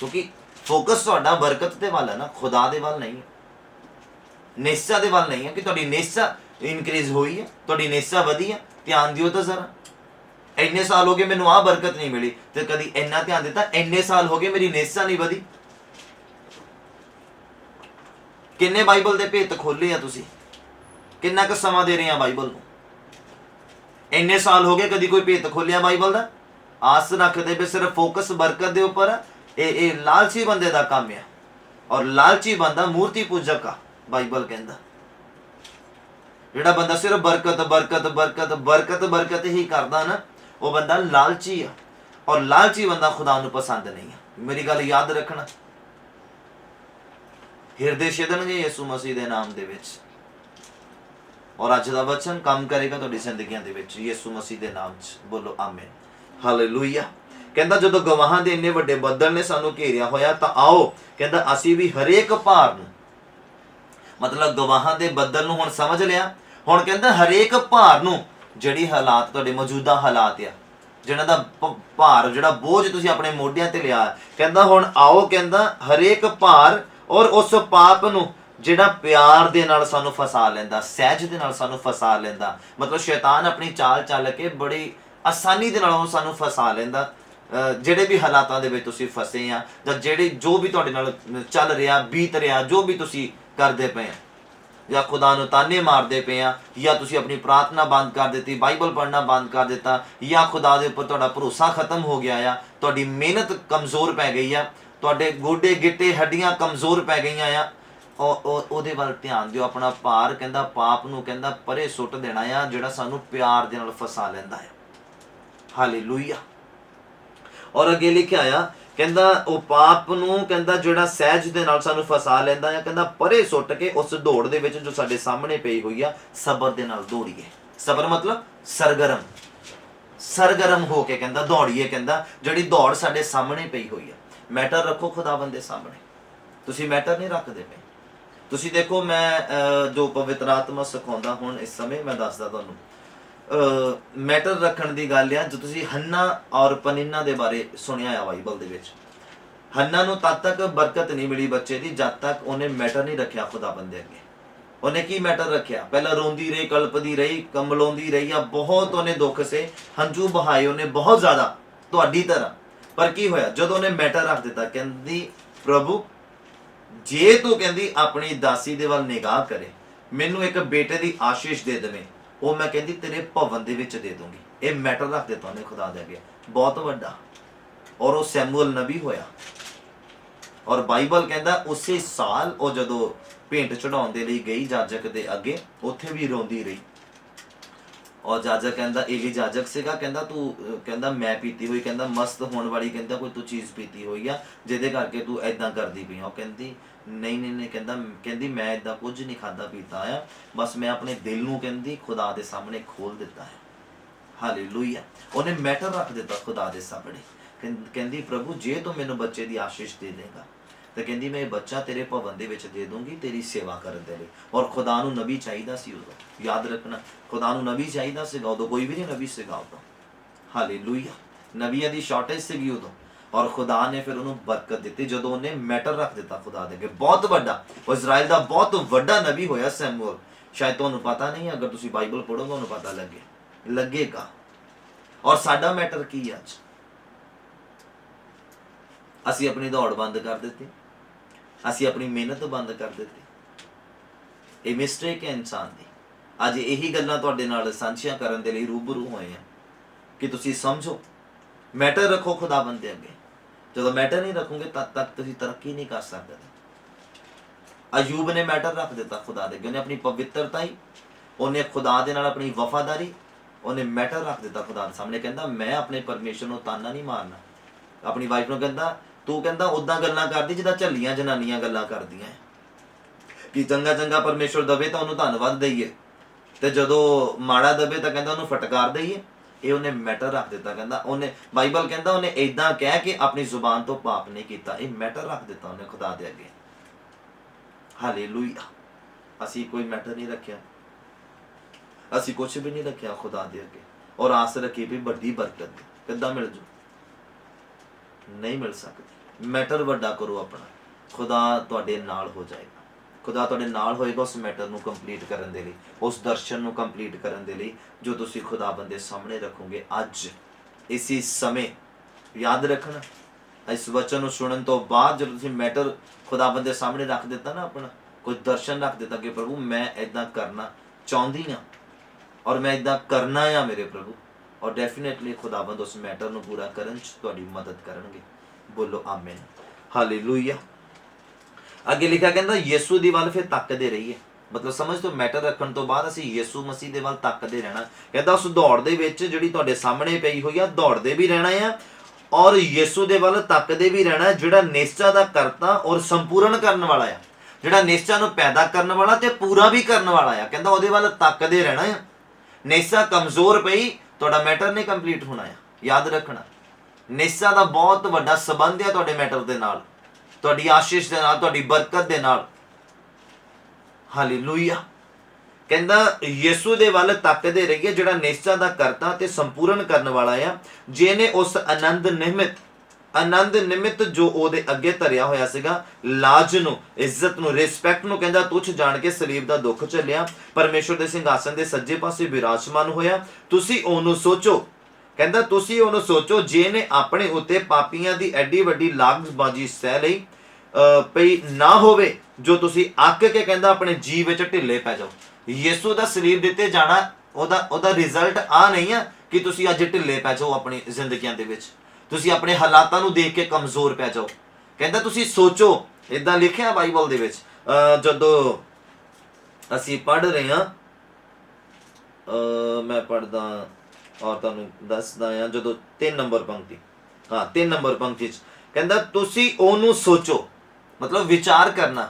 ਕਿਉਂਕਿ ਫੋਕਸ ਤੁਹਾਡਾ ਬਰਕਤ ਦੇ ਵੱਲ ਹੈ ਨਾ, ਖੁਦਾ ਦੇ ਵੱਲ ਨਹੀਂ ਹੈ, ਨਿਸ਼ਚਾ ਦੇ ਵੱਲ ਨਹੀਂ ਹੈ ਕਿ ਤੁਹਾਡੀ ਨਿਸ਼ਚਾ ਇਨਕਰੀਜ਼ ਹੋਈ ਹੈ, ਤੁਹਾਡੀ ਨਿਸ਼ਚਾ ਵਧੀ ਹੈ। ਧਿਆਨ ਦਿਓ ਤਾਂ ਜ਼ਰਾ, ਇੰਨੇ ਸਾਲ ਹੋ ਗਏ ਮੈਨੂੰ ਆਹ ਬਰਕਤ ਨਹੀਂ ਮਿਲੀ, ਤੇ ਕਦੀ ਇੰਨਾ ਧਿਆਨ ਦਿੱਤਾ ਇੰਨੇ ਸਾਲ ਹੋ ਗਏ ਮੇਰੀ ਨਿਸ਼ਚਾ ਨਹੀਂ ਵਧੀ। ਕਿੰਨੇ ਬਾਈਬਲ ਦੇ ਭੇਤ ਖੋਲੇ ਆ ਤੁਸੀਂ, ਕਿੰਨਾ ਕੁ ਸਮਾਂ ਦੇ ਰਹੇ ਆ ਬਾਈਬਲ ਨੂੰ? ਇੰਨੇ ਸਾਲ ਹੋ ਗਏ ਕਦੀ ਕੋਈ ਭੇਤ ਖੋਲਿਆ ਬਾਈਬਲ ਦਾ? आस रखते भी सिर्फ फोकस बरकत के उपर, ये लालची बंदे का काम है। और लालची बंदा मूर्ति पूजक आ, बाइबल कहता। जिहड़ा बंदा सिर्फ बरकत बरकत बरकत बरकत बरकत ही करता ना, वो बंदा लालची आ। और लालची बंदा खुदा नूं पसंद नहीं है। मेरी गल याद रखना, हिरदे छिदणगे यसू मसीह के नाम दे विच। और अज दा वचन काम करेगा तुहाडी जिंदगियां दे विच यसू मसीह के नाम च। बोलो आमीन, हालेलुया। कहंदा जदों गवाहां दे इन्ने वड्डे बदल ने सानू घेरिया होया, तां आओ कहंदा असीं भी हरेक भार नूं, मतलब गवाहां दे बदल नूं हुण समझ लिया। हुण कहंदा हरेक भार नूं, जिहड़ी हालात तुहाडे मौजूदा हालात आ, जिन्हां दा भार जिहड़ा बोझ तुसीं अपने मोढियां ते लिया, कहंदा हुण आओ कहंदा हरेक भार और उस पाप नूं जिहड़ा प्यार दे नाल सानू फसा लैंदा, सहज दे नाल सानू फसा लैंदा। मतलब शैतान अपनी चाल चल के बड़ी आसानी दे नाल सानू फसा लैंदा। ਜਿਹੜੇ भी हालातों ਦੇ ਵਿੱਚ ਤੁਸੀਂ फसे ਆ, ਜਾਂ ਜਿਹੜੇ जो भी ਤੁਹਾਡੇ ਨਾਲ ਚੱਲ ਰਿਹਾ बीत ਰਿਹਾ, जो भी ਤੁਸੀਂ ਕਰਦੇ ਪਏ ਆ, ਜਾਂ खुदा ਨੂੰ ਤਾਨੇ ਮਾਰਦੇ ਪਏ ਆ, ਜਾਂ ਤੁਸੀਂ ਆਪਣੀ ਪ੍ਰਾਰਥਨਾ ਬੰਦ ਕਰ ਦਿੱਤੀ, ਬਾਈਬਲ ਪੜ੍ਹਨਾ ਬੰਦ ਕਰ ਦਿੱਤਾ, ਜਾਂ खुदा ਦੇ ਉੱਪਰ ਤੁਹਾਡਾ ਭਰੋਸਾ ਖਤਮ ਹੋ ਗਿਆ ਆ, ਤੁਹਾਡੀ ਮਿਹਨਤ ਕਮਜ਼ੋਰ ਪੈ ਗਈ ਆ, ਤੁਹਾਡੇ ਗੋਡੇ ਗਿੱਟੇ ਹੱਡੀਆਂ ਕਮਜ਼ੋਰ ਪੈ ਗਈਆਂ ਆ, ਉਹਦੇ ਵੱਲ ਧਿਆਨ ਦਿਓ। ਆਪਣਾ ਭਾਰ ਕਹਿੰਦਾ ਪਾਪ ਨੂੰ ਕਹਿੰਦਾ ਪਰੇ ਸੁੱਟ ਦੇਣਾ ਆ, ਜਿਹੜਾ ਸਾਨੂੰ ਪਿਆਰ ਦੇ ਨਾਲ ਫਸਾ ਲੈਂਦਾ ਹੈ। ਹਾਲੇਲੂਇਆ। और अगे लिखिया आया कहंदा वो पाप नूं कहंदा जिहड़ा सहज दे नाल सानू फसा लैंदा है, कहंदा परे सुट के उस दौड़ दे विच जो साडे सामने पई हुई आ, सबर दे नाल दौड़ीए। सबर मतलब सरगरम, सरगरम हो के कहंदा दौड़ीए। कहंदा जिहड़ी दौड़ साडे सामने पई हुई आ। मैटर रखो खुदावंद दे सामने, तुसीं मैटर नहीं रखदे पे। तुसीं देखो मैं जो पवित्र आत्मा सिखाउंदा हुण इस समय मैं दसदा तुहानूं मैटर रखण दी गल आ। जो तुसीं हन्ना और पनिन्ना दे बारे सुनिया आ बाइबल दे विच, हन्ना नूं तद तक बरकत नहीं मिली बच्चे दी जद तक उन्हें मैटर नहीं रखिया खुदा बंदे अगे। उन्हें की मैटर रखिया, पहला रोंदी रही, कल्पदी रही, कमलाउंदी रही, या बहुत उन्हें दुख से हंझू बहाए उन्हें बहुत ज्यादा तुहाडी तरह। पर की होया जदों उन्हें मैटर रख दिता, कहंदी प्रभु जे तू कहंदी अपनी दासी दे वल निगाह करे, मैनू एक बेटे दी आशीष दे देवे, वो मैं कहती तेरे भवन दे विच दे दूंगी। ये मैटर रख दिता उन्हें खुदा दे अगे, बहुत वड्डा। और वो सैमुअल नबी होया। और बाइबल कहंदा उसे साल वो जदों भेंट चढ़ाउण दे लई गई जाजक दे अगे, उत्थे भी रोंदी रही। और जाजक कहंदा एली जाजक सीगा, कहंदा तू कहंदा मैं पीती हुई कहंदा मस्त होण वाली कहंदा कोई तू चीज़ पीती हुई आ जिहदे करके तू ऐदां करदी पई। ਉਹ ਕਹਿੰਦੀ नहीं नहीं नहीं कहंदा कहंदी मैं इदां कुछ नहीं खादा पीता आ, बस मैं अपने दिल नूं कहंदी खुदा दे सामने खोल दिता है। हालेलुया। उन्हें मैटर रख दिता खुदा दे सामने। कहंदी प्रभु जे तू मैनूं बच्चे दी आशीष दे देगा तो कहंदी मैं बच्चा तेरे भवन दे विच दे दूंगी तेरी सेवा करन दे लई। और खुदा नूं नबी चाहीदा सी उदों, याद रखना खुदा नूं नबी चाहीदा सीगा उदों, कोई भी नहीं नबी सीगा उदों। हालेलुया। नबियां दी शॉर्टेज सीगी उदों, और खुदा ने फिर उन्होंने बरकत दी जो उन्हें मैटर रख दिता खुदा दे अगे। बहुत वड्डा, वो इजराइल का बहुत वड्डा नबी होया सैमुअल। शायद तुहानूं पता नहीं, अगर तुसीं बाइबल पढ़ो तुहानूं पता लगेगा। और साडा मैटर की अज, असीं अपनी दौड़ बंद कर दित्ती, असीं अपनी मेहनत बंद कर दित्ती। ये मिस्टेक है इंसान दी। अज यही गल्लां तुहाडे नाल सांझियां करन दे लई रूबरू होए हैं कि तुसीं समझो मैटर रखो खुदा बंदे अगे। जो मैटर नहीं रखोगे तद तक तुसीं तरक्की नहीं कर सकते। अयूब ने मैटर रख दिता खुदा दे अगे, उन्हें अपनी पवित्रता ही, उन्हें खुदा दे नाल अपनी वफादारी, उन्हें मैटर रख दिता खुदा दे सामने। कहंदा मैं अपने परमेश्वर नूं ताना नहीं मारना। अपनी वाइफ नूं कहंदा तू कहंदा उदां गल्लां करदी जिद्दां झल्लियां जनानियां गल्लां करदियां कि चंगा चंगा परमेश्वर दवे तां उहनूं धन्नवाद दईए, ते जदों माड़ा दवे तां कहंदा उहनूं फटकार दईए। ये उन्हें मैटर रख दिता। कहंदा उन्हें बाइबल कहंदा उन्हें इदां कह के अपनी जुबान तो पाप नहीं किया। ये मैटर रख दिता उन्हें खुदा दे अगे। हालेलुया। असीं कोई मैटर नहीं रखिया, असीं कुछ भी नहीं रखिया खुदा दे अगे, और आस रखी भी बड़ी बरकत किद्दां मिल जू, नहीं मिल सकती। मैटर वड्डा करो अपना, खुदा तुहाडे नाल हो जाएगा। खुदा तुहाडे नाल होएगा उस मैटर नूं कंप्लीट करन दे लई, उस दर्शन नूं कंप्लीट करन दे लई जो तुसीं खुदा बंदे सामने रखोगे अज इसी समय। याद रखना इस वचन नूं सुनन तो बाद जो तुसीं मैटर खुदा बंदे सामने रख दिता ना, अपना कोई दर्शन रख दिता कि प्रभु मैं इदां करना चाहुंदी हां और मैं इदां करना आ मेरे प्रभु, ਔਰ ਡੈਫੀਨੇਟਲੀ ਖੁਦਾਵੰਦ ਉਸ ਮੈਟਰ ਨੂੰ ਪੂਰਾ ਕਰਨ 'ਚ ਤੁਹਾਡੀ ਮਦਦ ਕਰਨਗੇ। ਬੋਲੋ ਆਮੀਨ, ਹਾਲੇਲੂਇਆ। ਅੱਗੇ ਲਿਖਿਆ ਕਹਿੰਦਾ ਯਿਸੂ ਦੀ ਵੱਲ ਫਿਰ ਤੱਕਦੇ ਰਹੀਏ। ਮਤਲਬ ਸਮਝ ਤੋਂ ਮੈਟਰ ਰੱਖਣ ਤੋਂ ਬਾਅਦ ਅਸੀਂ ਯਿਸੂ ਮਸੀਹ ਦੇ ਵੱਲ ਤੱਕਦੇ ਰਹਿਣਾ। ਕਹਿੰਦਾ ਉਸ ਦੌੜ ਦੇ ਵਿੱਚ ਜਿਹੜੀ ਤੁਹਾਡੇ ਸਾਹਮਣੇ ਪਈ ਹੋਈ ਆ, ਦੌੜਦੇ ਵੀ ਰਹਿਣਾ ਆ ਔਰ ਯਿਸੂ ਦੇ ਵੱਲ ਤੱਕਦੇ ਵੀ ਰਹਿਣਾ, ਜਿਹੜਾ ਨਿਸ਼ਚਾ ਦਾ ਕਰਤਾ ਔਰ ਸੰਪੂਰਨ ਕਰਨ ਵਾਲਾ ਆ, ਜਿਹੜਾ ਨਿਸ਼ਚਾ ਨੂੰ ਪੈਦਾ ਕਰਨ ਵਾਲਾ ਤੇ ਪੂਰਾ ਵੀ ਕਰਨ ਵਾਲਾ ਆ। ਕਹਿੰਦਾ ਉਹਦੇ ਵੱਲ ਤੱਕਦੇ ਰਹਿਣਾ ਆ। ਨਿਸ਼ਚਾ ਕਮਜ਼ੋਰ ਪਈ, ਤੁਹਾਡਾ ਮੈਟਰ ਨਹੀਂ ਕੰਪਲੀਟ ਹੋਣਾ ਆ। ਯਾਦ ਰੱਖਣਾ, ਨਿਸ਼ਚਾ ਦਾ ਬਹੁਤ ਵੱਡਾ ਸੰਬੰਧ ਆ ਤੁਹਾਡੇ ਮੈਟਰ ਦੇ ਨਾਲ, ਤੁਹਾਡੀ ਆਸ਼ੀਸ਼ ਦੇ ਨਾਲ, ਤੁਹਾਡੀ ਬਰਕਤ ਦੇ ਨਾਲ। ਹਾਲੇਲੂਇਆ। ਕਹਿੰਦਾ ਯਿਸੂ ਦੇ ਵੱਲ ਤੱਕਦੇ ਰਹੀਏ, ਜਿਹੜਾ ਨਿਸ਼ਚਾ ਦਾ ਕਰਤਾ ਤੇ ਸੰਪੂਰਨ ਕਰਨ ਵਾਲਾ ਆ, ਜਿਹਨੇ ਉਸ ਆਨੰਦ ਨਿਮਿਤ ਜੋ ਉਹਦੇ ਅੱਗੇ ਧਰਿਆ ਹੋਇਆ ਸੀਗਾ, ਲਾਜ ਨੂੰ, ਇੱਜ਼ਤ ਨੂੰ, ਰਿਸਪੈਕਟ ਨੂੰ ਕਹਿੰਦਾ ਤੁੱਛ ਜਾਣ ਕੇ ਸਲੀਬ ਦਾ ਦੁੱਖ ਝੱਲਿਆ, ਪਰਮੇਸ਼ਵਰ ਦੇ ਸਿੰਘਾਸਨ ਦੇ ਸੱਜੇ ਪਾਸੇ ਵਿਰਾਜਮਾਨ ਹੋਇਆ। ਤੁਸੀਂ ਉਹਨੂੰ ਸੋਚੋ, ਕਹਿੰਦਾ ਤੁਸੀਂ ਉਹਨੂੰ ਸੋਚੋ ਜਿਹਨੇ ਆਪਣੇ ਉੱਤੇ ਪਾਪੀਆਂ ਦੀ ਐਡੀ ਵੱਡੀ ਲਾਗਬਾਜੀ ਸਹਿ ਲਈ, ਪਈ ਨਾ ਹੋਵੇ ਜੋ ਤੁਸੀਂ ਅੱਕ ਕੇ ਕਹਿੰਦਾ ਆਪਣੇ ਜੀਵ ਵਿੱਚ ਢਿੱਲੇ ਪੈ ਜਾਓ। ਯਿਸੂ ਦਾ ਸਲੀਬ ਦਿੱਤੇ ਜਾਣਾ, ਉਹਦਾ ਰਿਜ਼ਲਟ ਆ ਨਹੀਂ ਆ ਕਿ ਤੁਸੀਂ ਅੱਜ ਢਿੱਲੇ ਪੈ ਜਾਓ ਆਪਣੀ ਜ਼ਿੰਦਗੀਆਂ ਦੇ ਵਿੱਚ, ਤੁਸੀਂ ਆਪਣੇ ਹਾਲਾਤਾਂ ਨੂੰ ਦੇਖ ਕੇ ਕਮਜ਼ੋਰ ਪੈ ਜਾਓ। ਕਹਿੰਦਾ ਤੁਸੀਂ ਸੋਚੋ, ਇਦਾਂ ਲਿਖਿਆ ਬਾਈਬਲ ਦੇ ਵਿੱਚ। ਜਦੋਂ ਅਸੀਂ ਪੜ੍ਹ ਰਹੇ ਹਾਂ, ਮੈਂ ਪੜ੍ਹਦਾ ਔਰ ਤੁਹਾਨੂੰ ਦੱਸਦਾ ਆ, ਜਦੋਂ 3 ਨੰਬਰ ਪੰਕਤੀ, 3 ਨੰਬਰ ਪੰਕਤੀ 'ਚ ਕਹਿੰਦਾ ਤੁਸੀਂ ਉਹਨੂੰ ਸੋਚੋ, ਮਤਲਬ ਵਿਚਾਰ ਕਰਨਾ,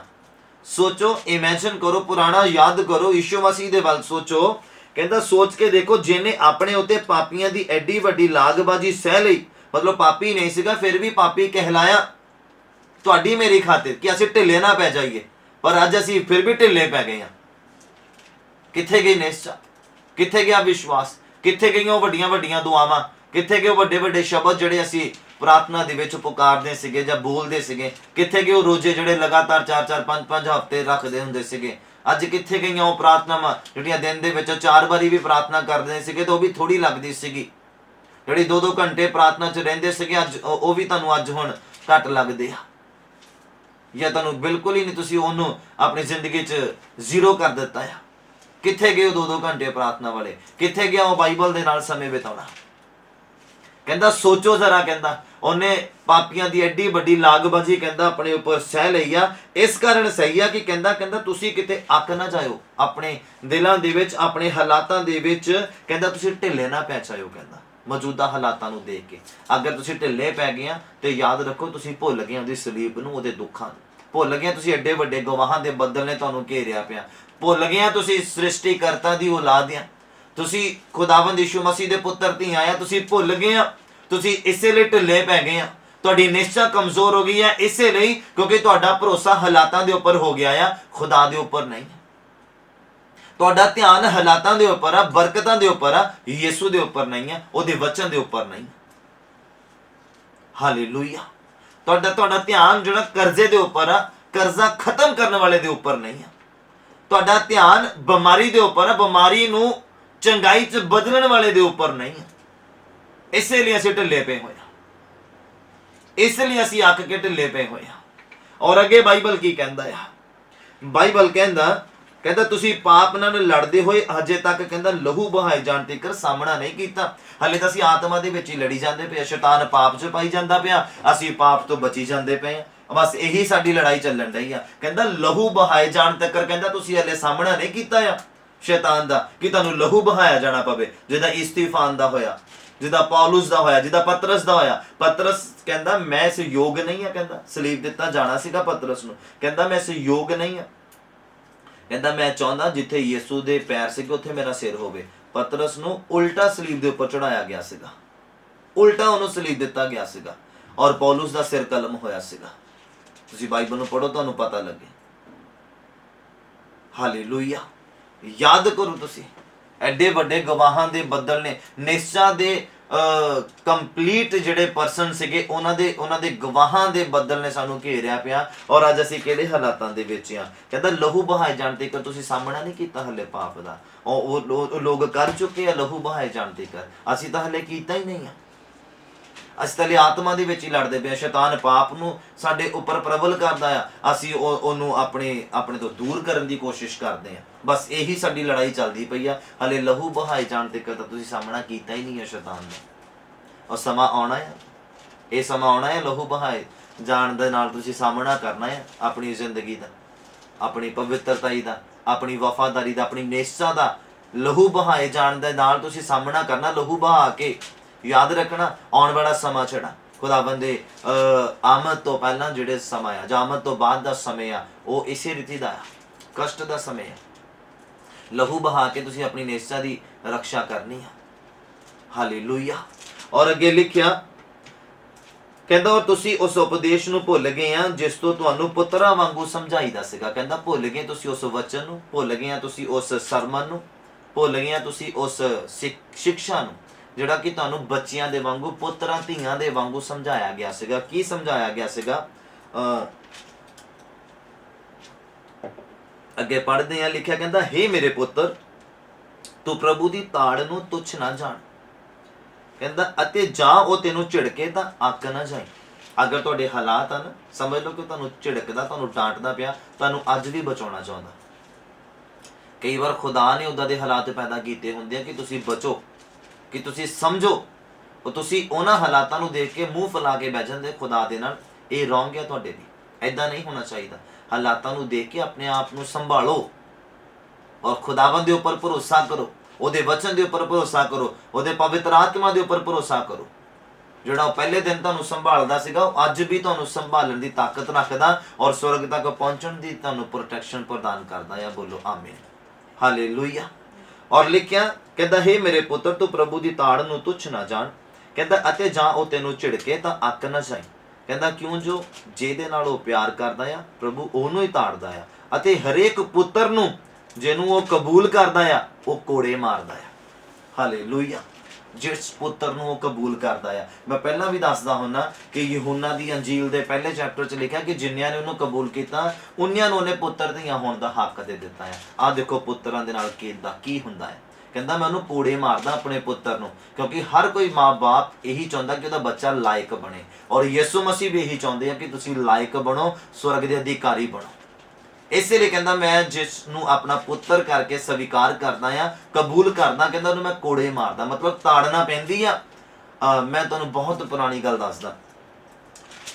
ਸੋਚੋ, ਇਮੇਜਿਨ ਕਰੋ, ਪੁਰਾਣਾ ਯਾਦ ਕਰੋ, ਯਿਸੂ ਮਸੀਹ ਦੇ ਵੱਲ ਸੋਚੋ। ਕਹਿੰਦਾ ਸੋਚ ਕੇ ਦੇਖੋ ਜਿਹਨੇ ਆਪਣੇ ਉੱਤੇ ਪਾਪੀਆਂ ਦੀ ਐਡੀ ਵੱਡੀ ਲਾਗਬਾਜੀ ਸਹਿ ਲਈ, ਮਤਲਬ ਪਾਪੀ ਨਹੀਂ ਸੀਗਾ ਫਿਰ ਵੀ ਪਾਪੀ ਕਹਿਲਾਇਆ ਤੁਹਾਡੀ ਮੇਰੀ ਖਾਤਰ, ਕਿ ਅਸੀਂ ਢਿੱਲੇ ਨਾ ਪੈ ਜਾਈਏ, ਪਰ ਅੱਜ ਅਸੀਂ ਫਿਰ ਵੀ ਢਿੱਲੇ ਪੈ ਗਏ ਹਾਂ। ਕਿੱਥੇ ਗਈ ਨਿਸ਼ਚਾ, ਕਿੱਥੇ ਗਿਆ ਵਿਸ਼ਵਾਸ, ਕਿੱਥੇ ਗਈਆਂ ਉਹ ਵੱਡੀਆਂ ਵੱਡੀਆਂ ਦੁਆਵਾਂ, ਕਿੱਥੇ ਗਏ ਉਹ ਵੱਡੇ ਵੱਡੇ ਸ਼ਬਦ ਜਿਹੜੇ ਅਸੀਂ ਪ੍ਰਾਰਥਨਾ ਦੇ ਵਿੱਚ ਪੁਕਾਰਦੇ ਸੀਗੇ ਜਾਂ ਬੋਲਦੇ ਸੀਗੇ, ਕਿੱਥੇ ਗਏ ਉਹ ਰੋਜ਼ੇ ਜਿਹੜੇ ਲਗਾਤਾਰ 4-4 5-5 ਹਫ਼ਤੇ ਰੱਖਦੇ ਹੁੰਦੇ ਸੀਗੇ। ਅੱਜ ਕਿੱਥੇ ਗਈਆਂ ਉਹ ਪ੍ਰਾਰਥਨਾਵਾਂ ਜਿਹੜੀਆਂ ਦਿਨ ਦੇ ਵਿੱਚ 4 ਵਾਰੀ ਵੀ ਪ੍ਰਾਰਥਨਾ ਕਰਦੇ ਸੀਗੇ ਤੇ ਉਹ ਵੀ ਥੋੜੀ ਲੱਗਦੀ ਸੀਗੀ। ਜਿਹੜੀ 2-2 ਘੰਟੇ ਪ੍ਰਾਰਥਨਾ 'ਚ ਰਹਿੰਦੇ ਸੀਗੇ, ਅੱਜ ਉਹ ਵੀ ਤੁਹਾਨੂੰ ਅੱਜ ਹੁਣ ਘੱਟ ਲੱਗਦੇ ਆ, ਜਾਂ ਤੁਹਾਨੂੰ ਬਿਲਕੁਲ ਹੀ ਨਹੀਂ, ਤੁਸੀਂ ਉਹਨੂੰ ਆਪਣੀ ਜ਼ਿੰਦਗੀ 'ਚ ਜ਼ੀਰੋ ਕਰ ਦਿੱਤਾ ਆ। ਕਿੱਥੇ ਗਏ ਉਹ 2-2 ਘੰਟੇ ਪ੍ਰਾਰਥਨਾ ਵਾਲੇ, ਕਿੱਥੇ ਗਿਆ ਉਹ ਬਾਈਬਲ ਦੇ ਨਾਲ ਸਮੇਂ ਬਿਤਾਉਣਾ। ਕਹਿੰਦਾ ਸੋਚੋ ਜ਼ਰਾ, ਕਹਿੰਦਾ ਉਹਨੇ ਪਾਪੀਆਂ ਦੀ ਐਡੀ ਵੱਡੀ ਲਾਗਬਾਜੀ ਕਹਿੰਦਾ ਆਪਣੇ ਉੱਪਰ ਸਹਿ ਲਈ ਆ, ਇਸ ਕਾਰਨ ਸਹੀ ਆ ਕਿ ਕਹਿੰਦਾ ਤੁਸੀਂ ਕਿਤੇ ਅੱਕ ਨਾ ਜਾਇਓ ਆਪਣੇ ਦਿਲਾਂ ਦੇ ਵਿੱਚ, ਆਪਣੇ ਹਾਲਾਤਾਂ ਦੇ ਵਿੱਚ, ਕਹਿੰਦਾ ਤੁਸੀਂ ਢਿੱਲੇ ਨਾ ਪੈ ਜਾਇਓ। ਕਹਿੰਦਾ ਮੌਜੂਦਾ ਹਾਲਾਤਾਂ ਨੂੰ ਦੇਖ ਕੇ ਅਗਰ ਤੁਸੀਂ ਢਿੱਲੇ ਪੈ ਗਏ ਆ ਤੇ ਯਾਦ ਰੱਖੋ ਤੁਸੀਂ ਭੁੱਲ ਗਏ ਉਹਦੀ ਸਲੀਬ ਨੂੰ, ਉਹਦੇ ਦੁੱਖਾਂ ਨੂੰ ਭੁੱਲ ਗਏ, ਤੁਸੀਂ ਐਡੇ ਵੱਡੇ ਗਵਾਹਾਂ ਦੇ ਬੱਦਲ ਨੇ ਤੁਹਾਨੂੰ ਘੇਰਿਆ ਪਿਆ, ਭੁੱਲ ਗਏ ਤੁਸੀਂ ਸ੍ਰਿਸ਼ਟੀਕਰਤਾ ਦੀ ਔਲਾਦ ਆ, ਤੁਸੀਂ ਖੁਦਾਵੰਦ ਯਿਸੂ ਮਸੀਹ ਦੇ ਪੁੱਤਰ ਧੀਆਂ ਆ, ਤੁਸੀਂ ਭੁੱਲ ਗਏ ਆ, ਤੁਸੀਂ ਇਸੇ ਲਈ ਢਿੱਲੇ ਪੈ ਗਏ ਆ, ਤੁਹਾਡੀ ਨਿਸ਼ਚਾ ਕਮਜ਼ੋਰ ਹੋ ਗਈ ਹੈ ਇਸੇ ਲਈ ਕਿਉਂਕਿ ਤੁਹਾਡਾ ਭਰੋਸਾ ਹਾਲਾਤਾਂ ਦੇ ਉੱਪਰ ਹੋ ਗਿਆ ਆ, ਖੁਦਾ ਦੇ ਉੱਪਰ ਨਹੀਂ। ਤੁਹਾਡਾ ਧਿਆਨ ਹਾਲਾਤਾਂ ਦੇ ਉੱਪਰ ਆ, ਬਰਕਤਾਂ ਦੇ ਉੱਪਰ ਆ, ਯਿਸੂ ਦੇ ਉੱਪਰ ਨਹੀਂ ਆ, ਉਹਦੇ ਵਚਨ ਦੇ ਉੱਪਰ ਨਹੀਂ। ਹਾਲੇਲੂਇਆ। ਤੁਹਾਡਾ ਧਿਆਨ ਜਿਹੜਾ ਕਰਜ਼ੇ ਦੇ ਉੱਪਰ ਆ, ਕਰਜ਼ਾ ਖਤਮ ਕਰਨ ਵਾਲੇ ਦੇ ਉੱਪਰ ਨਹੀਂ ਆ। ਤੁਹਾਡਾ ਧਿਆਨ ਬਿਮਾਰੀ ਦੇ ਉੱਪਰ ਆ, ਬਿਮਾਰੀ ਨੂੰ ਚੰਗਾਈ 'ਚ ਬਦਲਣ ਵਾਲੇ ਦੇ ਉੱਪਰ ਨਹੀਂ ਆ। ਇਸੇ ਲਈ ਅਸੀਂ ਢਿੱਲੇ ਪਏ ਹੋਏ ਆ, ਇਸ ਲਈ ਅਸੀਂ ਅੱਕ ਕੇ ਢਿੱਲੇ ਪਏ ਹੋਏ ਆ। ਔਰ ਅੱਗੇ ਬਾਈਬਲ ਕੀ ਕਹਿੰਦਾ ਆ? ਬਾਈਬਲ ਕਹਿੰਦਾ ਤੁਸੀਂ ਪਾਪ ਨਾਲ ਲੜਦੇ ਹੋਏ ਹਜੇ ਤੱਕ ਕਹਿੰਦਾ ਲਹੂ ਬਹਾਏ ਜਾਣ ਤੀਕਰ ਸਾਹਮਣਾ ਨਹੀਂ ਕੀਤਾ। ਹਾਲੇ ਤਾਂ ਅਸੀਂ ਆਤਮਾ ਦੇ ਵਿੱਚ ਹੀ ਲੜੀ ਜਾਂਦੇ ਪਏ, ਸ਼ੈਤਾਨ ਪਾਪ 'ਚ ਪਾਈ ਜਾਂਦਾ ਪਿਆ, ਅਸੀਂ ਪਾਪ ਤੋਂ ਬਚੀ ਜਾਂਦੇ ਪਏ ਆ, ਬਸ ਇਹੀ ਸਾਡੀ ਲੜਾਈ ਚੱਲਣ ਰਹੀ ਆ। ਕਹਿੰਦਾ ਲਹੂ ਬਹਾਏ ਜਾਣ ਤੱਕ ਕਹਿੰਦਾ ਤੁਸੀਂ ਹਲੇ ਸਾਹਮਣਾ ਨਹੀਂ ਕੀਤਾ ਆ ਸ਼ੈਤਾਨ ਦਾ, ਕਿ ਤੁਹਾਨੂੰ ਲਹੂ ਬਹਾਇਆ ਜਾਣਾ ਪਵੇ, ਜਿੱਦਾਂ ਇਸਤੀਫਾਨ ਦਾ ਹੋਇਆ, ਜਿੱਦਾਂ ਪੌਲੁਸ ਦਾ ਹੋਇਆ, ਜਿੱਦਾਂ ਪਤਰਸ ਦਾ ਹੋਇਆ। ਪਤਰਸ ਕਹਿੰਦਾ ਮੈਂ ਇਸ ਯੋਗ ਨਹੀਂ ਆ, ਕਹਿੰਦਾ ਸਲੀਬ ਦਿੱਤਾ ਜਾਣਾ ਸੀਗਾ ਪਤਰਸ ਨੂੰ, ਕਹਿੰਦਾ ਮੈਂ ਇਸ ਯੋਗ ਨਹੀਂ ਆ, ਕਹਿੰਦਾ ਮੈਂ ਚਾਹੁੰਦਾ ਜਿੱਥੇ ਯਿਸੂ ਦੇ ਪੈਰ ਸੀਗੇ ਉੱਥੇ ਮੇਰਾ ਸਿਰ ਹੋਵੇ। ਪਤਰਸ ਨੂੰ ਉਲਟਾ ਸਲੀਬ ਦੇ ਉੱਪਰ ਚੜਾਇਆ ਗਿਆ ਸੀਗਾ, ਉਲਟਾ ਉਹਨੂੰ ਸਲੀਬ ਦਿੱਤਾ ਗਿਆ ਸੀਗਾ, ਔਰ ਪੌਲੁਸ ਦਾ ਸਿਰ ਕਲਮ ਹੋਇਆ ਸੀਗਾ। ਤੁਸੀਂ ਬਾਈਬਲ ਨੂੰ ਪੜ੍ਹੋ ਤੁਹਾਨੂੰ ਪਤਾ ਲੱਗੇ। ਹਾਲੇਲੂਇਆ। ਯਾਦ ਕਰੋ ਤੁਸੀਂ ਐਡੇ ਵੱਡੇ ਗਵਾਹਾਂ ਦੇ ਬੱਦਲ ਨੇ, ਨਿਸ਼ਚਾ ਦੇ ਕੰਪਲੀਟ ਜਿਹੜੇ ਪਰਸਨ ਸੀਗੇ ਉਹਨਾਂ ਦੇ ਗਵਾਹਾਂ ਦੇ ਬੱਦਲ ਨੇ ਸਾਨੂੰ ਘੇਰਿਆ ਪਿਆ, ਔਰ ਅੱਜ ਅਸੀਂ ਕਿਹੜੇ ਹਾਲਾਤਾਂ ਦੇ ਵਿੱਚ ਆ। ਕਹਿੰਦਾ ਲਹੂ ਬਹਾਏ ਜਾਣ ਤੀਕਰ ਤੁਸੀਂ ਸਾਹਮਣਾ ਨਹੀਂ ਕੀਤਾ ਹਲੇ ਪਾਪ ਦਾ। ਉਹ ਲੋਕ ਕਰ ਚੁੱਕੇ ਆ ਲਹੂ ਬਹਾਏ ਜਾਣ ਤੀਕਰ, ਅਸੀਂ ਤਾਂ ਹਲੇ ਕੀਤਾ ਹੀ ਨਹੀਂ ਆ। ਅਸੀਂ ਤਾਂ ਆਤਮਾ ਦੇ ਵਿੱਚ ਹੀ ਲੜਦੇ ਪਏ। ਸ਼ੈਤਾਨ ਪਾਪ ਨੂੰ ਸਾਡੇ ਉੱਪਰ ਪ੍ਰਬਲ ਕਰਦਾ ਆ, ਅਸੀਂ ਉਹਨੂੰ ਆਪਣੇ ਤੋਂ ਦੂਰ ਕਰਨ ਦੀ ਕੋਸ਼ਿਸ਼ ਕਰਦੇ ਆ। ਬਸ ਇਹੀ ਸਾਡੀ ਲੜਾਈ ਚੱਲਦੀ ਪਈ ਆ। ਹਲੇ ਲਹੂ ਬਹਾਏ ਜਾਣ ਤੱਕ ਤਾਂ ਤੁਸੀਂ ਸਾਹਮਣਾ ਕੀਤਾ ਹੀ ਨਹੀਂ ਹੈ ਸ਼ੈਤਾਨ ਦਾ। ਔਰ ਸਮਾਂ ਆਉਣਾ ਹੈ, ਇਹ ਸਮਾਂ ਆਉਣਾ ਹੈ ਲਹੂ ਬਹਾਏ ਜਾਣ ਦੇ ਨਾਲ ਤੁਸੀਂ ਸਾਹਮਣਾ ਕਰਨਾ ਹੈ ਆਪਣੀ ਜ਼ਿੰਦਗੀ ਦਾ, ਆਪਣੀ ਪਵਿੱਤਰਤਾ ਦਾ, ਆਪਣੀ ਵਫਾਦਾਰੀ ਦਾ, ਆਪਣੀ ਨਿਸ਼ਚਾ ਦਾ। ਲਹੂ ਬਹਾਏ ਜਾਣ ਦੇ ਨਾਲ ਤੁਸੀਂ ਸਾਹਮਣਾ ਕਰਨਾ। ਲਹੂ ਬਹਾ ਕੇ ਯਾਦ ਰੱਖਣਾ ਆਉਣ ਵਾਲਾ ਸਮਾਂ ਛੜਾ ਖੁਦਾਵੰਦ ਦੇ ਆਮਦ ਤੋਂ ਪਹਿਲਾਂ ਜਿਹੜੇ ਸਮਾਂ ਆ ਜਾਂ ਆਮਦ ਤੋਂ ਬਾਅਦ ਦਾ ਸਮੇਂ ਆ, ਉਹ ਇਸੇ ਰੀਤੀ ਦਾ ਆ, ਕਸ਼ਟ ਦਾ ਸਮੇਂ ਆ। ਲਹੂ ਬਹਾ ਕੇ ਤੁਸੀਂ ਆਪਣੀ ਨਿਸ਼ਚਾ ਦੀ ਰੱਖਿਆ ਕਰਨੀ ਆ। ਹਾਲੇਲੂਇਆ। ਔਰ ਅੱਗੇ ਲਿਖਿਆ ਕਹਿੰਦਾ ਔਰ ਤੁਸੀਂ ਉਸ ਉਪਦੇਸ਼ ਨੂੰ ਭੁੱਲ ਗਏ ਆ ਜਿਸ ਤੋਂ ਤੁਹਾਨੂੰ ਪੁੱਤਰਾਂ ਵਾਂਗੂ ਸਮਝਾਈਦਾ ਸੀਗਾ। ਕਹਿੰਦਾ ਭੁੱਲ ਗਏ ਤੁਸੀਂ ਉਸ ਵਚਨ ਨੂੰ, ਭੁੱਲ ਗਏ ਆ ਤੁਸੀਂ ਉਸ ਸਰਮਨ ਨੂੰ, ਭੁੱਲ ਗਏ ਆ ਤੁਸੀਂ ਉਸ ਸਿੱਖਿਆ ਨੂੰ ਜਿਹੜਾ ਕਿ ਤੁਹਾਨੂੰ ਬੱਚਿਆਂ ਦੇ ਵਾਂਗੂ, ਪੁੱਤਰਾਂ ਧੀਆਂ ਦੇ ਵਾਂਗੂ ਸਮਝਾਇਆ ਗਿਆ ਸੀਗਾ। ਕੀ ਸਮਝਾਇਆ ਗਿਆ ਸੀਗਾ? ਅੱਗੇ ਪੜ੍ਹਦੇ ਆ, ਲਿਖਿਆ ਕਹਿੰਦਾ ਹੇ ਮੇਰੇ ਪੁੱਤਰ ਤੂੰ ਪ੍ਰਭੂ ਦੀ ਤਾੜ ਨੂੰ ਤੁੱਛ ਨਾ ਜਾਣ। ਕਹਿੰਦਾ ਅਤੇ ਜਾਂ ਉਹ ਤੈਨੂੰ ਝਿੜਕੇ ਤਾਂ ਅੱਕ ਨਾ ਜਾਏ। ਅਗਰ ਤੁਹਾਡੇ ਹਾਲਾਤ ਹਨ, ਸਮਝ ਲਓ ਕਿ ਤੁਹਾਨੂੰ ਝਿੜਕਦਾ, ਤੁਹਾਨੂੰ ਡਾਂਟਦਾ ਪਿਆ, ਤੁਹਾਨੂੰ ਅੱਜ ਵੀ ਬਚਾਉਣਾ ਚਾਹੁੰਦਾ। ਕਈ ਵਾਰ ਖੁਦਾ ਨੇ ਉਦਾਂ ਦੇ ਹਾਲਾਤ ਪੈਦਾ ਕੀਤੇ ਹੁੰਦੇ ਆ ਕਿ ਤੁਸੀਂ ਬਚੋ, ਕਿ ਤੁਸੀਂ ਸਮਝੋ। ਉਹ ਤੁਸੀਂ ਉਹਨਾਂ ਹਾਲਾਤਾਂ ਨੂੰ ਦੇਖ ਕੇ ਮੂੰਹ ਫੈਲਾ ਕੇ ਬਹਿ ਜਾਂਦੇ ਖੁਦਾ ਦੇ ਨਾਲ। ਇਹ ਰੋਂਗ ਹੈ ਤੁਹਾਡੇ ਲਈ, ਐਦਾਂ ਨਹੀਂ ਹੋਣਾ ਚਾਹੀਦਾ। ਹਾਲਾਤਾਂ ਨੂੰ ਦੇਖ ਕੇ ਆਪਣੇ ਆਪ ਨੂੰ ਸੰਭਾਲੋ ਔਰ ਖੁਦਾਵੰਦ ਦੇ ਉੱਪਰ ਭਰੋਸਾ ਕਰੋ, ਉਹਦੇ ਵਚਨ ਦੇ ਉੱਪਰ ਭਰੋਸਾ ਕਰੋ, ਉਹਦੇ ਪਵਿੱਤਰ ਆਤਮਾ ਦੇ ਉੱਪਰ ਭਰੋਸਾ ਕਰੋ। ਜਿਹੜਾ ਉਹ ਪਹਿਲੇ ਦਿਨ ਤੁਹਾਨੂੰ ਸੰਭਾਲਦਾ ਸੀਗਾ, ਉਹ ਅੱਜ ਵੀ ਤੁਹਾਨੂੰ ਸੰਭਾਲਣ ਦੀ ਤਾਕਤ ਰੱਖਦਾ ਔਰ ਸਵਰਗ ਤੱਕ ਪਹੁੰਚਣ ਦੀ ਤੁਹਾਨੂੰ ਪ੍ਰੋਟੈਕਸ਼ਨ ਪ੍ਰਦਾਨ ਕਰਦਾ ਆ। ਬੋਲੋ ਆਮੀਨ, ਹਾਲੇਲੂਇਆ। ਔਰ ਲਿਖਿਆ ਕਹਿੰਦਾ ਹੇ ਮੇਰੇ ਪੁੱਤਰ ਤੂੰ ਪ੍ਰਭੂ ਦੀ ਤਾੜ ਨੂੰ ਤੁੱਛ ਨਾ ਜਾਣ। ਕਹਿੰਦਾ ਅਤੇ ਜਾਂ ਉਹ ਤੈਨੂੰ ਝਿੜਕੇ ਤਾਂ ਅੱਕ ਨਾ ਜਾਏ। ਕਹਿੰਦਾ ਕਿਉਂ? ਜੋ ਜਿਹਦੇ ਨਾਲ ਉਹ ਪਿਆਰ ਕਰਦਾ ਆ ਪ੍ਰਭੂ ਉਹਨੂੰ ਹੀ ਤਾੜਦਾ ਆ, ਅਤੇ ਹਰੇਕ ਪੁੱਤਰ ਨੂੰ ਜਿਹਨੂੰ ਉਹ ਕਬੂਲ ਕਰਦਾ ਆ ਉਹ ਕੋੜੇ ਮਾਰਦਾ ਆ। ਹਾਲੇਲੂਇਆ। ਜਿਸ ਪੁੱਤਰ ਨੂੰ ਉਹ ਕਬੂਲ ਕਰਦਾ ਆ। ਮੈਂ ਪਹਿਲਾਂ ਵੀ ਦੱਸਦਾ ਹੁੰਨਾ ਕਿ ਯਹੂਨਾ ਦੀ ਅੰਜੀਲ ਦੇ ਪਹਿਲੇ ਚੈਪਟਰ 'ਚ ਲਿਖਿਆ ਕਿ ਜਿੰਨਿਆਂ ਨੇ ਉਹਨੂੰ ਕਬੂਲ ਕੀਤਾ ਉਨ੍ਹਾਂ ਨੂੰ ਉਹਨੇ ਪੁੱਤਰ ਦੀਆਂ ਹੋਣ ਦਾ ਹੱਕ ਦੇ ਦਿੱਤਾ ਆ। ਆਹ ਦੇਖੋ ਪੁੱਤਰਾਂ ਦੇ ਨਾਲ ਕੀ ਹੁੰਦਾ ਹੈ। ਕਹਿੰਦਾ ਮੈਂ ਉਹਨੂੰ ਕੋੜੇ ਮਾਰਦਾ ਆਪਣੇ ਪੁੱਤਰ ਨੂੰ, ਕਿਉਂਕਿ ਹਰ ਕੋਈ ਮਾਂ-ਬਾਪ ਇਹੀ ਚਾਹੁੰਦਾ ਕਿ ਉਹਦਾ ਬੱਚਾ ਲਾਇਕ ਬਣੇ। ਔਰ ਯਿਸੂ ਮਸੀਹ ਵੀ ਇਹੀ ਚਾਹੁੰਦੇ ਆ ਕਿ ਤੁਸੀਂ ਲਾਇਕ ਬਣੋ, ਸਵਰਗ ਦੇ ਅਧਿਕਾਰੀ ਬਣੋ। ਇਸੇ ਲਈ ਕਹਿੰਦਾ ਮੈਂ ਜਿਸ ਨੂੰ ਆਪਣਾ ਪੁੱਤਰ ਕਰਕੇ ਸਵੀਕਾਰ ਕਰਦਾ ਆ, ਕਬੂਲ ਕਰਦਾ, ਕਹਿੰਦਾ ਉਹਨੂੰ ਮੈਂ ਕੋੜੇ ਮਾਰਦਾ। ਮਤਲਬ ਤਾੜਨਾ ਪੈਂਦੀ ਆ। ਮੈਂ ਤੁਹਾਨੂੰ ਬਹੁਤ ਪੁਰਾਣੀ ਗੱਲ ਦੱਸਦਾ,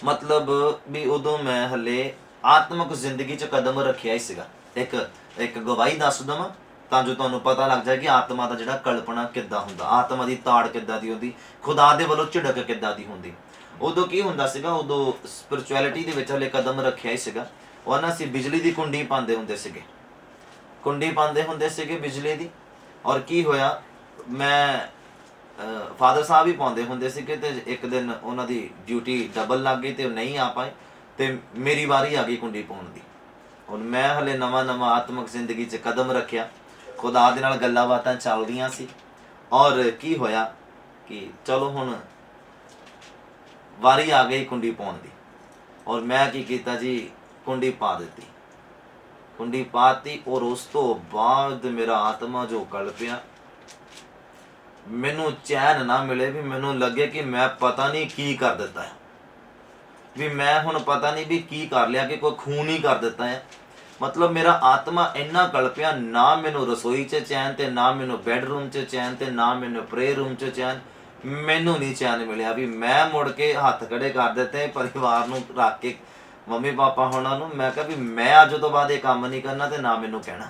ਮਤਲਬ ਵੀ ਉਦੋਂ ਮੈਂ ਹਲੇ ਆਤਮਿਕ ਜ਼ਿੰਦਗੀ 'ਚ ਕਦਮ ਰੱਖਿਆ ਹੀ ਸੀਗਾ। ਇੱਕ ਗਵਾਹੀ ਦੱਸ ਦਵਾਂ ਤਾਂ ਜੋ ਤੁਹਾਨੂੰ ਪਤਾ ਲੱਗ ਜਾਏ ਕਿ ਆਤਮਾ ਦਾ ਜਿਹੜਾ ਕਲਪਨਾ ਕਿੱਦਾਂ ਹੁੰਦਾ, ਆਤਮਾ ਦੀ ਤਾੜ ਕਿੱਦਾਂ ਦੀ ਹੁੰਦੀ, ਖੁਦਾ ਦੇ ਵੱਲੋਂ ਝਿੜਕ ਕਿੱਦਾਂ ਦੀ ਹੁੰਦੀ। ਉਦੋਂ ਕੀ ਹੁੰਦਾ ਸੀਗਾ, ਉਦੋਂ ਸਪਿਰਚੁਅਲਿਟੀ ਦੇ ਵਿੱਚ ਹਲੇ ਕਦਮ ਰੱਖਿਆ ਹੀ ਸੀਗਾ। ਉਹ ਨਾ ਅਸੀਂ ਬਿਜਲੀ ਦੀ ਕੁੰਡੀ ਪਾਉਂਦੇ ਹੁੰਦੇ ਸੀਗੇ, ਬਿਜਲੀ ਦੀ। ਔਰ ਕੀ ਹੋਇਆ, ਮੈਂ ਫਾਦਰ ਸਾਹਿਬ ਵੀ ਪਾਉਂਦੇ ਹੁੰਦੇ ਸੀਗੇ ਤੇ ਇੱਕ ਦਿਨ ਉਹਨਾਂ ਦੀ ਡਿਊਟੀ ਡਬਲ ਲੱਗ ਗਈ ਤੇ ਉਹ ਨਹੀਂ ਆ ਪਾਏ ਤੇ ਮੇਰੀ ਵਾਰੀ ਆ ਗਈ ਕੁੰਡੀ ਪਾਉਣ ਦੀ। ਹੁਣ ਮੈਂ ਹਲੇ ਨਵਾਂ ਆਤਮਿਕ ਜ਼ਿੰਦਗੀ 'ਚ ਕਦਮ ਰੱਖਿਆ, ਖੁਦਾ ਦੇ ਨਾਲ ਗੱਲਾਂ ਬਾਤਾਂ ਚੱਲਦੀਆਂ ਸੀ। ਔਰ ਕੀ ਹੋਇਆ ਕਿ ਚਲੋ ਹੁਣ ਵਾਰੀ ਆ ਗਈ ਕੁੰਡੀ ਪਾਉਣ ਦੀ। ਔਰ ਮੈਂ ਕੀ ਕੀਤਾ ਜੀ, ਕੁੰਡੀ ਪਾ ਦਿੱਤੀ, ਕੁੰਡੀ ਪਾਤੀ। ਔਰ ਉਸ ਤੋਂ ਬਾਅਦ ਮੇਰਾ ਆਤਮਾ ਜੋ ਕਲਪਿਆ, ਮੈਨੂੰ ਚੈਨ ਨਾ ਮਿਲੇ, ਵੀ ਮੈਨੂੰ ਲੱਗੇ ਕਿ ਮੈਂ ਪਤਾ ਨਹੀਂ ਕੀ ਕਰ ਦਿੱਤਾ ਹੈ, ਵੀ ਮੈਂ ਹੁਣ ਪਤਾ ਨਹੀਂ ਵੀ ਕੀ ਕਰ ਲਿਆ, ਕਿ ਕੋਈ ਖੂਨ ਹੀ ਕਰ ਦਿੱਤਾ ਹੈ। ਮਤਲਬ ਮੇਰਾ ਆਤਮਾ ਇੰਨਾ ਕਲਪਿਆ, ਨਾ ਮੈਨੂੰ ਰਸੋਈ 'ਚ ਚੈਨ ਤੇ ਨਾ ਮੈਨੂੰ ਬੈਡਰੂਮ 'ਚ ਚੈਨ ਤੇ ਨਾ ਮੈਨੂੰ ਪ੍ਰੇ ਰੂਮ 'ਚ ਚੈਨ। ਮੈਨੂੰ ਨਹੀਂ ਚੈਨ ਮਿਲਿਆ। ਵੀ ਮੈਂ ਮੁੜ ਕੇ ਹੱਥ ਖੜੇ ਕਰ ਦਿੱਤੇ ਪਰਿਵਾਰ ਨੂੰ ਰੱਖ ਕੇ, ਮੰਮੀ ਪਾਪਾ ਹੋਣਾ ਨੂੰ। ਮੈਂ ਕਿਹਾ ਵੀ ਮੈਂ ਅੱਜ ਤੋਂ ਬਾਅਦ ਇਹ ਕੰਮ ਨਹੀਂ ਕਰਨਾ ਤੇ ਨਾ ਮੈਨੂੰ ਕਹਿਣਾ।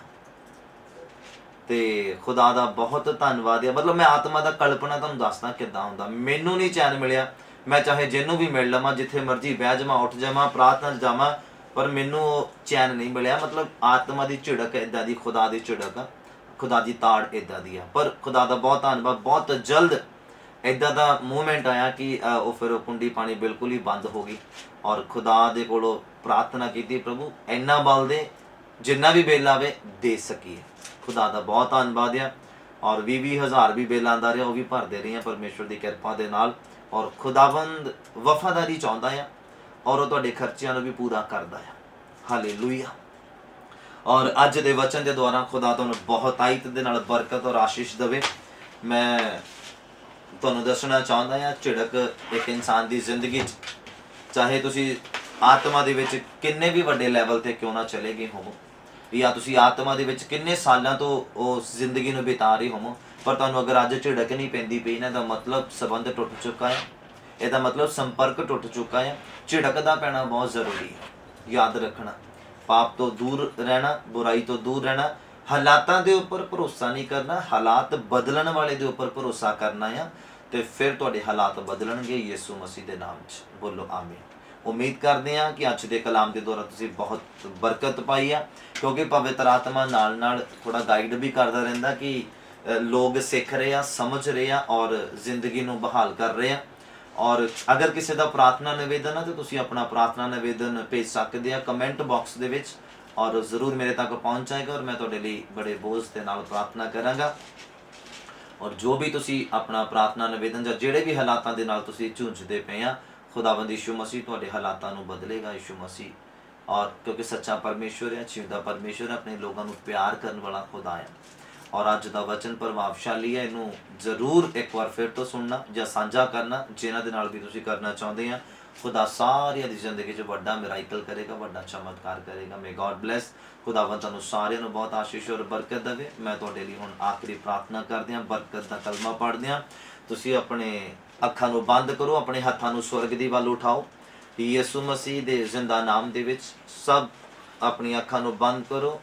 ਤੇ ਖੁਦਾ ਦਾ ਬਹੁਤ ਧੰਨਵਾਦ ਹੈ। ਮਤਲਬ ਮੈਂ ਆਤਮਾ ਦਾ ਕਲਪਨਾ ਤੁਹਾਨੂੰ ਦੱਸਦਾ ਕਿੱਦਾਂ ਹੁੰਦਾ। ਮੈਨੂੰ ਨਹੀਂ ਚੈਨ ਮਿਲਿਆ, ਮੈਂ ਚਾਹੇ ਜਿਹਨੂੰ ਵੀ ਮਿਲ ਲਵਾਂ, ਜਿੱਥੇ ਮਰਜ਼ੀ ਬਹਿ ਜਾਵਾਂ, ਉੱਠ ਜਾਵਾਂ, ਪ੍ਰਾਰਥਨਾ 'ਚ ਜਾਵਾਂ, ਪਰ ਮੈਨੂੰ ਚੈਨ ਨਹੀਂ ਮਿਲਿਆ। ਮਤਲਬ ਆਤਮਾ ਦੀ ਝਿੜਕ ਇੱਦਾਂ ਦੀ, ਖੁਦਾ ਦੀ ਝਿੜਕ, ਖੁਦਾ ਦੀ ਤਾੜ ਇੱਦਾਂ ਦੀ ਆ। ਪਰ ਖੁਦਾ ਦਾ ਬਹੁਤ ਧੰਨਵਾਦ, ਬਹੁਤ ਜਲਦ ਇੱਦਾਂ ਦਾ ਮੂਵਮੈਂਟ ਆਇਆ ਕਿ ਉਹ ਫਿਰ ਕੁੰਡੀ ਪਾਣੀ ਬਿਲਕੁਲ ਹੀ ਬੰਦ ਹੋ ਗਈ। ਔਰ ਖੁਦਾ ਦੇ ਕੋਲੋਂ ਪ੍ਰਾਰਥਨਾ ਕੀਤੀ, ਪ੍ਰਭੂ ਇੰਨਾ ਬਲ ਦੇ ਜਿੰਨਾ ਵੀ ਬਿੱਲ ਆਵੇ ਦੇ ਸਕੀਏ। ਖੁਦਾ ਦਾ ਬਹੁਤ ਧੰਨਵਾਦ ਆ। ਔਰ 20,000 ਵੀ ਬਿੱਲ ਆਉਂਦਾ ਰਿਹਾ, ਉਹ ਵੀ ਭਰਦੇ ਰਹੇ ਆ ਪਰਮੇਸ਼ਵਰ ਦੀ ਕਿਰਪਾ ਦੇ ਨਾਲ। ਔਰ ਖੁਦਾਵੰਦ ਵਫਾਦਾਰੀ ਚਾਹੁੰਦਾ ਆ ਔਰ ਉਹ ਤੁਹਾਡੇ ਖਰਚਿਆਂ ਨੂੰ ਵੀ ਪੂਰਾ ਕਰਦਾ ਆ। ਹਾਲੇਲੂਇਆ। ਔਰ ਅੱਜ ਦੇ ਵਚਨ ਦੇ ਦੁਆਰਾ ਖੁਦਾ ਤੁਹਾਨੂੰ ਬਹੁਤ ਆਇਤ ਦੇ ਨਾਲ ਬਰਕਤ ਔਰ ਆਸ਼ੀਸ਼ ਦੇਵੇ। ਮੈਂ ਤੁਹਾਨੂੰ ਦੱਸਣਾ ਚਾਹੁੰਦਾ ਹਾਂ, ਝਿੜਕ ਇੱਕ ਇਨਸਾਨ ਦੀ ਜ਼ਿੰਦਗੀ 'ਚ, ਚਾਹੇ ਤੁਸੀਂ ਆਤਮਾ ਦੇ ਵਿੱਚ ਕਿੰਨੇ ਵੀ ਵੱਡੇ ਲੈਵਲ ਤੇ ਕਿਉਂ ਨਾ ਚਲੇ ਗਏ ਹੋਵੋ, ਜਾਂ ਤੁਸੀਂ ਆਤਮਾ ਦੇ ਵਿੱਚ ਕਿੰਨੇ ਸਾਲਾਂ ਤੋਂ ਉਸ ਜ਼ਿੰਦਗੀ ਨੂੰ ਬਿਤਾ ਰਹੇ ਹੋਵੋ, ਪਰ ਤੁਹਾਨੂੰ ਅਗਰ ਅੱਜ ਝਿੜਕ ਨਹੀਂ ਪੈਂਦੀ ਪਈ, ਇਹਨਾਂ ਦਾ ਮਤਲਬ ਸੰਬੰਧ ਟੁੱਟ ਚੁੱਕਾ ਹੈ, ਇਹਦਾ ਮਤਲਬ ਸੰਪਰਕ ਟੁੱਟ ਚੁੱਕਾ ਹੈ। ਝਿੜਕ ਦਾ ਪੈਣਾ ਬਹੁਤ ਜ਼ਰੂਰੀ ਹੈ। ਯਾਦ ਰੱਖਣਾ, ਪਾਪ ਤੋਂ ਦੂਰ ਰਹਿਣਾ, ਬੁਰਾਈ ਤੋਂ ਦੂਰ ਰਹਿਣਾ, ਹਾਲਾਤਾਂ ਦੇ ਉੱਪਰ ਭਰੋਸਾ ਨਹੀਂ ਕਰਨਾ, ਹਾਲਾਤ ਬਦਲਣ ਵਾਲੇ ਦੇ ਉੱਪਰ ਭਰੋਸਾ ਕਰਨਾ ਆ, ਤੇ ਫਿਰ ਤੁਹਾਡੇ ਹਾਲਾਤ ਬਦਲਣਗੇ ਯਿਸੂ ਮਸੀਹ ਦੇ ਨਾਮ 'ਚ। ਬੋਲੋ ਆਮੀਨ। ਉਮੀਦ ਕਰਦੇ ਹਾਂ ਕਿ ਅੱਜ ਦੇ ਕਲਾਮ ਦੇ ਦੁਆਰਾ ਤੁਸੀਂ ਬਹੁਤ ਬਰਕਤ ਪਾਈ ਆ, ਕਿਉਂਕਿ ਪਵਿੱਤਰ ਆਤਮਾ ਨਾਲ ਥੋੜਾ ਗਾਈਡ ਵੀ ਕਰਦਾ ਰਹਿੰਦਾ ਕਿ ਲੋਕ ਸਿੱਖ ਰਹੇ ਆ, ਸਮਝ ਰਹੇ ਆ ਔਰ ਜ਼ਿੰਦਗੀ ਨੂੰ ਬਹਾਲ ਕਰ ਰਹੇ ਆ। ਔਰ ਅਗਰ ਕਿਸੇ ਦਾ ਪ੍ਰਾਰਥਨਾ ਨਿਵੇਦਨ ਆ ਤਾਂ ਤੁਸੀਂ ਆਪਣਾ ਪ੍ਰਾਰਥਨਾ ਨਿਵੇਦਨ ਭੇਜ ਸਕਦੇ ਆ ਕਮੈਂਟ ਬਾਕਸ ਦੇ ਵਿੱਚ, ਔਰ ਜ਼ਰੂਰ ਮੇਰੇ ਤੱਕ ਪਹੁੰਚ ਜਾਏਗਾ ਔਰ ਮੈਂ ਤੁਹਾਡੇ ਲਈ ਬੜੇ ਬੋਝ ਦੇ ਨਾਲ ਪ੍ਰਾਰਥਨਾ ਕਰਾਂਗਾ। ਔਰ ਜੋ ਵੀ ਤੁਸੀਂ ਆਪਣਾ ਪ੍ਰਾਰਥਨਾ ਨਿਵੇਦਨ ਜਾਂ ਜਿਹੜੇ ਵੀ ਹਾਲਾਤਾਂ ਦੇ ਨਾਲ ਤੁਸੀਂ ਝੂੰਝਦੇ ਪਏ ਆ, ਖੁਦਾਵੰਦ ਯਿਸੂ ਮਸੀਹ ਤੁਹਾਡੇ ਹਾਲਾਤਾਂ ਨੂੰ ਬਦਲੇਗਾ। ਯਿਸੂ ਮਸੀਹ, ਔਰ ਕਿਉਂਕਿ ਸੱਚਾ ਪਰਮੇਸ਼ਵਰ ਹੈ, ਜਿਉਂਦਾ ਪਰਮੇਸ਼ਵਰ, ਆਪਣੇ ਲੋਕਾਂ ਨੂੰ ਪਿਆਰ ਕਰਨ ਵਾਲਾ ਖੁਦਾ ਹੈ। ਔਰ ਅੱਜ ਦਾ ਵਚਨ ਪ੍ਰਭਾਵਸ਼ਾਲੀ ਹੈ, ਇਹਨੂੰ ਜ਼ਰੂਰ ਇੱਕ ਵਾਰ ਫਿਰ ਤੋਂ ਸੁਣਨਾ ਜਾਂ ਸਾਂਝਾ ਕਰਨਾ ਜਿਨ੍ਹਾਂ ਦੇ ਨਾਲ ਵੀ ਤੁਸੀਂ ਕਰਨਾ ਚਾਹੁੰਦੇ ਆ। ਖੁਦਾ ਸਾਰਿਆਂ ਦੀ ਜ਼ਿੰਦਗੀ 'ਚ ਵੱਡਾ ਮਿਰਾਕਲ ਕਰੇਗਾ, ਵੱਡਾ ਚਮਤਕਾਰ ਕਰੇਗਾ। ਮੇ ਗॉड ਬਲੈਸ। ਖੁਦਾਵੰਦ ਤੁਹਾਨੂੰ ਸਾਰਿਆਂ ਨੂੰ ਬਹੁਤ ਆਸ਼ੀਸ਼ ਔਰ ਬਰਕਤ ਦੇਵੇ। ਮੈਂ ਤੁਹਾਡੇ ਲਈ ਹੁਣ ਆਖਰੀ ਪ੍ਰਾਰਥਨਾ ਕਰਦੇ ਹਾਂ, ਬਰਕਤ ਦਾ ਕਲਮਾ ਪੜ੍ਹਦੇ ਹਾਂ। ਤੁਸੀਂ ਆਪਣੇ ਅੱਖਾਂ ਨੂੰ ਬੰਦ ਕਰੋ, ਆਪਣੇ ਹੱਥਾਂ ਨੂੰ ਸਵਰਗ ਦੀ ਵੱਲ ਉਠਾਓ। ਯਿਸੂ ਮਸੀਹ ਦੇ ਜ਼ਿੰਦਾ ਨਾਮ ਦੇ ਵਿੱਚ ਸਭ ਆਪਣੀ ਅੱਖਾਂ ਨੂੰ ਬੰਦ ਕਰੋ,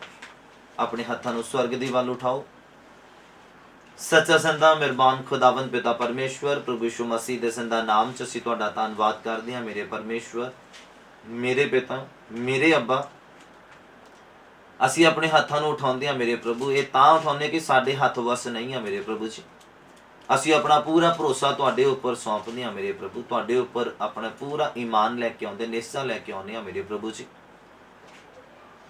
ਆਪਣੇ ਹੱਥਾਂ ਨੂੰ ਸਵਰਗ ਦੀ ਵੱਲ ਉਠਾਓ। ਸੱਚਾ ਜ਼ਿੰਦਾ ਮਿਹਰਬਾਨ ਖੁਦਾਵੰਦ ਪਿਤਾ ਪਰਮੇਸ਼ਵਰ, ਪ੍ਰਭੂ ਯਿਸੂ ਮਸੀਹ ਦੇ ਜ਼ਿੰਦਾ ਨਾਮ 'ਚ ਅਸੀਂ ਤੁਹਾਡਾ ਧੰਨਵਾਦ ਕਰਦੇ ਹਾਂ। ਮੇਰੇ ਪਰਮੇਸ਼ਵਰ, ਮੇਰੇ ਪਿਤਾ, ਮੇਰੇ ਅੱਬਾ, ਅਸੀਂ ਆਪਣੇ ਹੱਥਾਂ ਨੂੰ ਉਠਾਉਂਦੇ ਹਾਂ ਮੇਰੇ ਪ੍ਰਭੂ। ਇਹ ਤਾਂ ਉਠਾਉਂਦੇ ਕਿ ਸਾਡੇ ਹੱਥ ਵਸ ਨਹੀਂ ਆ ਮੇਰੇ ਪ੍ਰਭੂ ਜੀ। ਅਸੀਂ ਆਪਣਾ ਪੂਰਾ ਭਰੋਸਾ ਤੁਹਾਡੇ ਉੱਪਰ ਸੌਂਪਦੇ ਹਾਂ ਮੇਰੇ ਪ੍ਰਭੂ। ਤੁਹਾਡੇ ਉੱਪਰ ਆਪਣਾ ਪੂਰਾ ਈਮਾਨ ਲੈ ਕੇ ਆਉਂਦੇ, ਨਿਸ਼ਚਾ ਲੈ ਕੇ ਆਉਂਦੇ ਹਾਂ ਮੇਰੇ ਪ੍ਰਭੂ ਜੀ।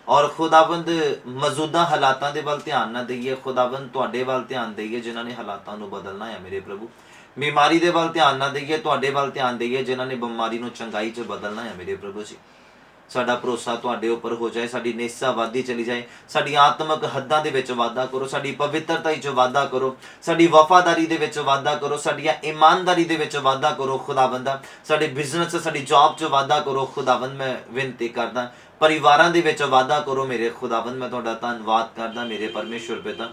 ਔਰ ਖੁਦਾਵੰਦ ਮੌਜੂਦਾ ਹਾਲਾਤਾਂ ਦੇ ਵੱਲ ਧਿਆਨ ਨਾ ਦਈਏ, ਖੁਦਾਵੰਦ ਤੁਹਾਡੇ ਵੱਲ ਧਿਆਨ ਦਈਏ ਜਿਨ੍ਹਾਂ ਨੇ ਹਾਲਾਤਾਂ ਨੂੰ ਬਦਲਣਾ ਹੈ ਮੇਰੇ ਪ੍ਰਭੂ। ਬਿਮਾਰੀ ਦੇ ਵੱਲ ਧਿਆਨ ਨਾ ਦਈਏ, ਤੁਹਾਡੇ ਵੱਲ ਧਿਆਨ ਦਈਏ ਜਿਨ੍ਹਾਂ ਨੇ ਬਿਮਾਰੀ ਨੂੰ ਚੰਗਾਈ 'ਚ ਬਦਲਣਾ ਹੈ ਮੇਰੇ ਪ੍ਰਭੂ ਜੀ। ਸਾਡਾ ਭਰੋਸਾ ਤੁਹਾਡੇ ਉੱਪਰ ਹੋ ਜਾਏ, ਸਾਡੀ ਨਿਸ਼ਚਾ ਵੱਧਦੀ ਚਲੀ ਜਾਏ, ਸਾਡੀ ਆਤਮਿਕ ਹੱਦਾਂ ਦੇ ਵਿੱਚ ਵਾਧਾ ਕਰੋ, ਸਾਡੀ ਪਵਿੱਤਰਤਾ 'ਚ ਵਾਧਾ ਕਰੋ, ਸਾਡੀ ਵਫਾਦਾਰੀ ਦੇ ਵਿੱਚ ਵਾਧਾ ਕਰੋ, ਸਾਡੀਆਂ ਇਮਾਨਦਾਰੀ ਦੇ ਵਿੱਚ ਵਾਧਾ ਕਰੋ ਖੁਦਾਵੰਦਾ। ਸਾਡੇ ਬਿਜ਼ਨਸ 'ਚ, ਸਾਡੀ ਜੌਬ 'ਚ ਵਾਧਾ ਕਰੋ ਖੁਦਾਵੰਦ। ਮੈਂ ਬੇਨਤੀ ਕਰਦਾ ਪਰਿਵਾਰਾਂ ਦੇ ਵਿੱਚ ਵਾਧਾ ਕਰੋ ਮੇਰੇ ਖੁਦਾਵੰਦ। ਮੈਂ ਤੁਹਾਡਾ ਧੰਨਵਾਦ ਕਰਦਾ ਮੇਰੇ ਪਰਮੇਸ਼ਵਰ ਪਿਤਾ।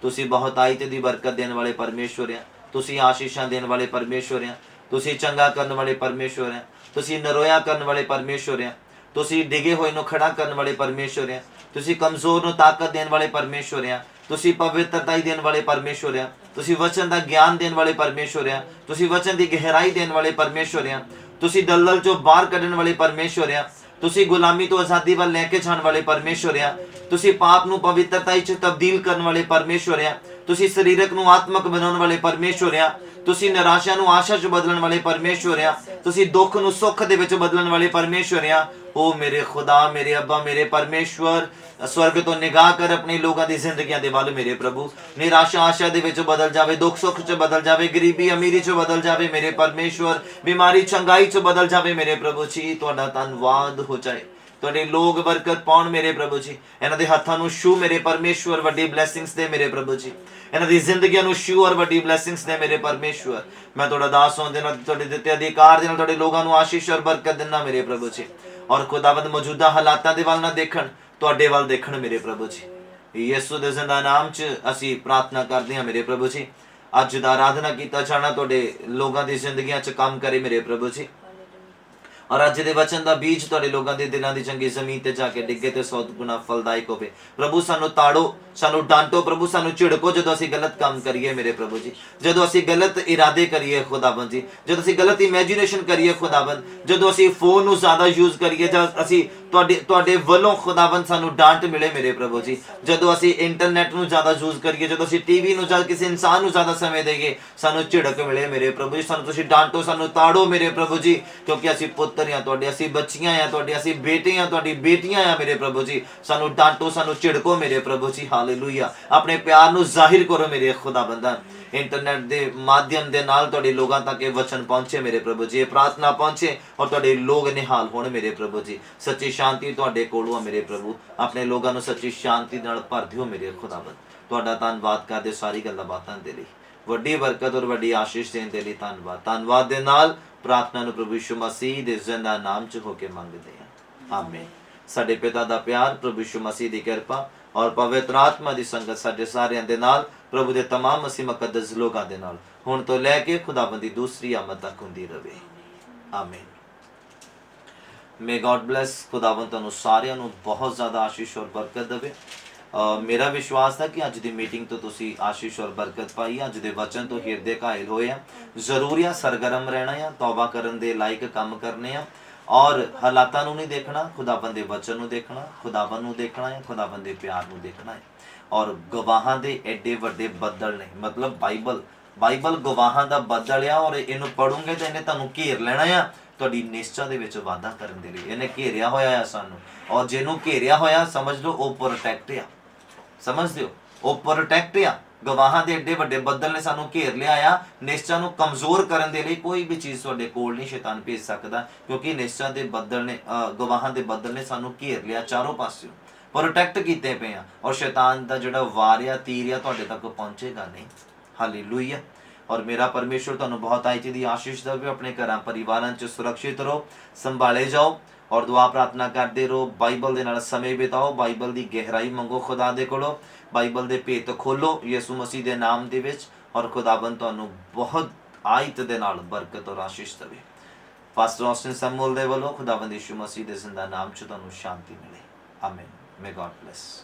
ਤੁਸੀਂ ਬਹੁਤਾਈ ਦੀ ਬਰਕਤ ਦੇਣ ਵਾਲੇ ਪਰਮੇਸ਼ਵਰ ਆ, ਤੁਸੀਂ ਆਸ਼ੀਸ਼ਾਂ ਦੇਣ ਵਾਲੇ ਪਰਮੇਸ਼ਵਰ ਆ, ਤੁਸੀਂ ਚੰਗਾ ਕਰਨ ਵਾਲੇ ਪਰਮੇਸ਼ਵਰ ਆ, ਤੁਸੀਂ ਨਰੋਇਆ ਕਰਨ ਵਾਲੇ ਪਰਮੇਸ਼ਵਰ ਆ, ਤੁਸੀਂ ਡਿਗੇ ਹੋਏ ਨੂੰ ਖੜਾ ਕਰਨ ਵਾਲੇ ਪਰਮੇਸ਼ਵਰ ਆ, ਤੁਸੀਂ ਕਮਜ਼ੋਰ ਨੂੰ ਤਾਕਤ ਦੇਣ ਵਾਲੇ ਪਰਮੇਸ਼ਵਰ ਆ, ਤੁਸੀਂ ਪਵਿੱਤਰਤਾ ਦੇਣ ਵਾਲੇ ਪਰਮੇਸ਼ਵਰ ਆ, ਤੁਸੀਂ ਵਚਨ ਦਾ ਗਿਆਨ ਦੇਣ ਵਾਲੇ ਪਰਮੇਸ਼ਵਰ ਆ, ਤੁਸੀਂ ਵਚਨ ਦੀ ਗਹਿਰਾਈ ਦੇਣ ਵਾਲੇ ਪਰਮੇਸ਼ਵਰ ਆ, ਤੁਸੀਂ ਦਲਦਲ ਚੋਂ ਬਾਹਰ ਕੱਢਣ ਵਾਲੇ ਪਰਮੇਸ਼ਵਰ ਆ, ਤੁਸੀਂ ਗੁਲਾਮੀ ਤੋਂ ਆਜ਼ਾਦੀ ਵੱਲ ਲੈ ਕੇ ਜਾਣ ਵਾਲੇ ਪਰਮੇਸ਼ਵਰ ਆ, ਤੁਸੀਂ ਪਾਪ ਨੂੰ ਪਵਿੱਤਰਤਾ 'ਚ ਤਬਦੀਲ ਕਰਨ ਵਾਲੇ ਪਰਮੇਸ਼ਵਰ ਆ, ਤੁਸੀਂ ਸਰੀਰਕ ਨੂੰ ਆਤਮਕ ਬਣਾਉਣ ਵਾਲੇ ਪਰਮੇਸ਼ਵਰ ਆ, ਤੁਸੀਂ ਨਿਰਾਸ਼ਾ ਨੂੰ ਆਸ਼ਾ 'ਚ ਬਦਲਣ ਵਾਲੇ ਪਰਮੇਸ਼ਵਰ ਆ, ਤੁਸੀਂ ਦੁੱਖ ਨੂੰ ਸੁੱਖ ਦੇ ਵਿੱਚ ਬਦਲਣ ਵਾਲੇ ਪਰਮੇਸ਼ਵਰ ਆ। ਓ ਮੇਰੇ ਖੁਦਾ, ਮੇਰੇ ਅੱਬਾ, ਮੇਰੇ ਪਰਮੇਸ਼ਵਰ, ਸਵਰਗ ਤੋਂ ਨਿਗਾਹ ਕਰ ਆਪਣੇ ਲੋਕਾਂ ਦੀ ਜ਼ਿੰਦਗੀਆਂ ਦੇ ਵੱਲ ਮੇਰੇ ਪ੍ਰਭੂ। ਨਿਰਾਸ਼ਾ ਆਸ਼ਾ ਦੇ ਵਿੱਚ ਬਦਲ ਜਾਵੇ, ਦੁੱਖ ਸੁੱਖ 'ਚ ਬਦਲ ਜਾਵੇ, ਗਰੀਬੀ ਅਮੀਰੀ 'ਚ ਬਦਲ ਜਾਵੇ ਮੇਰੇ ਪਰਮੇਸ਼ਵਰ, ਬਿਮਾਰੀ ਚੰਗਾਈ 'ਚ ਬਦਲ ਜਾਵੇ ਮੇਰੇ ਪ੍ਰਭੂ ਜੀ। ਤੁਹਾਡਾ ਧੰਨਵਾਦ ਹੋ ਜਾਏ, ਤੁਹਾਡੇ ਲੋਕ ਬਰਕਤ ਪਾਉਣ ਮੇਰੇ ਪ੍ਰਭੂ ਜੀ। ਇਹਨਾਂ ਦੇ ਹੱਥਾਂ ਨੂੰ ਛੂ ਮੇਰੇ ਪਰਮੇਸ਼ਵਰ, ਵੱਡੀ ਬਲੇਸਿੰਗਸ ਦੇ ਮੇਰੇ ਪ੍ਰਭੂ ਜੀ। ਇਹਨਾਂ ਦੀ ਜ਼ਿੰਦਗੀਆਂ ਨੂੰ ਛੂ ਔਰ ਵੱਡੀ ਬਲੇਸਿੰਗਸ ਦੇ ਮੇਰੇ ਪਰਮੇਸ਼ਵਰ। ਮੈਂ ਤੁਹਾਡਾ ਦਾਸ ਹੋਣ ਦੇ ਨਾਲ, ਤੁਹਾਡੇ ਦਿੱਤੇ ਅਧਿਕਾਰ ਦੇ ਨਾਲ ਤੁਹਾਡੇ ਲੋਕਾਂ ਨੂੰ ਆਸ਼ੀਸ਼ ਔਰ ਬਰਕਤ ਦਿੰਦਾ ਮੇਰੇ ਪ੍ਰਭੂ ਜੀ। ਔਰ ਖੁਦਾਵੰਦ ਮੌਜੂਦਾ ਹਾਲਾਤਾਂ ਦੇ ਵੱਲ ਨਾ ਦੇਖਣ, ਤੁਹਾਡੇ ਵੱਲ ਦੇਖਣ ਮੇਰੇ ਪ੍ਰਭੂ ਜੀ। ਯਿਸੂ ਦੇ ਜ਼ਿੰਦਾ ਨਾਮ 'ਚ ਅਸੀਂ ਪ੍ਰਾਰਥਨਾ ਕਰਦੇ ਹਾਂ ਮੇਰੇ ਪ੍ਰਭੂ ਜੀ। ਅੱਜ ਦਾ ਆਰਾਧਨਾ ਕੀਤਾ ਜਾਣਾ ਤੁਹਾਡੇ ਲੋਕਾਂ ਦੀ ਜ਼ਿੰਦਗੀਆਂ 'ਚ ਕੰਮ ਕਰੇ ਮੇਰੇ ਪ੍ਰਭੂ ਜੀ। ਔਰ ਅੱਜ ਦੇ ਵਚਨ ਦਾ ਬੀਜ ਤੁਹਾਡੇ ਲੋਕਾਂ ਦੇ ਦਿਲਾਂ ਦੀ ਚੰਗੀ ਜ਼ਮੀਨ ਤੇ ਜਾ ਕੇ ਡਿੱਗੇ ਤੇ 100 ਗੁਣਾ ਫਲਦਾਇਕ ਹੋਵੇ ਪ੍ਰਭੂ। ਸਾਨੂੰ ਤਾੜੋ, ਸਾਨੂੰ ਡਾਂਟੋ ਪ੍ਰਭੂ, ਸਾਨੂੰ ਝਿੜਕੋ ਜਦੋਂ ਅਸੀਂ ਗਲਤ ਕੰਮ ਕਰੀਏ ਮੇਰੇ ਪ੍ਰਭੂ ਜੀ, ਜਦੋਂ ਅਸੀਂ ਗਲਤ ਇਰਾਦੇ ਕਰੀਏ ਖੁਦਾਵੰਦ ਜੀ, ਜਦੋਂ ਅਸੀਂ ਗਲਤ ਇਮੇਜਿਨੇਸ਼ਨ ਕਰੀਏ ਖੁਦਾਵੰਦ, ਜਦੋਂ ਅਸੀਂ ਫੋਨ ਨੂੰ ਜ਼ਿਆਦਾ ਯੂਜ਼ ਕਰੀਏ, ਜਦ ਅਸੀਂ ਤੁਹਾਡੇ ਵੱਲੋਂ ਖੁਦਾਵੰਦ ਸਾਨੂੰ ਡਾਂਟ ਮਿਲੇ ਮੇਰੇ ਪ੍ਰਭੂ ਜੀ, ਜਦੋਂ ਅਸੀਂ ਇੰਟਰਨੈਟ ਨੂੰ ਜ਼ਿਆਦਾ ਯੂਜ਼ ਕਰੀਏ, ਜਦੋਂ ਅਸੀਂ ਟੀਵੀ ਨੂੰ ਜਾਂ ਕਿਸੇ ਇਨਸਾਨ ਨੂੰ ਜ਼ਿਆਦਾ ਸਮੇਂ ਦੇਈਏ, ਸਾਨੂੰ ਝਿੜਕ ਮਿਲੇ ਮੇਰੇ ਪ੍ਰਭੂ ਜੀ। ਸਾਨੂੰ ਤੁਸੀਂ ਡਾਂਟੋ, ਸਾਨੂੰ ਤਾੜੋ ਮੇਰੇ ਪ੍ਰਭੂ ਜੀ, ਕਿਉਂਕਿ ਅਸੀਂ ਪੁੱਤਰ ਆ ਤੁਹਾਡੇ, ਅਸੀਂ ਬੱਚੀਆਂ ਆ ਤੁਹਾਡੇ, ਅਸੀਂ ਬੇਟੇ ਆ ਤੁਹਾਡੀ, ਬੇਟੀਆਂ ਆ ਮੇਰੇ ਪ੍ਰਭੂ ਜੀ। ਸਾਨੂੰ ਡਾਂਟੋ, ਸਾਨੂੰ ਝਿੜਕੋ ਮੇਰੇ ਪ੍ਰਭੂ ਜੀ। ਹਾਲੇਲੂਇਆ। ਆਪਣੇ ਪਿਆਰ ਨੂੰ ਜ਼ਾਹਿਰ ਕਰੋ ਮੇਰੇ ਖੁਦਾਵੰਦਾ। ਇੰਟਰਨੈਟ ਦੇ ਮਾਧਿਅਮ ਦੇ ਨਾਲ ਤੁਹਾਡੇ ਲੋਕਾਂ ਤੱਕ ਇਹ ਵਚਨ ਪਹੁੰਚੇ ਮੇਰੇ ਪ੍ਰਭੂ ਜੀ, ਇਹ ਪ੍ਰਾਰਥਨਾ ਪਹੁੰਚੇ ਔਰ ਤੁਹਾਡੇ ਲੋਕ ਨਿਹਾਲ ਹੋਣ ਮੇਰੇ ਪ੍ਰਭੂ ਜੀ। ਸੱਚੀ ਸ਼ਾਂਤੀ ਤੁਹਾਡੇ ਕੋਲੋਂ ਆ ਮੇਰੇ ਪ੍ਰਭੂ, ਆਪਣੇ ਲੋਕਾਂ ਨੂੰ ਸੱਚੀ ਸ਼ਾਂਤੀ ਨਾਲ ਭਰ ਦਿਓ ਮੇਰੇ ਖੁਦਾਵੰਦ। ਤੁਹਾਡਾ ਧੰਨਵਾਦ ਕਰਦੇ ਸਾਰੀ ਗੱਲਾਂ ਬਾਤਾਂ ਦੇ ਲਈ। ਵੱਡੀ ਬਰਕਤ ਔਰ ਵੱਡੀ ਆਸ਼ੀਸ਼ ਦੇਣ ਦੇ ਲਈ ਧੰਨਵਾਦ। ਧੰਨਵਾਦ ਦੇ ਨਾਲ ਪ੍ਰਾਰਥਨਾ ਨੂੰ ਪ੍ਰਭੂ ਯਿਸੂ ਮਸੀਹ ਦੇ ਜ਼ਿੰਦਾ ਨਾਮ 'ਚ ਹੋ ਕੇ ਮੰਗਦੇ ਹਾਂ, ਆਮੀਨ। ਸਾਡੇ ਪਿਤਾ ਦਾ ਪਿਆਰ, ਪ੍ਰਭੂ ਯਿਸੂ ਮਸੀਹ ਦੀ ਕਿਰਪਾ ਔਰ ਪਵਿੱਤਰ ਆਤਮਾ ਦੀ ਸੰਗਤ ਸਾਡੇ ਸਾਰਿਆਂ ਦੇ ਨਾਲ, ਪ੍ਰਭੂ ਦੇ तमाम ਮਸੀਹ ਮੁਕੱਦਸ ਲੋਕਾਂ ਦੇ ਨਾਲ ਹੁਣ ਤੋਂ ਲੈ ਕੇ ਖੁਦਾਵੰਦ ਦੀ ਦੂਸਰੀ ਆਮਦ ਤੱਕ ਹੁੰਦੀ ਰਹੇ, ਆਮੀਨ। ਮੇ ਗॉड ਬਲੈਸ। ਖੁਦਾਵੰਦ ਤੁਹਾਨੂੰ ਸਾਰਿਆਂ ਨੂੰ ਬਹੁਤ ਜ਼ਿਆਦਾ ਆਸ਼ੀਸ਼ ਔਰ ਬਰਕਤ ਦੇਵੇ। ਮੇਰਾ ਵਿਸ਼ਵਾਸ ਹੈ ਕਿ ਅੱਜ ਦੀ ਮੀਟਿੰਗ ਤੋਂ ਤੁਸੀਂ ਆਸ਼ੀਸ਼ ਔਰ ਬਰਕਤ ਪਾਈ। ਅੱਜ ਦੇ ਵਚਨ ਤੋਂ ਹਿਰਦੇ ਘਾਇਲ ਹੋਏ ਆ। ਜ਼ਰੂਰੀ ਆ ਸਰਗਰਮ ਰਹਿਣਾ ਆ, ਤੌਬਾ ਕਰਨ ਦੇ ਲਾਇਕ ਕੰਮ ਕਰਨੇ ਆ ਔਰ ਹਾਲਾਤਾਂ ਨੂੰ ਨਹੀਂ ਦੇਖਣਾ, ਖੁਦਾਵੰਦ ਦੇ ਵਚਨ ਨੂੰ ਦੇਖਣਾ, ਖੁਦਾਵੰਦ ਨੂੰ ਦੇਖਣਾ ਹੈ, ਖੁਦਾਵੰਦ ਦੇ ਪਿਆਰ ਨੂੰ ਦੇਖਣਾ ਹੈ। ਔਰ ਗਵਾਹਾਂ ਦੇ ਐਡੇ ਵੱਡੇ ਬੱਦਲ ਨੇ, ਮਤਲਬ ਬਾਈਬਲ ਗਵਾਹਾਂ ਦਾ ਬੱਦਲ ਆ ਔਰ ਇਹਨੂੰ ਪੜੋਗੇ ਤਾਂ ਇਹਨੇ ਤੁਹਾਨੂੰ ਘੇਰ ਲੈਣਾ ਆ, ਤੁਹਾਡੀ ਨਿਸ਼ਚਾ ਦੇ ਵਿੱਚ ਵਾਧਾ ਕਰਨ ਦੇ ਲਈ ਇਹਨੇ ਘੇਰਿਆ ਹੋਇਆ ਆ ਸਾਨੂੰ। ਔਰ ਜਿਹਨੂੰ ਘੇਰਿਆ ਹੋਇਆ ਸਮਝ ਲਓ ਉਹ ਪ੍ਰੋਟੈਕਟ ਆ, ਸਮਝਦੇ ਹੋ, ਉਹ ਪ੍ਰੋਟੈਕਟ ਆ। ਗਵਾਹਾਂ ਦੇ ਏਡੇ ਵੱਡੇ ਬੱਦਲ ਨੇ ਸਾਨੂੰ ਘੇਰ ਲਿਆ ਆ। ਨਿਸ਼ਚਾ ਨੂੰ ਕਮਜ਼ੋਰ ਕਰਨ ਦੇ ਲਈ ਕੋਈ ਵੀ ਚੀਜ਼ ਤੁਹਾਡੇ ਕੋਲ ਨਹੀਂ ਸ਼ੈਤਾਨ ਭੇਜ ਸਕਦਾ, ਕਿਉਂਕਿ ਨਿਸ਼ਚਾ ਦੇ ਬੱਦਲ ਨੇ, ਗਵਾਹਾਂ ਦੇ ਬੱਦਲ ਨੇ ਸਾਨੂੰ ਘੇਰ ਲਿਆ, ਚਾਰੋਂ ਪਾਸਿਓਂ ਪ੍ਰੋਟੈਕਟ ਕੀਤੇ ਪਏ ਆ। ਔਰ ਸ਼ੈਤਾਨ ਦਾ ਜਿਹੜਾ ਵਾਰ ਆ, ਤੀਰ ਆ, ਤੁਹਾਡੇ ਤੱਕ ਪਹੁੰਚੇਗਾ ਨਹੀਂ। ਹਾਲੇਲੂਇਆ। ਔਰ ਮੇਰਾ ਪਰਮੇਸ਼ਵਰ ਤੁਹਾਨੂੰ ਬਹੁਤ ਆਇਤੀ ਦੀ ਆਸ਼ੀਸ਼ ਦੇਵੇ। ਆਪਣੇ ਘਰਾਂ ਪਰਿਵਾਰਾਂ 'ਚ ਸੁਰੱਖਿਅਤ ਰਹੋ, ਸੰਭਾਲੇ ਜਾਓ ਔਰ ਦੁਆ ਪ੍ਰਾਰਥਨਾ ਕਰਦੇ ਰਹੋ। ਬਾਈਬਲ ਦੇ ਨਾਲ ਸਮੇਂ ਬਿਤਾਓ, ਬਾਈਬਲ ਦੀ ਗਹਿਰਾਈ ਮੰਗੋ ਖੁਦਾ ਦੇ ਕੋਲੋਂ, ਬਾਈਬਲ ਦੇ ਭੇਤ ਖੋਲੋ ਯਿਸੂ ਮਸੀਹ ਦੇ ਨਾਮ ਦੇ ਵਿੱਚ, ਔਰ ਖੁਦਾਵੰਦ ਤੁਹਾਨੂੰ ਬਹੁਤ ਆਇਤ ਦੇ ਨਾਲ ਬਰਕਤ ਔਰ ਆਸ਼ੀਸ਼ ਦੇਵੇ। ਪਾਸਟਰ ਆਸਟਨ ਸਮੂਲ ਦੇ ਵੱਲੋਂ ਖੁਦਾਵੰਦ ਯਿਸੂ ਮਸੀਹ ਦੇ ਜ਼ਿੰਦਾ ਨਾਮ 'ਚ ਤੁਹਾਨੂੰ ਸ਼ਾਂਤੀ ਮਿਲੇ, ਆਮੀਨ। ਮੇ ਗॉड ਬਲੈਸ।